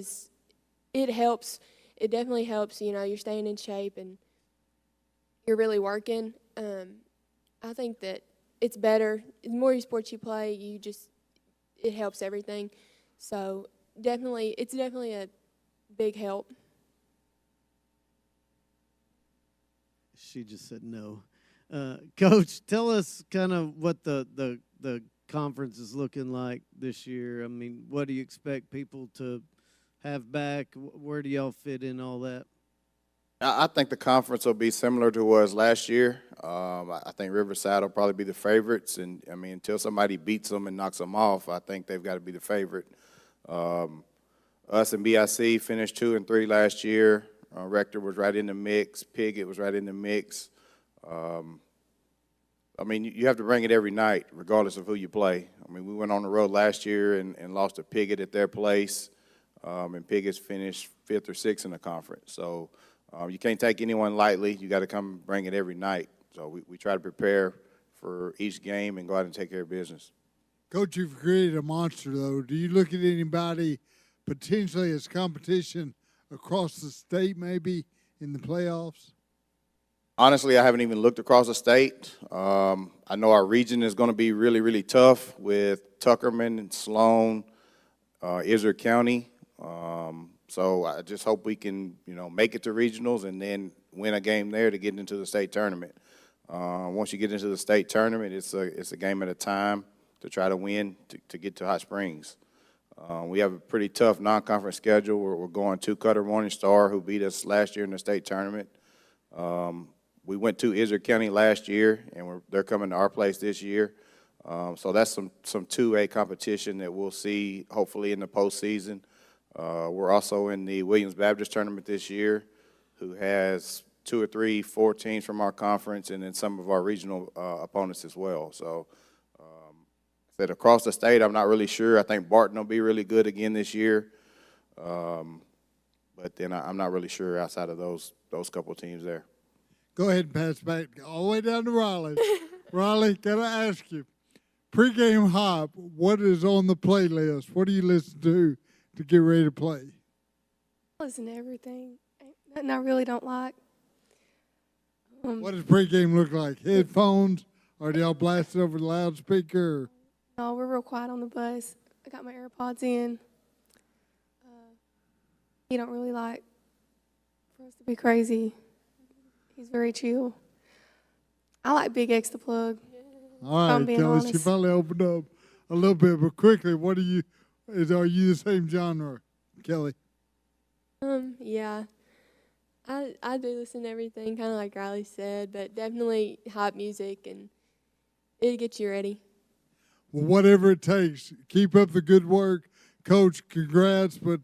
it helps. It definitely helps. You know, you're staying in shape and you're really working. I think that it's better. The more sports you play, it helps everything. So it's definitely a big help. She just said no. Coach, tell us kind of what the conference is looking like this year. I mean, what do you expect people to have back? Where do y'all fit in all that? I think the conference will be similar to what it was last year. I think Riverside will probably be the favorites, and I mean, until somebody beats them and knocks them off, I think they've got to be the favorite. Us and BIC finished 2 and 3 last year. Rector was right in the mix. Piggott was right in the mix. I mean, you have to bring it every night, regardless of who you play. I mean, we went on the road last year and lost to Piggott at their place, and Piggott's finished 5th or 6th in the conference. So you can't take anyone lightly. You got to come bring it every night. So we try to prepare for each game and go out and take care of business. Coach, you've created a monster, though. Do you look at anybody potentially as competition across the state, maybe, in the playoffs? Honestly, I haven't even looked across the state. I know our region is going to be really, really tough with Tuckerman and Sloan, Israel County. So I just hope we can, make it to regionals and then win a game there to get into the state tournament. Once you get into the state tournament, it's a game at a time to try to win to get to Hot Springs. We have a pretty tough non-conference schedule. We're going to Cutter Morning Star, who beat us last year in the state tournament. We went to Israel County last year, and they're coming to our place this year. So that's some 2A competition that we'll see hopefully in the postseason. We're also in the Williams Baptist tournament this year, who has 2 or 3, 4 teams from our conference, and then some of our regional opponents as well. So that across the state, I'm not really sure. I think Barton will be really good again this year. But then I'm not really sure outside of those couple teams there. Go ahead and pass back all the way down to Raleigh. Raleigh, can I ask you, pregame hop, what is on the playlist? What do you listen to get ready to play? I listen to everything. Nothing I really don't like. What does pregame look like? Headphones? Or do y'all blast it over the loudspeaker? No, we're real quiet on the bus. I got my AirPods in. He don't really like for us to be crazy. He's very chill. I like Big X the Plug. All right, Kelly, she finally opened up a little bit, but quickly, are you the same genre, Kelly? Yeah. I do listen to everything, kind of like Riley said, but definitely hype music, and it gets you ready. Well, whatever it takes, keep up the good work. Coach, congrats, but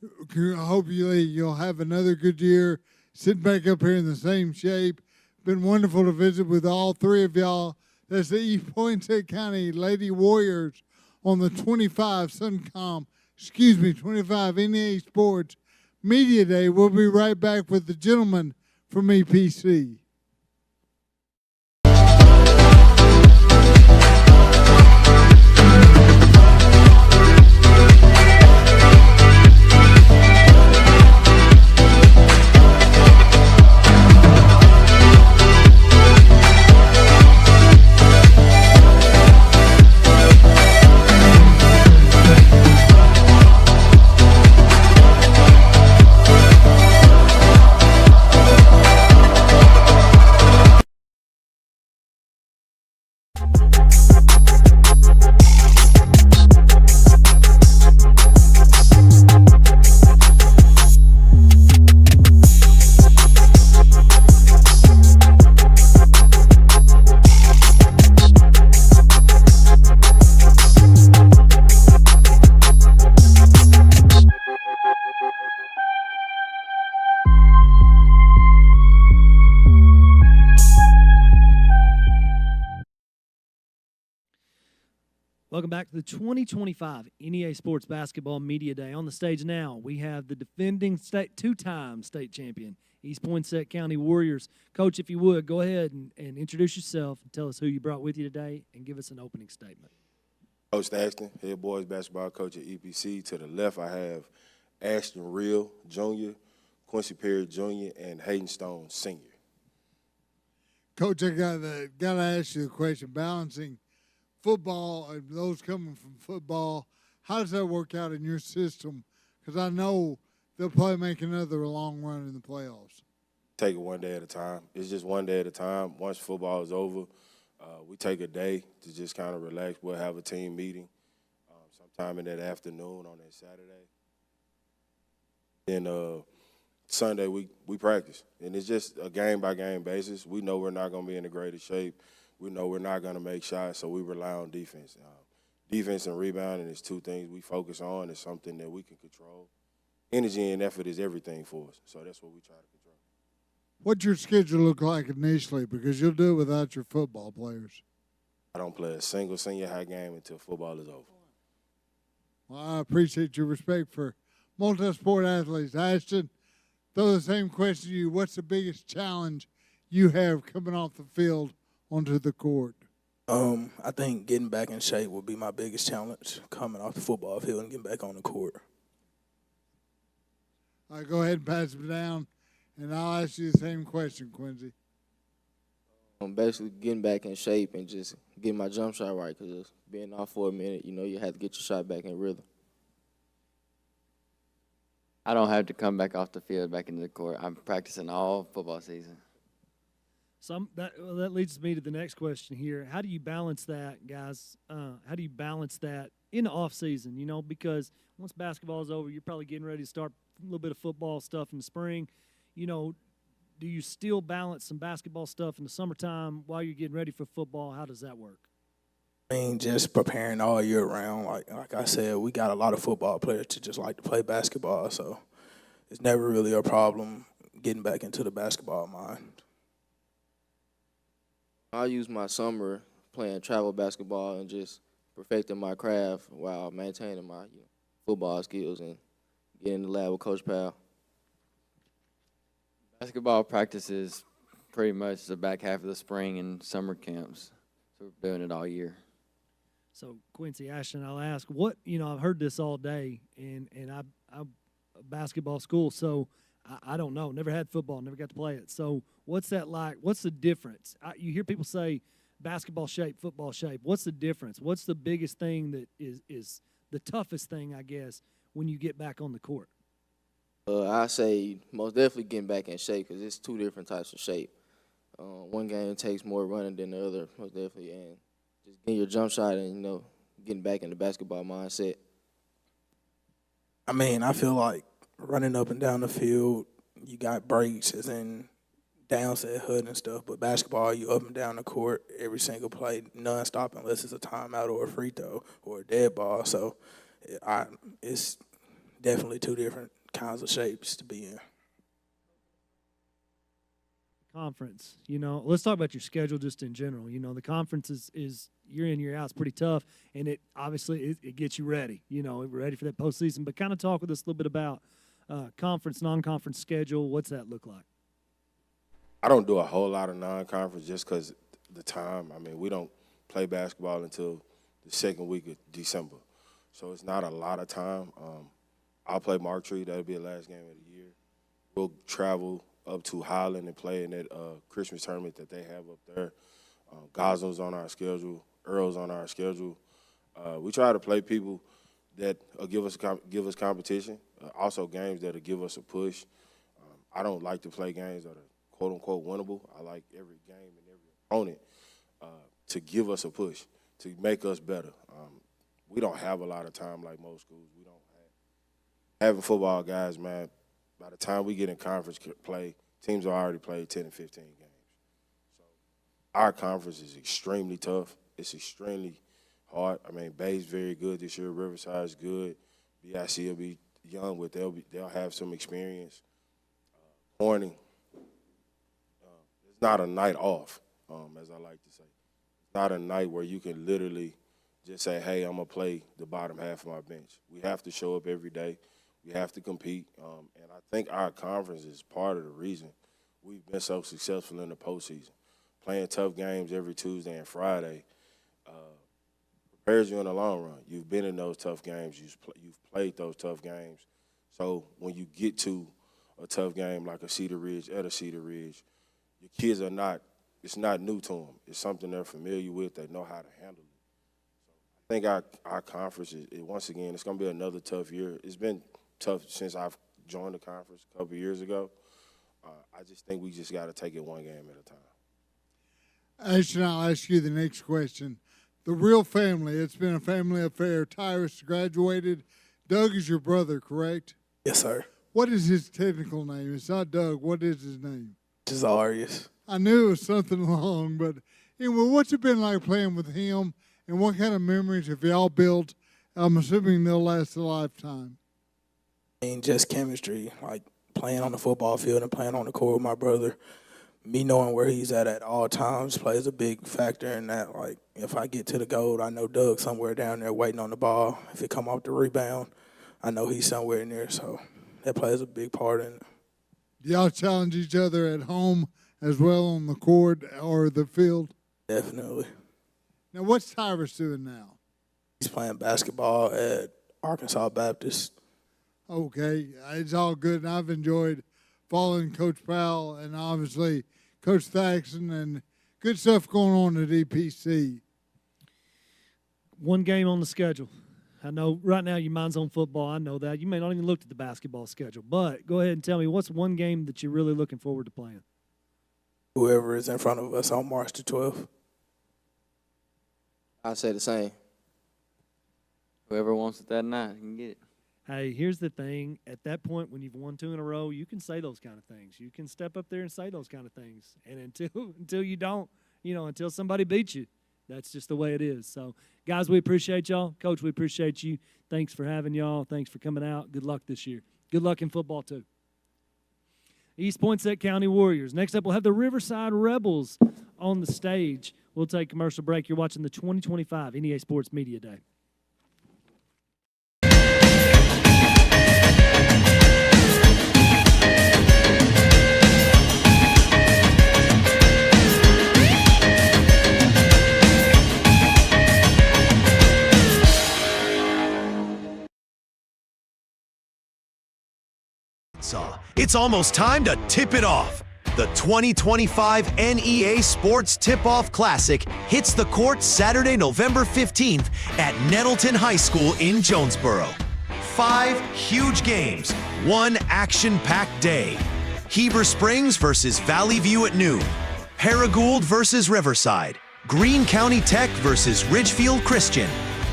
I hope you'll have another good year. Sitting back up here in the same shape. Been wonderful to visit with all 3 of y'all. That's the East Poinsett County Lady Warriors on the 25 NEA Sports Media Day. We'll be right back with the gentleman from EPC. Welcome back to the 2025 NEA Sports Basketball Media Day. On the stage now, we have the defending two-time state champion, East Poinsett County Warriors. Coach, if you would, go ahead and introduce yourself and tell us who you brought with you today and give us an opening statement. Coach Thaxton, head boys basketball coach at EPC. To the left, I have Ashton Real, Jr., Quincy Perry, Jr., and Hayden Stone, Sr. Coach, I got to ask you a question. Balancing football and those coming from football, how does that work out in your system? Because I know they'll probably make another long run in the playoffs. Take it one day at a time. It's just one day at a time. Once football is over, we take a day to just kind of relax. We'll have a team meeting sometime in that afternoon on that Saturday. Then Sunday we practice. And it's just a game-by-game basis. We know we're not going to be in the greatest shape. We know we're not going to make shots, so we rely on defense. Defense and rebounding is two things we focus on. It's something that we can control. Energy and effort is everything for us, so that's what we try to control. What's your schedule look like initially? Because you'll do it without your football players. I don't play a single senior high game until football is over. Well, I appreciate your respect for multi-sport athletes. Ashton, throw the same question to you. What's the biggest challenge you have coming off the field onto the court? I think getting back in shape would be my biggest challenge, coming off the football field and getting back on the court. All right, go ahead and pass it down, and I'll ask you the same question, Quincy. Basically getting back in shape and just getting my jump shot right, because being off for a minute, you have to get your shot back in rhythm. I don't have to come back off the field, back into the court. I'm practicing all football season. That leads me to the next question here. How do you balance that, guys? How do you balance that in the off season? Because once basketball is over, you're probably getting ready to start a little bit of football stuff in the spring. Do you still balance some basketball stuff in the summertime while you're getting ready for football? How does that work? I mean, just preparing all year round. Like I said, we got a lot of football players to just like to play basketball, so it's never really a problem getting back into the basketball mind. I use my summer playing travel basketball and just perfecting my craft while maintaining my football skills and getting in the lab with Coach Powell. Basketball practices pretty much the back half of the spring and summer camps. So we're doing it all year. So, Quincy, Ashton, I'll ask, I've heard this all day, and I'm a basketball school, so I don't know. Never had football, never got to play it. So what's that like? What's the difference? You hear people say basketball shape, football shape. What's the difference? What's the biggest thing that is the toughest thing, I guess, when you get back on the court? I say most definitely getting back in shape, because it's two different types of shape. One game takes more running than the other, most definitely, and just getting your jump shot and, getting back in the basketball mindset. I mean, I feel like running up and down the field, you got breaks as in downset hood and stuff, but basketball, you up and down the court every single play, nonstop unless it's a timeout or a free throw or a dead ball. So it's definitely two different kinds of shapes to be in. Conference, let's talk about your schedule just in general. The conference is year in, year out. It's pretty tough, and it obviously it gets you ready, ready for that postseason. But kind of talk with us a little bit about conference, non-conference schedule. What's that look like? I don't do a whole lot of non-conference just because the time. I mean, we don't play basketball until the second week of December, so it's not a lot of time. I'll play Marktree. That'll be the last game of the year. We'll travel up to Highland and play in that Christmas tournament that they have up there. Gosnell's on our schedule. Earl's on our schedule. We try to play people that give us competition, also games that will give us a push. I don't like to play games that are quote-unquote winnable. I like every game and every opponent to give us a push, to make us better. We don't have a lot of time like most schools. We don't have. Having football guys, man, by the time we get in conference play, teams have already played 10 and 15 games. So our conference is extremely tough. It's extremely hard. I mean, Bay's very good this year. Riverside's good. BIC will be young, but they'll have some experience. Horning, it's not a night off, as I like to say. It's not a night where you can literally just say, hey, I'm going to play the bottom half of my bench. We have to show up every day. We have to compete. And I think our conference is part of the reason we've been so successful in the postseason. Playing tough games every Tuesday and Friday prepares you in the long run. You've been in those tough games. You've played those tough games. So when you get to a tough game like a Cedar Ridge at a Cedar Ridge, your kids are not, it's not new to them. It's something they're familiar with. They know how to handle it. So I think our conference, once again, it's going to be another tough year. It's been tough since I've joined the conference a couple of years ago. I just think we just got to take it one game at a time. Ashton, I'll ask you the next question. The real family, it's been a family affair. Tyrus graduated. Doug is your brother, correct? Yes, sir. What is his technical name? It's not Doug. What is his name? Jazarius. I knew it was something long, but anyway, what's it been like playing with him, and what kind of memories have y'all built? I'm assuming they'll last a lifetime. I mean, just chemistry, like playing on the football field and playing on the court with my brother. Me knowing where he's at all times plays a big factor in that. Like, if I get to the goal, I know Doug's somewhere down there waiting on the ball. If it come off the rebound, I know he's somewhere in there. So that plays a big part in it. Do y'all challenge each other at home as well on the court or the field? Definitely. Now, what's Tyrus doing now? He's playing basketball at Arkansas Baptist. Okay, it's all good, and I've enjoyed following Coach Powell and obviously Coach Thaxton, and good stuff going on at EPC. One game on the schedule. I know right now your mind's on football. I know that. You may not even looked at the basketball schedule, but go ahead and tell me, what's one game that you're really looking forward to playing? Whoever is in front of us on March the 12th. I say the same. Whoever wants it that night can get it. Hey, here's the thing. At that point, when you've won 2 in a row, you can say those kind of things. You can step up there and say those kind of things. And until you don't, until somebody beats you, that's just the way it is. So, guys, we appreciate y'all. Coach, we appreciate you. Thanks for having y'all. Thanks for coming out. Good luck this year. Good luck in football, too. East Poinsett County Warriors. Next up, we'll have the Riverside Rebels on the stage. We'll take a commercial break. You're watching the 2025 NEA Sports Media Day. It's almost time to tip it off. The 2025 NEA Sports Tip-Off Classic hits the court Saturday, November 15th at Nettleton High School in Jonesboro. 5 huge games, 1 action-packed day. Heber Springs versus Valley View at noon. Paragould versus Riverside. Greene County Tech versus Ridgefield Christian.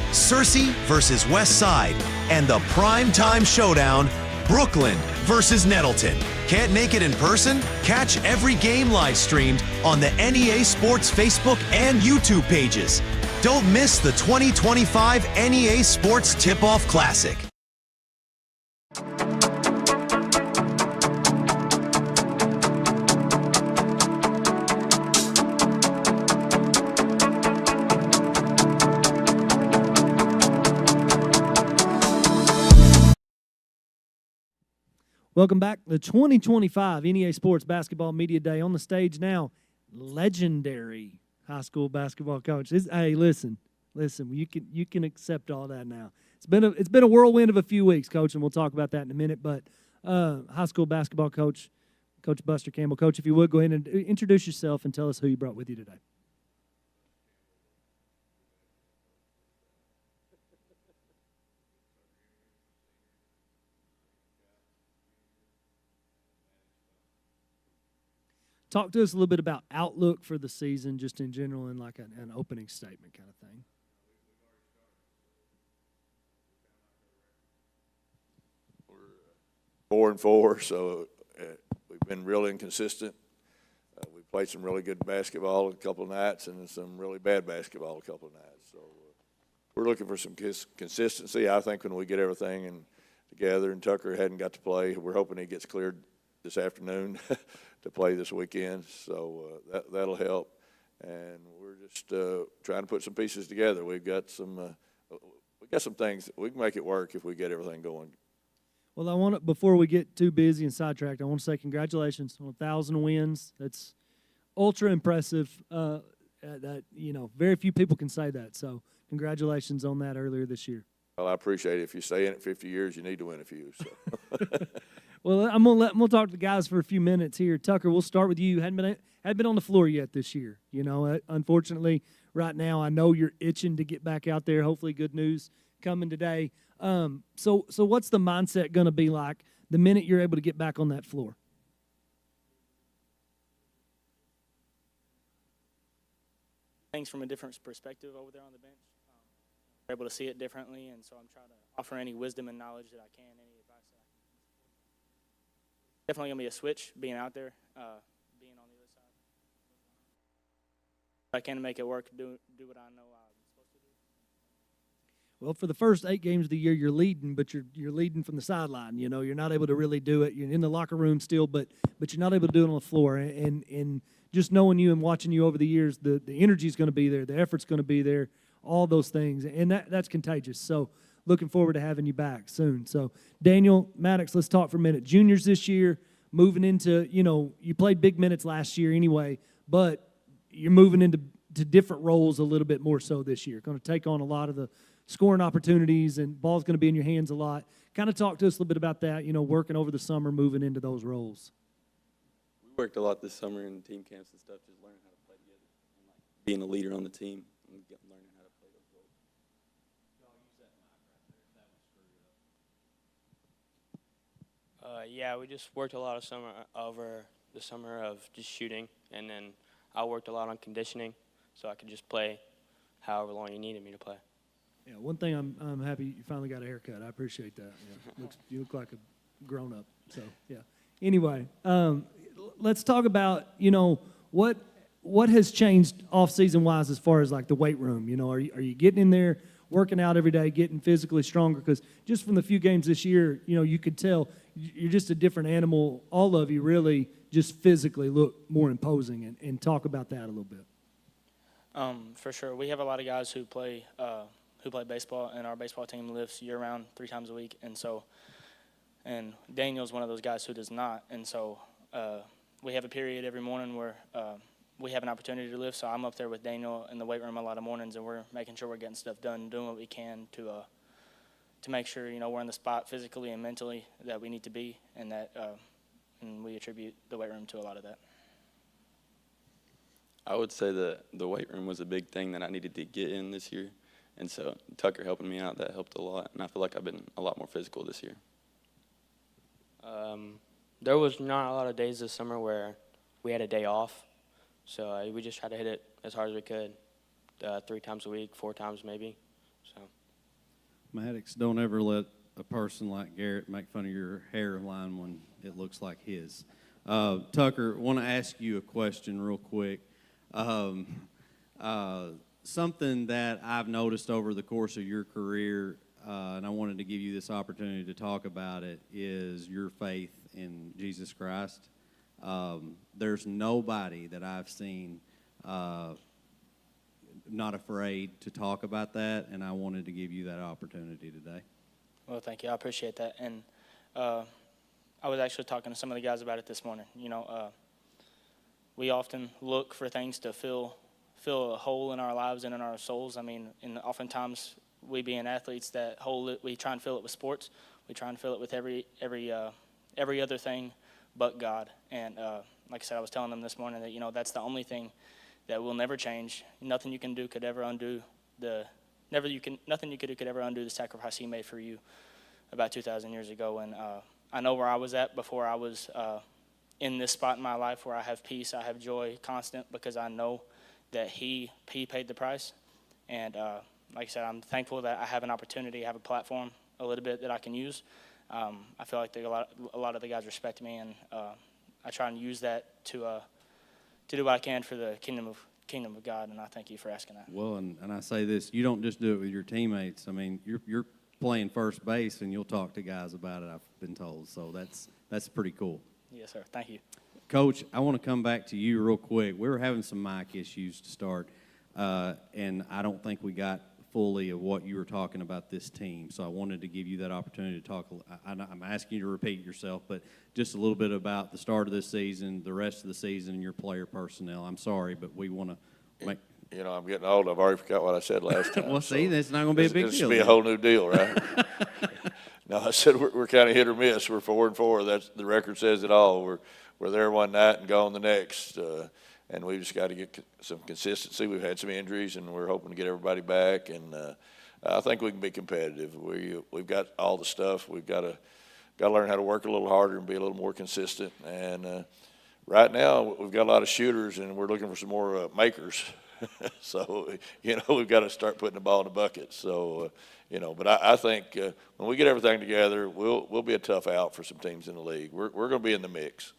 Searcy versus Westside. And the primetime showdown, Brookland versus Nettleton. Can't make it in person? Catch every game live streamed on the NEA Sports Facebook and YouTube pages. Don't miss the 2025 NEA Sports Tip-Off Classic. Welcome back to the 2025 NEA Sports Basketball Media Day. On the stage now, legendary high school basketball coach. Hey, listen, you can accept all that now. It's been a whirlwind of a few weeks, Coach, and we'll talk about that in a minute. But high school basketball coach, Coach Buster Campbell. Coach, if you would, go ahead and introduce yourself and tell us who you brought with you today. Talk to us a little bit about outlook for the season, just in general, and like an opening statement kind of thing. We're 4-4, so we've been really inconsistent. We played some really good basketball a couple of nights and some really bad basketball a couple of nights. So we're looking for some consistency. I think when we get everything together, and Tucker hadn't got to play, we're hoping he gets cleared this afternoon to play this weekend, so that'll help. and we're just trying to put some pieces together. We've got some things we can make it work if we get everything going. Well, before we get too busy and sidetracked, I want to say congratulations on 1,000 wins. That's ultra impressive. That very few people can say that. So congratulations on that earlier this year. Well, I appreciate it. If you stay in it 50 years, you need to win a few. So. Well, we'll talk to the guys for a few minutes here. Tucker, we'll start with you. Hadn't been on the floor yet this year. Unfortunately, right now, I know you're itching to get back out there. Hopefully, good news coming today. So what's the mindset going to be like the minute you're able to get back on that floor? Things from a different perspective over there on the bench. We're able to see it differently, and so I'm trying to offer any wisdom and knowledge that I can, any advice that I can. Definitely going to be a switch being out there, being on the other side. I can make it work, do what I know I'm supposed to do. Well, for the first 8 games of the year, you're leading, but you're leading from the sideline. You're not able to really do it. You're in the locker room still, but you're not able to do it on the floor. And just knowing you and watching you over the years, the energy is going to be there, the effort's going to be there, all those things, and that's contagious. So looking forward to having you back soon. So Daniel Maddox, let's talk for a minute. Juniors this year, moving into, you played big minutes last year anyway, but you're moving into different roles a little bit more so this year. Going to take on a lot of the scoring opportunities, and ball's going to be in your hands a lot. Kind of talk to us a little bit about that, working over the summer, moving into those roles. We worked a lot this summer in team camps and stuff, just learning how to play together and being a leader on the team and learning how to play those roles. Yeah, we just worked a lot of over the summer of just shooting, and then I worked a lot on conditioning, so I could just play however long you needed me to play. Yeah, one thing I'm happy you finally got a haircut. I appreciate that. Yeah, you look like a grown up. So yeah. Anyway, let's talk about what has changed off season wise as far as like the weight room. Are you getting in there, working out every day, getting physically stronger? Because just from the few games this year, you could tell you're just a different animal. All of you really just physically look more imposing, and talk about that a little bit. For sure, we have a lot of guys who play baseball, and our baseball team lifts year-round 3 times a week, and Daniel's one of those guys who does not, and so we have a period every morning where we have an opportunity to lift, so I'm up there with Daniel in the weight room a lot of mornings, and we're making sure we're getting stuff done, doing what we can to make sure we're in the spot physically and mentally that we need to be, and that and we attribute the weight room to a lot of that. I would say that the weight room was a big thing that I needed to get in this year. And so Tucker helping me out, that helped a lot. And I feel like I've been a lot more physical this year. There was not a lot of days this summer where we had a day off. So we just tried to hit it as hard as we could, 3 times a week, 4 times maybe. So, Maddox, don't ever let a person like Garrett make fun of your hairline when it looks like his. Tucker, I want to ask you a question real quick. Something that I've noticed over the course of your career, and I wanted to give you this opportunity to talk about it, is your faith in Jesus Christ. There's nobody that I've seen not afraid to talk about that, and I wanted to give you that opportunity today. Well, thank you. I appreciate that. And I was actually talking to some of the guys about it this morning. We often look for things to fill a hole in our lives and in our souls. I mean, and oftentimes we being athletes, that hole, we try and fill it with sports. We try and fill it with every other thing but God. And like I said, I was telling them this morning that that's the only thing that will never change. Nothing you can do could ever undo nothing you could do could ever undo the sacrifice He made for you about 2,000 years ago. And I know where I was at before I was in this spot in my life where I have peace, I have joy constant, because I know that He paid the price. And like I said, I'm thankful that I have an opportunity, I have a platform a little bit that I can use. I feel like a lot of the guys respect me, and I try and use that to do what I can for the kingdom of God, and I thank you for asking that. Well, and I say this, you don't just do it with your teammates. I mean, you're playing first base, and you'll talk to guys about it, I've been told. So that's pretty cool. Yes, sir. Thank you. Coach, I want to come back to you real quick. We were having some mic issues to start, and I don't think we got fully of what you were talking about this team. So I wanted to give you that opportunity to talk. I'm asking you to repeat yourself, but just a little bit about the start of this season, the rest of the season, and your player personnel. I'm sorry, but we want to make. You know, I'm getting old. I've already forgot what I said last time. Well, see, that's not going to be a big deal. It's going to be a whole new deal, right? No, I said we're kind of hit or miss. We're 4-4. That's the record says it all. We're there one night and gone the next, and we've just got to get some consistency. We've had some injuries, and we're hoping to get everybody back. And I think we can be competitive. We've got all the stuff. We've got to learn how to work a little harder and be a little more consistent. And right now, we've got a lot of shooters, and we're looking for some more makers. So, you know, we've got to start putting the ball in the bucket. So, you know, but I think when we get everything together, we'll be a tough out for some teams in the league. We're going to be in the mix.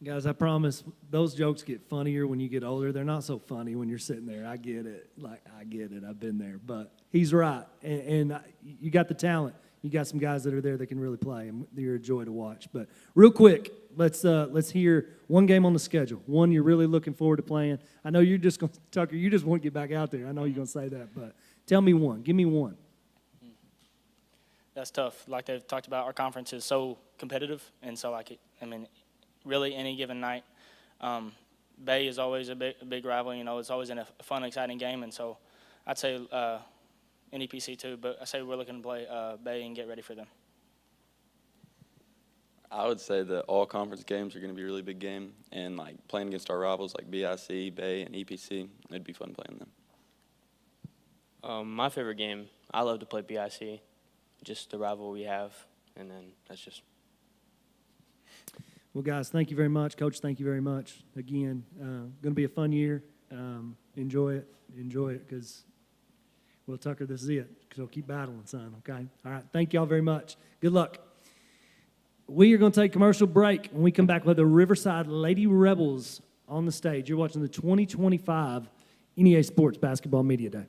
Guys, I promise those jokes get funnier when you get older. They're not so funny when you're sitting there. I get it. I get it. I've been there. But he's right. And you got the talent. You got some guys that are there that can really play, and they're a joy to watch. But real quick, let's hear one game on the schedule, one you're really looking forward to playing. I know you're just going to, Tucker, you just want to get back out there. I know you're going to say that, but tell me one. Give me one. That's tough. Like they've talked about, our conference is so competitive, and so really any given night, Bay is always a big rival. You know, it's always in a fun, exciting game, and so I'd say NEPC too, but I say we're looking to play Bay and get ready for them. I would say that all conference games are going to be a really big game, and like playing against our rivals like BIC, Bay, and EPC, it'd be fun playing them. My favorite game, I love to play BIC, just the rival we have, and then that's just. Well, guys, thank you very much. Coach, thank you very much. Again, going to be a fun year. Enjoy it, because, well, Tucker, this is it. So keep battling, son, okay? All right, thank y'all very much. Good luck. We are going to take a commercial break. When we come back with the Riverside Lady Rebels on the stage. You're watching the 2025 NEA Sports Basketball Media Day.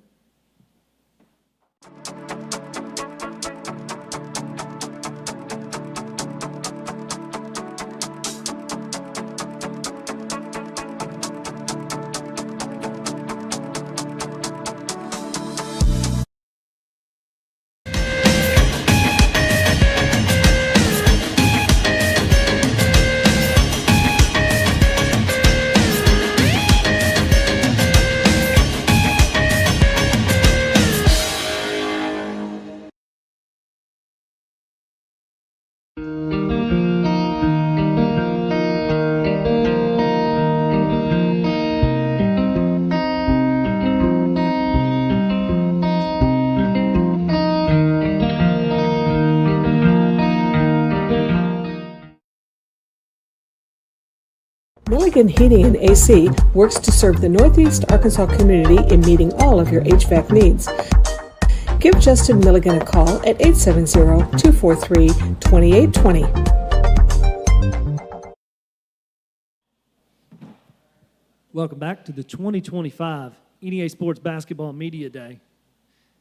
Milligan Heating and AC works to serve the Northeast Arkansas community in meeting all of your HVAC needs. Give Justin Milligan a call at 870-243-2820. Welcome back to the 2025 NEA Sports Basketball Media Day.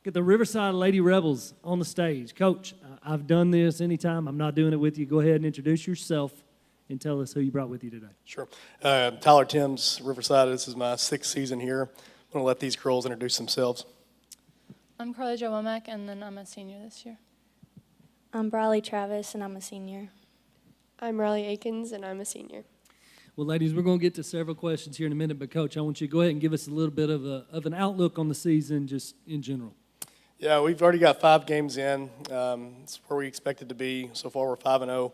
Get the Riverside Lady Rebels on the stage. Coach, I've done this anytime. I'm not doing it with you. Go ahead and introduce yourself and tell us who you brought with you today. Sure. Tyler Timms, Riverside. This is my 6th season here. I'm going to let these girls introduce themselves. I'm Carly Jo Womack, and then I'm a senior this year. I'm Briley Travis, and I'm a senior. I'm Riley Akins, and I'm a senior. Well, ladies, we're going to get to several questions here in a minute, but Coach, I want you to go ahead and give us a little bit of an outlook on the season just in general. Yeah, we've already got 5 games in. It's where we expected to be. So far, we're 5-0.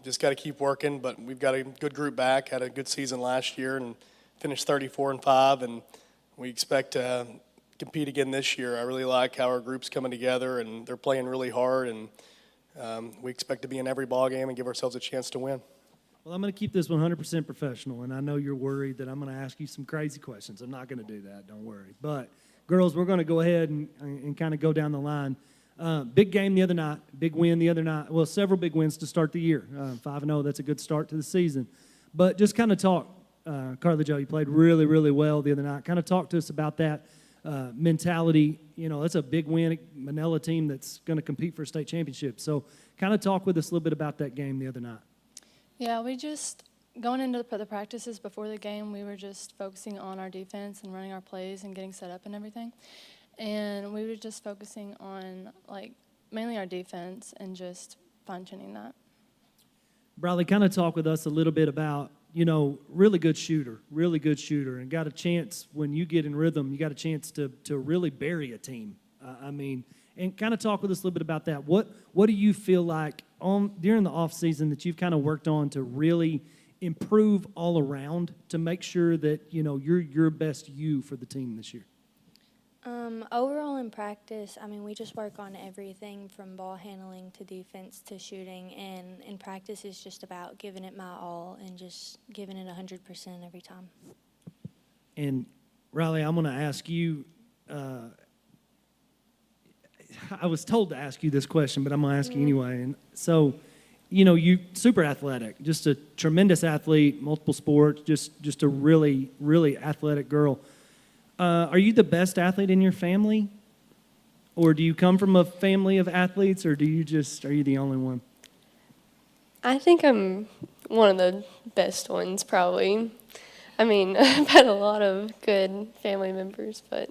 Just got to keep working, but we've got a good group back. Had a good season last year and finished 34-5, and we expect to compete again this year. I really like how our group's coming together, and they're playing really hard, and we expect to be in every ball game and give ourselves a chance to win. Well, I'm going to keep this 100% professional, and I know you're worried that I'm going to ask you some crazy questions. I'm not going to do that, don't worry. But, girls, we're going to go ahead and kind of go down the line. Big game the other night, big win the other night. Well, several big wins to start the year. 5-0, that's a good start to the season. But just kind of talk, Carly Jo, you played really, really well the other night. Kind of talk to us about that mentality. You know, that's a big win, Manila team that's going to compete for a state championship. So kind of talk with us a little bit about that game the other night. Yeah, we just Going into the practices before the game, we were just focusing on our defense and running our plays and getting set up and everything. And we were just focusing on, like, mainly our defense and just fine-tuning that. Bradley, kind of talk with us a little bit about, you know, really good shooter, and got a chance when you get in rhythm, you got a chance to really bury a team. I mean, and kind of talk with us a little bit about that. What do you feel like during the off season that you've kind of worked on to really improve all around to make sure that, you know, you're your best you for the team this year? Overall in practice, I mean, we just work on everything from ball handling to defense to shooting, and in practice it's just about giving it my all and just giving it 100% every time. And Riley, I'm going to ask you, I was told to ask you this question, but I'm going to ask you anyway. And so, you know, you super athletic, just a tremendous athlete, multiple sports, just a really, really athletic girl. Are you the best athlete in your family? Or do you come from a family of athletes, or are you the only one? I think I'm one of the best ones, probably. I mean, I've had a lot of good family members, but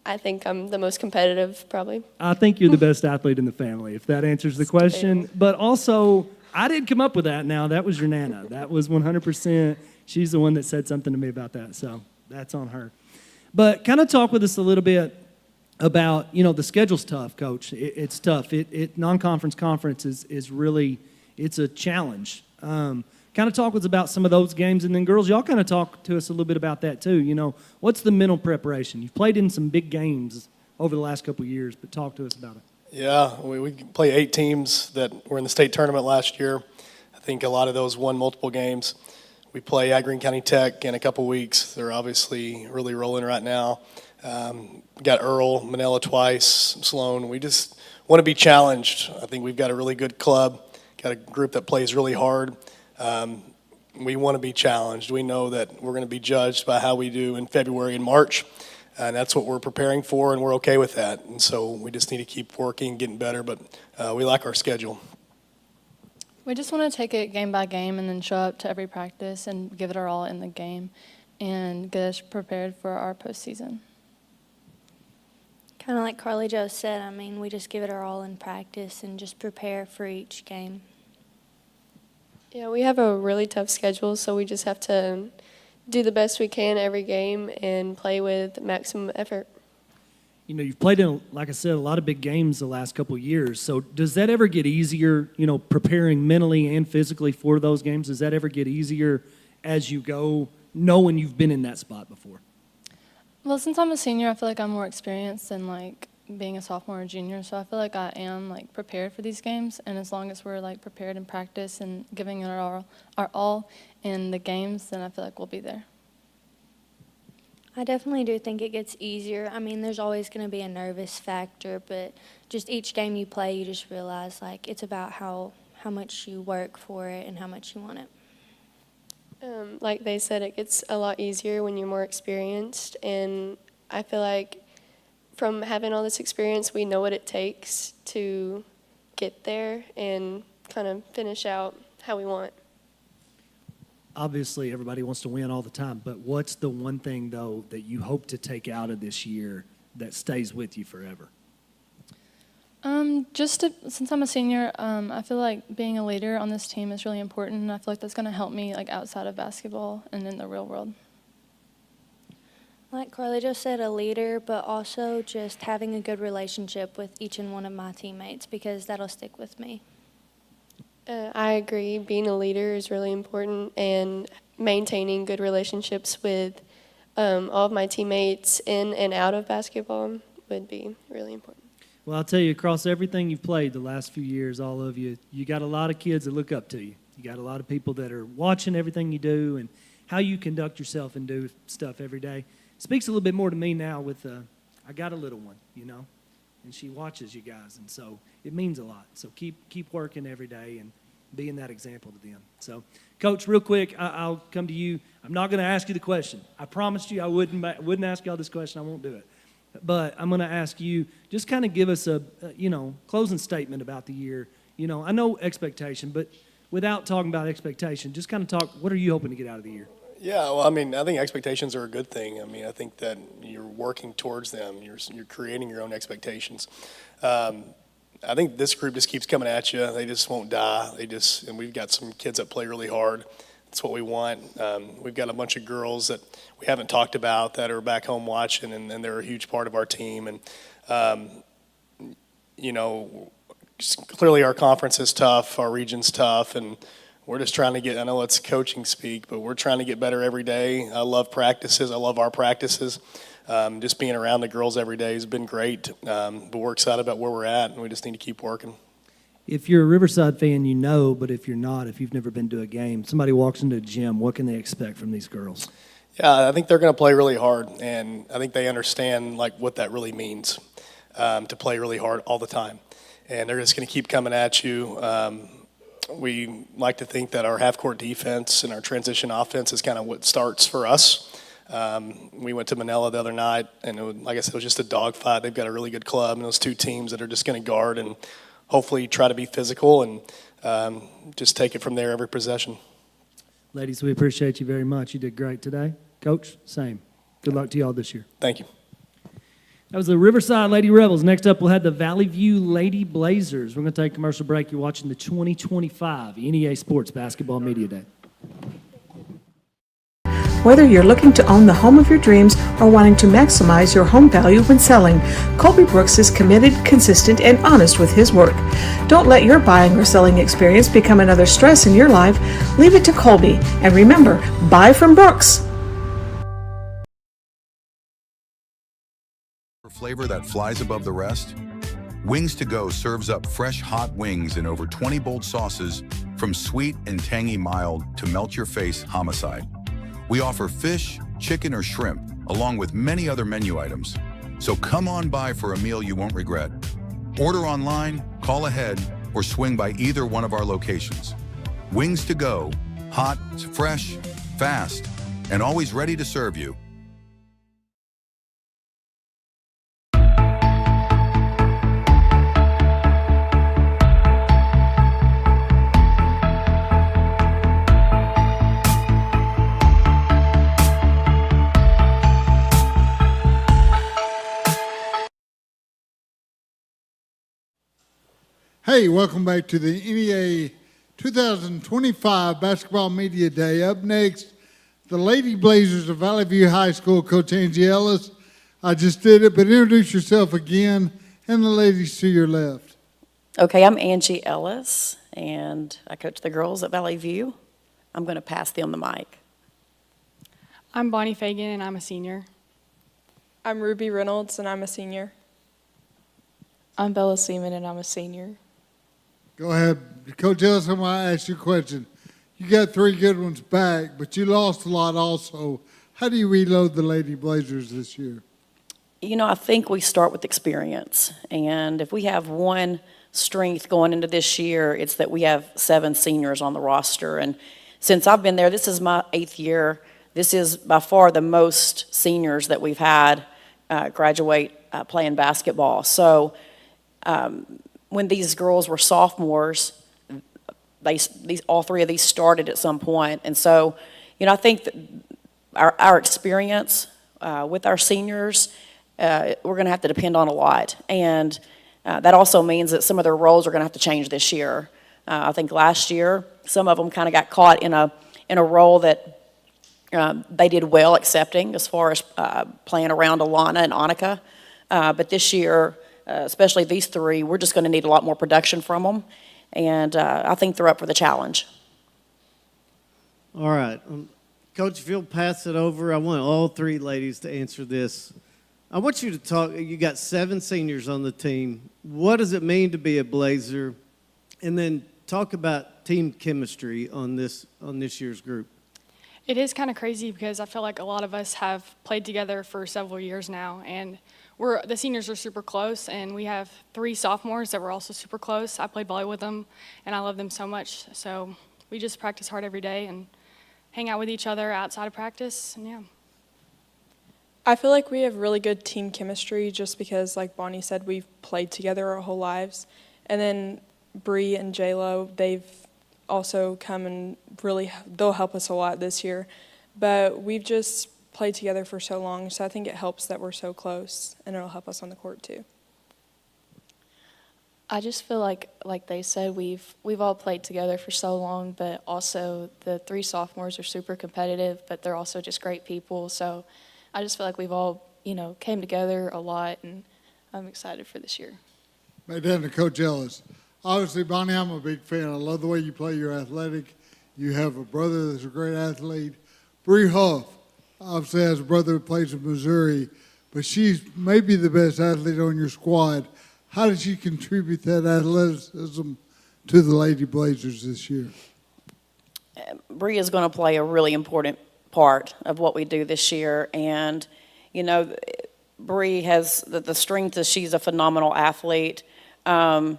I think I'm the most competitive, probably. I think you're the best athlete in the family, if that answers the question. But also, I didn't come up with that now. That was your Nana. That was 100%. She's the one that said something to me about that, so that's on her. But kind of talk with us a little bit about, you know, the schedule's tough, Coach. It's tough. Non-conference conference is really, it's a challenge. Kind of talk with us about some of those games. And then, girls, y'all kind of talk to us a little bit about that too. You know, what's the mental preparation? You've played in some big games over the last couple of years, but talk to us about it. Yeah, we play 8 teams that were in the state tournament last year. I think a lot of those won multiple games. We play Greene County Tech in a couple weeks. They're obviously really rolling right now. We got Earl, Manila twice, Sloan. We just want to be challenged. I think we've got a really good club, got a group that plays really hard. We want to be challenged. We know that we're going to be judged by how we do in February and March, and that's what we're preparing for, and we're okay with that. And so we just need to keep working, getting better, but we like our schedule. We just want to take it game by game and then show up to every practice and give it our all in the game and get us prepared for our postseason. Kind of like Carly Jo said, I mean, we just give it our all in practice and just prepare for each game. Yeah, we have a really tough schedule, so we just have to do the best we can every game and play with maximum effort. You know, you've played in, like I said, a lot of big games the last couple of years. So does that ever get easier, you know, preparing mentally and physically for those games? Does that ever get easier as you go, knowing you've been in that spot before? Well, since I'm a senior, I feel like I'm more experienced than, like, being a sophomore or junior. So I feel like I am, like, prepared for these games. And as long as we're, like, prepared in practice and giving it our all in the games, then I feel like we'll be there. I definitely do think it gets easier. I mean, there's always going to be a nervous factor, but just each game you play, you just realize, like, it's about how much you work for it and how much you want it. Like they said, it gets a lot easier when you're more experienced, and I feel like from having all this experience, we know what it takes to get there and kind of finish out how we want. Obviously, everybody wants to win all the time, but what's the one thing, though, that you hope to take out of this year that stays with you forever? Since I'm a senior, I feel like being a leader on this team is really important, and I feel like that's going to help me, like, outside of basketball and in the real world. Like Carly just said, a leader, but also just having a good relationship with each and one of my teammates, because that'll stick with me. I agree. Being a leader is really important, and maintaining good relationships with all of my teammates in and out of basketball would be really important. Well, I'll tell you, across everything you've played the last few years, all of you, you got a lot of kids that look up to you. You got a lot of people that are watching everything you do and how you conduct yourself and do stuff every day. Speaks a little bit more to me now with, I got a little one, you know, and she watches you guys, and so it means a lot. So keep working every day and being that example to them. So, Coach, real quick, I'll come to you. I'm not going to ask you the question. I promised you I wouldn't ask y'all this question. I won't do it. But I'm going to ask you, just kind of give us a closing statement about the year. You know, I know expectation, but without talking about expectation, just kind of talk, what are you hoping to get out of the year? Yeah, well, I mean, I think expectations are a good thing. I mean, I think that you're working towards them. You're creating your own expectations. I think this group just keeps coming at you. They just won't die. And we've got some kids that play really hard. That's what we want. We've got a bunch of girls that we haven't talked about that are back home watching, and they're a huge part of our team. And, you know, clearly our conference is tough, our region's tough, and we're just trying to get, I know it's coaching speak, but we're trying to get better every day. I love practices. I love our practices. Just being around the girls every day has been great. But we're excited about where we're at, and we just need to keep working. If you're a Riverside fan, you know, but if you're not, if you've never been to a game, somebody walks into a gym, what can they expect from these girls? Yeah, I think they're going to play really hard, and I think they understand like what that really means, to play really hard all the time. And they're just going to keep coming at you. We like to think that our half-court defense and our transition offense is kind of what starts for us. We went to Manila the other night, and like I said, it was just a dogfight. They've got a really good club, and those two teams that are just going to guard and hopefully try to be physical and just take it from there every possession. Ladies, we appreciate you very much. You did great today. Coach, same. Good luck to you all this year. Thank you. That was the Riverside Lady Rebels. Next up, we'll have the Valley View Lady Blazers. We're going to take a commercial break. You're watching the 2025 NEA Sports Basketball Media Day. Whether you're looking to own the home of your dreams or wanting to maximize your home value when selling, Colby Brooks is committed, consistent, and honest with his work. Don't let your buying or selling experience become another stress in your life. Leave it to Colby. And remember, buy from Brooks. Flavor that flies above the rest? Wings to Go serves up fresh hot wings in over 20 bold sauces, from sweet and tangy mild to melt your face homicide. We offer fish, chicken, or shrimp, along with many other menu items. So come on by for a meal you won't regret. Order online, call ahead, or swing by either one of our locations. Wings to Go, hot, fresh, fast, and always ready to serve you. Hey, welcome back to the NEA 2025 Basketball Media Day. Up next, the Lady Blazers of Valley View High School, Coach Angie Ellis. I just did it, but introduce yourself again, and the ladies to your left. Okay, I'm Angie Ellis, and I coach the girls at Valley View. I'm going to pass them the mic. I'm Bonnie Fagan, and I'm a senior. I'm Ruby Reynolds, and I'm a senior. I'm Bella Seaman, and I'm a senior. Go ahead. Coach Ellis, I'm going to ask you a question. You got 3 good ones back, but you lost a lot also. How do you reload the Lady Blazers this year? You know, I think we start with experience. And if we have one strength going into this year, it's that we have 7 seniors on the roster. And since I've been there, this is my 8th year. This is by far the most seniors that we've had graduate playing basketball. So when these girls were sophomores, all 3 of these started at some point. And so, you know, I think that our experience with our seniors, we're going to have to depend on a lot. And that also means that some of their roles are going to have to change this year. I think last year, some of them kind of got caught in a role that they did well accepting, as far as playing around Alana and Annika. But this year, especially these 3, we're just going to need a lot more production from them. And I think they're up for the challenge. All right. Coach, if you'll pass it over, I want all 3 ladies to answer this. I want you to talk, you got 7 seniors on the team. What does it mean to be a Blazer? And then talk about team chemistry on this year's group. It is kind of crazy because I feel like a lot of us have played together for several years now, and the seniors are super close, and we have 3 sophomores that were also super close. I played volley with them, and I love them so much. So we just practice hard every day and hang out with each other outside of practice, and yeah. I feel like we have really good team chemistry just because, like Bonnie said, we've played together our whole lives. And then Bree and J-Lo, they've also come and they'll help us a lot this year. But we've just played together for so long, so I think it helps that we're so close, and it'll help us on the court too. I just feel like they said, we've all played together for so long, but also the 3 sophomores are super competitive, but they're also just great people. So I just feel like we've all, came together a lot, and I'm excited for this year. Right down to Coach Ellis. Obviously, Bonnie, I'm a big fan. I love the way you play. You're athletic. You have a brother that's a great athlete. Bree Huff obviously has a brother who plays in Missouri, but she's maybe the best athlete on your squad. How did she contribute that athleticism to the Lady Blazers this year? Bree is going to play a really important part of what we do this year. And, Bree has the strength is she's a phenomenal athlete. Probably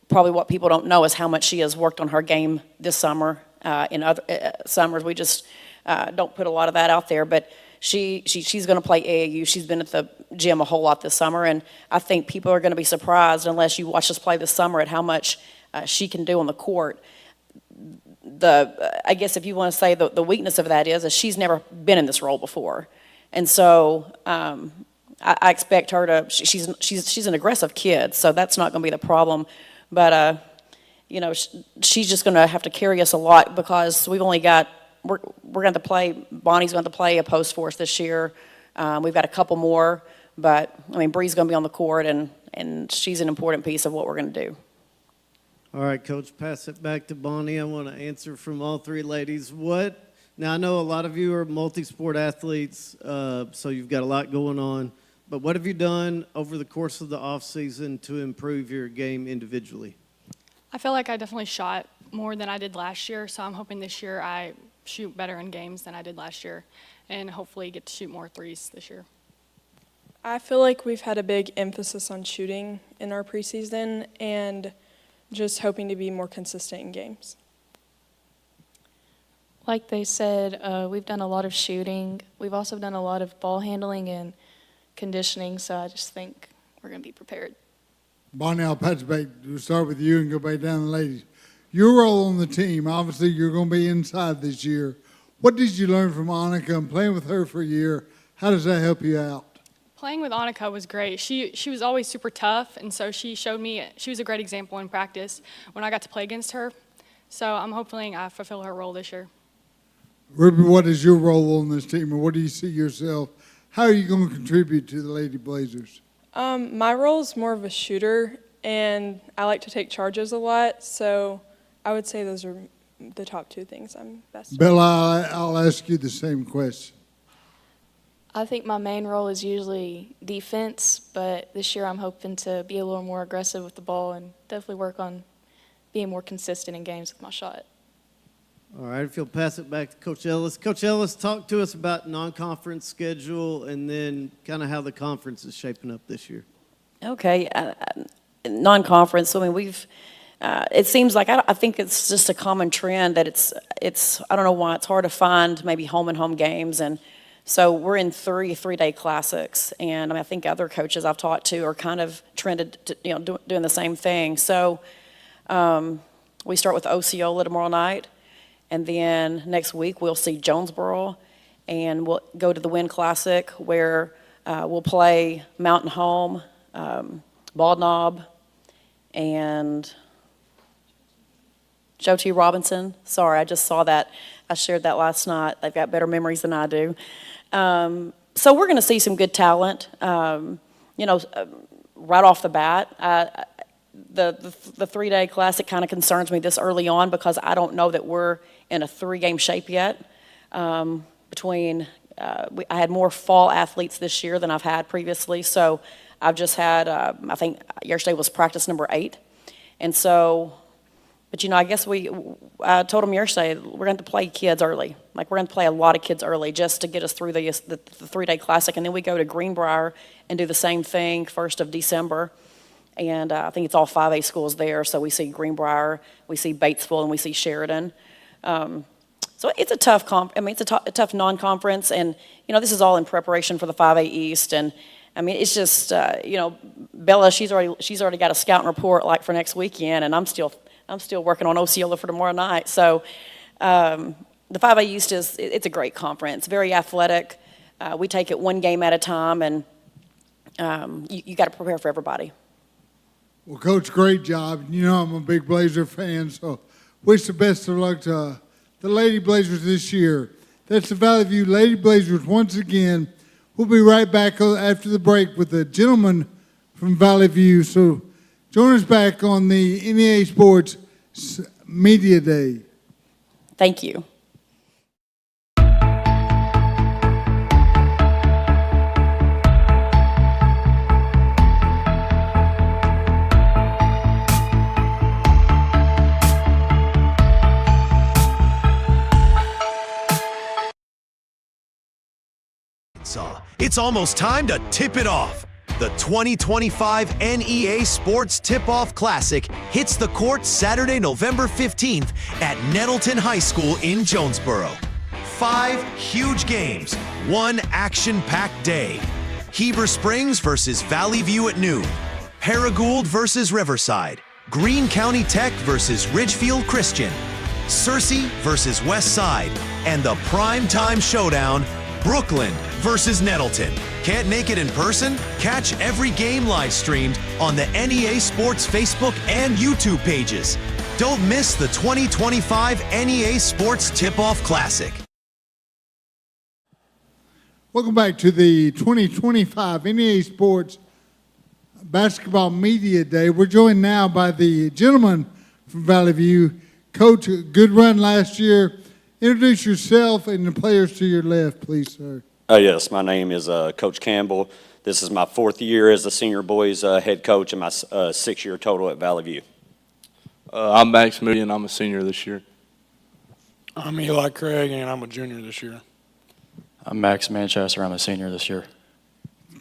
what people don't know is how much she has worked on her game this summer. In other summers, we just don't put a lot of that out there. But she's going to play AAU. She's been at the gym a whole lot this summer, and I think people are going to be surprised unless you watch us play this summer at how much she can do on the court. I guess if you want to say the weakness of that is she's never been in this role before, and so I expect her to. She's an aggressive kid, so that's not going to be the problem. But she's just going to have to carry us a lot because we've only got. We're going to play. Bonnie's going to play a post for us this year. We've got a couple more, but Bree's going to be on the court, and she's an important piece of what we're going to do. All right, Coach, pass it back to Bonnie. I want to answer from all 3 ladies. Now, I know a lot of you are multi-sport athletes, so you've got a lot going on, but what have you done over the course of the off-season to improve your game individually? I feel like I definitely shot more than I did last year, so I'm hoping this year I shoot better in games than I did last year and hopefully get to shoot more threes this year. I feel like we've had a big emphasis on shooting in our preseason and just hoping to be more consistent in games. Like they said, we've done a lot of shooting. We've also done a lot of ball handling and conditioning, so I just think we're going to be prepared. Bonnie, I'll patch back. We'll start with you and go back down to the ladies. Your role on the team, obviously you're going to be inside this year. What did you learn from Annika and playing with her for a year? How does that help you out? Playing with Annika was great. She was always super tough, and so she showed me, she was a great example in practice when I got to play against her. So I'm hoping I fulfill her role this year. Ruby, what is your role on this team, and what do you see yourself? How are you going to contribute to the Lady Blazers? My role is more of a shooter, and I like to take charges a lot, so I would say those are the top 2 things I'm best at. Bella, I'll ask you the same question. I think my main role is usually defense, but this year I'm hoping to be a little more aggressive with the ball and definitely work on being more consistent in games with my shot. All right, if you'll pass it back to Coach Ellis. Coach Ellis, talk to us about non-conference schedule and then kind of how the conference is shaping up this year. Okay, non-conference. It seems like I think it's just a common trend that it's I don't know why it's hard to find maybe home and home games, and so we're in 3-day classics, and I think other coaches I've talked to are kind of trended to doing the same thing. So we start with Osceola tomorrow night. And then next week, we'll see Jonesboro, and we'll go to the Wynn Classic where we'll play Mountain Home, Bald Knob, and Joe T. Robinson. Sorry, I just saw that. I shared that last night. They've got better memories than I do. So we're going to see some good talent, right off the bat. The 3-day classic kind of concerns me this early on because I don't know that we're in a 3-game shape yet. I had more fall athletes this year than I've had previously, so I've just had, I think yesterday was practice number 8. And so, but I guess I told them yesterday, we're going to play kids early. Like we're going to play a lot of kids early just to get us through the 3-day classic. And then we go to Greenbrier and do the same thing 1st of December. And I think it's all 5A schools there. So we see Greenbrier, we see Batesville, and we see Sheridan. So it's a tough it's a tough non-conference, and this is all in preparation for the 5A East. And it's just Bella, she's already got a scouting report like for next weekend, and I'm still I'm still working on Osceola for tomorrow night. So the 5A East it's a great conference, very athletic. We take it one game at a time, and you got to prepare for everybody. Well, Coach, great job. You know I'm a big Blazer fan, so wish the best of luck to the Lady Blazers this year. That's the Valley View Lady Blazers once again. We'll be right back after the break with the gentleman from Valley View. So join us back on the NEA Sports Media Day. Thank you. It's almost time to tip it off. The 2025 NEA Sports Tip-Off Classic hits the court Saturday, November 15th at Nettleton High School in Jonesboro. 5 huge games, 1 action-packed day. Heber Springs versus Valley View at noon. Paragould versus Riverside. Greene County Tech versus Ridgefield Christian. Searcy versus Westside. And the primetime showdown, Brookland versus Nettleton. Can't make it in person? Catch every game live streamed on the NEA Sports Facebook and YouTube pages. Don't miss the 2025 NEA Sports Tip-Off Classic. Welcome back to the 2025 NEA Sports Basketball Media Day. We're joined now by the gentleman from Valley View. Coach, good run last year. Introduce yourself and the players to your left, please, sir. Yes, my name is Coach Campbell. This is my 4th year as the senior boys head coach and my 6th year total at Valley View. I'm Max Moody, and I'm a senior this year. I'm Eli Craig, and I'm a junior this year. I'm Max Manchester. I'm a senior this year.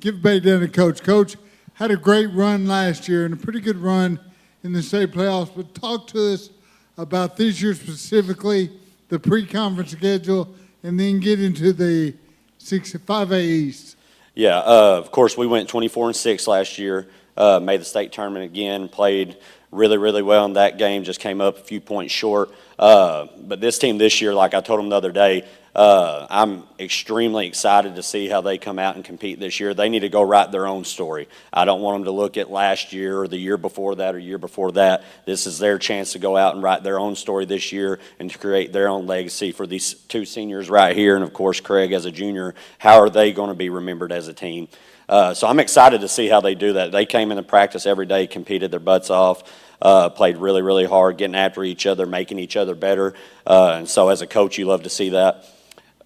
Give it back down to Coach. Coach had a great run last year and a pretty good run in the state playoffs, but talk to us about this year specifically, the pre-conference schedule, and then get into the 5A East. Yeah, of course, we went 24-6 last year, made the state tournament again, played really, really well in that game, just came up a few points short. But this team this year, like I told them the other day, I'm extremely excited to see how they come out and compete this year. They need to go write their own story. I don't want them to look at last year or the year before that or year before that. This is their chance to go out and write their own story this year and to create their own legacy for these 2 seniors right here. And, of course, Craig as a junior. How are they going to be remembered as a team? So I'm excited to see how they do that. They came into practice every day, competed their butts off. Played really, really hard, getting after each other, making each other better. And so as a coach, you love to see that.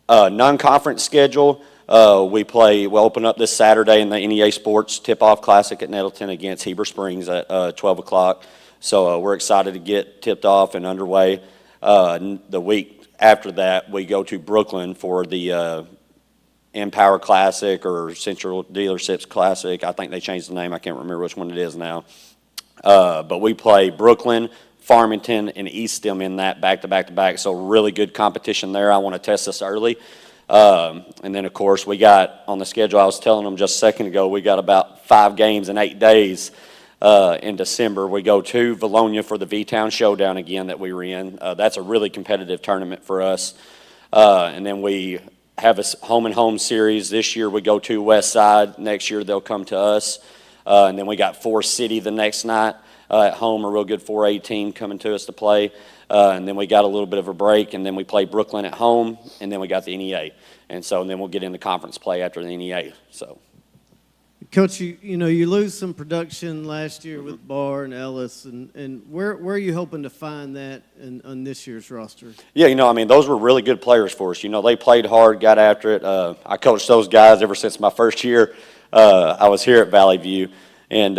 Non-conference schedule, we'll open up this Saturday in the NEA Sports Tip-Off Classic at Nettleton against Heber Springs at 12 o'clock. So we're excited to get tipped off and underway. The week after that, we go to Brooklyn for the Empower Classic or Central Dealerships Classic. I think they changed the name. I can't remember which one it is now. But we play Brookland, Farmington, and Eastham in that back-to-back-to-back, so really good competition there. I want to test this early. And then, of course, we got on the schedule, I was telling them just a second ago, we got about 5 games in 8 days in December. We go to Valonia for the V-Town Showdown again that we were in. That's a really competitive tournament for us. And then we have a home-and-home series. This year we go to Westside. Next year they'll come to us. And then we got Forest City the next night at home, a real good 4A team coming to us to play. And then we got a little bit of a break, and then we play Brookland at home, and then we got the NEA. And then we'll get into conference play after the NEA. So, Coach, you lose some production last year with Barr and Ellis, and where are you hoping to find that on this year's roster? Yeah, those were really good players for us. They played hard, got after it. I coached those guys ever since my first year. I was here at Valley View. And,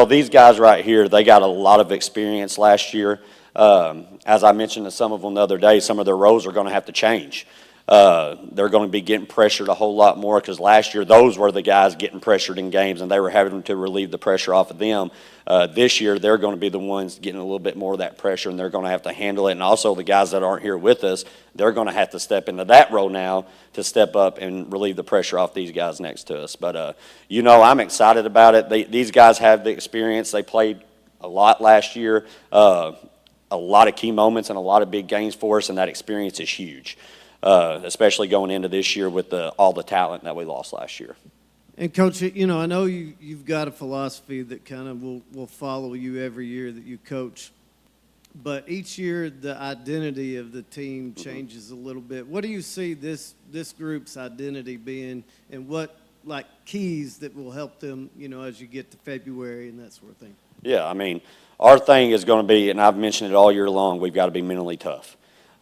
these guys right here, they got a lot of experience last year. As I mentioned to some of them the other day, some of their roles are going to have to change. They're going to be getting pressured a whole lot more because last year those were the guys getting pressured in games and they were having to relieve the pressure off of them. This year they're going to be the ones getting a little bit more of that pressure and they're going to have to handle it. And also the guys that aren't here with us, they're going to have to step into that role now to step up and relieve the pressure off these guys next to us. But, I'm excited about it. These guys have the experience. They played a lot last year. a lot of key moments and a lot of big games for us, and that experience is huge, especially going into this year with all the talent that we lost last year. And Coach, you know, I know you've got a philosophy that kind of will follow you every year that you coach, but each year the identity of the team changes a little bit. What do you see this group's identity being, and what like keys that will help them, you know, as you get to February and that sort of thing? Yeah, I mean, our thing is going to be, and I've mentioned it all year long, we've got to be mentally tough.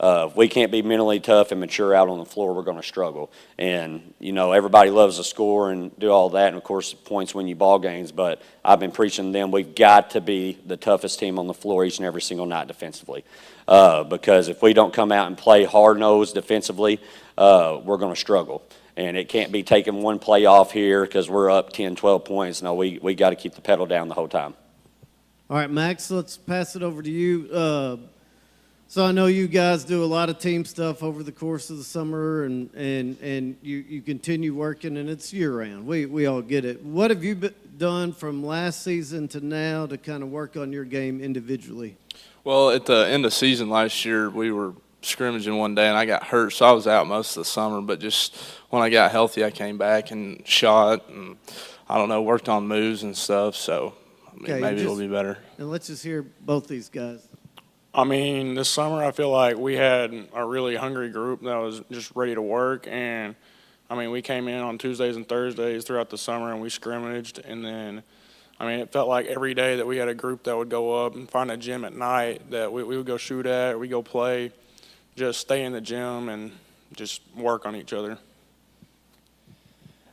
If we can't be mentally tough and mature out on the floor, we're going to struggle. And, you know, everybody loves to score and do all that, and, of course, points win you ball games. But I've been preaching to them we've got to be the toughest team on the floor each and every single night defensively. Because if we don't come out and play hard-nosed defensively, we're going to struggle. And it can't be taking one play off here because we're up 10, 12 points. No, we got to keep the pedal down the whole time. All right, Max, let's pass it over to you. So I know you guys do a lot of team stuff over the course of the summer, and you continue working, and it's year-round. We all get it. What have you done from last season to now to kind of work on your game individually? Well, at the end of season last year, we were scrimmaging one day, and I got hurt, so I was out most of the summer. But just when I got healthy, I came back and shot, and I don't know, worked on moves and stuff. So I mean, maybe it'll be better. And let's just hear both these guys. I mean, this summer I feel like we had a really hungry group that was just ready to work. And, I mean, we came in on Tuesdays and Thursdays throughout the summer and we scrimmaged. And then, I mean, it felt like every day that we had a group that would go up and find a gym at night that we would go shoot at, or we go play, just stay in the gym and just work on each other.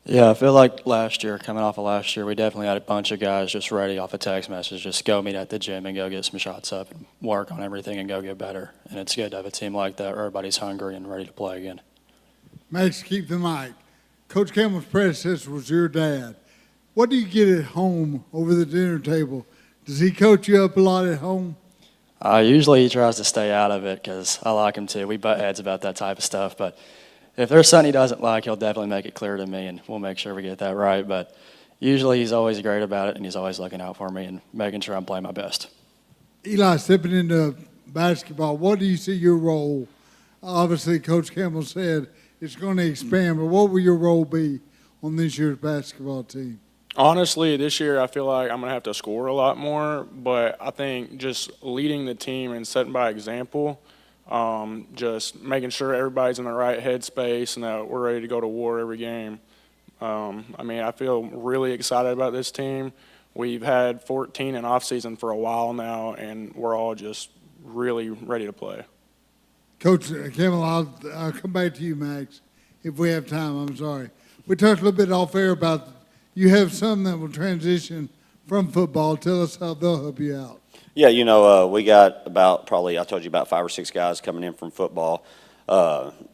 Yeah, I feel like last year, coming off of last year, we definitely had a bunch of guys just ready off a text message, just go meet at the gym and go get some shots up and work on everything and go get better. And it's good to have a team like that where everybody's hungry and ready to play again. Max, keep the mic. Coach Campbell's predecessor was your dad. What do you get at home over the dinner table? Does he coach you up a lot at home? Usually he tries to stay out of it because I like him too. We butt heads about that type of stuff, but if there's something he doesn't like, he'll definitely make it clear to me, and we'll make sure we get that right. But usually he's always great about it, and he's always looking out for me and making sure I'm playing my best. Eli, stepping into basketball, what do you see your role? Obviously, Coach Campbell said it's going to expand, but what will your role be on this year's basketball team? Honestly, this year I feel like I'm going to have to score a lot more, but I think just leading the team and setting by example, just making sure everybody's in the right headspace and that we're ready to go to war every game. I mean, I feel really excited about this team. We've had 14 in off-season for a while now, and we're all just really ready to play. Coach Campbell, I'll come back to you, Max, if we have time. I'm sorry. We talked a little bit off air about you have some that will transition from football. Tell us how they'll help you out. Yeah, you know, we got about probably, I told you, about 5 or 6 guys coming in from football.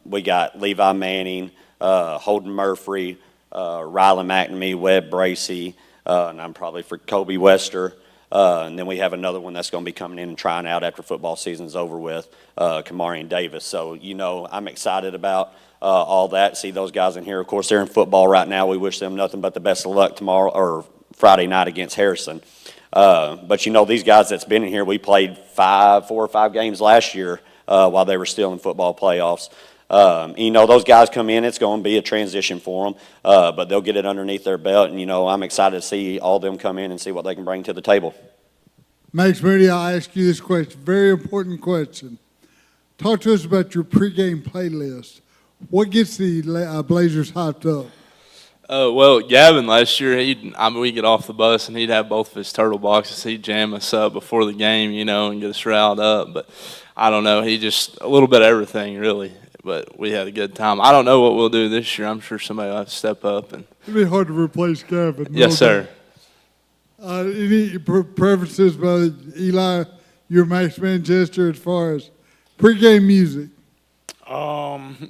We got Levi Manning, Holden Murphy, Riley McNamee, Webb Bracey, and I'm probably for Kobe Wester. And then we have another one that's going to be coming in and trying out after football season's over with, Kamarian Davis. So, you know, I'm excited about all that. See those guys in here. Of course, they're in football right now. We wish them nothing but the best of luck tomorrow or Friday night against Harrison. But, you know, these guys that's been in here, we played 4 or 5 games last year while they were still in football playoffs. You know, those guys come in, it's going to be a transition for them, but they'll get it underneath their belt. And, you know, I'm excited to see all of them come in and see what they can bring to the table. Max Moody, I'll ask you this question, very important question. Talk to us about your pregame playlist. What gets the Blazers hyped up? Well, Gavin last year, we'd get off the bus and he'd have both of his turtle boxes. He'd jam us up before the game, you know, and get us riled up. But I don't know, he just a little bit of everything, really. But we had a good time. I don't know what we'll do this year. I'm sure somebody will have to step up. And it'd be hard to replace Gavin. Yes, sir. Any preferences by Eli, your Max Manchester, as far as pregame music?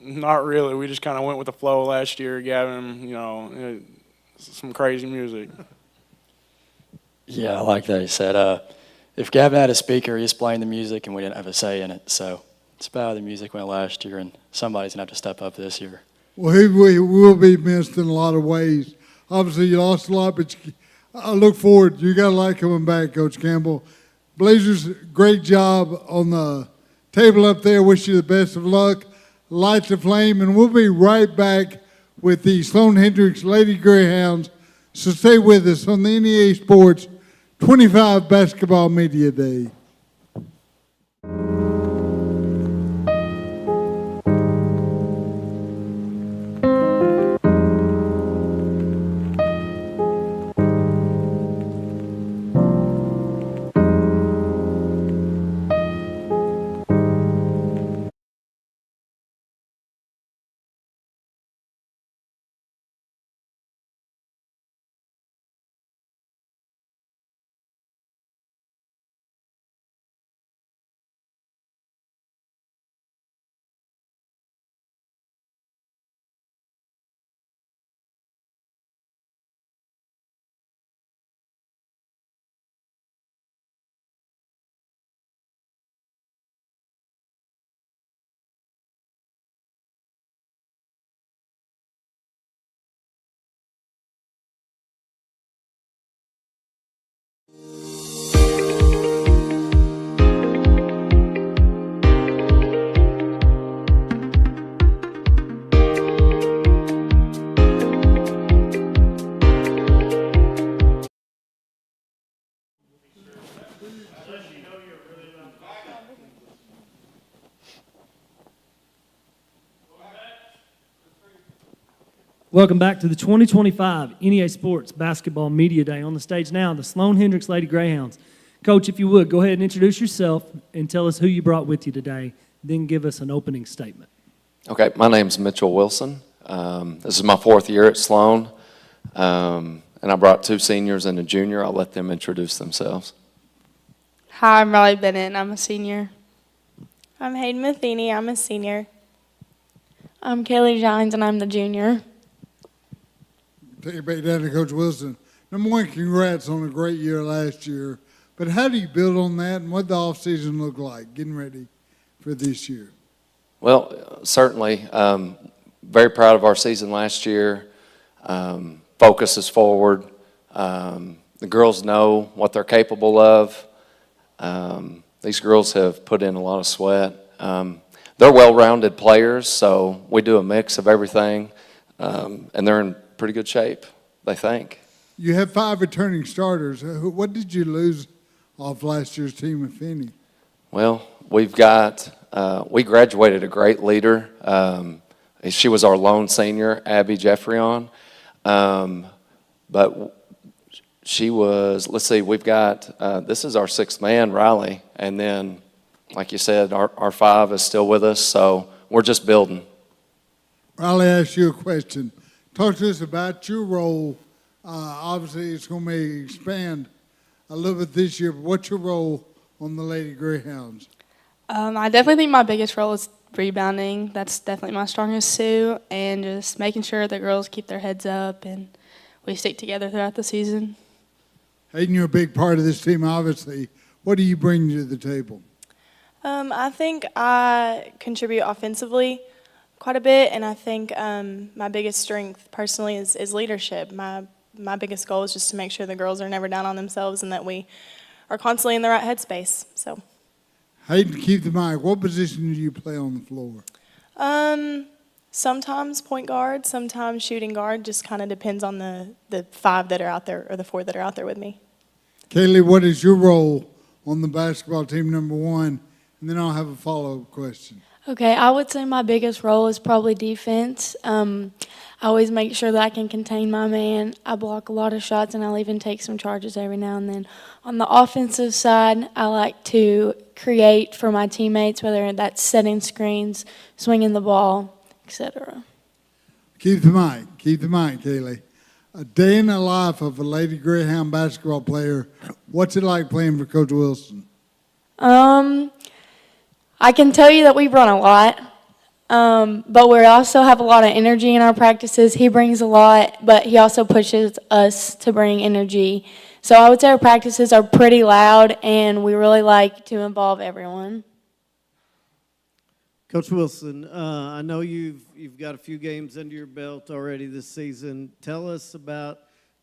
Not really. We just kind of went with the flow last year, Gavin, you know, some crazy music. Yeah, I like that. He said if Gavin had a speaker, he's playing the music and we didn't have a say in it. So it's about how the music went last year, and somebody's going to have to step up this year. Well, he will be missed in a lot of ways. Obviously, you lost a lot, but I look forward. You got a lot coming back, Coach Campbell. Blazers, great job on the table up there. Wish you the best of luck. Light the flame, and we'll be right back with the Sloan Hendricks Lady Greyhounds. So stay with us on the NEA Sports 25 Basketball Media Day. Welcome back to the 2025 NEA Sports Basketball Media Day. On the stage now, the Sloan Hendricks Lady Greyhounds. Coach, if you would, go ahead and introduce yourself and tell us who you brought with you today, then give us an opening statement. Okay, my name's Mitchell Wilson. This is my 4th year at Sloan, and I brought 2 seniors and a junior. I'll let them introduce themselves. Hi, I'm Riley Bennett, and I'm a senior. I'm Hayden Matheny. I'm a senior. I'm Kaylee Gines, and I'm the junior. Take it back down to Coach Wilson. Number one, congrats on a great year last year. But how do you build on that, and what the offseason look like, getting ready for this year? Well, certainly, very proud of our season last year. Focus is forward. The girls know what they're capable of. These girls have put in a lot of sweat. They're well-rounded players, so we do a mix of everything, and they're in pretty good shape, they think. You have 5 returning starters. What did you lose off last year's team of Finney? Well, we've got, we graduated a great leader. She was our lone senior, Abby Jeffreyon. But she was, let's see, we've got, this is our 6th man, Riley. And then, like you said, our 5 is still with us, so we're just building. Riley, ask you a question. Talk to us about your role. Obviously, it's going to expand a little bit this year, but what's your role on the Lady Greyhounds? I definitely think my biggest role is rebounding. That's definitely my strongest suit, and just making sure the girls keep their heads up and we stick together throughout the season. Hayden, you're a big part of this team, obviously. What do you bring to the table? I think I contribute offensively quite a bit, and I think my biggest strength personally is leadership. My biggest goal is just to make sure the girls are never down on themselves and that we are constantly in the right headspace. So, Hayden, keep the mic. What position do you play on the floor? Sometimes point guard, sometimes shooting guard. Just kind of depends on the 5 that are out there or the 4 that are out there with me. Kaylee, what is your role on the basketball team, number 1? And then I'll have a follow-up question. Okay, I would say my biggest role is probably defense. I always make sure that I can contain my man. I block a lot of shots, and I'll even take some charges every now and then. On the offensive side, I like to create for my teammates, whether that's setting screens, swinging the ball, etc. Keep the mic, Kaylee. A day in the life of a Lady Greyhound basketball player, what's it like playing for Coach Wilson? I can tell you that we run a lot, but we also have a lot of energy in our practices. He brings a lot, but he also pushes us to bring energy. So I would say our practices are pretty loud, and we really like to involve everyone. Coach Wilson, I know you've got a few games under your belt already this season. Tell us about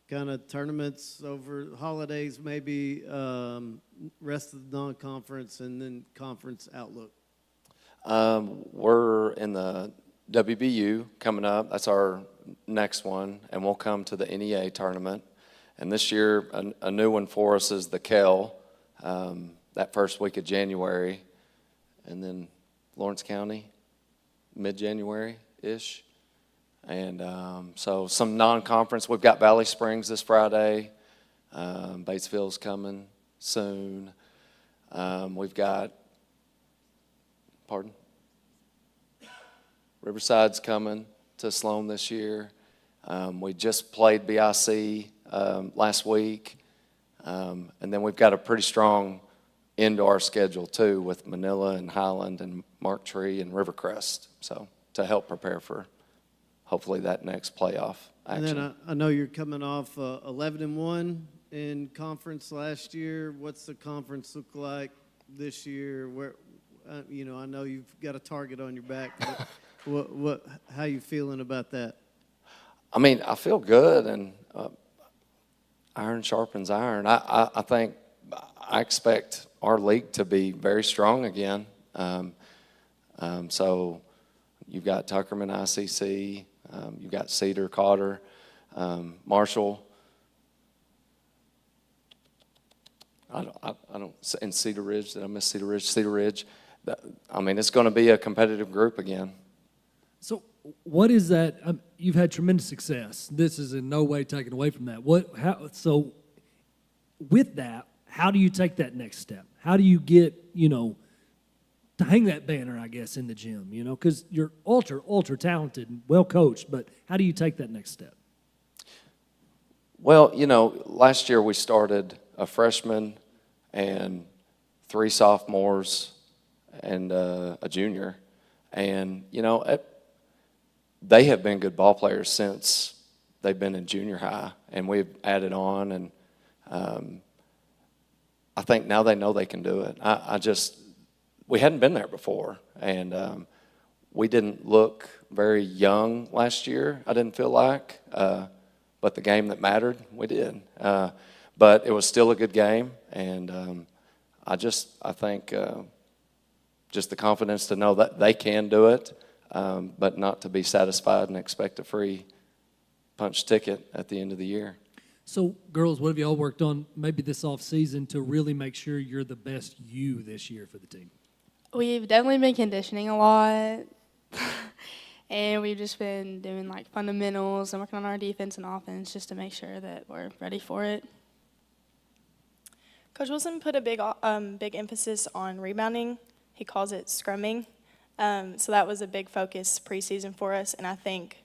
kind of tournaments over holidays, maybe rest of the non-conference, and then conference outlook? We're in the WBU coming up. That's our next one, and we'll come to the NEA tournament. And this year, a new one for us is the KEL, that first week of January, and then Lawrence County, mid-January-ish. And so some non-conference. We've got Valley Springs this Friday. Batesville's coming soon. We've got, Riverside's coming to Sloan this year. We just played BIC last week. And then we've got a pretty strong indoor schedule too with Manila and Highland and Mark Tree and Rivercrest. So to help prepare for hopefully that next playoff action. And then I know you're coming off 11-1 in conference last year. What's the conference look like this year? Where, I know you've got a target on your back. But how you feeling about that? I mean, I feel good, and iron sharpens iron. I think I expect our league to be very strong again. So you've got Tuckerman, ICC, you've got Cedar, Cotter, Marshall. I don't, and Cedar Ridge. Did I miss Cedar Ridge? Cedar Ridge. I mean, it's going to be a competitive group again. So what is that? You've had tremendous success. This is in no way taken away from that. So with that, how do you take that next step? How do you get, to hang that banner, I guess, in the gym, because you're ultra talented and well coached, but how do you take that next step? Well, last year we started a freshman and 3 sophomores and a junior. And, they have been good ball players since they've been in junior high, and we've added on, and I think now they know they can do it. We hadn't been there before, and we didn't look very young last year, I didn't feel like, but the game that mattered, we did. But it was still a good game, and I think just the confidence to know that they can do it, but not to be satisfied and expect a free punch ticket at the end of the year. So, girls, what have y'all worked on maybe this off season to really make sure you're the best you this year for the team? We've definitely been conditioning a lot, and we've just been doing like fundamentals and working on our defense and offense just to make sure that we're ready for it. Coach Wilson put a big emphasis on rebounding. He calls it scrumming. So that was a big focus preseason for us, and I think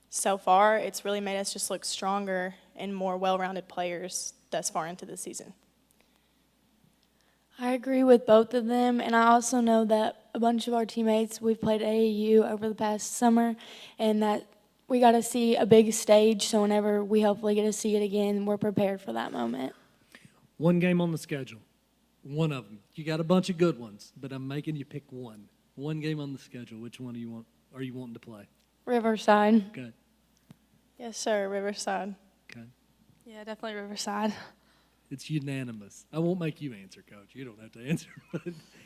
so far it's really made us just look stronger and more well-rounded players thus far into the season. I agree with both of them, and I also know that a bunch of our teammates, we've played AAU over the past summer, and that we got to see a big stage, so whenever we hopefully get to see it again, we're prepared for that moment. One game on the schedule, one of them. You got a bunch of good ones, but I'm making you pick one. One game on the schedule. Which one are you wanting to play? Riverside. Okay. Yes, sir, Riverside. Okay. Yeah, definitely Riverside. It's unanimous. I won't make you answer, Coach. You don't have to answer.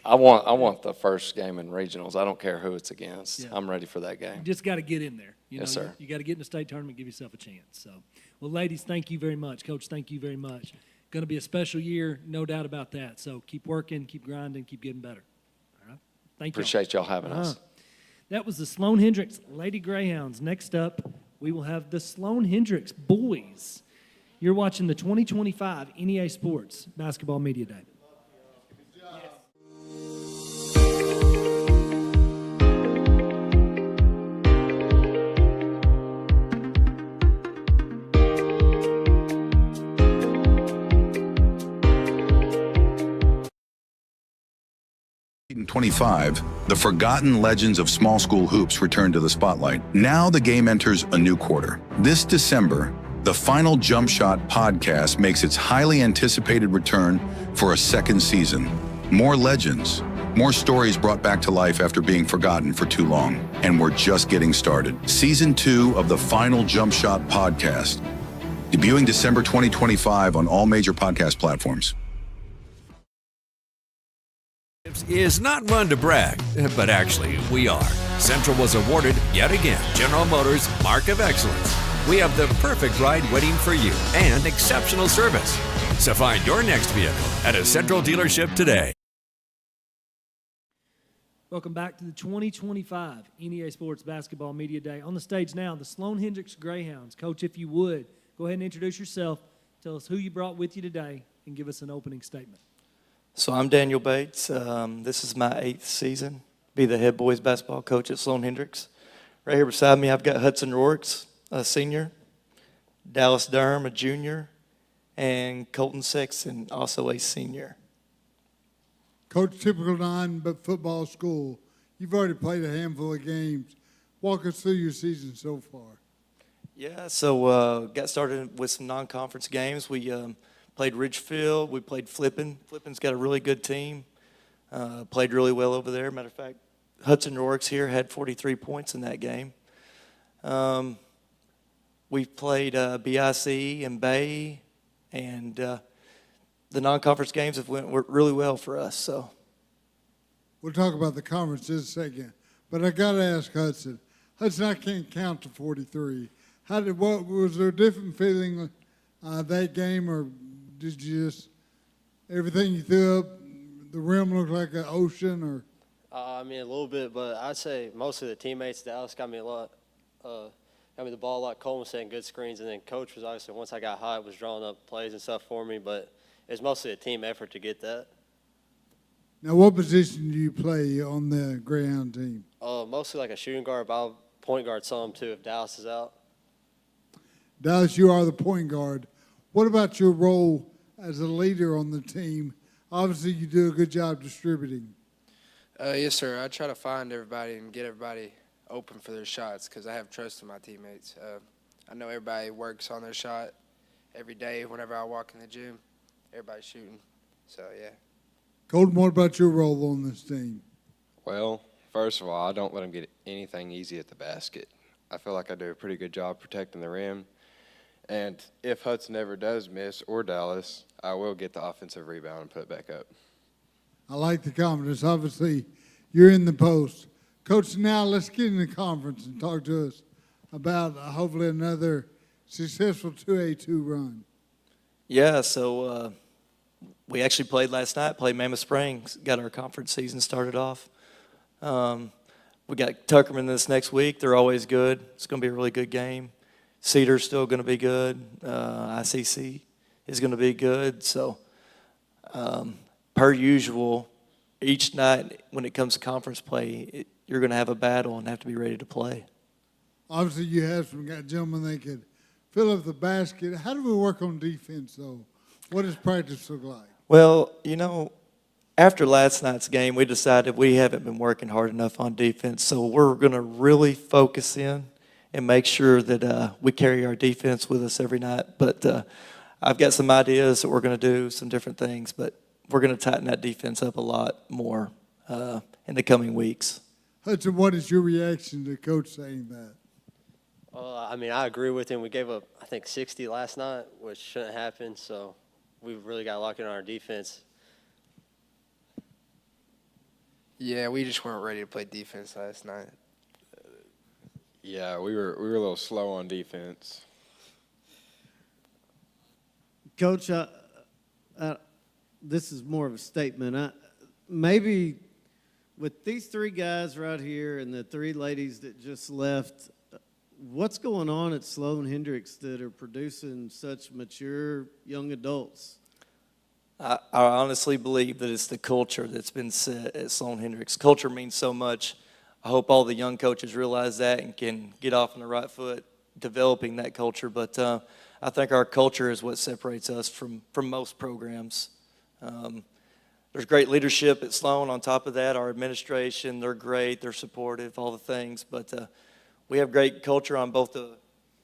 I want the first game in regionals. I don't care who it's against. Yeah. I'm ready for that game. You just got to get in there. Yes, sir. You got to get in the state tournament, give yourself a chance. So, well, ladies, thank you very much. Coach, thank you very much. Going to be a special year, no doubt about that. So keep working, keep grinding, keep getting better. All right? Thank you. Appreciate y'all having us. That was the Sloan Hendricks Lady Greyhounds. Next up, we will have the Sloan Hendricks boys. You're watching the 2025 NEA Sports Basketball Media Day. In 25, the forgotten legends of small school hoops return to the spotlight. Now the game enters a new quarter. This December, the Final Jump Shot podcast makes its highly anticipated return for a second season. More legends, more stories brought back to life after being forgotten for too long. And we're just getting started. Season 2 of the Final Jump Shot podcast Debuting December 2025 on all major podcast platforms. Is not one to brag, but actually we are. Central was awarded yet again General Motors Mark of Excellence. We have the perfect ride waiting for you and exceptional service. So find your next vehicle at a Central dealership today. Welcome back to the 2025 NEA Sports Basketball Media Day. On the stage now, the Sloan Hendricks Greyhounds. Coach, if you would, go ahead and introduce yourself. Tell us who you brought with you today and give us an opening statement. So I'm Daniel Bates. This is my 8th season. Be the head boys basketball coach at Sloan Hendricks. Right here beside me, I've got Hudson Rourke's a senior, Dallas Durham, a junior, and Colton Sexton, also a senior. Coach, typical 9 but football school. You've already played a handful of games. Walk us through your season so far. Yeah, so got started with some non-conference games. We played Ridgefield. We played Flippin. Flippin's got a really good team. Played really well over there. Matter of fact, Hudson Rourke's here had 43 points in that game. We've played BIC and Bay, and the non-conference games have went really well for us. So we'll talk about the conference in a second, but I got to ask Hudson. Hudson, I can't count to 43. What was there a different feeling that game, or did you just everything you threw up, the rim looked like an ocean, or? I mean, a little bit, but I'd say mostly the teammates. Dallas got me a lot. Got me the ball a lot. Coleman was setting good screens, and then Coach was obviously, once I got hot, was drawing up plays and stuff for me, but it's mostly a team effort to get that. Now, what position do you play on the Greyhound team? Mostly like a shooting guard, but I'll point guard some too if Dallas is out. Dallas, you are the point guard. What about your role as a leader on the team? Obviously, you do a good job distributing. Yes, sir. I try to find everybody and get everybody open for their shots because I have trust in my teammates. I know everybody works on their shot every day whenever I walk in the gym. Everybody's shooting. So, yeah. Colton, what about your role on this team? Well, first of all, I don't let them get anything easy at the basket. I feel like I do a pretty good job protecting the rim. And if Hudson ever does miss, or Dallas, I will get the offensive rebound and put it back up. I like the confidence. Obviously, you're in the post. Coach, now let's get in the conference and talk to us about hopefully another successful 2A2 run. Yeah, so we actually played last night, played Mammoth Springs, got our conference season started off. We got Tuckerman this next week. They're always good. It's going to be a really good game. Cedar's still going to be good. ICC is going to be good. So, per usual, each night when it comes to conference play, you're going to have a battle and have to be ready to play. Obviously, you have some gentlemen that could fill up the basket. How do we work on defense, though? What does practice look like? Well, you know, after last night's game, we decided we haven't been working hard enough on defense, so we're going to really focus in and make sure that we carry our defense with us every night. But I've got some ideas that we're going to do, some different things, but we're going to tighten that defense up a lot more in the coming weeks. Hudson, what is your reaction to Coach saying that? I mean, I agree with him. We gave up, I think, 60 last night, which shouldn't happen, so we've really got to lock in on our defense. Yeah, we just weren't ready to play defense last night. Yeah, we were a little slow on defense. Coach, this is more of a statement. Maybe with these 3 guys right here and the 3 ladies that just left, what's going on at Sloan Hendricks that are producing such mature young adults? I honestly believe that it's the culture that's been set at Sloan Hendricks. Culture means so much. I hope all the young coaches realize that and can get off on the right foot developing that culture. But I think our culture is what separates us from most programs. There's great leadership at Sloan. On top of that, our administration, they're great, they're supportive, all the things. But we have great culture on both the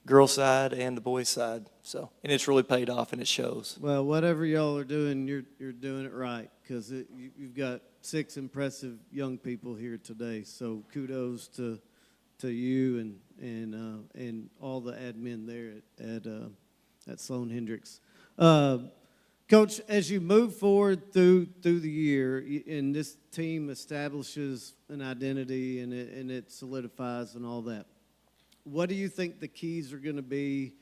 girls' side and the boys' side. So, and it's really paid off, and it shows. Well, whatever y'all are doing, you're doing it right, because you've got 6 impressive young people here today. So kudos to you and all the admin there at Sloan Hendricks. Coach, as you move forward through the year, and this team establishes an identity and it solidifies and all that, what do you think the keys are going to be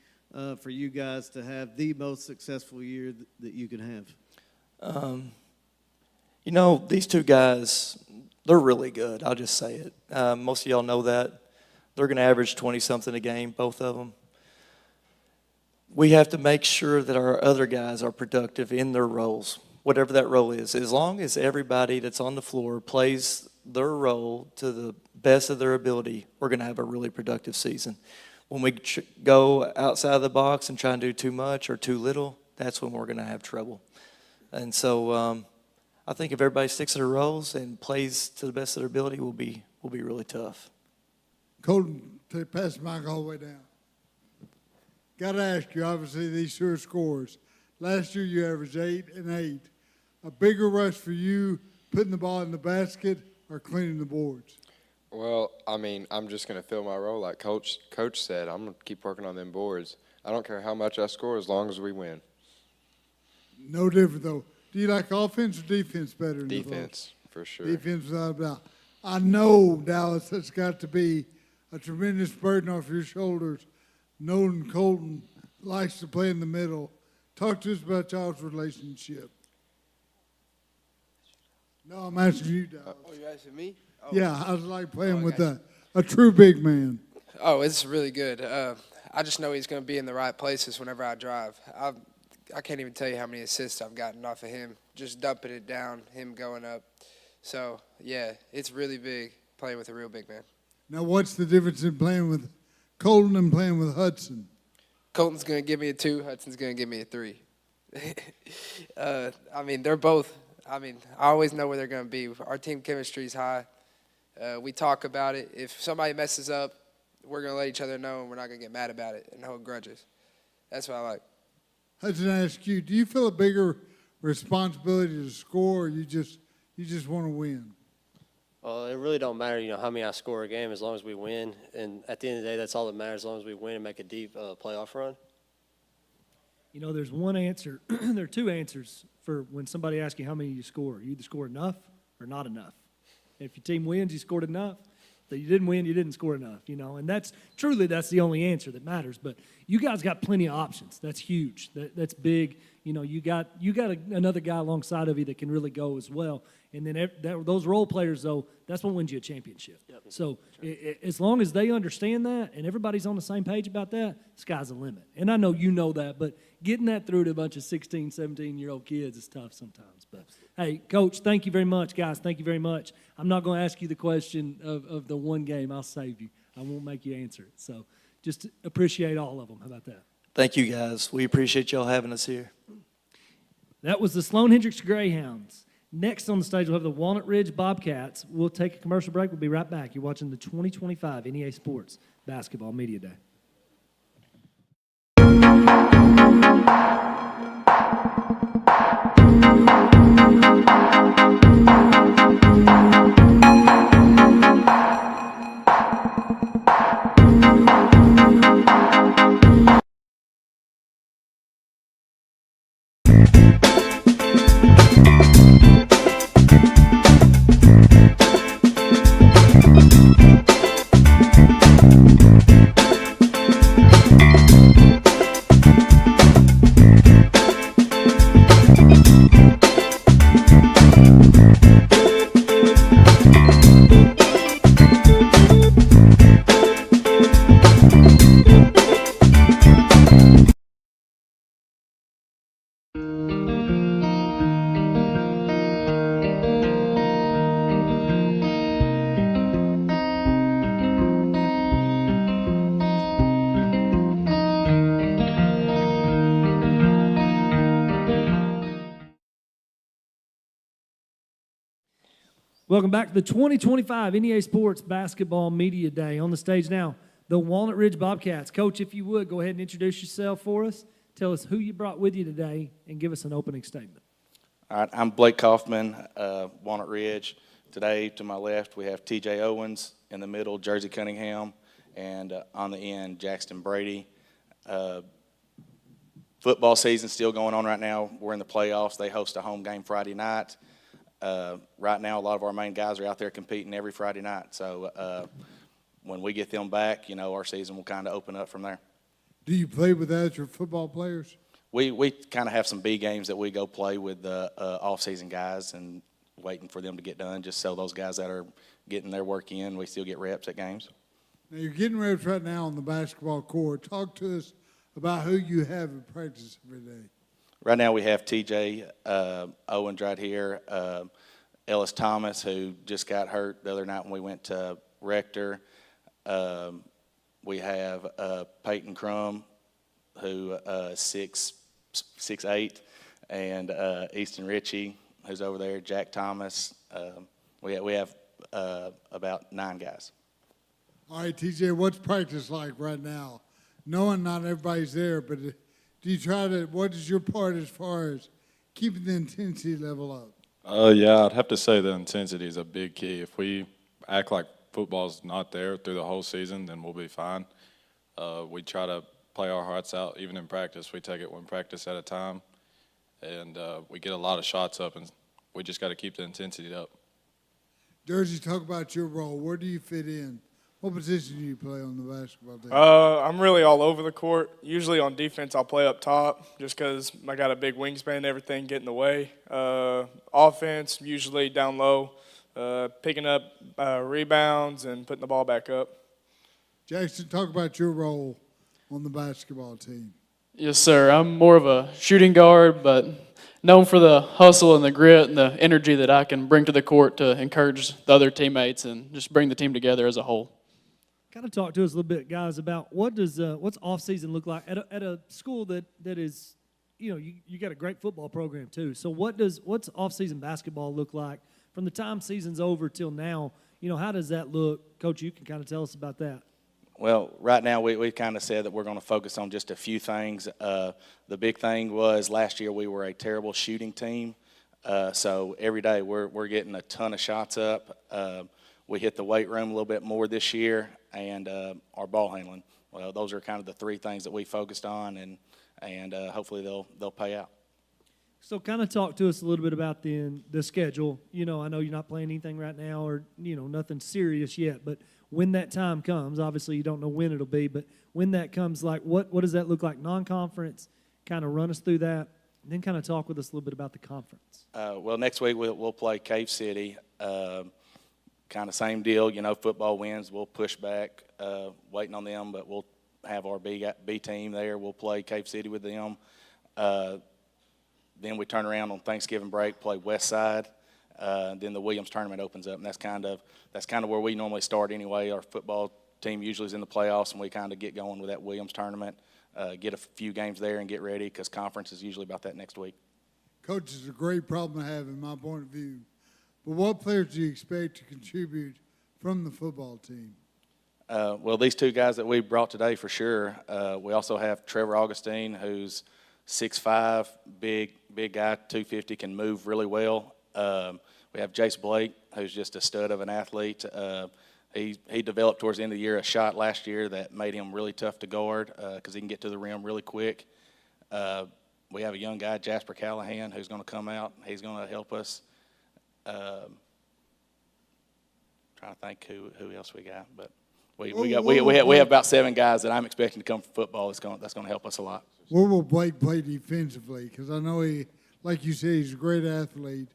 for you guys to have the most successful year that you can have? You know, these two guys, they're really good. I'll just say it. Most of y'all know that. They're going to average 20-something a game, both of them. We have to make sure that our other guys are productive in their roles, whatever that role is. As long as everybody that's on the floor plays their role to the best of their ability, we're going to have a really productive season. When we go outside of the box and try and do too much or too little, that's when we're going to have trouble. And so I think if everybody sticks to their roles and plays to the best of their ability, we'll be really tough. Colton, pass the mic all the way down. Got to ask you, obviously, these two are scores. Last year you averaged 8 and 8. A bigger rush for you putting the ball in the basket or cleaning the boards? Well, I mean, I'm just going to fill my role like Coach said. I'm going to keep working on them boards. I don't care how much I score as long as we win. No different, though. Do you like offense or defense better? Defense, for sure. Defense without a doubt. I know, Dallas, that's got to be a tremendous burden off your shoulders. Knowing Colton likes to play in the middle. Talk to us about y'all's relationship. No, I'm asking you, Dallas. Oh, you asking me? Oh. Yeah, I was like playing with a true big man. Oh, it's really good. I just know he's going to be in the right places whenever I drive. I can't even tell you how many assists I've gotten off of him, just dumping it down, him going up. So, yeah, it's really big playing with a real big man. Now, what's the difference in playing with Colton and playing with Hudson? Colton's going to give me a 2. Hudson's going to give me a 3. I mean, they're both. I mean, I always know where they're going to be. Our team chemistry is high. We talk about it. If somebody messes up, we're going to let each other know, and we're not going to get mad about it and hold grudges. That's what I like. Hudson, I ask you, do you feel a bigger responsibility to score, or you just want to win? Well, it really don't matter, how many I score a game as long as we win. And at the end of the day, that's all that matters, as long as we win and make a deep playoff run. There's one answer. There are two answers for when somebody asks you how many you score. You either score enough or not enough. If your team wins, you scored enough. If you didn't win, you didn't score enough, and that's the only answer that matters. But you guys got plenty of options. That's huge. That's big. You got another guy alongside of you that can really go as well. And then those role players, though, that's what wins you a championship. Yep. So as long as they understand that and everybody's on the same page about that, sky's the limit. And I know you know that, but getting that through to a bunch of 16, 17-year-old kids is tough sometimes. But, hey, Coach, thank you very much. Guys, thank you very much. I'm not going to ask you the question of the one game. I'll save you. I won't make you answer it. So just appreciate all of them. How about that? Thank you, guys. We appreciate y'all having us here. That was the Sloan Hendricks Greyhounds. Next on the stage, we'll have the Walnut Ridge Bobcats. We'll take a commercial break. We'll be right back. You're watching the 2025 NEA Sports Basketball Media Day. Welcome back to the 2025 NEA Sports Basketball Media Day. On the stage now, the Walnut Ridge Bobcats. Coach, if you would, go ahead and introduce yourself for us. Tell us who you brought with you today and give us an opening statement. All right, I'm Blake Kaufman, Walnut Ridge. Today, to my left, we have T.J. Owens. In the middle, Jersey Cunningham. And on the end, Jackson Brady. football season's still going on right now. We're in the playoffs. They host a home game Friday night. Right now, a lot of our main guys are out there competing every Friday night. So when we get them back, our season will kind of open up from there. Do you play with your football players? We kind of have some B games that we go play with the off-season guys and waiting for them to get done, just so those guys that are getting their work in, we still get reps at games. Now, you're getting reps right now on the basketball court. Talk to us about who you have in practice every day. Right now we have TJ Owens right here, Ellis Thomas, who just got hurt the other night when we went to Rector. We have Peyton Crum, who is 6'8", and Easton Ritchie, who's over there, Jack Thomas. We have about 9 guys. All right, TJ, what's practice like right now? Knowing not everybody's there, but do you what is your part as far as keeping the intensity level up? Yeah, I'd have to say the intensity is a big key. If we act like football's not there through the whole season, then we'll be fine. We try to play our hearts out, even in practice. We take it one practice at a time, and we get a lot of shots up, and we just got to keep the intensity up. Jersey, talk about your role. Where do you fit in? What position do you play on the basketball team? I'm really all over the court. Usually on defense, I'll play up top just because I got a big wingspan and everything get in the way. Offense, usually down low, picking up rebounds and putting the ball back up. Jackson, talk about your role on the basketball team. Yes, sir. I'm more of a shooting guard, but known for the hustle and the grit and the energy that I can bring to the court to encourage the other teammates and just bring the team together as a whole. Kind of talk to us a little bit, guys, about what's off season look like at a school that is, you got a great football program too. So what's off season basketball look like from the time season's over till now? How does that look, Coach? You can kind of tell us about that. Well, right now we kind of said that we're going to focus on just a few things. The big thing was last year we were a terrible shooting team, so every day we're getting a ton of shots up. We hit the weight room a little bit more this year, and our ball handling. Well, those are kind of the 3 things that we focused on, and hopefully they'll pay out. So kind of talk to us a little bit about the schedule. I know you're not playing anything right now or, nothing serious yet, but when that time comes, obviously you don't know when it'll be, but when that comes, like what does that look like non-conference? Kind of run us through that, and then kind of talk with us a little bit about the conference. Well, next week we'll play Cave City. Kind of same deal, football wins. We'll push back, waiting on them, but we'll have our B team there. We'll play Cave City with them. Then we turn around on Thanksgiving break, play Westside. Then the Williams tournament opens up, and that's kind of where we normally start anyway. Our football team usually is in the playoffs, and we kind of get going with that Williams tournament, get a few games there and get ready because conference is usually about that next week. Coach, it's a great problem to have in my point of view. But what players do you expect to contribute from the football team? Well, these 2 guys that we brought today for sure. We also have Trevor Augustine, who's 6'5", big guy, 250, can move really well. We have Jace Blake, who's just a stud of an athlete. He developed towards the end of the year a shot last year that made him really tough to guard because he can get to the rim really quick. We have a young guy, Jasper Callahan, who's going to come out. He's going to help us. Trying to think who else we got, but we have about 7 guys that I'm expecting to come from football. That's going to help us a lot. Where will Blake play defensively? Because I know he, like you said, he's a great athlete.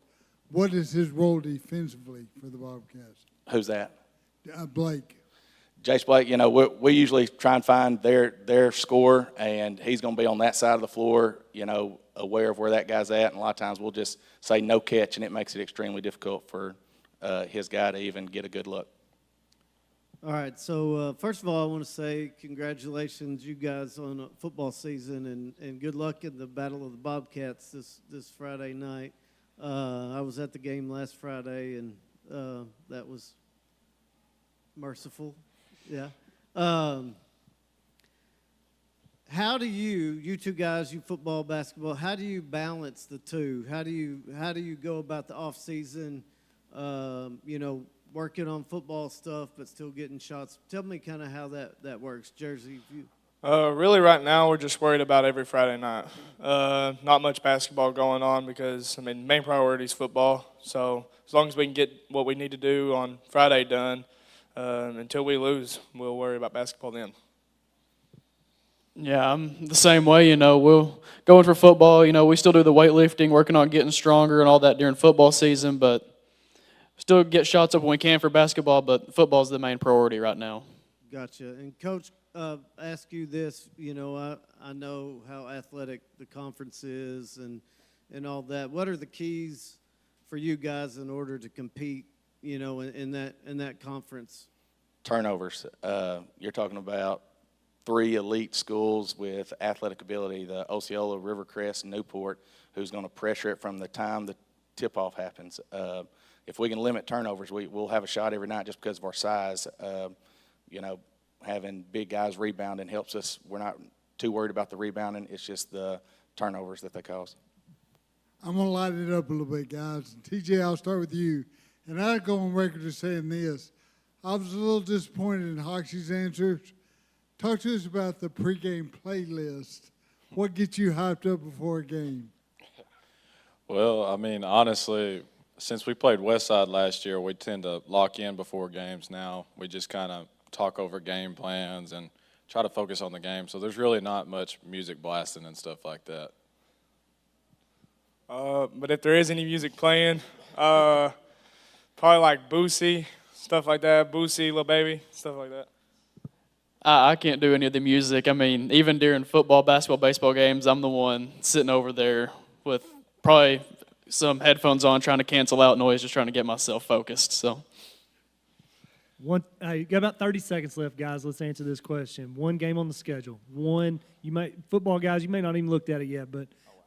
What is his role defensively for the Bobcats? Who's that? Blake. Jace Blake, we usually try and find their score, and he's going to be on that side of the floor, aware of where that guy's at. And a lot of times we'll just say no catch, and it makes it extremely difficult for his guy to even get a good look. All right, so first of all, I want to say congratulations, you guys, on a football season, and good luck in the Battle of the Bobcats this Friday night. I was at the game last Friday, and that was merciful. Yeah. How do you 2 guys, you football, basketball, how do you balance the 2? How do you go about the off season? Working on football stuff, but still getting shots. Tell me kind of how that works, Jersey. Really, right now, we're just worried about every Friday night. Not much basketball going on because, main priority is football. So as long as we can get what we need to do on Friday done, until we lose, we'll worry about basketball then. Yeah, I'm the same way, we'll go in for football, we still do the weightlifting, working on getting stronger and all that during football season, but still get shots up when we can for basketball, but football's the main priority right now. Gotcha. And Coach, ask you this, I know how athletic the conference is and all that. What are the keys for you guys in order to compete, in that conference? Turnovers. You're talking about 3 elite schools with athletic ability, the Osceola, Rivercrest, and Newport, who's going to pressure it from the time the tip-off happens. If we can limit turnovers, we'll have a shot every night just because of our size. Having big guys rebounding helps us. We're not too worried about the rebounding. It's just the turnovers that they cause. I'm going to light it up a little bit, guys. And TJ, I'll start with you. And I'll go on record as saying this. I was a little disappointed in Hoxie's answers. Talk to us about the pregame playlist. What gets you hyped up before a game? Well, honestly, since we played Westside last year, we tend to lock in before games now. We just kind of talk over game plans and try to focus on the game. So there's really not much music blasting and stuff like that. But if there is any music playing, probably like Boosie, stuff like that. Boosie, Lil Baby, stuff like that. I can't do any of the music. Even during football, basketball, baseball games, I'm the one sitting over there with probably some headphones on trying to cancel out noise, just trying to get myself focused. So, you got about 30 seconds left, guys. Let's answer this question. One game on the schedule. Football guys, you may not even looked at it yet,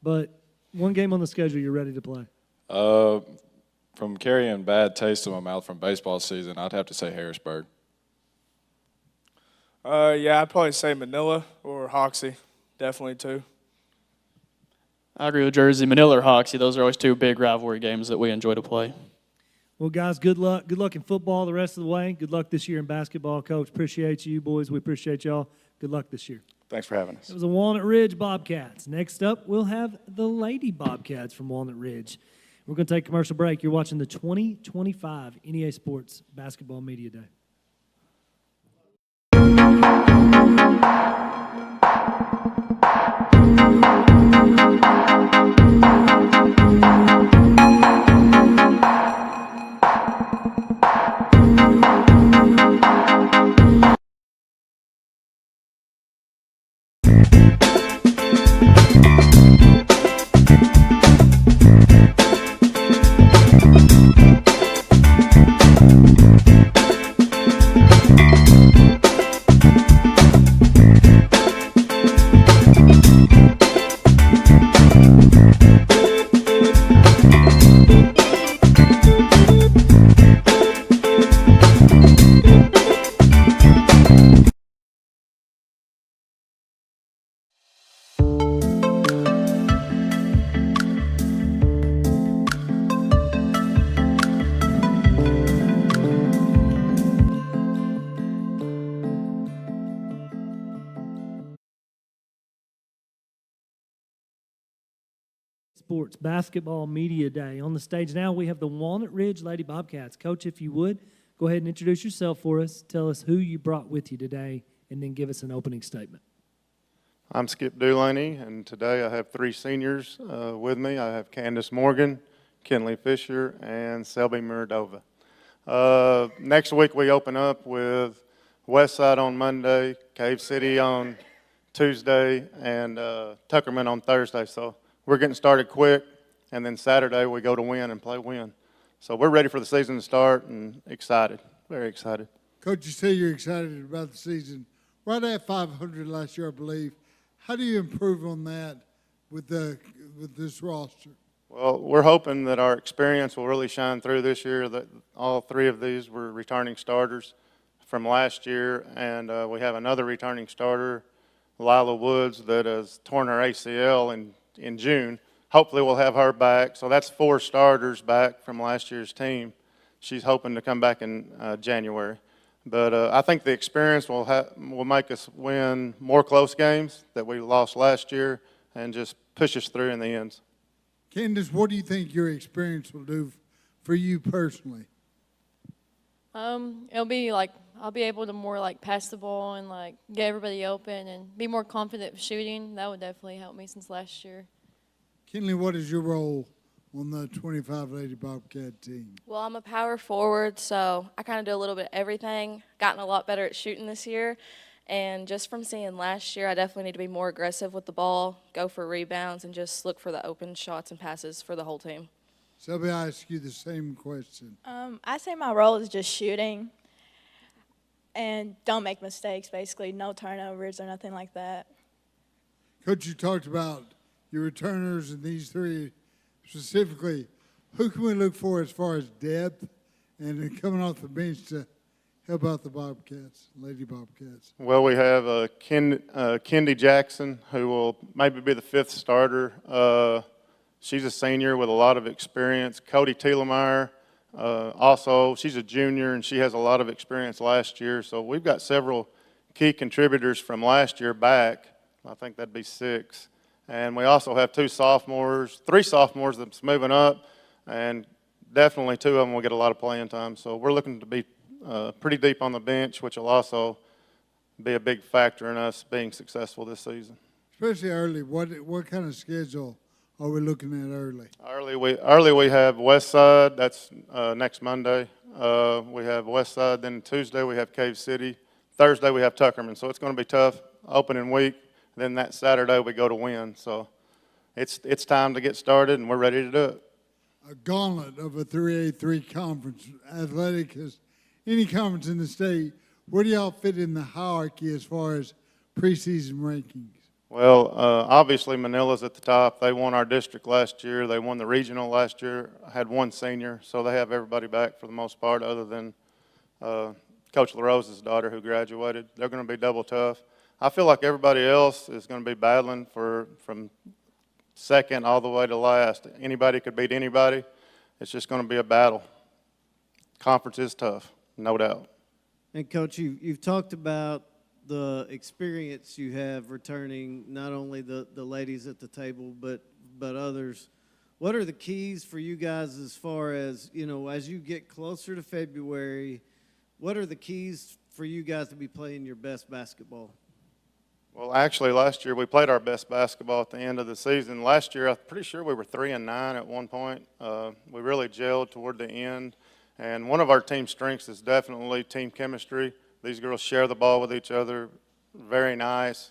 but one game on the schedule you're ready to play. From carrying bad taste in my mouth from baseball season, I'd have to say Harrisburg. Yeah, I'd probably say Manila or Hoxie, definitely too. I agree with Jersey, Manila or Hoxie. Those are always 2 big rivalry games that we enjoy to play. Well, guys, good luck. Good luck in football the rest of the way. Good luck this year in basketball. Coach, appreciate you, boys. We appreciate y'all. Good luck this year. Thanks for having us. It was the Walnut Ridge Bobcats. Next up, we'll have the Lady Bobcats from Walnut Ridge. We're going to take a commercial break. You're watching the 2025 NEA Sports Basketball Media Day. Sports Basketball Media Day. On the stage now, we have the Walnut Ridge Lady Bobcats. Coach, if you would, go ahead and introduce yourself for us. Tell us who you brought with you today, and then give us an opening statement. I'm Skip Dulaney, and today I have 3 seniors with me. I have Candace Morgan, Kenley Fisher, and Selby Muradova. Next week we open up with Westside on Monday, Cave City on Tuesday, and Tuckerman on Thursday. So we're getting started quick, and then Saturday we go to Wynn and play Wynn. So we're ready for the season to start and excited, very excited. Coach, you say you're excited about the season. Right at 500 last year, I believe. How do you improve on that with this roster? Well, we're hoping that our experience will really shine through this year, that all 3 of these were returning starters from last year, and we have another returning starter, Lila Woods, that has torn her ACL in June. Hopefully we'll have her back. So that's 4 starters back from last year's team. She's hoping to come back in January. But I think the experience will make us win more close games that we lost last year and just push us through in the ends. Candace, what do you think your experience will do for you personally? It'll be like I'll be able to more like pass the ball and like get everybody open and be more confident shooting. That would definitely help me since last year. Kinley, what is your role on the 25 Lady Bobcat team? Well, I'm a power forward, so I kind of do a little bit of everything. Gotten a lot better at shooting this year. And just from seeing last year, I definitely need to be more aggressive with the ball, go for rebounds, and just look for the open shots and passes for the whole team. Selby, I ask you the same question. I say my role is just shooting and don't make mistakes, basically. No turnovers or nothing like that. Coach, you talked about your returners and these three specifically. Who can we look for as far as depth and then coming off the bench to help out the Bobcats, Lady Bobcats? Well, we have Kendi Jackson, who will maybe be the fifth starter. She's a senior with a lot of experience. Cody Thielemeyer, also, she's a junior, and she has a lot of experience last year. So we've got several key contributors from last year back. I think that'd be 6. And we also have 3 sophomores that's moving up, and definitely 2 of them will get a lot of playing time. So we're looking to be pretty deep on the bench, which will also be a big factor in us being successful this season. Especially early, what kind of schedule are we looking at early? Early we have Westside. That's next Monday. We have Westside. Then Tuesday we have Cave City. Thursday we have Tuckerman. So it's going to be tough opening week. Then that Saturday we go to Wynn. So it's time to get started, and we're ready to do it. A gauntlet of a 3A3 conference, athletic as any conference in the state. Where do y'all fit in the hierarchy as far as preseason rankings? Well, obviously Manila's at the top. They won our district last year. They won the regional last year. Had 1 senior, so they have everybody back for the most part other than Coach LaRose's daughter who graduated. They're going to be double tough. I feel like everybody else is going to be battling from second all the way to last. Anybody could beat anybody. It's just going to be a battle. Conference is tough, no doubt. And Coach, you've talked about the experience you have returning not only the ladies at the table but others. What are the keys for you guys as far as, as you get closer to February, what are the keys for you guys to be playing your best basketball? Well, actually, last year we played our best basketball at the end of the season. Last year, I'm pretty sure we were 3-9 at one point. We really gelled toward the end. And one of our team strengths is definitely team chemistry. These girls share the ball with each other. Very nice.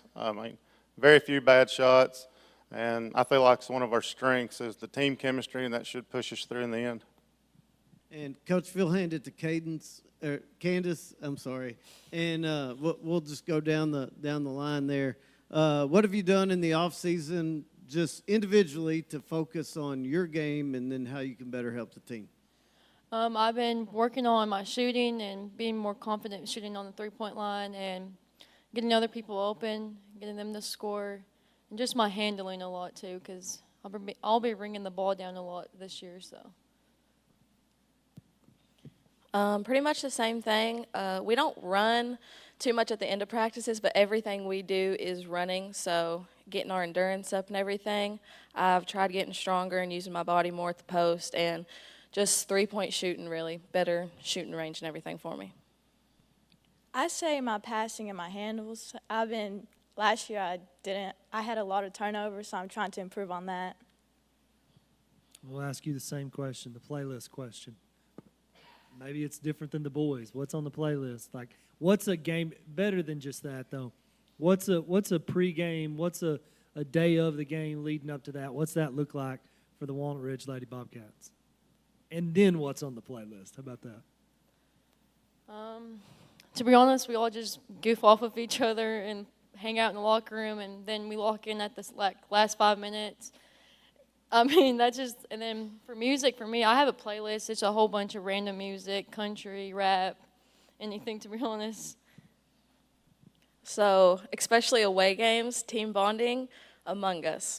Very few bad shots. And I feel like it's one of our strengths is the team chemistry, and that should push us through in the end. And Coach, Phil handed to Candace, and we'll just go down the line there. What have you done in the off season, just individually, to focus on your game and then how you can better help the team? I've been working on my shooting and being more confident shooting on the three-point line and getting other people open, getting them to score, and just my handling a lot too, because I'll be bringing the ball down a lot this year. So. Pretty much the same thing. We don't run too much at the end of practices, but everything we do is running, so getting our endurance up and everything. I've tried getting stronger and using my body more at the post, and just three-point shooting, really, better shooting range and everything for me. I say my passing and my handles. Last year I had a lot of turnovers, so I'm trying to improve on that. We'll ask you the same question, the playlist question. Maybe it's different than the boys. What's on the playlist? Like, what's a game better than just that though? What's a pregame? What's a day of the game leading up to that? What's that look like for the Walnut Ridge Lady Bobcats? And then what's on the playlist? How about that? To be honest, we all just goof off of each other and hang out in the locker room, and then we lock in at the last 5 minutes. That's just, and then for music, for me, I have a playlist. It's a whole bunch of random music, country, rap, anything, to be honest. So, especially away games, team bonding, Among Us.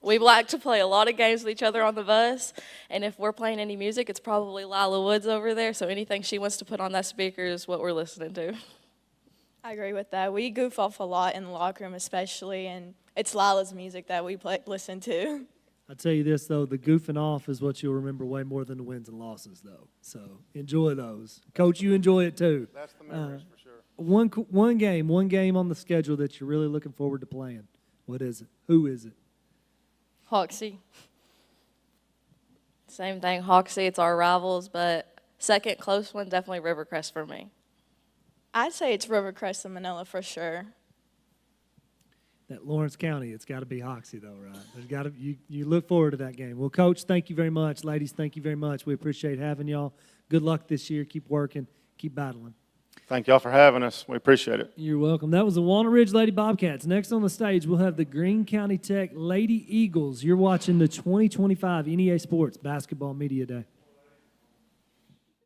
We like to play a lot of games with each other on the bus, and if we're playing any music, it's probably Lila Woods over there, so anything she wants to put on that speaker is what we're listening to. I agree with that. We goof off a lot in the locker room especially, and it's Lila's music that we listen to. I'll tell you this, though, the goofing off is what you'll remember way more than the wins and losses, though. So enjoy those. Coach, you enjoy it, too. That's the memories for sure. One game on the schedule that you're really looking forward to playing. What is it? Who is it? Hoxie. Same thing, Hoxie, it's our rivals, but second close one, definitely Rivercrest for me. I'd say it's Rivercrest and Manila for sure. That Lawrence County, it's got to be Hoxie, though, right? There's got to you look forward to that game. Well, Coach, thank you very much. Ladies, thank you very much. We appreciate having y'all. Good luck this year. Keep working. Keep battling. Thank y'all for having us. We appreciate it. You're welcome. That was the Walnut Ridge Lady Bobcats. Next on the stage, we'll have the Greene County Tech Lady Eagles. You're watching the 2025 NEA Sports Basketball Media Day.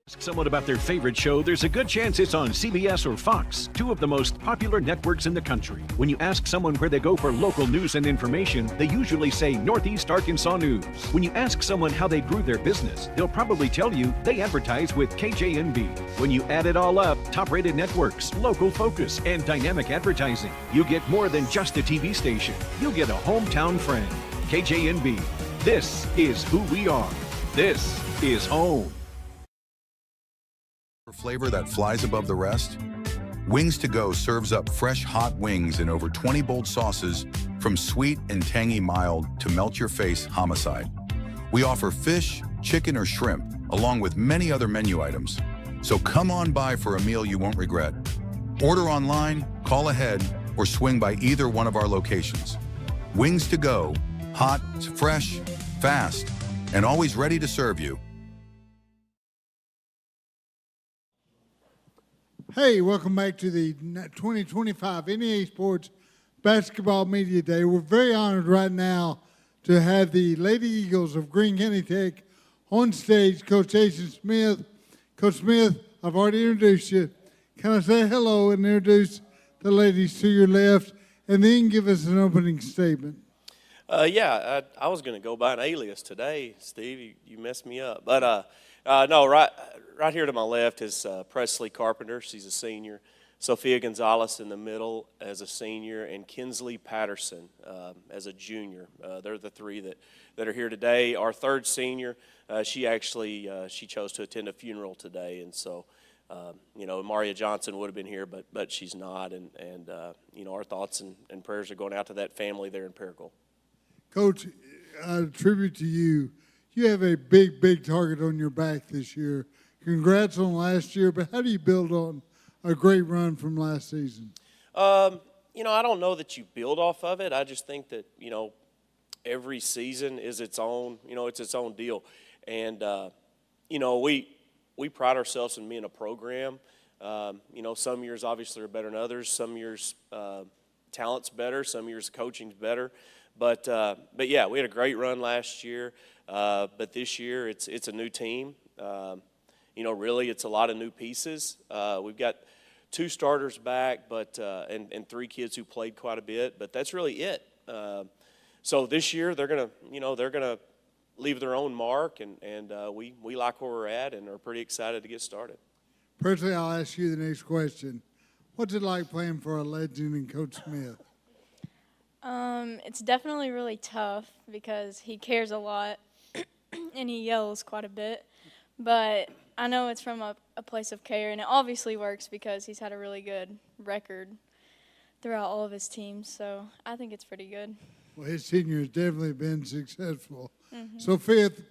Ask someone about their favorite show, there's a good chance it's on CBS or Fox, two of the most popular networks in the country. When you ask someone where they go for local news and information, they usually say Northeast Arkansas News. When you ask someone how they grew their business, they'll probably tell you they advertise with KJNB. When you add it all up, top-rated networks, local focus, and dynamic advertising, you get more than just a TV station. You'll get a hometown friend. KJNB. This is who we are. This is home. Flavor that flies above the rest? Wings to Go serves up fresh hot wings in over 20 bold sauces, from sweet and tangy mild to melt your face homicide. We offer fish, chicken, or shrimp, along with many other menu items. So come on by for a meal you won't regret. Order online, call ahead, or swing by either one of our locations. Wings to Go, hot, fresh, fast, and always ready to serve you. Hey, welcome back to the 2025 NEA Sports Basketball Media Day. We're very honored right now to have the Lady Eagles of Greene County Tech on stage. Coach Jason Smith. Coach Smith, I've already introduced you. Can I say hello and introduce the ladies to your left, and then give us an opening statement? I was going to go by an alias today, Steve. You messed me up. But no, right here to my left is Presley Carpenter. She's a senior. Sophia Gonzalez in the middle as a senior, and Kinsley Patterson as a junior. They're the three that are here today. Our third senior, she chose to attend a funeral today, and so Maria Johnson would have been here, but she's not. And our thoughts and prayers are going out to that family there in Paragould. Coach, a tribute to you. You have a big target on your back this year. Congrats on last year, but how do you build on a great run from last season? I don't know that you build off of it. I just think that, every season is its own, it's its own deal. And, we pride ourselves in being a program. Some years obviously are better than others. Some years talent's better. Some years coaching's better. But yeah, we had a great run last year. But this year it's a new team. Really it's a lot of new pieces. We've got 2 starters back, but and 3 kids who played quite a bit. But that's really it. So this year they're gonna leave their own mark, and we like where we're at and are pretty excited to get started. Personally, I'll ask you the next question. What's it like playing for a legend in Coach Smith? It's definitely really tough because he cares a lot and he yells quite a bit. But I know it's from a place of care, and it obviously works because he's had a really good record throughout all of his teams. So I think it's pretty good. Well, his tenure has definitely been successful. Mm-hmm. So, Fifth,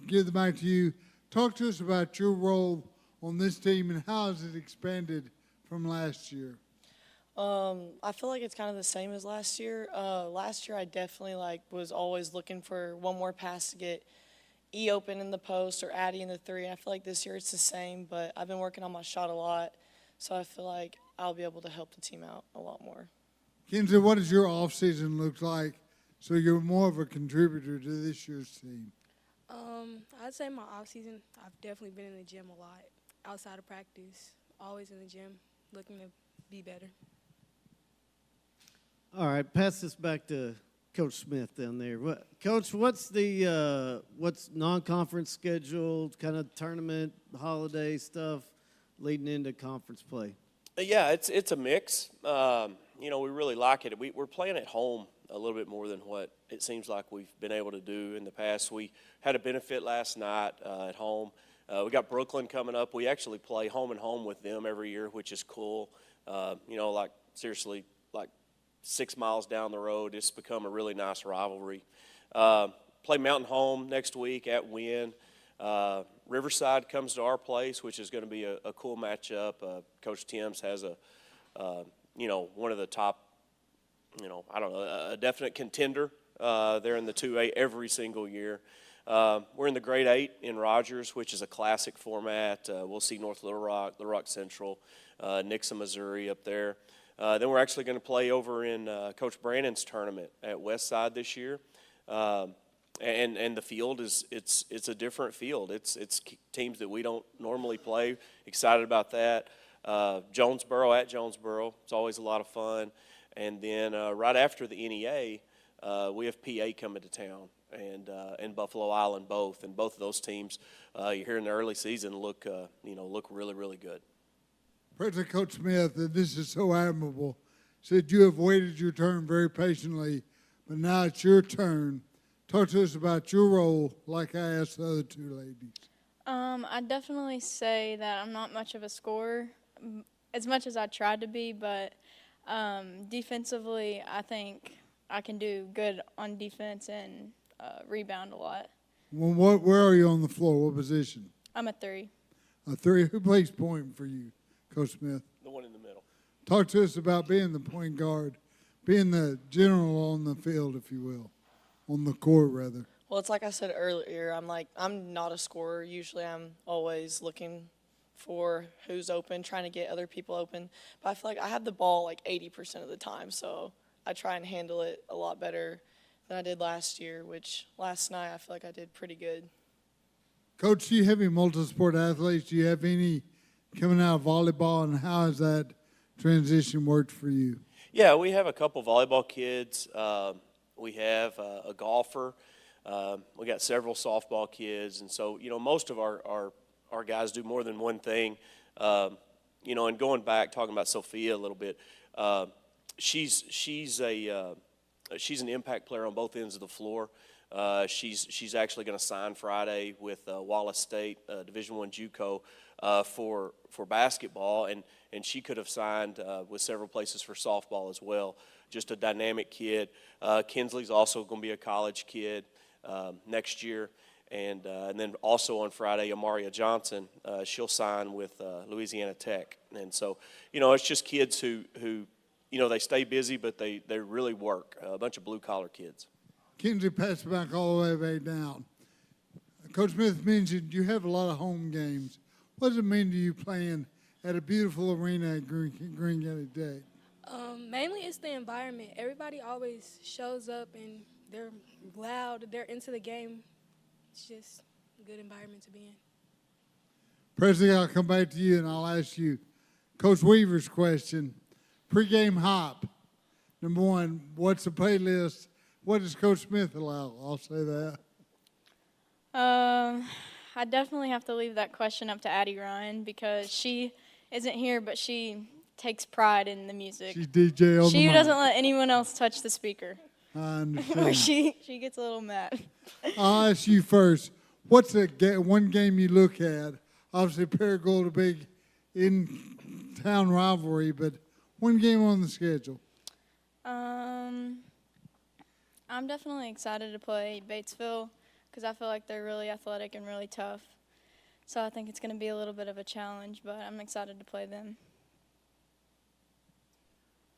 give the mic to you. Talk to us about your role on this team and how has it expanded from last year? I feel like it's kind of the same as last year. Last year I definitely was always looking for one more pass to get E open in the post or Addie in the 3. I feel like this year it's the same, but I've been working on my shot a lot, so I feel like I'll be able to help the team out a lot more. Kinsley, what does your off season look like so you're more of a contributor to this year's team? I'd say my off season, I've definitely been in the gym a lot, outside of practice, always in the gym, looking to be better. All right, pass this back to Coach Smith down there. Coach, what's the what's non-conference scheduled, kind of tournament, holiday stuff leading into conference play? Yeah, it's a mix. You know, we really like it. We're playing at home a little bit more than what it seems like we've been able to do in the past. We had a benefit last night at home. We got Brookland coming up. We actually play home and home with them every year, which is cool. You know, like seriously, like 6 miles down the road. It's become a really nice rivalry. Play Mountain Home next week at Wynn. Riverside comes to our place, which is going to be a cool matchup. Coach Timms has you know, one of the top, you know, I don't know, a definite contender. They're in the 2A every single year. We're in the grade 8 in Rogers, which is a classic format. We'll see North Little Rock Central, Nixa, Missouri up there. Then we're actually going to play over in Coach Brandon's tournament at Westside this year. And the field it's a different field. It's teams that we don't normally play. Excited about that. Jonesboro at Jonesboro. It's always a lot of fun. And then right after the NEA, we have PA coming to town and Buffalo Island both. And both of those teams here in the early season look really, really good. President Coach Smith, and this is so admirable, said you have waited your turn very patiently, but now it's your turn. Talk to us about your role, like I asked the other two ladies. I'd definitely say that I'm not much of a scorer, as much as I tried to be, but defensively, I think I can do good on defense and rebound a lot. Well, where are you on the floor? What position? I'm a 3. A 3. Who plays point for you, Coach Smith? The one in the middle. Talk to us about being the point guard, being the general on the field, if you will, on the court, rather. Well, it's like I said earlier, I'm not a scorer. Usually I'm always looking for who's open, trying to get other people open. But I feel like I have the ball like 80% of the time, so I try and handle it a lot better than I did last year, which last night I feel like I did pretty good. Coach, do you have any multi-sport athletes? Do you have any coming out of volleyball, and how has that transition worked for you? Yeah, we have a couple volleyball kids. We have a golfer. We got several softball kids, and so you know most of our guys do more than one thing. You know, and going back talking about Sophia a little bit, she's an impact player on both ends of the floor. She's actually going to sign Friday with Wallace State Division I JUCO for basketball, and she could have signed with several places for softball as well. Just a dynamic kid. Kinsley's also going to be a college kid next year. And then also on Friday, Amaria Johnson, she'll sign with Louisiana Tech. And so, you know, it's just kids who you know, they stay busy, but they really work. A bunch of blue-collar kids. Kinsley passed back all the way down. Coach Smith mentioned you have a lot of home games. What does it mean to you playing at a beautiful arena at Green County Tech? Mainly it's the environment. Everybody always shows up and they're loud, they're into the game. It's just a good environment to be in. President, I'll come back to you and I'll ask you Coach Weaver's question. Pre-game hop. Number one, what's the playlist? What does Coach Smith allow? I'll say that. I definitely have to leave that question up to Addie Ryan because she isn't here, but she takes pride in the music. She's DJ on She the doesn't mic. let anyone else touch the speaker. I Or understand. she gets a little mad. I'll ask you first. What's the one game you look at? Obviously, Paragould, a big in-town rivalry, but one game on the schedule. I'm definitely excited to play Batesville because I feel like they're really athletic and really tough. So I think it's going to be a little bit of a challenge, but I'm excited to play them.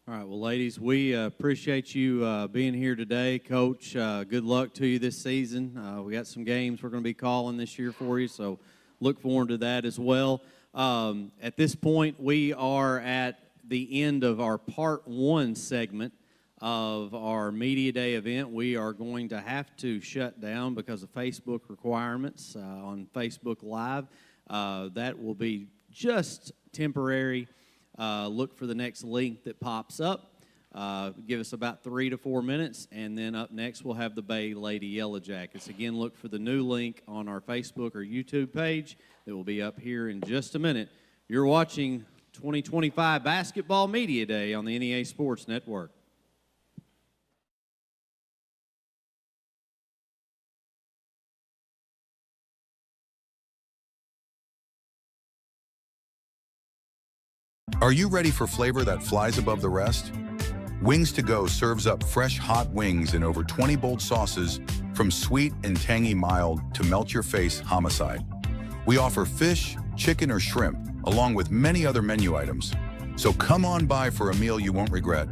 All right, well, ladies, we appreciate you being here today. Coach, good luck to you this season. We got some games we're going to be calling this year for you, so look forward to that as well. At this point, we are at the end of our Part 1 segment of our Media Day event. We are going to have to shut down because of Facebook requirements on Facebook Live. That will be just temporary. Look for the next link that pops up. Give us about 3 to 4 minutes, and then up next we'll have the Bay Lady Yellow Jackets. Again, look for the new link on our Facebook or YouTube page that will be up here in just a minute. You're watching 2025 Basketball Media Day on the NEA Sports Network. Are you ready for flavor that flies above the rest? Wings to Go serves up fresh, hot wings in over 20 bold sauces, from sweet and tangy mild to melt-your-face homicide. We offer fish, chicken, or shrimp, along with many other menu items. So come on by for a meal you won't regret.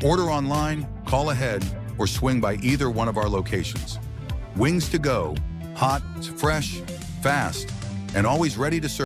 Order online, call ahead, or swing by either one of our locations. Wings to Go, hot, fresh, fast, and always ready to serve.